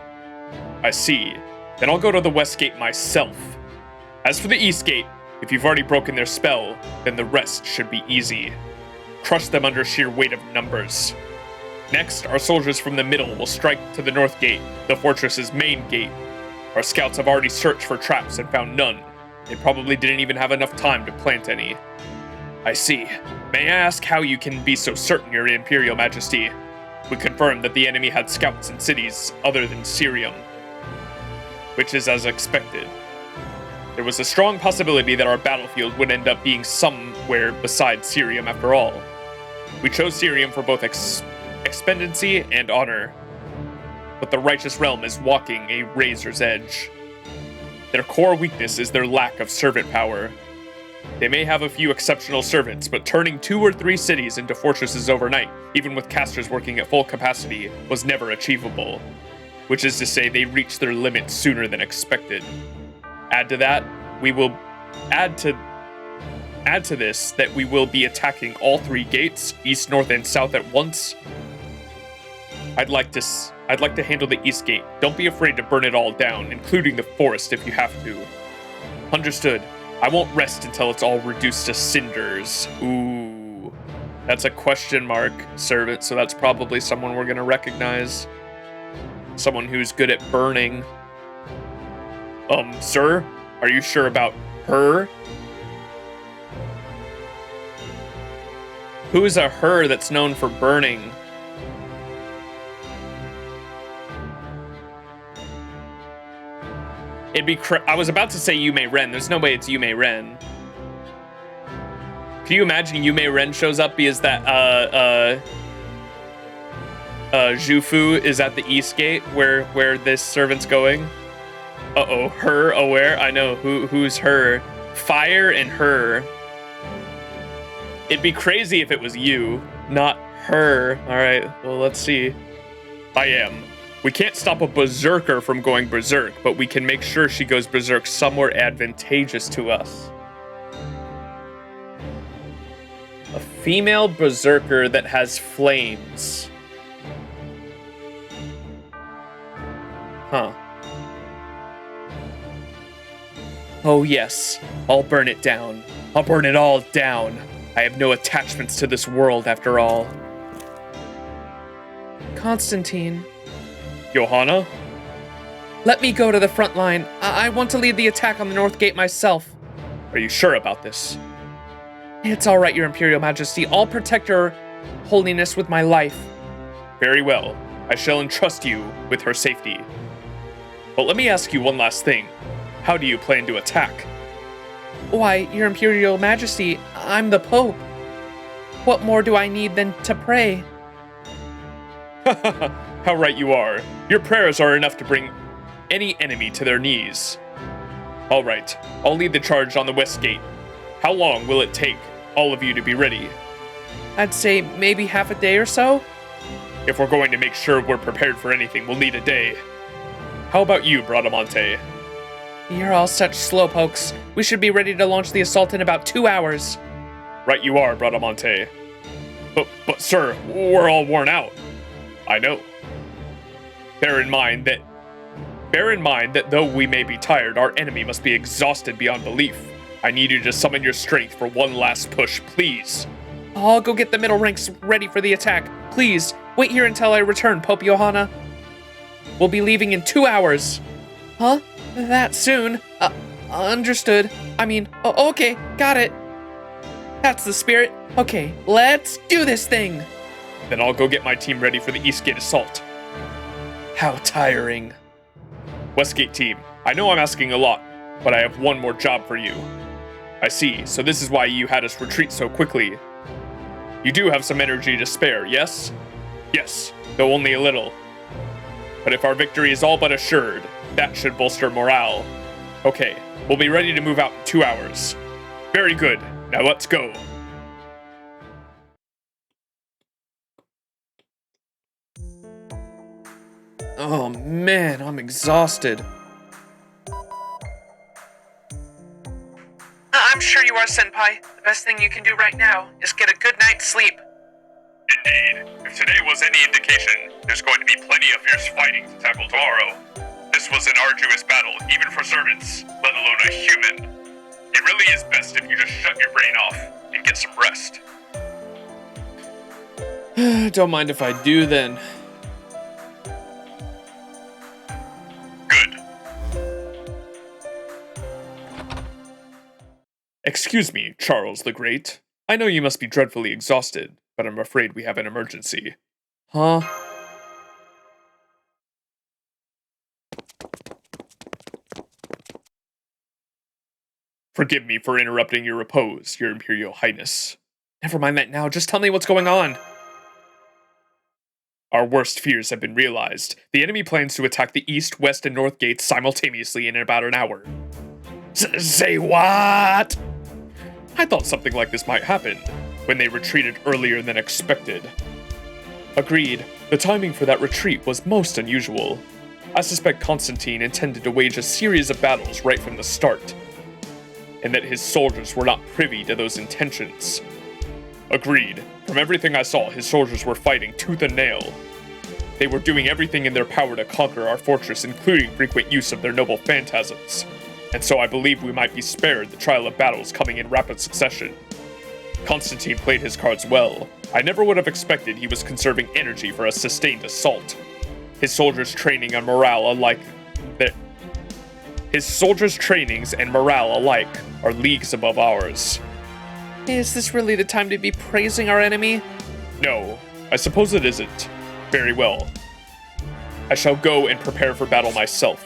I see. Then I'll go to the West Gate myself. As for the East Gate, if you've already broken their spell, then the rest should be easy. Crush them under sheer weight of numbers. Next, our soldiers from the middle will strike to the North Gate, the fortress's main gate. Our scouts have already searched for traps and found none. They probably didn't even have enough time to plant any. I see. May I ask how you can be so certain, Your Imperial Majesty? We confirmed that the enemy had scouts in cities other than Cirium, which is as expected. There was a strong possibility that our battlefield would end up being somewhere besides Cirium after all. We chose Cirium for both expediency and honor. But the Righteous Realm is walking a razor's edge. Their core weakness is their lack of servant power. They may have a few exceptional servants, but turning 2 or 3 cities into fortresses overnight, even with casters working at full capacity, was never achievable. Which is to say, they reached their limit sooner than expected. Add to that, we will add to this that we will be attacking all 3 gates, east, north, and south at once. I'd like to handle the East Gate. Don't be afraid to burn it all down, including the forest if you have to. Understood. I won't rest until it's all reduced to cinders. Ooh. That's a question mark, servant, so that's probably someone we're gonna recognize. Someone who's good at burning. Sir? Are you sure about her? Who is a her that's known for burning? I was about to say Yume Ren. There's no way it's Yume Ren. Can you imagine Yume Ren shows up because that Zhufu is at the East Gate where this servant's going? Uh-oh, her aware? I know who's her. Fire and her. It'd be crazy if it was you, not her. All right, well, let's see. I am. We can't stop a berserker from going berserk, but we can make sure she goes berserk somewhere advantageous to us. A female berserker that has flames. Huh. Oh yes, I'll burn it down. I'll burn it all down. I have no attachments to this world after all. Constantine. Johanna? Let me go to the front line. I want to lead the attack on the North Gate myself. Are you sure about this? It's all right, Your Imperial Majesty. I'll protect Your Holiness with my life. Very well. I shall entrust you with her safety. But let me ask you one last thing. How do you plan to attack? Why, Your Imperial Majesty, I'm the Pope. What more do I need than to pray? How right you are. Your prayers are enough to bring any enemy to their knees. All right, I'll lead the charge on the West Gate. How long will it take all of you to be ready? I'd say maybe half a day or so. If we're going to make sure we're prepared for anything, we'll need a day. How about you, Bradamante? You're all such slowpokes. We should be ready to launch the assault in about 2 hours. Right you are, Bradamante. But sir, we're all worn out. I know. Bear in mind that though we may be tired, our enemy must be exhausted beyond belief. I need you to summon your strength for one last push, please. I'll go get the middle ranks ready for the attack. Please, wait here until I return, Pope Johanna. We'll be leaving in 2 hours. Huh? That soon? Understood. I mean, okay, got it. That's the spirit. Okay, let's do this thing. Then I'll go get my team ready for the Eastgate assault. How tiring. Westgate team, I know I'm asking a lot, but I have one more job for you. I see, so this is why you had us retreat so quickly. You do have some energy to spare, yes? Yes, though only a little. But if our victory is all but assured, that should bolster morale. Okay, we'll be ready to move out in 2 hours. Very good, now let's go. Oh man, I'm exhausted. I'm sure you are, Senpai. The best thing you can do right now is get a good night's sleep. Indeed. If today was any indication, there's going to be plenty of fierce fighting to tackle tomorrow. This was an arduous battle, even for servants, let alone a human. It really is best if you just shut your brain off and get some rest. Don't mind if I do then. Good. Excuse me, Charles the Great. I know you must be dreadfully exhausted, but I'm afraid we have an emergency. Huh? Forgive me for interrupting your repose, Your Imperial Highness. Never mind that now, just tell me what's going on. Our worst fears have been realized. The enemy plans to attack the east, west, and north gates simultaneously in about an hour. Say what? I thought something like this might happen, when they retreated earlier than expected. Agreed, the timing for that retreat was most unusual. I suspect Constantine intended to wage a series of battles right from the start, and that his soldiers were not privy to those intentions. Agreed. From everything I saw, his soldiers were fighting tooth and nail. They were doing everything in their power to conquer our fortress, including frequent use of their noble phantasms. And so I believe we might be spared the trial of battles coming in rapid succession. Constantine played his cards well. I never would have expected he was conserving energy for a sustained assault. His soldiers' training and morale alike His soldiers' trainings and morale alike are leagues above ours. Is this really the time to be praising our enemy? No, I suppose it isn't. Very well. I shall go and prepare for battle myself.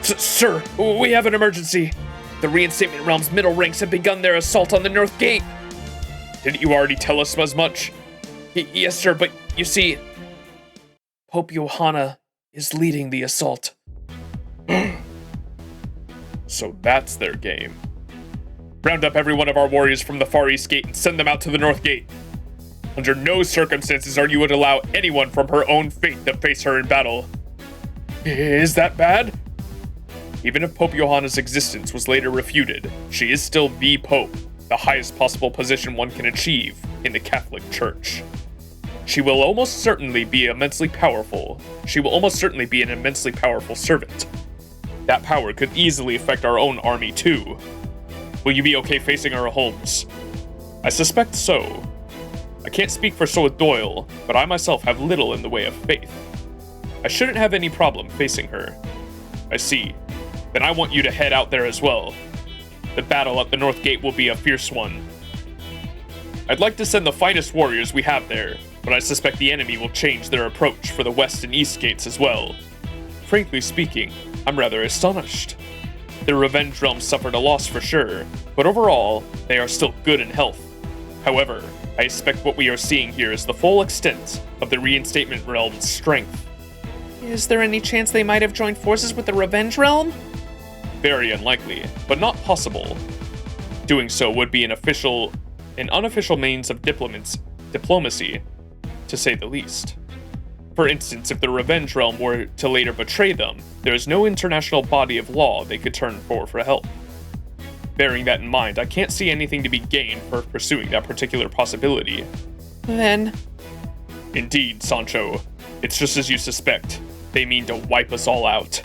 Sir, we have an emergency. The Reinstatement Realm's middle ranks have begun their assault on the North Gate. Didn't you already tell us as much? Yes, sir, but you see, Pope Johanna is leading the assault. So that's their game. Round up every one of our warriors from the Far East Gate and send them out to the North Gate. Under no circumstances are you to allow anyone from her own faith to face her in battle. Is that bad? Even if Pope Johanna's existence was later refuted, she is still the Pope, the highest possible position one can achieve in the Catholic Church. She will almost certainly be immensely powerful. She will almost certainly be an immensely powerful servant. That power could easily affect our own army too. Will you be okay facing her, Holmes? I suspect so. I can't speak for Sir Doyle, but I myself have little in the way of faith. I shouldn't have any problem facing her. I see. Then I want you to head out there as well. The battle at the North Gate will be a fierce one. I'd like to send the finest warriors we have there, but I suspect the enemy will change their approach for the West and East Gates as well. Frankly speaking, I'm rather astonished. The Revenge Realm suffered a loss for sure, but overall, they are still good in health. However, I expect what we are seeing here is the full extent of the Reinstatement Realm's strength. Is there any chance they might have joined forces with the Revenge Realm? Very unlikely, but not possible. Doing so would be an unofficial means of diplomacy, to say the least. For instance, if the Revenge Realm were to later betray them, there is no international body of law they could turn for help. Bearing that in mind, I can't see anything to be gained for pursuing that particular possibility. Then... Indeed, Sancho. It's just as you suspect. They mean to wipe us all out.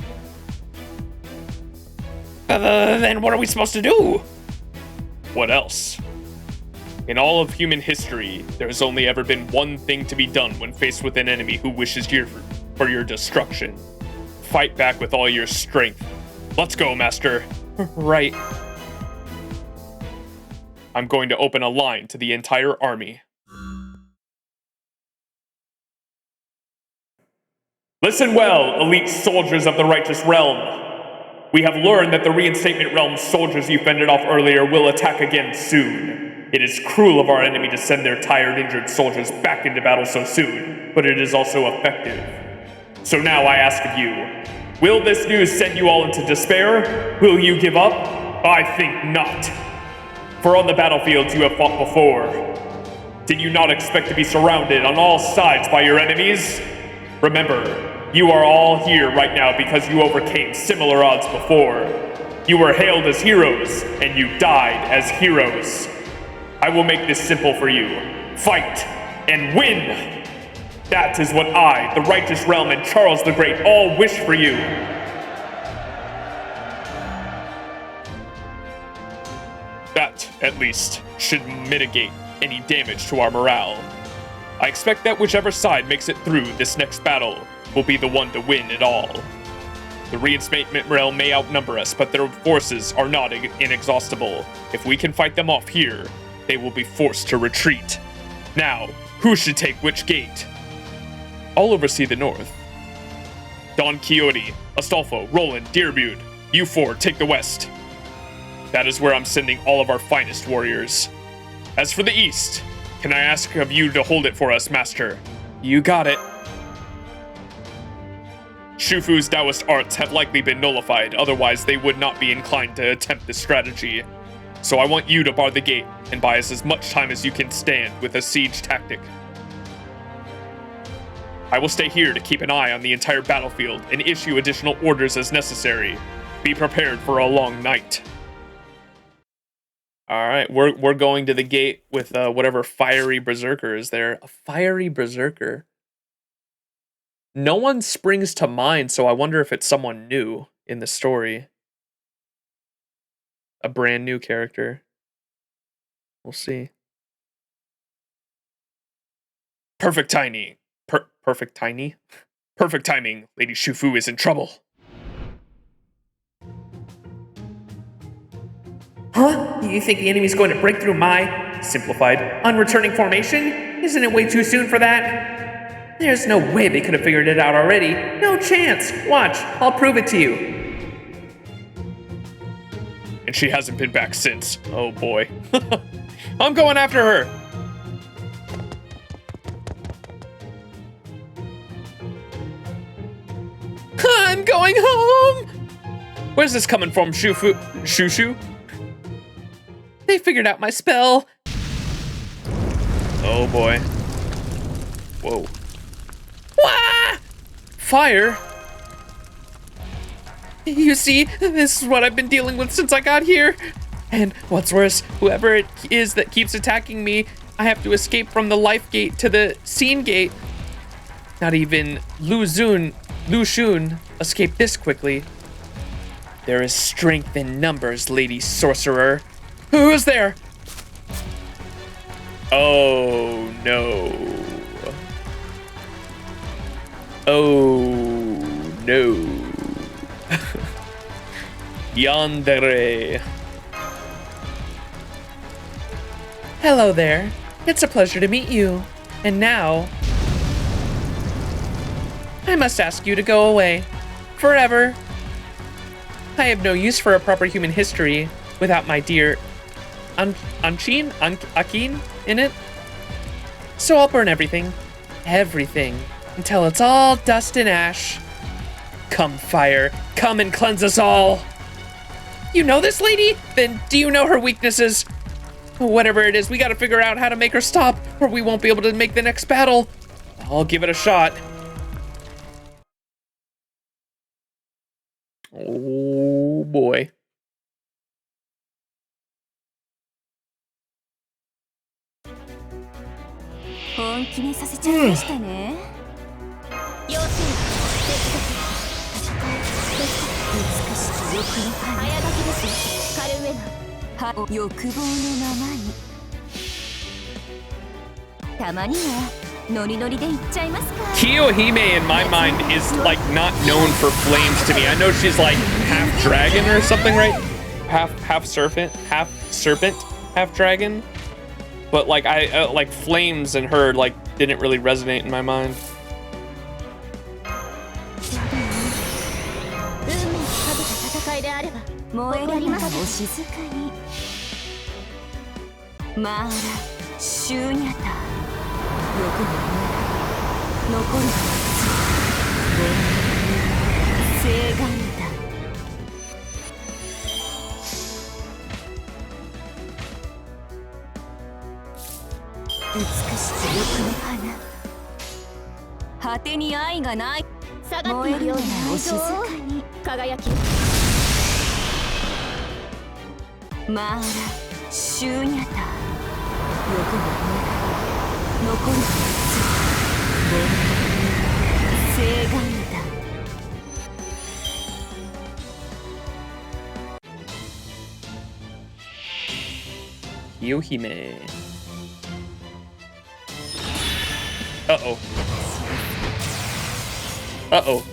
Then what are we supposed to do? What else? In all of human history, there has only ever been one thing to be done when faced with an enemy who wishes for your destruction. Fight back with all your strength. Let's go, Master. Right. I'm going to open a line to the entire army. Listen well, elite soldiers of the Righteous Realm. We have learned that the Reinstatement Realm's soldiers you fended off earlier will attack again soon. It is cruel of our enemy to send their tired, injured soldiers back into battle so soon, but it is also effective. So now I ask of you, will this news send you all into despair? Will you give up? I think not. For on the battlefields you have fought before. Did you not expect to be surrounded on all sides by your enemies? Remember, you are all here right now because you overcame similar odds before. You were hailed as heroes, and you died as heroes. I will make this simple for you. Fight and win! That is what I, the Righteous Realm, and Charles the Great all wish for you. That, at least, should mitigate any damage to our morale. I expect that whichever side makes it through this next battle will be the one to win it all. The Reinstatement Realm may outnumber us, but their forces are not inexhaustible. If we can fight them off here, they will be forced to retreat. Now, who should take which gate? I'll oversee the north. Don Quixote, Astolfo, Roland, Deerbude, you four take the west. That is where I'm sending all of our finest warriors. As for the east, can I ask of you to hold it for us, Master? You got it. Shufu's Taoist arts have likely been nullified, otherwise they would not be inclined to attempt this strategy. So I want you to bar the gate and buy us as much time as you can stand with a siege tactic. I will stay here to keep an eye on the entire battlefield and issue additional orders as necessary. Be prepared for a long night. All right, we're going to the gate with whatever fiery berserker is there. A fiery berserker. No one springs to mind, so I wonder if it's someone new in the story. A brand new character. We'll see. Perfect timing. Perfect timing? Perfect timing. Lady Shufu is in trouble. Huh? You think the enemy's going to break through my simplified, unreturning formation? Isn't it way too soon for that? There's no way they could have figured it out already. No chance. Watch, I'll prove it to you. And she hasn't been back since. Oh boy. I'm going after her. I'm going home. Where's this coming from, Shushu? They figured out my spell. Oh boy. Whoa. Wah! Fire? You see, this is what I've been dealing with since I got here. And what's worse, whoever it is that keeps attacking me, I have to escape from the life gate to the scene gate. Not even Lu Shun escaped this quickly. There is strength in numbers, Lady Sorcerer. Who's there? Oh no. Oh no. Yandere. Hello there. It's a pleasure to meet you. And now, I must ask you to go away. Forever. I have no use for a proper human history without my dear Akin in it. So I'll burn everything, until it's all dust and ash. Come, fire, come and cleanse us all. You know this lady? Then do you know her weaknesses? Whatever it is, we gotta figure out how to make her stop, or we won't be able to make the next battle. I'll give it a shot. Oh boy. Kiyohime in my mind is like not known for flames to me. I know she's like half dragon or something, right? Half serpent, half dragon. But like I like flames and her like didn't really resonate in my mind. Kiyohime. Uh-oh. Uh-oh.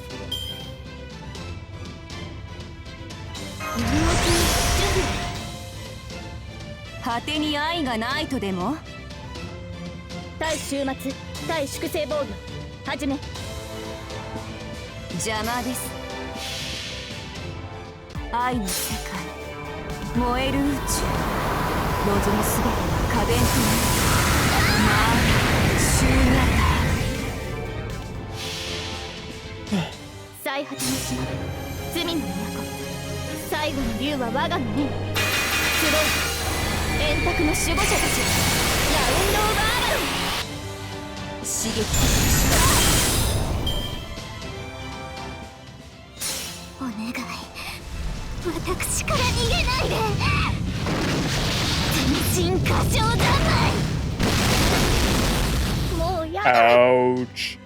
Ouch.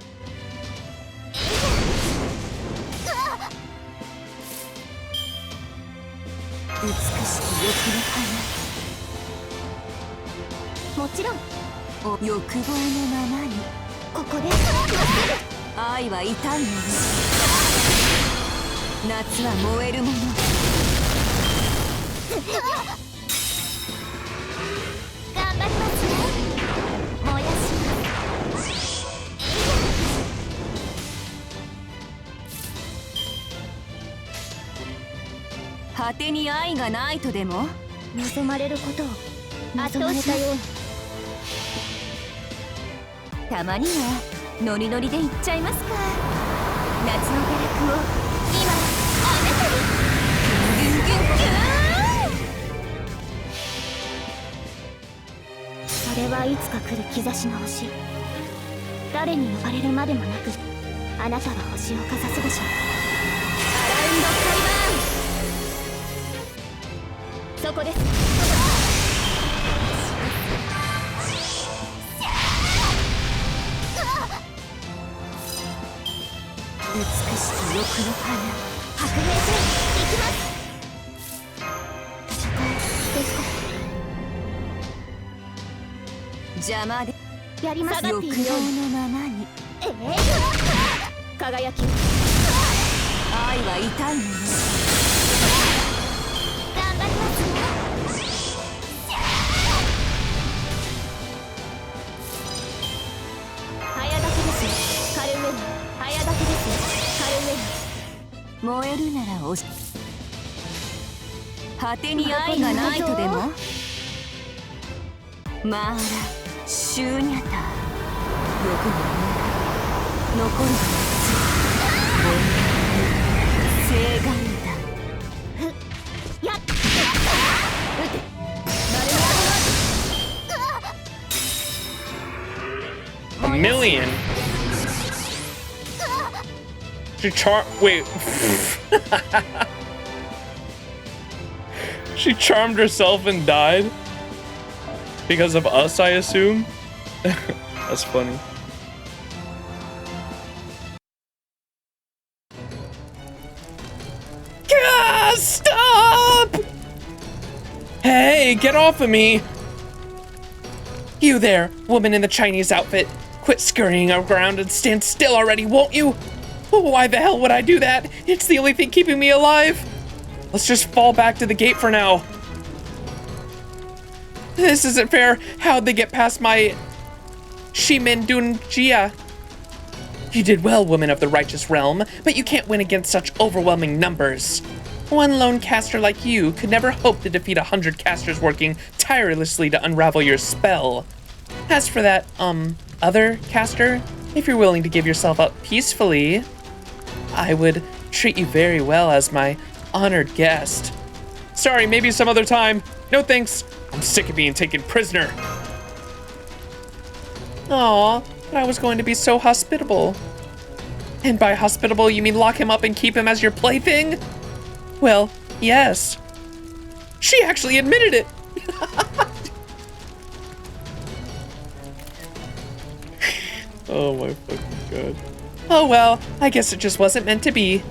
はいつか来る兆しの星。誰に呼ばれるまでもなく、あなたは星をかざすでしょう。アラウンドスカイバーン。そこです。美しき欲の花、白明戦、行きます。戦いですか。邪魔でやります。欲望のままに。輝き。愛は痛いもの。頑張りますよ。早炊きですよ。カルウェル。早炊きですよ。カルウェル。燃えるならおし。果てに愛がないとでも。まあら、シューニャター。欲が残るは聖眼だ。やっ撃て。A million? She wait. She charmed herself and died? Because of us, I assume? That's funny. Ah, stop! Hey, get off of me! You there, woman in the Chinese outfit. Quit scurrying around and stand still already, won't you? Why the hell would I do that? It's the only thing keeping me alive. Let's just fall back to the gate for now. This isn't fair. How'd they get past my Shimin Dunjia? You did well, woman of the righteous realm, but you can't win against such overwhelming numbers. One lone caster like you could never hope to defeat 100 casters working tirelessly to unravel your spell. As for that, other caster, if you're willing to give yourself up peacefully, I would treat you very well as my honored guest. Sorry, maybe some other time. No thanks. I'm sick of being taken prisoner. Aw, but I was going to be so hospitable. And by hospitable, you mean lock him up and keep him as your plaything? Well, yes. She actually admitted it. Oh my fucking god. Oh well, I guess it just wasn't meant to be.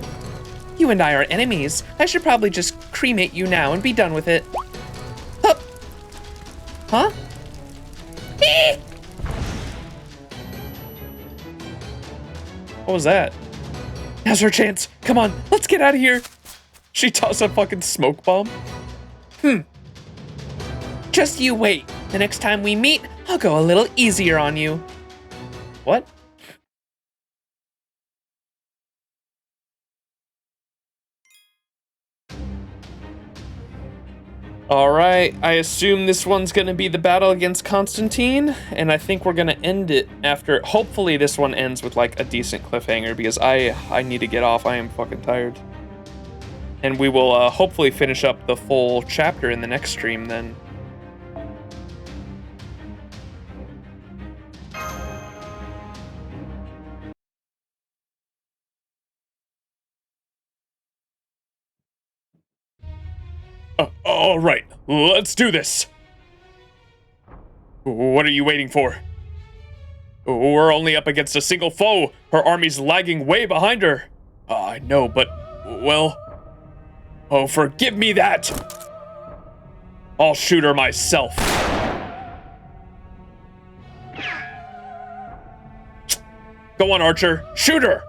You and I are enemies. I should probably just cremate you now and be done with it. Hup. Huh? What was that? Now's our chance. Come on, let's get out of here. She tossed a fucking smoke bomb. Just you wait. The next time we meet, I'll go a little easier on you. What? Alright, I assume this one's gonna be the battle against Constantine, and I think we're gonna end it after. Hopefully this one ends with like a decent cliffhanger, because I need to get off. I am fucking tired. And we will hopefully finish up the full chapter in the next stream then. All right, let's do this. What are you waiting for? We're only up against a single foe. Her army's lagging way behind her. I know, but, well... Oh, forgive me that! I'll shoot her myself. Go on, Archer. Shoot her!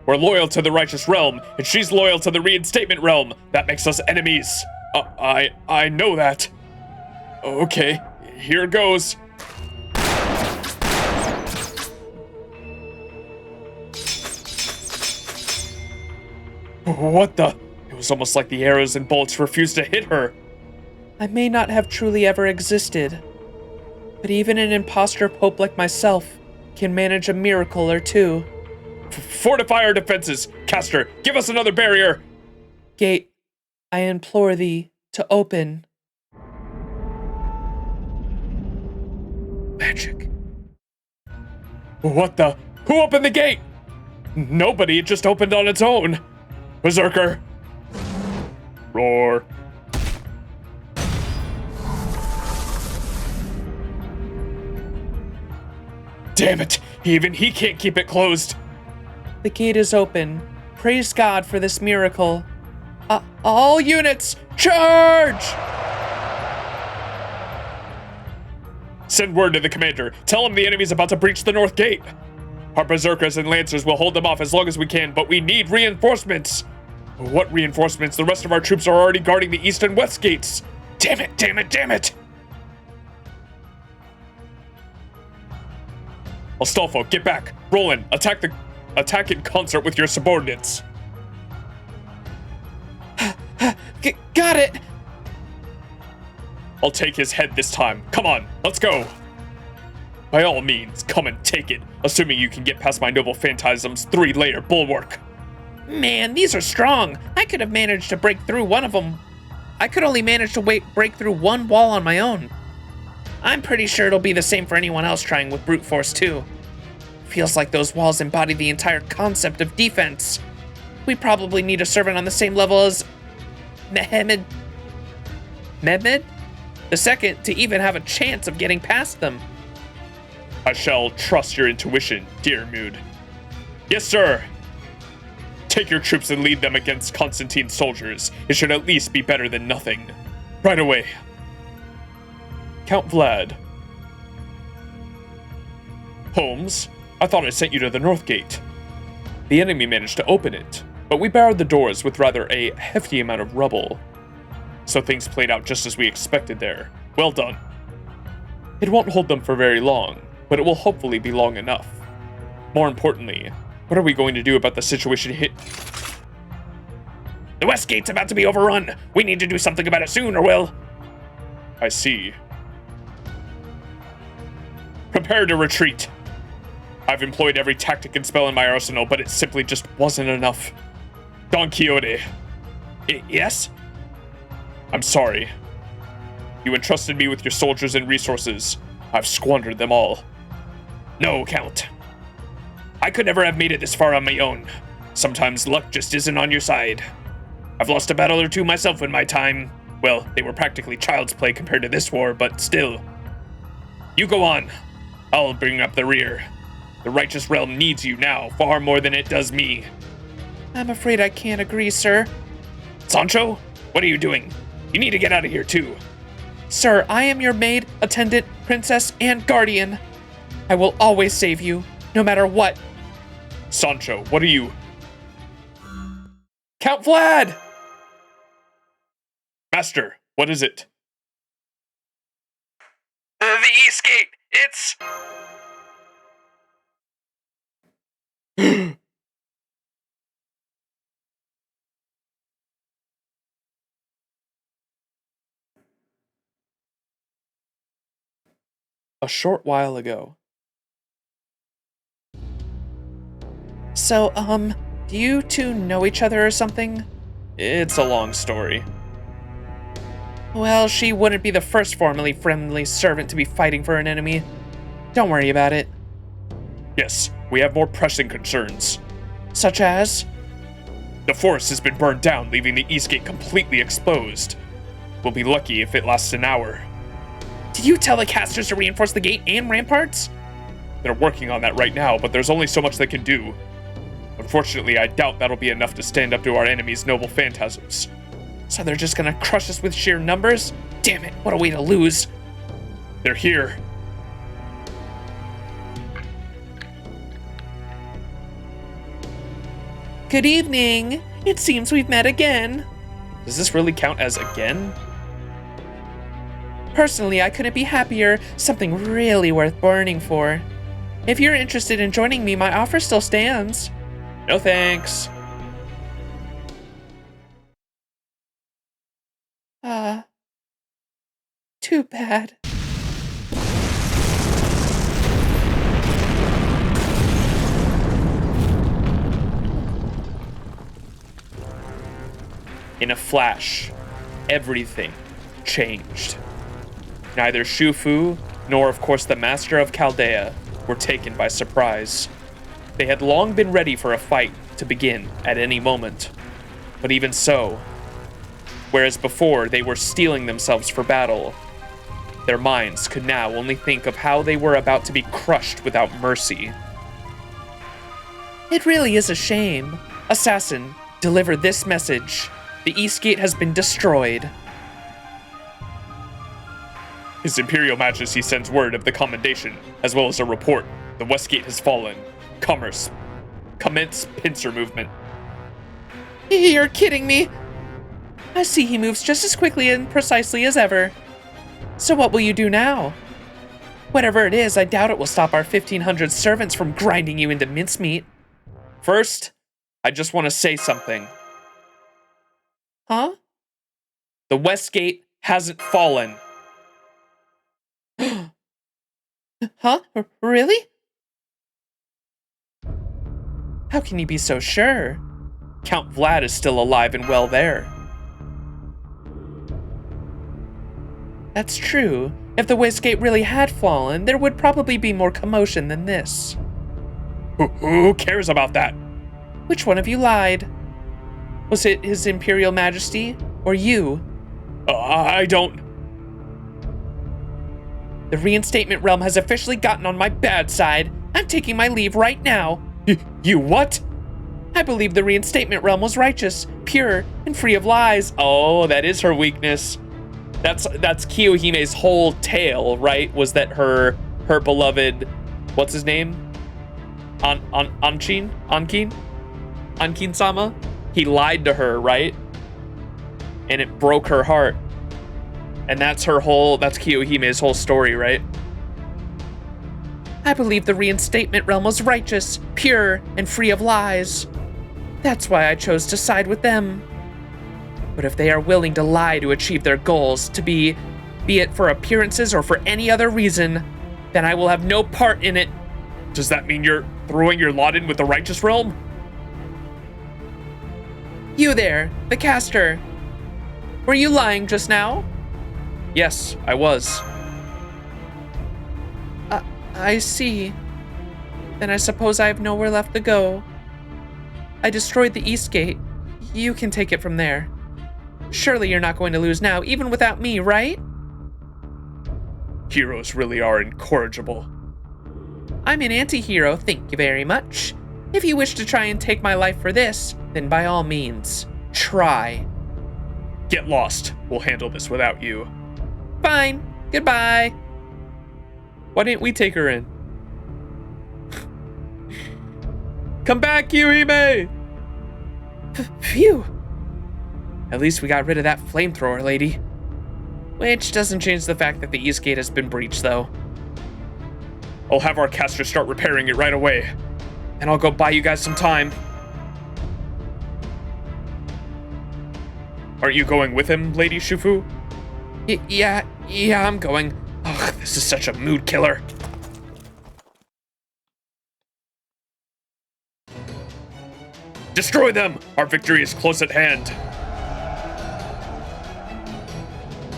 We're loyal to the righteous realm, and she's loyal to the reinstatement realm. That makes us enemies. I know that. Okay, here goes. What the? It was almost like the arrows and bolts refused to hit her. I may not have truly ever existed, but even an imposter pope like myself can manage a miracle or two. Fortify our defenses! Caster, give us another barrier! Gate, I implore thee to open. Magic. What the? Who opened the gate? Nobody, it just opened on its own. Berserker. Roar. Damn it, even he can't keep it closed. The gate is open. Praise God for this miracle. All units, charge! Send word to the commander. Tell him the enemy's about to breach the north gate. Our berserkers and lancers will hold them off as long as we can, but we need reinforcements. What reinforcements? The rest of our troops are already guarding the east and west gates. Damn it, damn it, damn it! Astolfo, get back. Roland, attack in concert with your subordinates. Got it! I'll take his head this time. Come on, let's go. By all means, come and take it, assuming you can get past my noble phantasm's 3-layer bulwark. Man, these are strong. I could have managed to break through one of them. I could only manage to break through one wall on my own. I'm pretty sure it'll be the same for anyone else trying with brute force too. Feels like those walls embody the entire concept of defense. We probably need a servant on the same level as Mehmed the second to even have a chance of getting past them. I shall trust your intuition, dear Mood. Yes, sir. Take your troops and lead them against Constantine's soldiers. It should at least be better than nothing. Right away. Count Vlad. Holmes, I thought I sent you to the north gate. The enemy managed to open it, but we barred the doors with rather a hefty amount of rubble. So things played out just as we expected there. Well done. It won't hold them for very long, but it will hopefully be long enough. More importantly, what are we going to do about the situation The west gate's about to be overrun. We need to do something about it soon, or will... I see. Prepare to retreat. I've employed every tactic and spell in my arsenal, but it simply just wasn't enough. Don Quixote. Yes? I'm sorry. You entrusted me with your soldiers and resources. I've squandered them all. No, Count. I could never have made it this far on my own. Sometimes luck just isn't on your side. I've lost a battle or two myself in my time. Well, they were practically child's play compared to this war, but still. You go on. I'll bring up the rear. The righteous realm needs you now far more than it does me. I'm afraid I can't agree, sir. Sancho, what are you doing? You need to get out of here too. Sir, I am your maid, attendant, princess, and guardian. I will always save you, no matter what. Sancho, what are you? Count Vlad! Master, what is it? The east gate, it's... A short while ago. So, do you two know each other or something? It's a long story. Well, she wouldn't be the first formerly friendly servant to be fighting for an enemy. Don't worry about it. Yes, we have more pressing concerns. Such as? The forest has been burned down, leaving the east gate completely exposed. We'll be lucky if it lasts an hour. Did you tell the casters to reinforce the gate and ramparts? They're working on that right now, but there's only so much they can do. Unfortunately, I doubt that'll be enough to stand up to our enemy's noble phantasms. So they're just gonna crush us with sheer numbers? Damn it, what a way to lose. They're here. Good evening. It seems we've met again. Does this really count as again? Personally, I couldn't be happier. Something really worth burning for. If you're interested in joining me, my offer still stands. No thanks. Too bad. In a flash, everything changed. Neither Shufu nor of course the Master of Chaldea, were taken by surprise. They had long been ready for a fight to begin at any moment. But even so, whereas before they were steeling themselves for battle, their minds could now only think of how they were about to be crushed without mercy. It really is a shame. Assassin, deliver this message. The East Gate has been destroyed. His Imperial Majesty sends word of the commendation, as well as a report. The West Gate has fallen. Commence pincer movement. You're kidding me. I see he moves just as quickly and precisely as ever. So what will you do now? Whatever it is, I doubt it will stop our 1,500 servants from grinding you into mincemeat. First, I just want to say something. Huh? The West Gate hasn't fallen. Huh? Really? How can you be so sure? Count Vlad is still alive and well there. That's true. If the West Gate really had fallen, there would probably be more commotion than this. Who cares about that? Which one of you lied? Was it His Imperial Majesty or you? I don't... The reinstatement realm has officially gotten on my bad side. I'm taking my leave right now. You what? I believe the reinstatement realm was righteous, pure, and free of lies. Oh, that is her weakness. That's Kiyohime's whole tale, right? Was that her beloved, what's his name? Ankin-sama? He lied to her, right? And it broke her heart. And that's Kiyohime's whole story, right? I believe the reinstatement realm was righteous, pure, and free of lies. That's why I chose to side with them. But if they are willing to lie to achieve their goals, be it for appearances or for any other reason, then I will have no part in it. Does that mean you're throwing your lot in with the righteous realm? You there, the caster. Were you lying just now? Yes, I was. I see. Then I suppose I have nowhere left to go. I destroyed the East Gate. You can take it from there. Surely you're not going to lose now, even without me, right? Heroes really are incorrigible. I'm an anti-hero, thank you very much. If you wish to try and take my life for this, then by all means, try. Get lost. We'll handle this without you. Fine. Goodbye. Why didn't we take her in? Come back, Kiyohime! Phew. At least we got rid of that flamethrower lady. Which doesn't change the fact that the East Gate has been breached, though. I'll have our caster start repairing it right away. And I'll go buy you guys some time. Aren't you going with him, Lady Shufu? Yeah, I'm going. Ugh, this is such a mood killer. Destroy them! Our victory is close at hand.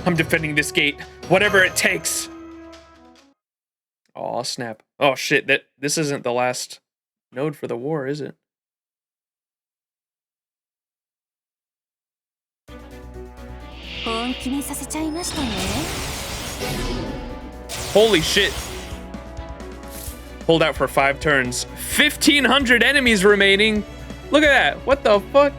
I'm defending this gate, whatever it takes. Aw, snap. Oh shit, this isn't the last node for the war, is it? Holy shit. Hold out for 5 turns. 1,500 enemies remaining. Look at that. What the fuck?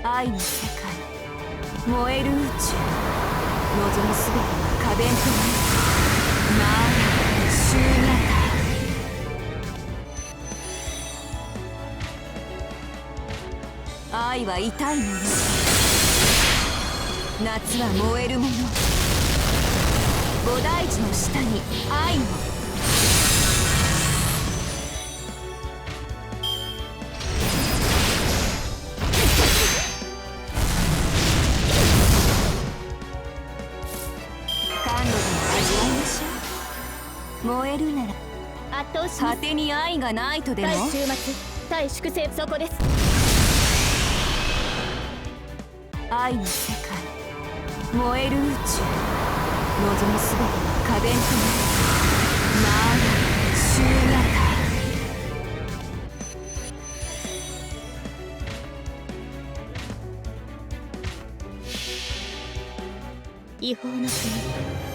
愛の世界、燃える宇宙、望むすべてが可弁となる。まあシューナター。愛は痛いもの、夏は燃えるもの。菩提樹の下に愛も。甘露でも味わいましょう。燃えるなら圧倒し果てに愛がないとでも。対終末、対粛清、そこです。愛の世界、燃える宇宙、望むすべてが可弁となる。まあシューナター。違法の国、時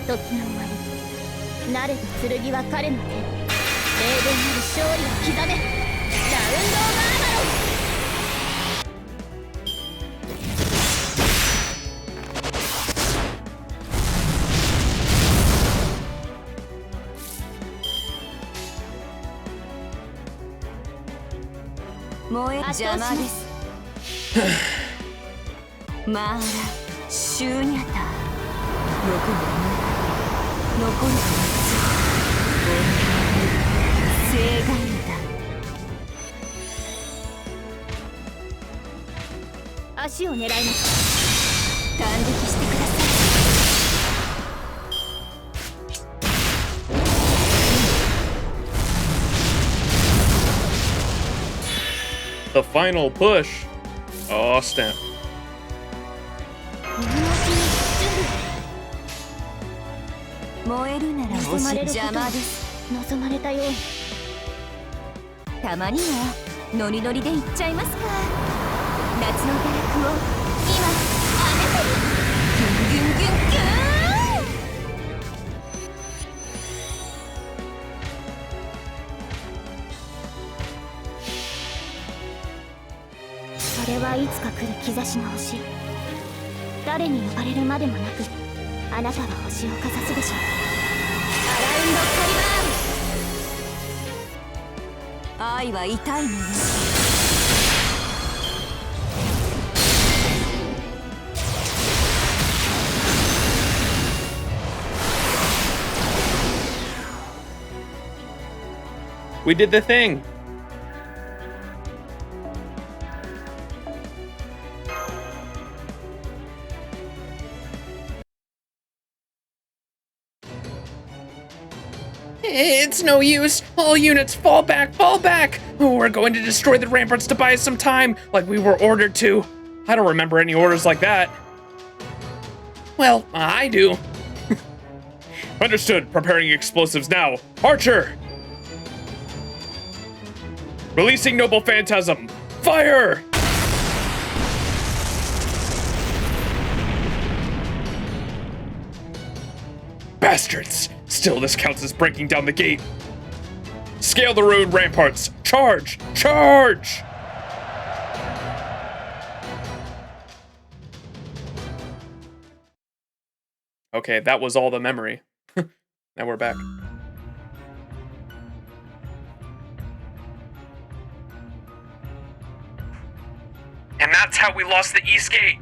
の終わり。慣れた剣は彼の手。永遠なる勝利を刻め。ラウンド・オブ・アーマロン。燃え邪魔です。マーラ・シューニャター。残るの3つ。正眼だ。足を狙います。断撃してください。The final push. Oh, snap. 燃えるなら望まれる邪魔です。望まれたように。たまにはノリノリでいっちゃいますか。夏の堕落を今あなたにギュンギュンギュンギュン。それはいつか来る兆しの星。誰に呼ばれるまでもなく、あなたは星をかざすでしょう。アラウンド・カリバーン。愛は痛いもの。We did the thing. It's no use. All units, fall back, fall back. Oh, we're going to destroy the ramparts to buy us some time, like we were ordered to. I don't remember any orders like that. Well, I do. Understood. Preparing explosives now. Archer! Releasing Noble Phantasm. Fire! Bastards! Still, this counts as breaking down the gate. Scale the ruined ramparts. Charge! Charge! Okay, that was all the memory. Now we're back. And that's how we lost the East Gate.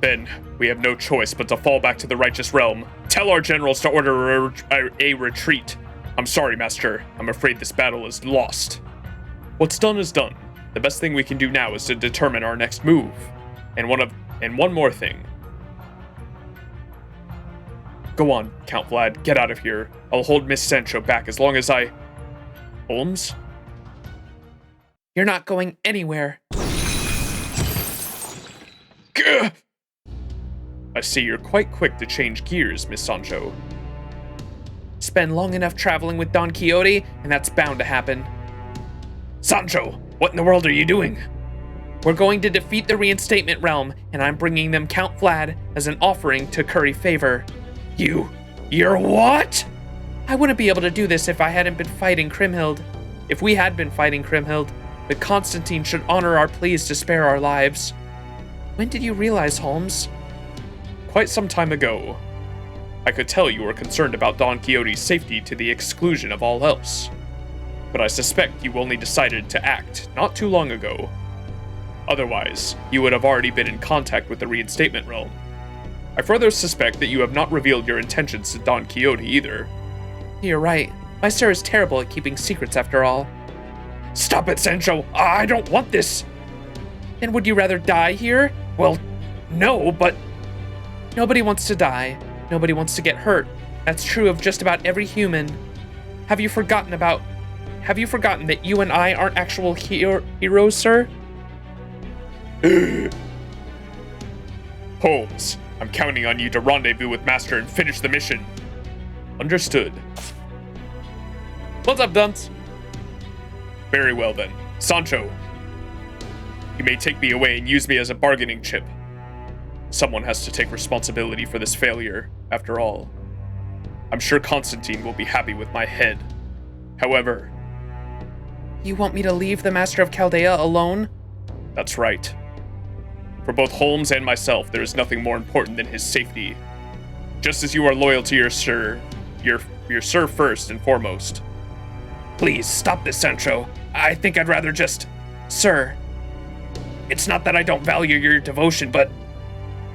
Then, we have no choice but to fall back to the Righteous Realm. Tell our generals to order a retreat. I'm sorry, Master. I'm afraid this battle is lost. What's done is done. The best thing we can do now is to determine our next move. And one more thing. Go on, Count Vlad. Get out of here. I'll hold Miss Sancho back as long as I... Holmes? You're not going anywhere. Gah! I see you're quite quick to change gears, Miss Sancho. Spend long enough traveling with Don Quixote, and that's bound to happen. Sancho, what in the world are you doing? We're going to defeat the Reinstatement Realm, and I'm bringing them Count Vlad as an offering to curry favor. You're what? I wouldn't be able to do this if I hadn't been fighting Kriemhild. If we had been fighting Kriemhild, but Constantine should honor our pleas to spare our lives. When did you realize, Holmes? Quite some time ago. I could tell you were concerned about Don Quixote's safety to the exclusion of all else. But I suspect you only decided to act not too long ago. Otherwise, you would have already been in contact with the reinstatement realm. I further suspect that you have not revealed your intentions to Don Quixote either. You're right. My sir is terrible at keeping secrets after all. Stop it, Sancho! I don't want this! And would you rather die here? Well, no, but... Nobody wants to die. Nobody wants to get hurt. That's true of just about every human. Have you forgotten that you and I aren't actual heroes, sir? Holmes, I'm counting on you to rendezvous with Master and finish the mission. Understood. What's up, Dunce? Very well then. Sancho, you may take me away and use me as a bargaining chip. Someone has to take responsibility for this failure, after all. I'm sure Constantine will be happy with my head. However... You want me to leave the Master of Chaldea alone? That's right. For both Holmes and myself, there is nothing more important than his safety. Just as you are loyal to your sir first and foremost. Please, stop this, Sancho. I think I'd rather just... Sir, it's not that I don't value your devotion, but...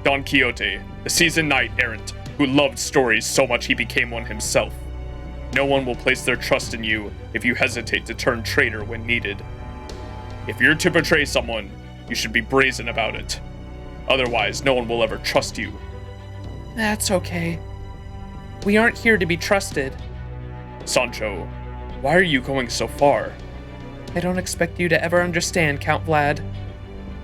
Don Quixote, the seasoned knight-errant, who loved stories so much he became one himself. No one will place their trust in you if you hesitate to turn traitor when needed. If you're to betray someone, you should be brazen about it. Otherwise, no one will ever trust you. That's okay. We aren't here to be trusted. Sancho, why are you going so far? I don't expect you to ever understand, Count Vlad.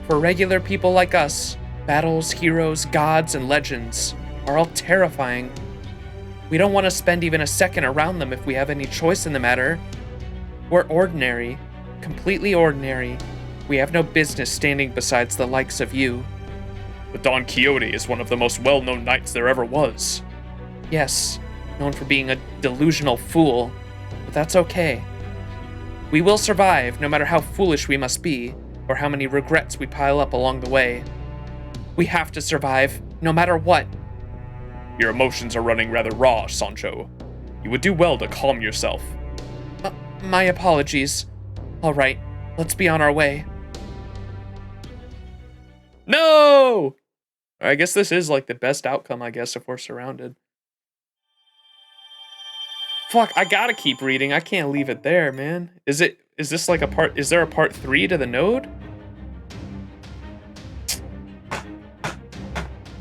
For regular people like us, battles, heroes, gods, and legends are all terrifying. We don't want to spend even a second around them if we have any choice in the matter. We're ordinary, completely ordinary. We have no business standing besides the likes of you. But Don Quixote is one of the most well-known knights there ever was. Yes, known for being a delusional fool, but that's okay. We will survive no matter how foolish we must be, or how many regrets we pile up along the way. We have to survive, no matter what. Your emotions are running rather raw, Sancho. You would do well to calm yourself. My apologies. All right, let's be on our way. No! I guess this is like the best outcome, I guess, if we're surrounded. Fuck, I gotta keep reading. I can't leave it there, man. Is this like is there a part 3 to the node?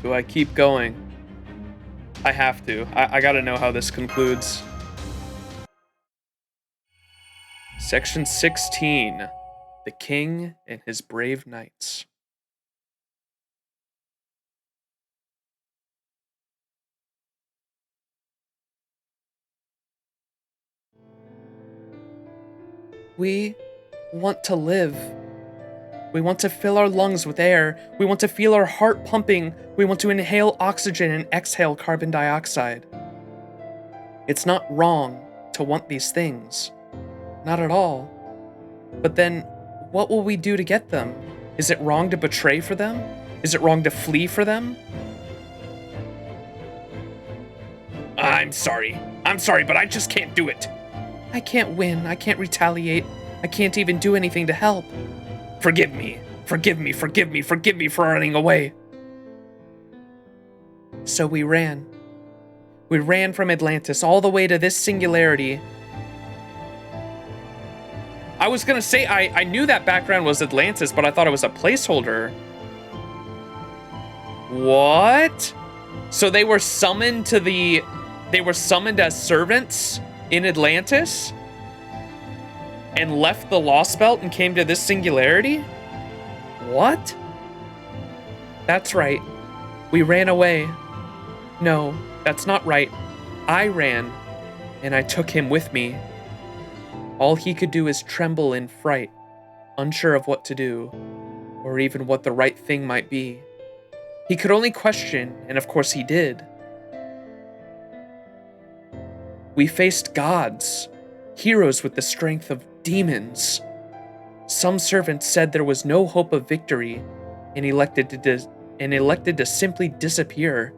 Do I keep going? I have to. I gotta know how this concludes. Section 16. The King and His Brave Knights. We want to live. We want to fill our lungs with air. We want to feel our heart pumping. We want to inhale oxygen and exhale carbon dioxide. It's not wrong to want these things. Not at all. But then, what will we do to get them? Is it wrong to betray for them? Is it wrong to flee for them? I'm sorry, but I just can't do it. I can't win. I can't retaliate. I can't even do anything to help. Forgive me for running away. So we ran. We ran from Atlantis all the way to this singularity. I was gonna say, I knew that background was Atlantis, but I thought it was a placeholder. What? So they were summoned as servants in Atlantis? And left the Lostbelt and came to this singularity? What? That's right. We ran away. No, that's not right. I ran, and I took him with me. All he could do is tremble in fright, unsure of what to do, or even what the right thing might be. He could only question, and of course he did. We faced gods, heroes with the strength of demons. Some servants said there was no hope of victory and elected to simply disappear.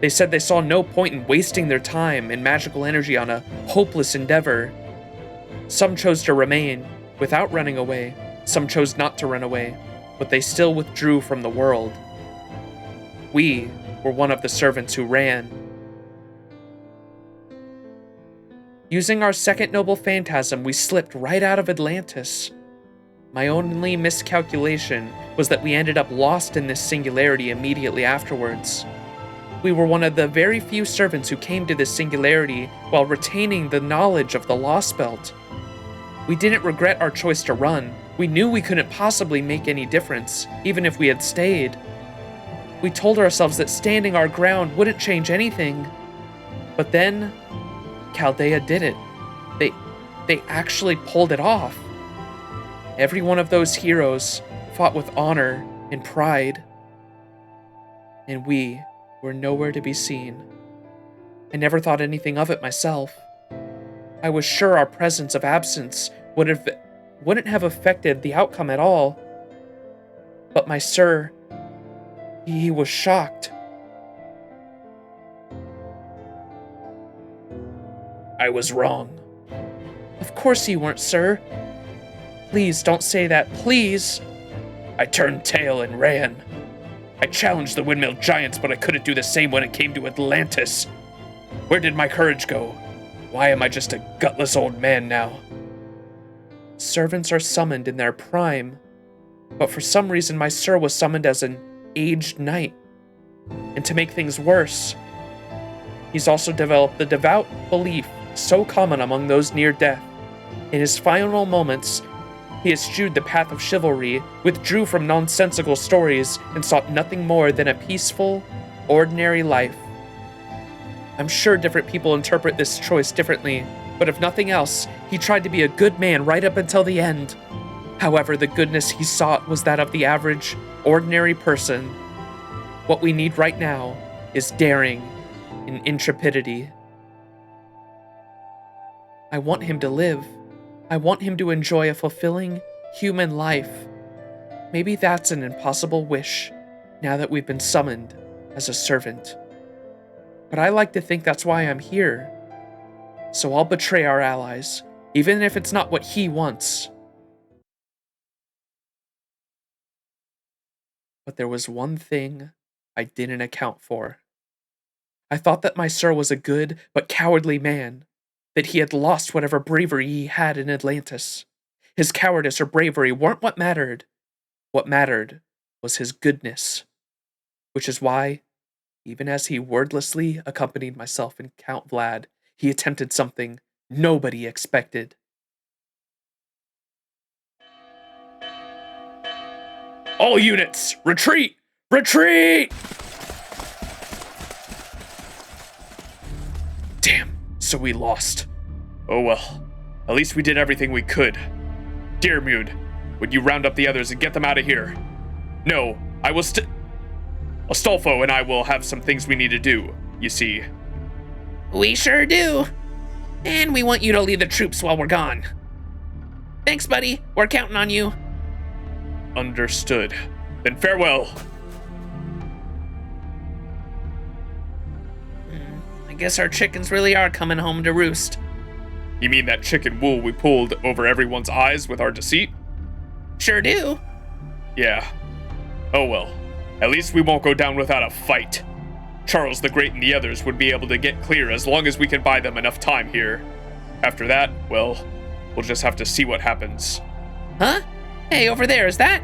They said they saw no point in wasting their time and magical energy on a hopeless endeavor. Some chose to remain without running away. Some chose not to run away, but they still withdrew from the world. We were one of the servants who ran. Using our second noble phantasm, we slipped right out of Atlantis. My only miscalculation was that we ended up lost in this singularity immediately afterwards. We were one of the very few servants who came to this singularity while retaining the knowledge of the Lostbelt. We didn't regret our choice to run. We knew we couldn't possibly make any difference, even if we had stayed. We told ourselves that standing our ground wouldn't change anything. But then, Chaldea did it. They actually pulled it off. Every one of those heroes fought with honor and pride. And we were nowhere to be seen. I never thought anything of it myself. I was sure our presence of absence wouldn't have affected the outcome at all. But my sir, he was shocked. I was wrong. Of course you weren't, sir. Please don't say that, please. I turned tail and ran. I challenged the windmill giants, but I couldn't do the same when it came to Atlantis. Where did my courage go? Why am I just a gutless old man now? Servants are summoned in their prime, but for some reason my sir was summoned as an aged knight. And to make things worse, he's also developed the devout belief so common among those near death. In his final moments, he eschewed the path of chivalry, withdrew from nonsensical stories, and sought nothing more than a peaceful, ordinary life. I'm sure different people interpret this choice differently, but if nothing else, he tried to be a good man right up until the end. However, the goodness he sought was that of the average, ordinary person. What we need right now is daring and intrepidity. I want him to live. I want him to enjoy a fulfilling human life. Maybe that's an impossible wish, now that we've been summoned as a servant. But I like to think that's why I'm here. So I'll betray our allies, even if it's not what he wants. But there was one thing I didn't account for. I thought that my sir was a good but cowardly man, that he had lost whatever bravery he had in Atlantis. His cowardice or bravery weren't what mattered. What mattered was his goodness, which is why, even as he wordlessly accompanied myself and Count Vlad, he attempted something nobody expected. All units, retreat! Retreat! Damn, so we lost. Oh well, at least we did everything we could. Dearmute, would you round up the others and get them out of here? No, I will Astolfo and I will have some things we need to do, you see. We sure do. And we want you to lead the troops while we're gone. Thanks, buddy. We're counting on you. Understood. Then farewell. I guess our chickens really are coming home to roost. You mean that chicken wool we pulled over everyone's eyes with our deceit? Sure do. Yeah. Oh well. At least we won't go down without a fight. Charles the Great and the others would be able to get clear as long as we can buy them enough time here. After that, well, we'll just have to see what happens. Huh? Hey, over there, is that?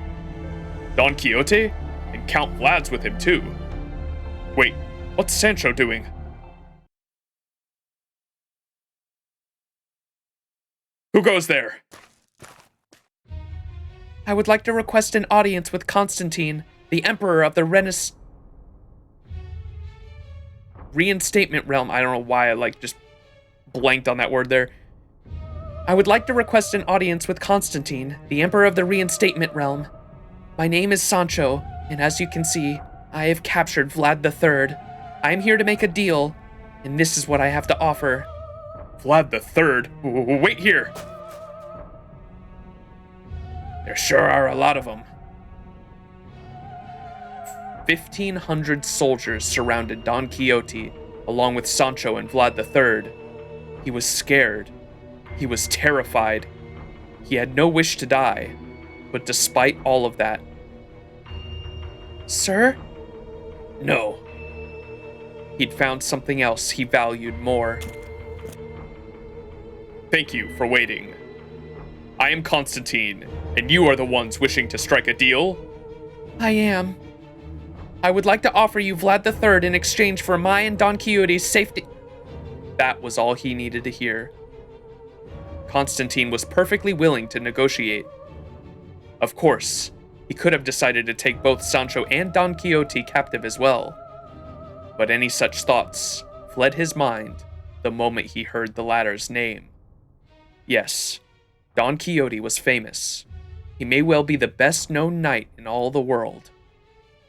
Don Quixote? And Count Vlad's with him too. Wait, what's Sancho doing? Who goes there? I would like to request an audience with Constantine, the Emperor of the Reinstatement Realm. I don't know why I just blanked on that word there. I would like to request an audience with Constantine, the Emperor of the Reinstatement Realm. My name is Sancho, and as you can see, I have captured Vlad III. I am here to make a deal, and this is what I have to offer. Vlad III? Wait here! There sure are a lot of them. 1,500 soldiers surrounded Don Quixote, along with Sancho and Vlad III. He was scared. He was terrified. He had no wish to die. But despite all of that... Sir? No. He'd found something else he valued more. Thank you for waiting. I am Constantine, and you are the ones wishing to strike a deal? I am. I would like to offer you Vlad III in exchange for my and Don Quixote's safety. That was all he needed to hear. Constantine was perfectly willing to negotiate. Of course, he could have decided to take both Sancho and Don Quixote captive as well. But any such thoughts fled his mind the moment he heard the latter's name. Yes, Don Quixote was famous. He may well be the best-known knight in all the world.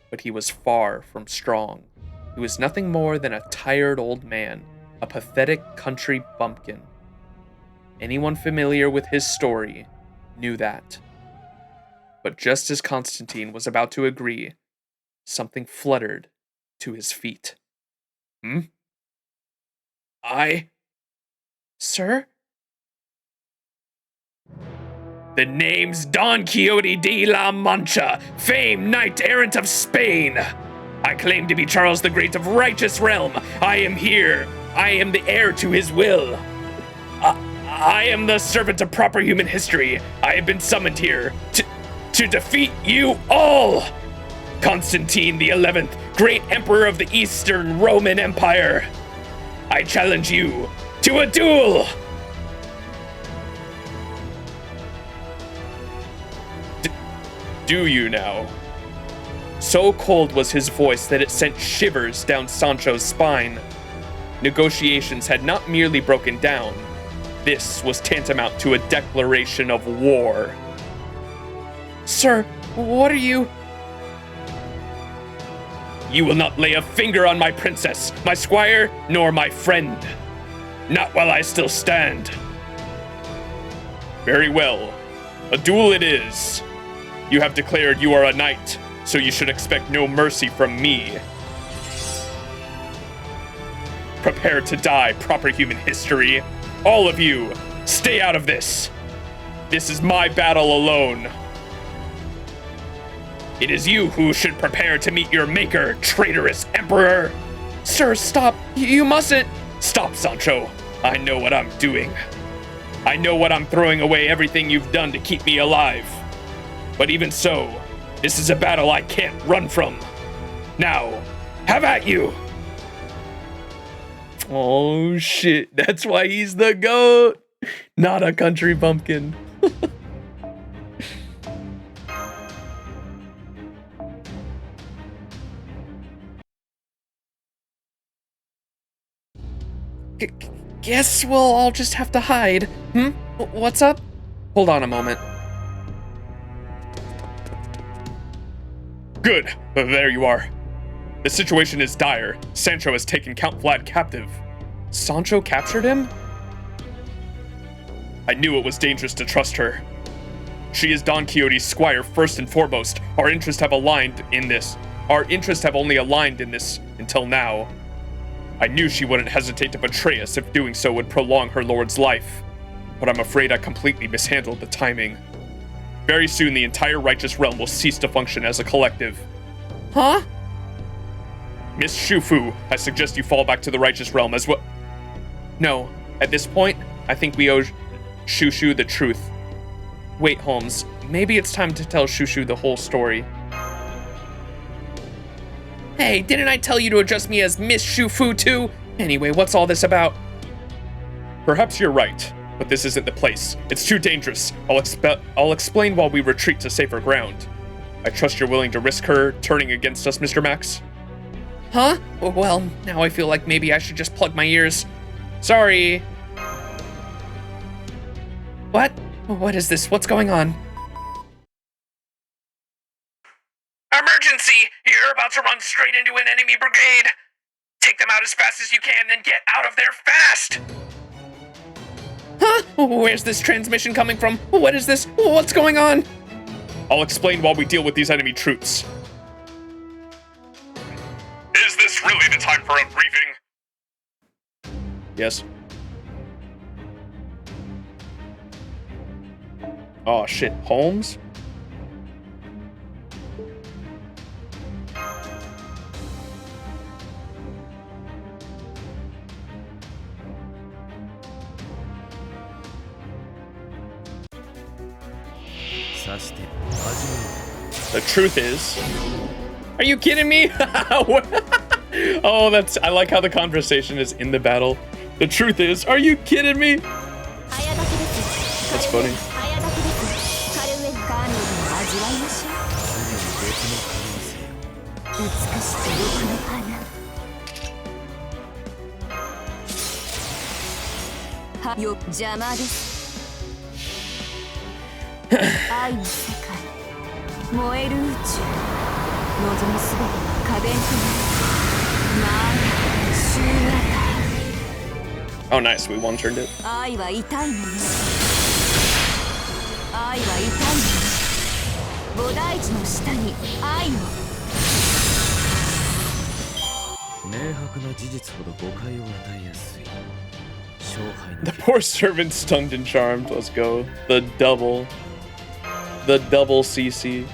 But he was far from strong. He was nothing more than a tired old man, a pathetic country bumpkin. Anyone familiar with his story knew that. But just as Constantine was about to agree, something fluttered to his feet. Sir? The name's Don Quixote de la Mancha, famed knight-errant of Spain. I claim to be Charles the Great of Righteous Realm. I am here. I am the heir to his will. I am the servant of proper human history. I have been summoned here to defeat you all. Constantine the 11th, great emperor of the Eastern Roman Empire. I challenge you to a duel. Do you now? So cold was his voice that it sent shivers down Sancho's spine. Negotiations had not merely broken down. This was tantamount to a declaration of war. Sir, what are you? You will not lay a finger on my princess, my squire, nor my friend. Not while I still stand. Very well. A duel it is. You have declared you are a knight, so you should expect no mercy from me. Prepare to die, proper human history. All of you, stay out of this. This is my battle alone. It is you who should prepare to meet your maker, traitorous emperor. Sir, stop. You mustn't. Stop, Sancho. I know what I'm doing. I know what I'm throwing away everything you've done to keep me alive. But even so, this is a battle I can't run from. Now, have at you. Oh shit, that's why he's the GOAT. Not a country bumpkin. Guess we'll all just have to hide. What's up? Hold on a moment. Good. There you are. The situation is dire. Sancho has taken Count Vlad captive. Sancho captured him? I knew it was dangerous to trust her. She is Don Quixote's squire first and foremost. Our interests have aligned in this. Our interests have only aligned in this until now. I knew she wouldn't hesitate to betray us if doing so would prolong her lord's life. But I'm afraid I completely mishandled the timing. Very soon, the entire righteous realm will cease to function as a collective. Huh? Miss Shufu, I suggest you fall back to the righteous realm as well. No, at this point, I think we owe Shushu the truth. Wait, Holmes, maybe it's time to tell Shushu the whole story. Hey, didn't I tell you to address me as Miss Shufu too? Anyway, what's all this about? Perhaps you're right. But this isn't the place. It's too dangerous. I'll explain while we retreat to safer ground. I trust you're willing to risk her turning against us, Mr. Max? Huh? Well, now I feel like maybe I should just plug my ears. Sorry. What? What is this? What's going on? Emergency! You're about to run straight into an enemy brigade! Take them out as fast as you can, then get out of there fast! Huh? Where's this transmission coming from? What is this? What's going on? I'll explain while we deal with these enemy troops. Is this really the time for a briefing? Yes. Oh shit, Holmes? The truth is... Are you kidding me? Oh, I like how the conversation is in the battle. The truth is, are you kidding me? That's funny. Oh, nice. We one-turned it. The poor servant stunned and charmed. Let's go. The double CC.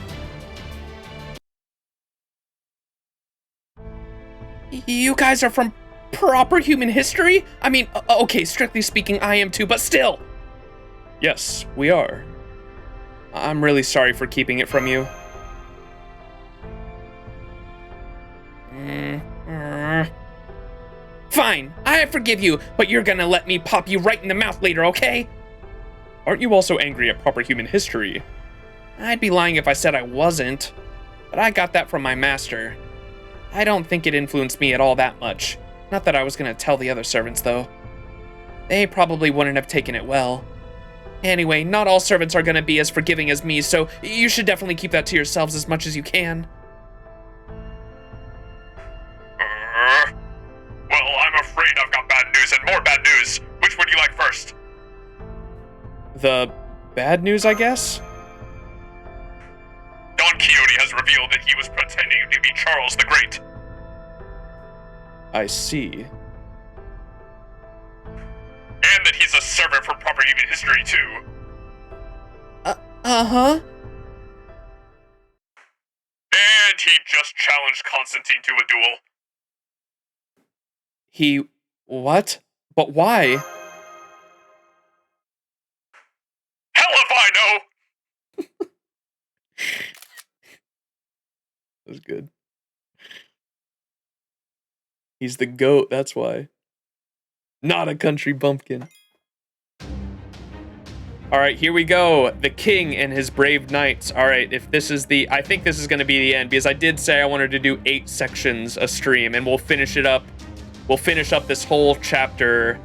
You guys are from proper human history? I mean, okay, strictly speaking, I am too, but still. Yes, we are. I'm really sorry for keeping it from you. Fine, I forgive you, but you're gonna let me pop you right in the mouth later, okay? Aren't you also angry at proper human history? I'd be lying if I said I wasn't, but I got that from my master. I don't think it influenced me at all that much. Not that I was gonna tell the other servants, though. They probably wouldn't have taken it well. Anyway, not all servants are gonna be as forgiving as me, so you should definitely keep that to yourselves as much as you can. Well, I'm afraid I've got bad news and more bad news. Which would you like first? The bad news, I guess? Don Quixote has revealed that he was pretending to be Charles the Great. I see. And that he's a servant for proper human history, too. Uh-huh. And he just challenged Constantine to a duel. He... what? But why? Hell if I know! That was good. He's the GOAT, that's why. Not a country bumpkin. Alright, here we go. The king and his brave knights. Alright, if this is the... I think this is going to be the end, because I did say I wanted to do 8 sections a stream, and we'll finish it up. We'll finish up this whole chapter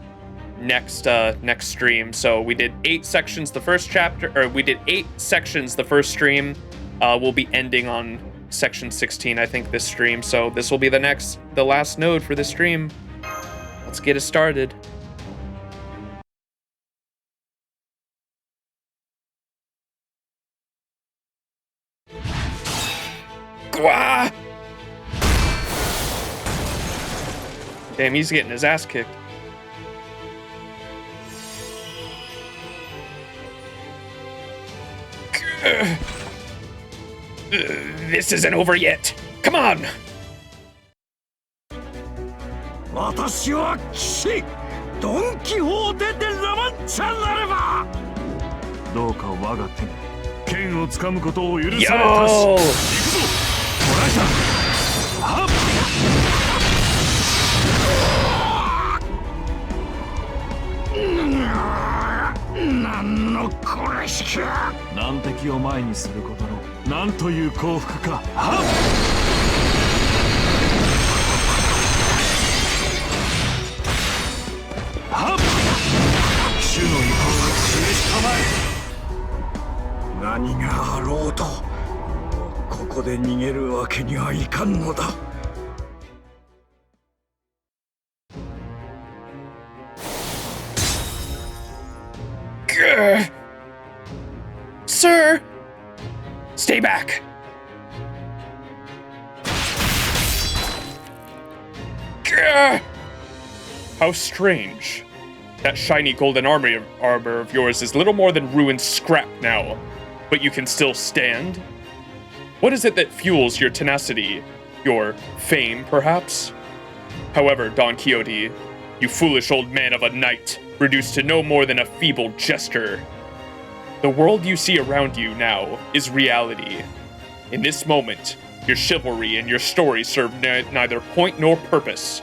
next stream. So we did 8 sections the first chapter, or we did 8 sections the first stream. We'll be ending on section 16, I think, this stream. So this will be the last node for this stream. Let's get it started. Gwa! Damn, he's getting his ass kicked. This isn't over yet. Come on! 私は騎士ドン・キホーテ・デ・ラ・マンチャなればどうか我が手に剣をつかむことを許されたし行くぞ捕らえたはっなんのこれしきゃ難敵を前にすることのなんという幸福かはっはっ主の意向を示したまえ何があろうとここで逃げるわけにはいかんのだ Stay back! Gah! How strange. That shiny golden armor of yours is little more than ruined scrap now, but you can still stand? What is it that fuels your tenacity? Your fame, perhaps? However, Don Quixote, you foolish old man of a knight, reduced to no more than a feeble jester. The world you see around you now is reality. In this moment, your chivalry and your story serve neither point nor purpose.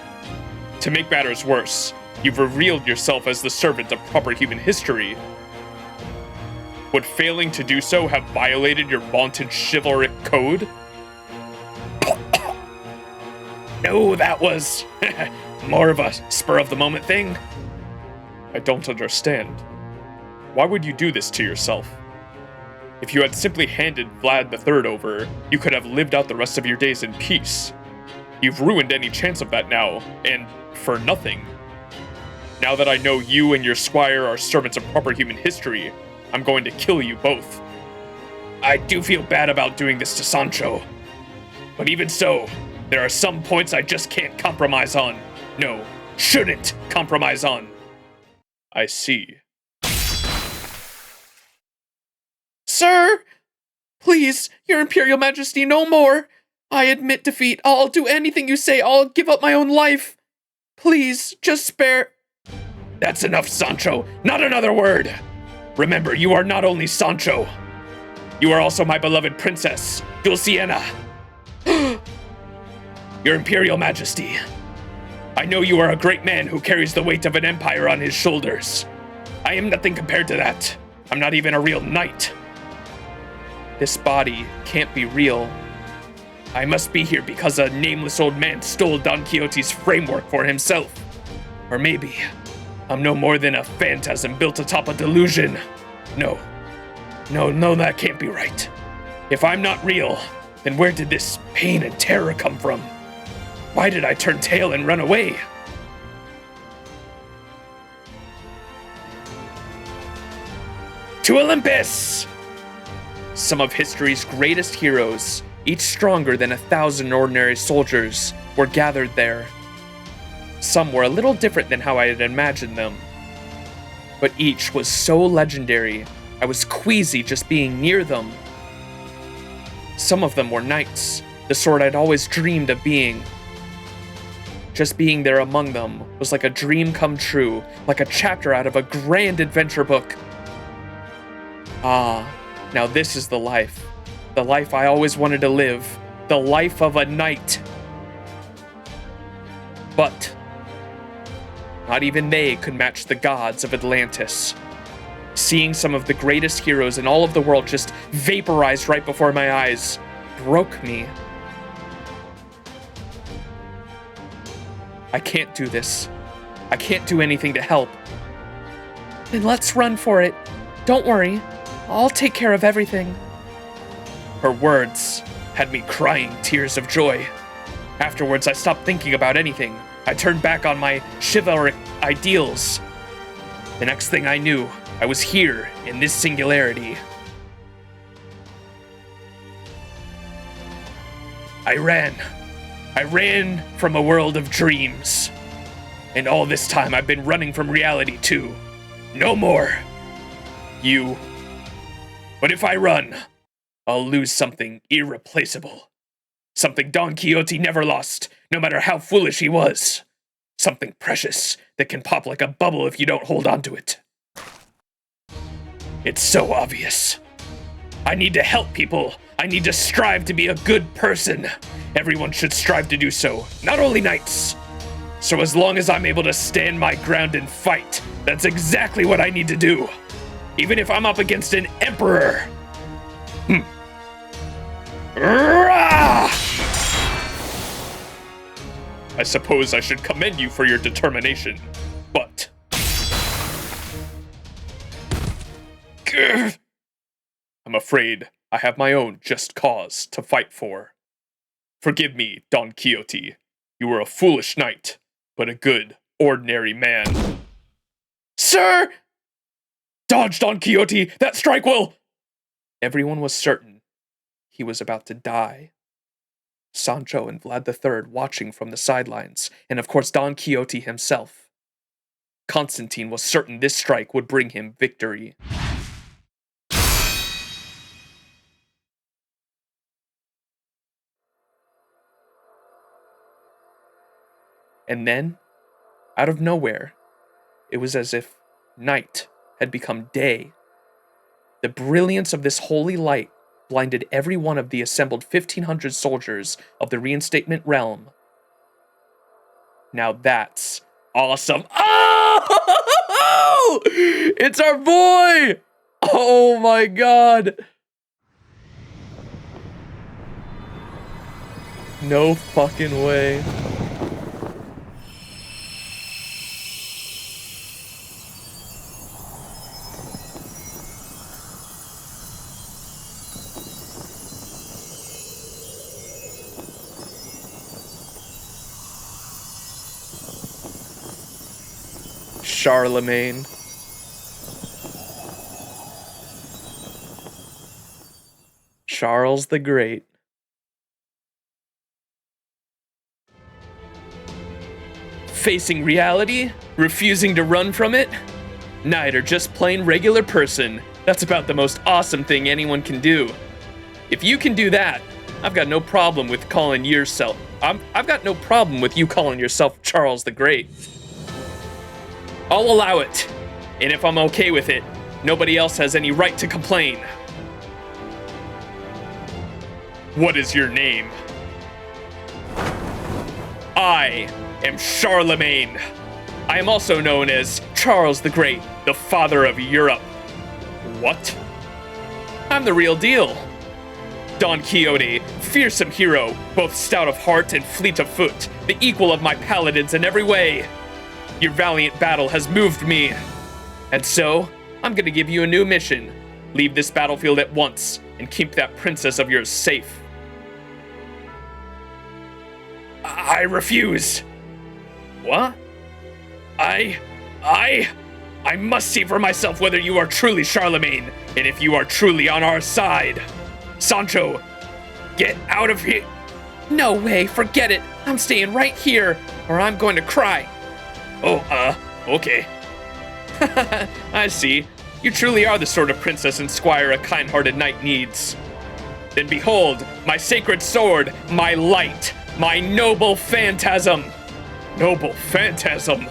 To make matters worse, you've revealed yourself as the servant of proper human history. Would failing to do so have violated your vaunted chivalric code? No, that was more of a spur-of-the-moment thing. I don't understand. Why would you do this to yourself? If you had simply handed Vlad III over, you could have lived out the rest of your days in peace. You've ruined any chance of that now, and for nothing. Now that I know you and your squire are servants of proper human history, I'm going to kill you both. I do feel bad about doing this to Sancho. But even so, there are some points I just can't compromise on. No, shouldn't compromise on. I see. Sir! Please, your Imperial Majesty, no more! I admit defeat. I'll do anything you say. I'll give up my own life. Please, just spare... That's enough, Sancho. Not another word! Remember, you are not only Sancho. You are also my beloved princess, Dulciana. Your Imperial Majesty. I know you are a great man who carries the weight of an empire on his shoulders. I am nothing compared to that. I'm not even a real knight. This body can't be real. I must be here because a nameless old man stole Don Quixote's framework for himself. Or maybe I'm no more than a phantasm built atop a delusion. No, that can't be right. If I'm not real, then where did this pain and terror come from? Why did I turn tail and run away? To Olympus! Some of history's greatest heroes, each stronger than 1,000 ordinary soldiers, were gathered there. Some were a little different than how I had imagined them. But each was so legendary, I was queasy just being near them. Some of them were knights, the sort I'd always dreamed of being. Just being there among them was like a dream come true, like a chapter out of a grand adventure book. Ah, now this is the life I always wanted to live, the life of a knight. But not even they could match the gods of Atlantis. Seeing some of the greatest heroes in all of the world just vaporized right before my eyes broke me. I can't do this. I can't do anything to help. Then let's run for it. Don't worry. I'll take care of everything. Her words had me crying tears of joy. Afterwards, I stopped thinking about anything. I turned back on my chivalric ideals. The next thing I knew, I was here in this singularity. I ran from a world of dreams. And all this time I've been running from reality too. No more. You. But if I run, I'll lose something irreplaceable. Something Don Quixote never lost, no matter how foolish he was. Something precious that can pop like a bubble if you don't hold on to it. It's so obvious. I need to help people. I need to strive to be a good person. Everyone should strive to do so, not only knights. So as long as I'm able to stand my ground and fight, that's exactly what I need to do. Even if I'm up against an emperor. I suppose I should commend you for your determination, but... I'm afraid I have my own just cause to fight for. Forgive me, Don Quixote. You were a foolish knight, but a good, ordinary man. Sir! Dodge, Don Quixote! That strike will... Everyone was certain he was about to die. Sancho and Vlad III watching from the sidelines, and of course Don Quixote himself. Constantine was certain this strike would bring him victory. And then, out of nowhere, it was as if night had become day. The brilliance of this holy light blinded every one of the assembled 1,500 soldiers of the reinstatement realm. Now that's awesome. Oh! It's our boy! Oh my god! No fucking way. Charlemagne. Charles the Great. Facing reality, refusing to run from it, neither just plain regular person. That's about the most awesome thing anyone can do. If you can do that, I've got no problem with calling yourself. I've got no problem with you calling yourself Charles the Great. I'll allow it, and if I'm okay with it, nobody else has any right to complain. What is your name? I am Charlemagne. I am also known as Charles the Great, the father of Europe. What? I'm the real deal. Don Quixote, fearsome hero, both stout of heart and fleet of foot, the equal of my paladins in every way. Your valiant battle has moved me. And so, I'm gonna give you a new mission. Leave this battlefield at once, and keep that princess of yours safe. I refuse. What? I must see for myself whether you are truly Charlemagne, and if you are truly on our side. Sancho, get out of here. No way, forget it. I'm staying right here, or I'm going to cry. Oh, okay. I see. You truly are the sort of princess and squire a kind-hearted knight needs. Then behold, my sacred sword, my light, my noble phantasm. Noble phantasm.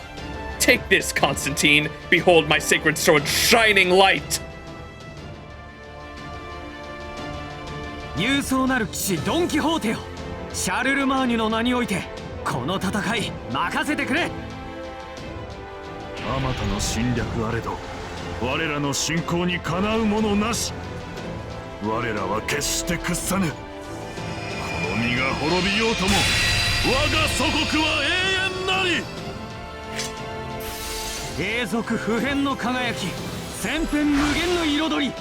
Take this, Constantine. Behold my sacred sword shining light. 勇壮なる騎士ドン・キホーテよ、シャルルマーニュの名においてこの戦い任せてくれ。あまたの侵略あれど我らの信仰にかなうものなし。我らは決して屈さぬ。この身が滅びようとも我が祖国は永遠なり。永続不変の輝き、千変無限の彩り。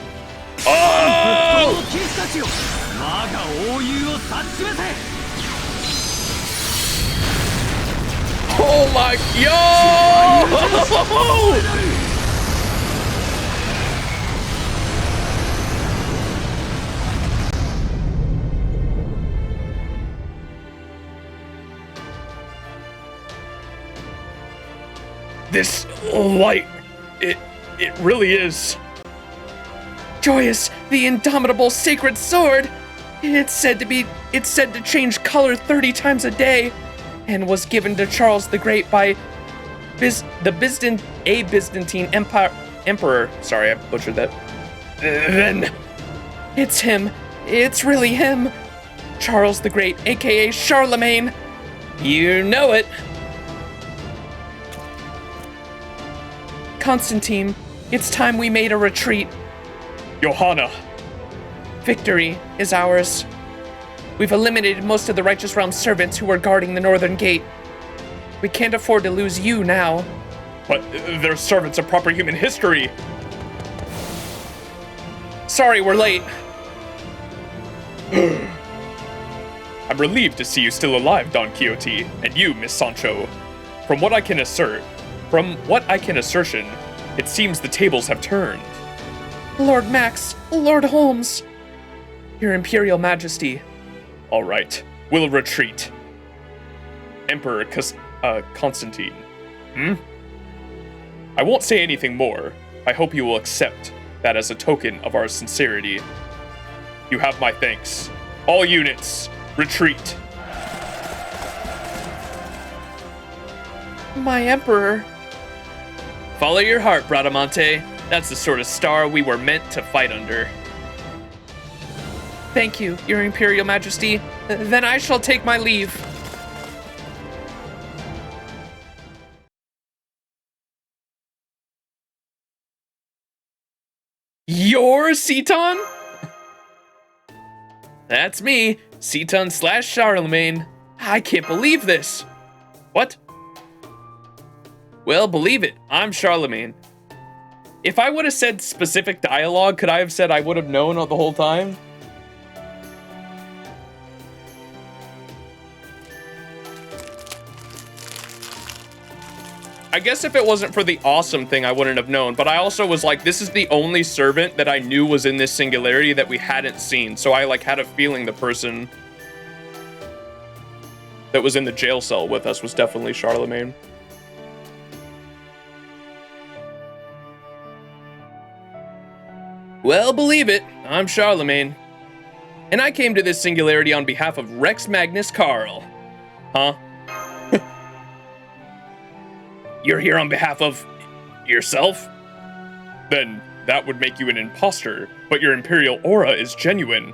Oh! の騎士たちよ、我が英雄を指し示せ。Oh my, yo! This light, it really is. Joyous, the indomitable sacred sword. It's said to change color 30 times a day. And was given to Charles the Great by the Byzantine Emperor. Sorry, I butchered that. Then, it's him. It's really him. Charles the Great, aka Charlemagne. You know it. Constantine, it's time we made a retreat. Johanna. Victory is ours. We've eliminated most of the Righteous Realm servants who were guarding the northern gate. We can't afford to lose you now. But they're servants of proper human history. Sorry, we're late. I'm relieved to see you still alive, Don Quixote, and you, Miss Sancho. From what I can assertion, it seems the tables have turned. Lord Max, Lord Holmes. Your Imperial Majesty. All right, we'll retreat. Emperor Constantine. I won't say anything more. I hope you will accept that as a token of our sincerity. You have my thanks. All units, retreat. My Emperor. Follow your heart, Bradamante. That's the sort of star we were meant to fight under. Thank you, Your Imperial Majesty. Then I shall take my leave. You're Seton? That's me, Seton / Charlemagne. I can't believe this. What? Well, believe it, I'm Charlemagne. If I would have said specific dialogue, could I have said I would have known all the whole time? I guess if it wasn't for the awesome thing, I wouldn't have known, but I also was like, this is the only servant that I knew was in this singularity that we hadn't seen, so I like had a feeling the person that was in the jail cell with us was definitely Charlemagne. Well, believe it, I'm Charlemagne. And I came to this singularity on behalf of Rex Magnus Carl. Huh? You're here on behalf of yourself? Then that would make you an imposter, but your imperial aura is genuine.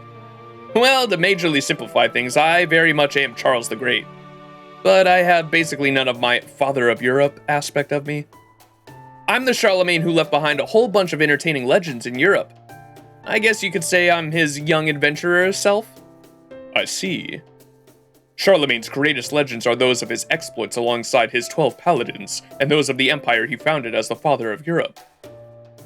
Well, to majorly simplify things, I very much am Charles the Great. But I have basically none of my Father of Europe aspect of me. I'm the Charlemagne who left behind a whole bunch of entertaining legends in Europe. I guess you could say I'm his young adventurer self. I see. Charlemagne's greatest legends are those of his exploits alongside his 12 paladins, and those of the empire he founded as the Father of Europe.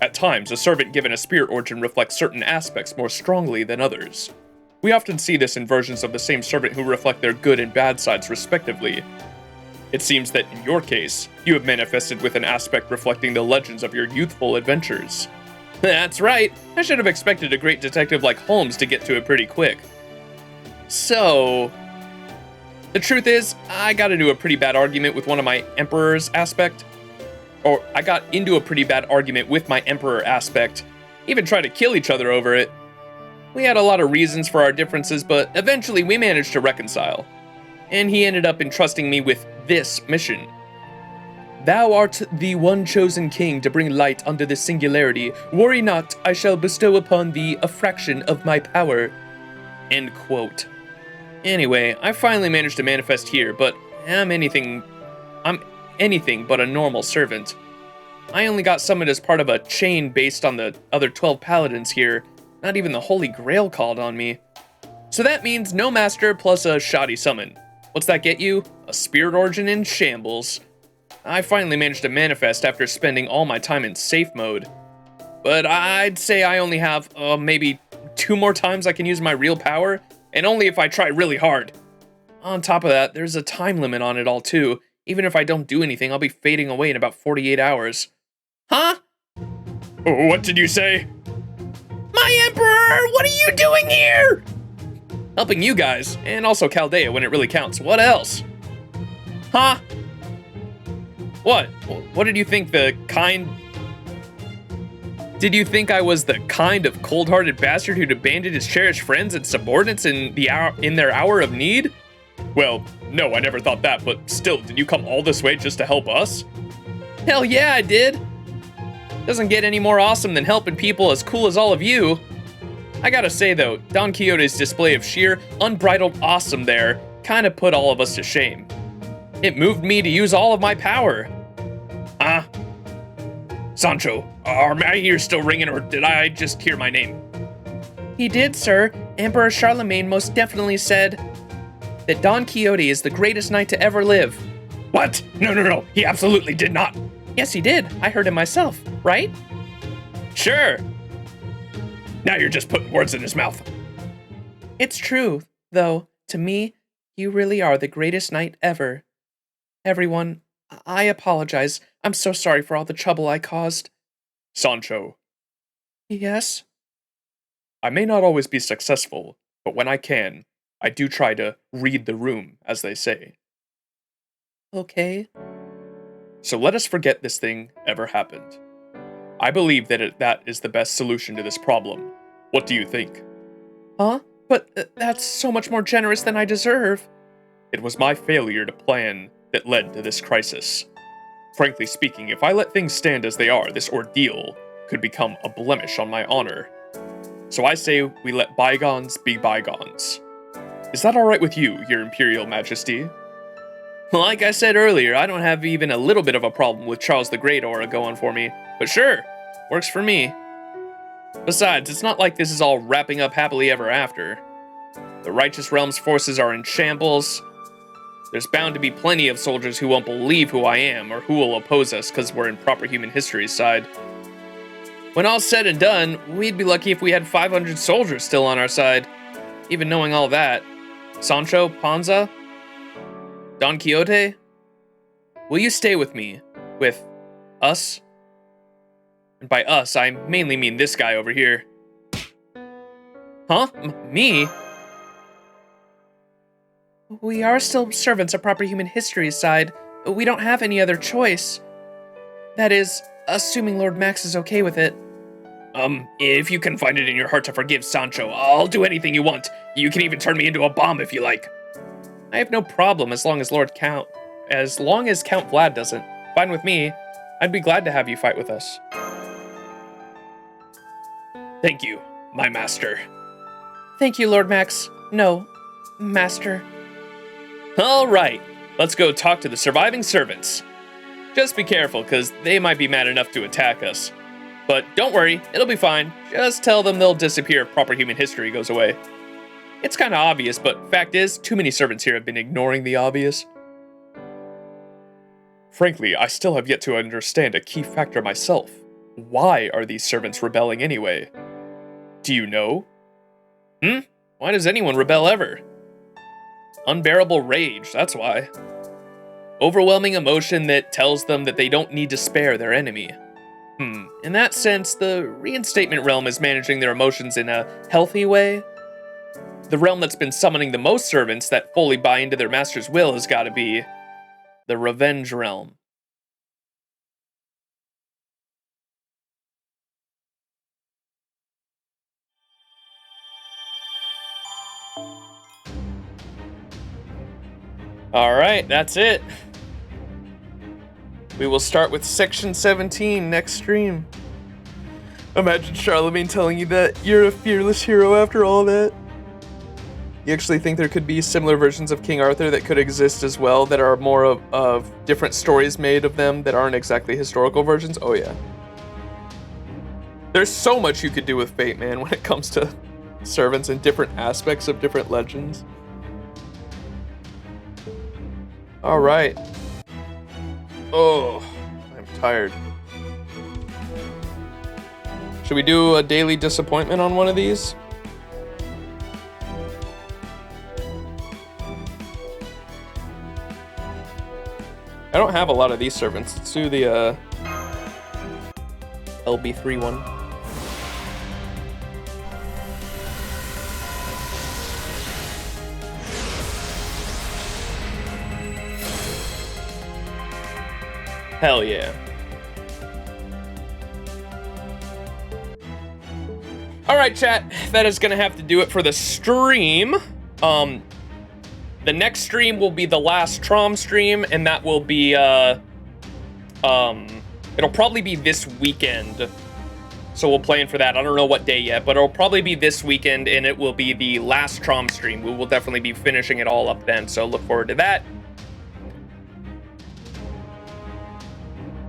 At times, a servant given a spirit origin reflects certain aspects more strongly than others. We often see this in versions of the same servant who reflect their good and bad sides respectively. It seems that in your case, you have manifested with an aspect reflecting the legends of your youthful adventures. That's right, I should have expected a great detective like Holmes to get to it pretty quick. So, the truth is, I got into a pretty bad argument with one of my Emperor's aspect. Or, I got into a pretty bad argument with my Emperor aspect. Even tried to kill each other over it. We had a lot of reasons for our differences, but eventually we managed to reconcile. And he ended up entrusting me with this mission. Thou art the one chosen king to bring light unto this singularity. Worry not, I shall bestow upon thee a fraction of my power. End quote. Anyway, I finally managed to manifest here, but I'm anything but a normal servant. I only got summoned as part of a chain based on the other 12 paladins here. Not even the Holy Grail called on me. So that means no master plus a shoddy summon. What's that get you? A spirit origin in shambles. I finally managed to manifest after spending all my time in safe mode. But I'd say I only have maybe 2 more times I can use my real power, and only if I try really hard. On top of that, there's a time limit on it all too. Even if I don't do anything, I'll be fading away in about 48 hours. Huh? What did you say? My Emperor, what are you doing here? Helping you guys, and also Chaldea when it really counts. What else? Huh? What? What did you think Did you think I was the kind of cold-hearted bastard who'd abandoned his cherished friends and subordinates in their hour of need? Well, no, I never thought that, but still, did you come all this way just to help us? Hell yeah, I did. Doesn't get any more awesome than helping people as cool as all of you. I gotta say though, Don Quixote's display of sheer, unbridled awesome there kinda put all of us to shame. It moved me to use all of my power. Sancho, are my ears still ringing, or did I just hear my name? He did, sir. Emperor Charlemagne most definitely said that Don Quixote is the greatest knight to ever live. What? No, he absolutely did not. Yes, he did. I heard him myself, right? Sure. Now you're just putting words in his mouth. It's true, though. To me, you really are the greatest knight ever. Everyone, I apologize. I'm so sorry for all the trouble I caused. Sancho. Yes? I may not always be successful, but when I can, I do try to read the room, as they say. Okay. So let us forget this thing ever happened. I believe that that is the best solution to this problem. What do you think? Huh? But that's so much more generous than I deserve. It was my failure to plan that led to this crisis. Frankly speaking, if I let things stand as they are, this ordeal could become a blemish on my honor. So I say we let bygones be bygones. Is that alright with you, Your Imperial Majesty? Like I said earlier, I don't have even a little bit of a problem with Charles the Great aura going for me, but sure, works for me. Besides, it's not like this is all wrapping up happily ever after. The Righteous Realm's forces are in shambles. There's bound to be plenty of soldiers who won't believe who I am or who will oppose us because we're in proper human history's side. When all's said and done, we'd be lucky if we had 500 soldiers still on our side. Even knowing all that, Sancho Panza, Don Quixote, will you stay with me? With us? And by us, I mainly mean this guy over here. Huh? Me? We are still servants of proper human history's side. We don't have any other choice. That is, assuming Lord Max is okay with it. If you can find it in your heart to forgive Sancho, I'll do anything you want. You can even turn me into a bomb if you like. I have no problem as long as Count Vlad doesn't. Fine with me. I'd be glad to have you fight with us. Thank you, my master. Thank you, Lord Max. No, master. All right, let's go talk to the surviving servants. Just be careful, because they might be mad enough to attack us. But don't worry, it'll be fine. Just tell them they'll disappear if proper human history goes away. It's kind of obvious, but fact is, too many servants here have been ignoring the obvious. Frankly, I still have yet to understand a key factor myself. Why are these servants rebelling anyway? Do you know? Why does anyone rebel ever? Unbearable rage, that's why. Overwhelming emotion that tells them that they don't need to spare their enemy. In that sense, the reinstatement realm is managing their emotions in a healthy way. The realm that's been summoning the most servants that fully buy into their master's will has got to be the revenge realm. Alright, that's it. We will start with Section 17 next stream. Imagine Charlemagne telling you that you're a fearless hero after all that. You actually think there could be similar versions of King Arthur that could exist as well, that are more of different stories made of them that aren't exactly historical versions? Oh yeah. There's so much you could do with Fate, man, when it comes to servants and different aspects of different legends. Alright. Oh, I'm tired. Should we do a daily disappointment on one of these? I don't have a lot of these servants. Let's do the LB3 one. Hell yeah. Alright, chat. That is gonna have to do it for the stream. The next stream will be the last Traum stream, and that will be, it'll probably be this weekend. So we'll plan for that. I don't know what day yet, but it'll probably be this weekend, and it will be the last Traum stream. We will definitely be finishing it all up then, so look forward to that.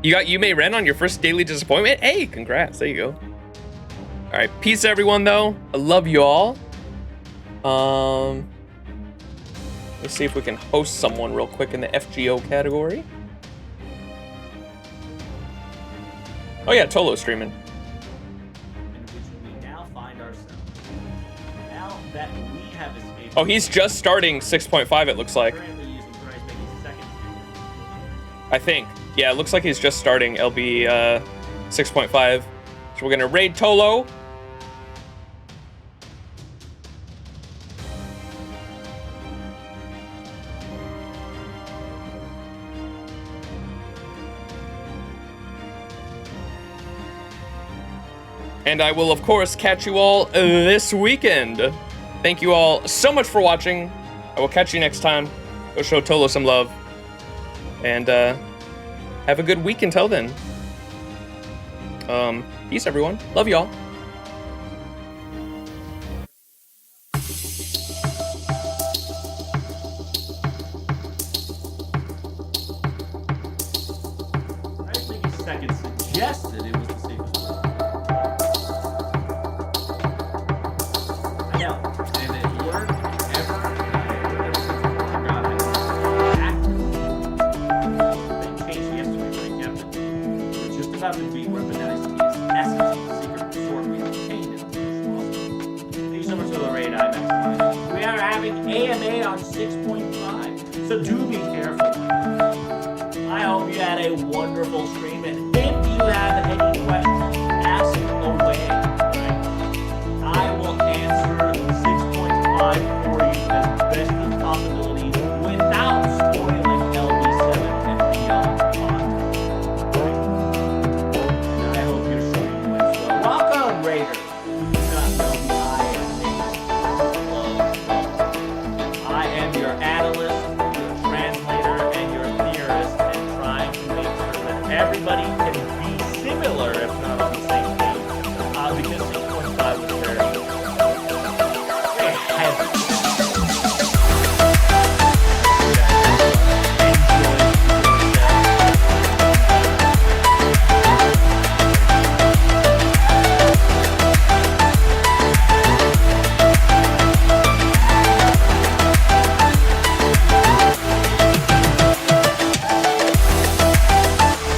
You got Yume Ren on your first daily disappointment? Hey, congrats. There you go. All right, peace everyone, though. I love you all. Let's see if we can host someone real quick in the FGO category. Oh yeah, Tolo's streaming. In which we now find ourselves. Now that we have escaped. Oh, he's just starting 6.5, it looks like. Currently using Thrice Becky's second studio. I think. Yeah, it looks like he's just starting LB 6.5. So we're gonna raid Tolo. And I will, of course, catch you all this weekend. Thank you all so much for watching. I will catch you next time. Go show Tolo some love. And have a good week until then. Peace, everyone. Love y'all. I think a second suggested it was the safest way. I know. And it worked ever. They changed the estimate rate, Captain. It's just about to be where bananas is essence secret sword we obtained in this lawsuit. Thank you so much for the raid, I maximized. We are having AMA on 6.5, so do be careful. I hope you had a wonderful stream, and if you have any questions, ask away. Right? I will answer 6.5 for you as best as possibility without spoiling LB7 and beyond content. Right? And I hope your stream went well. Welcome, Raiders! You do not know who I am your analyst, your translator, and your theorist, and trying to make sure that everybody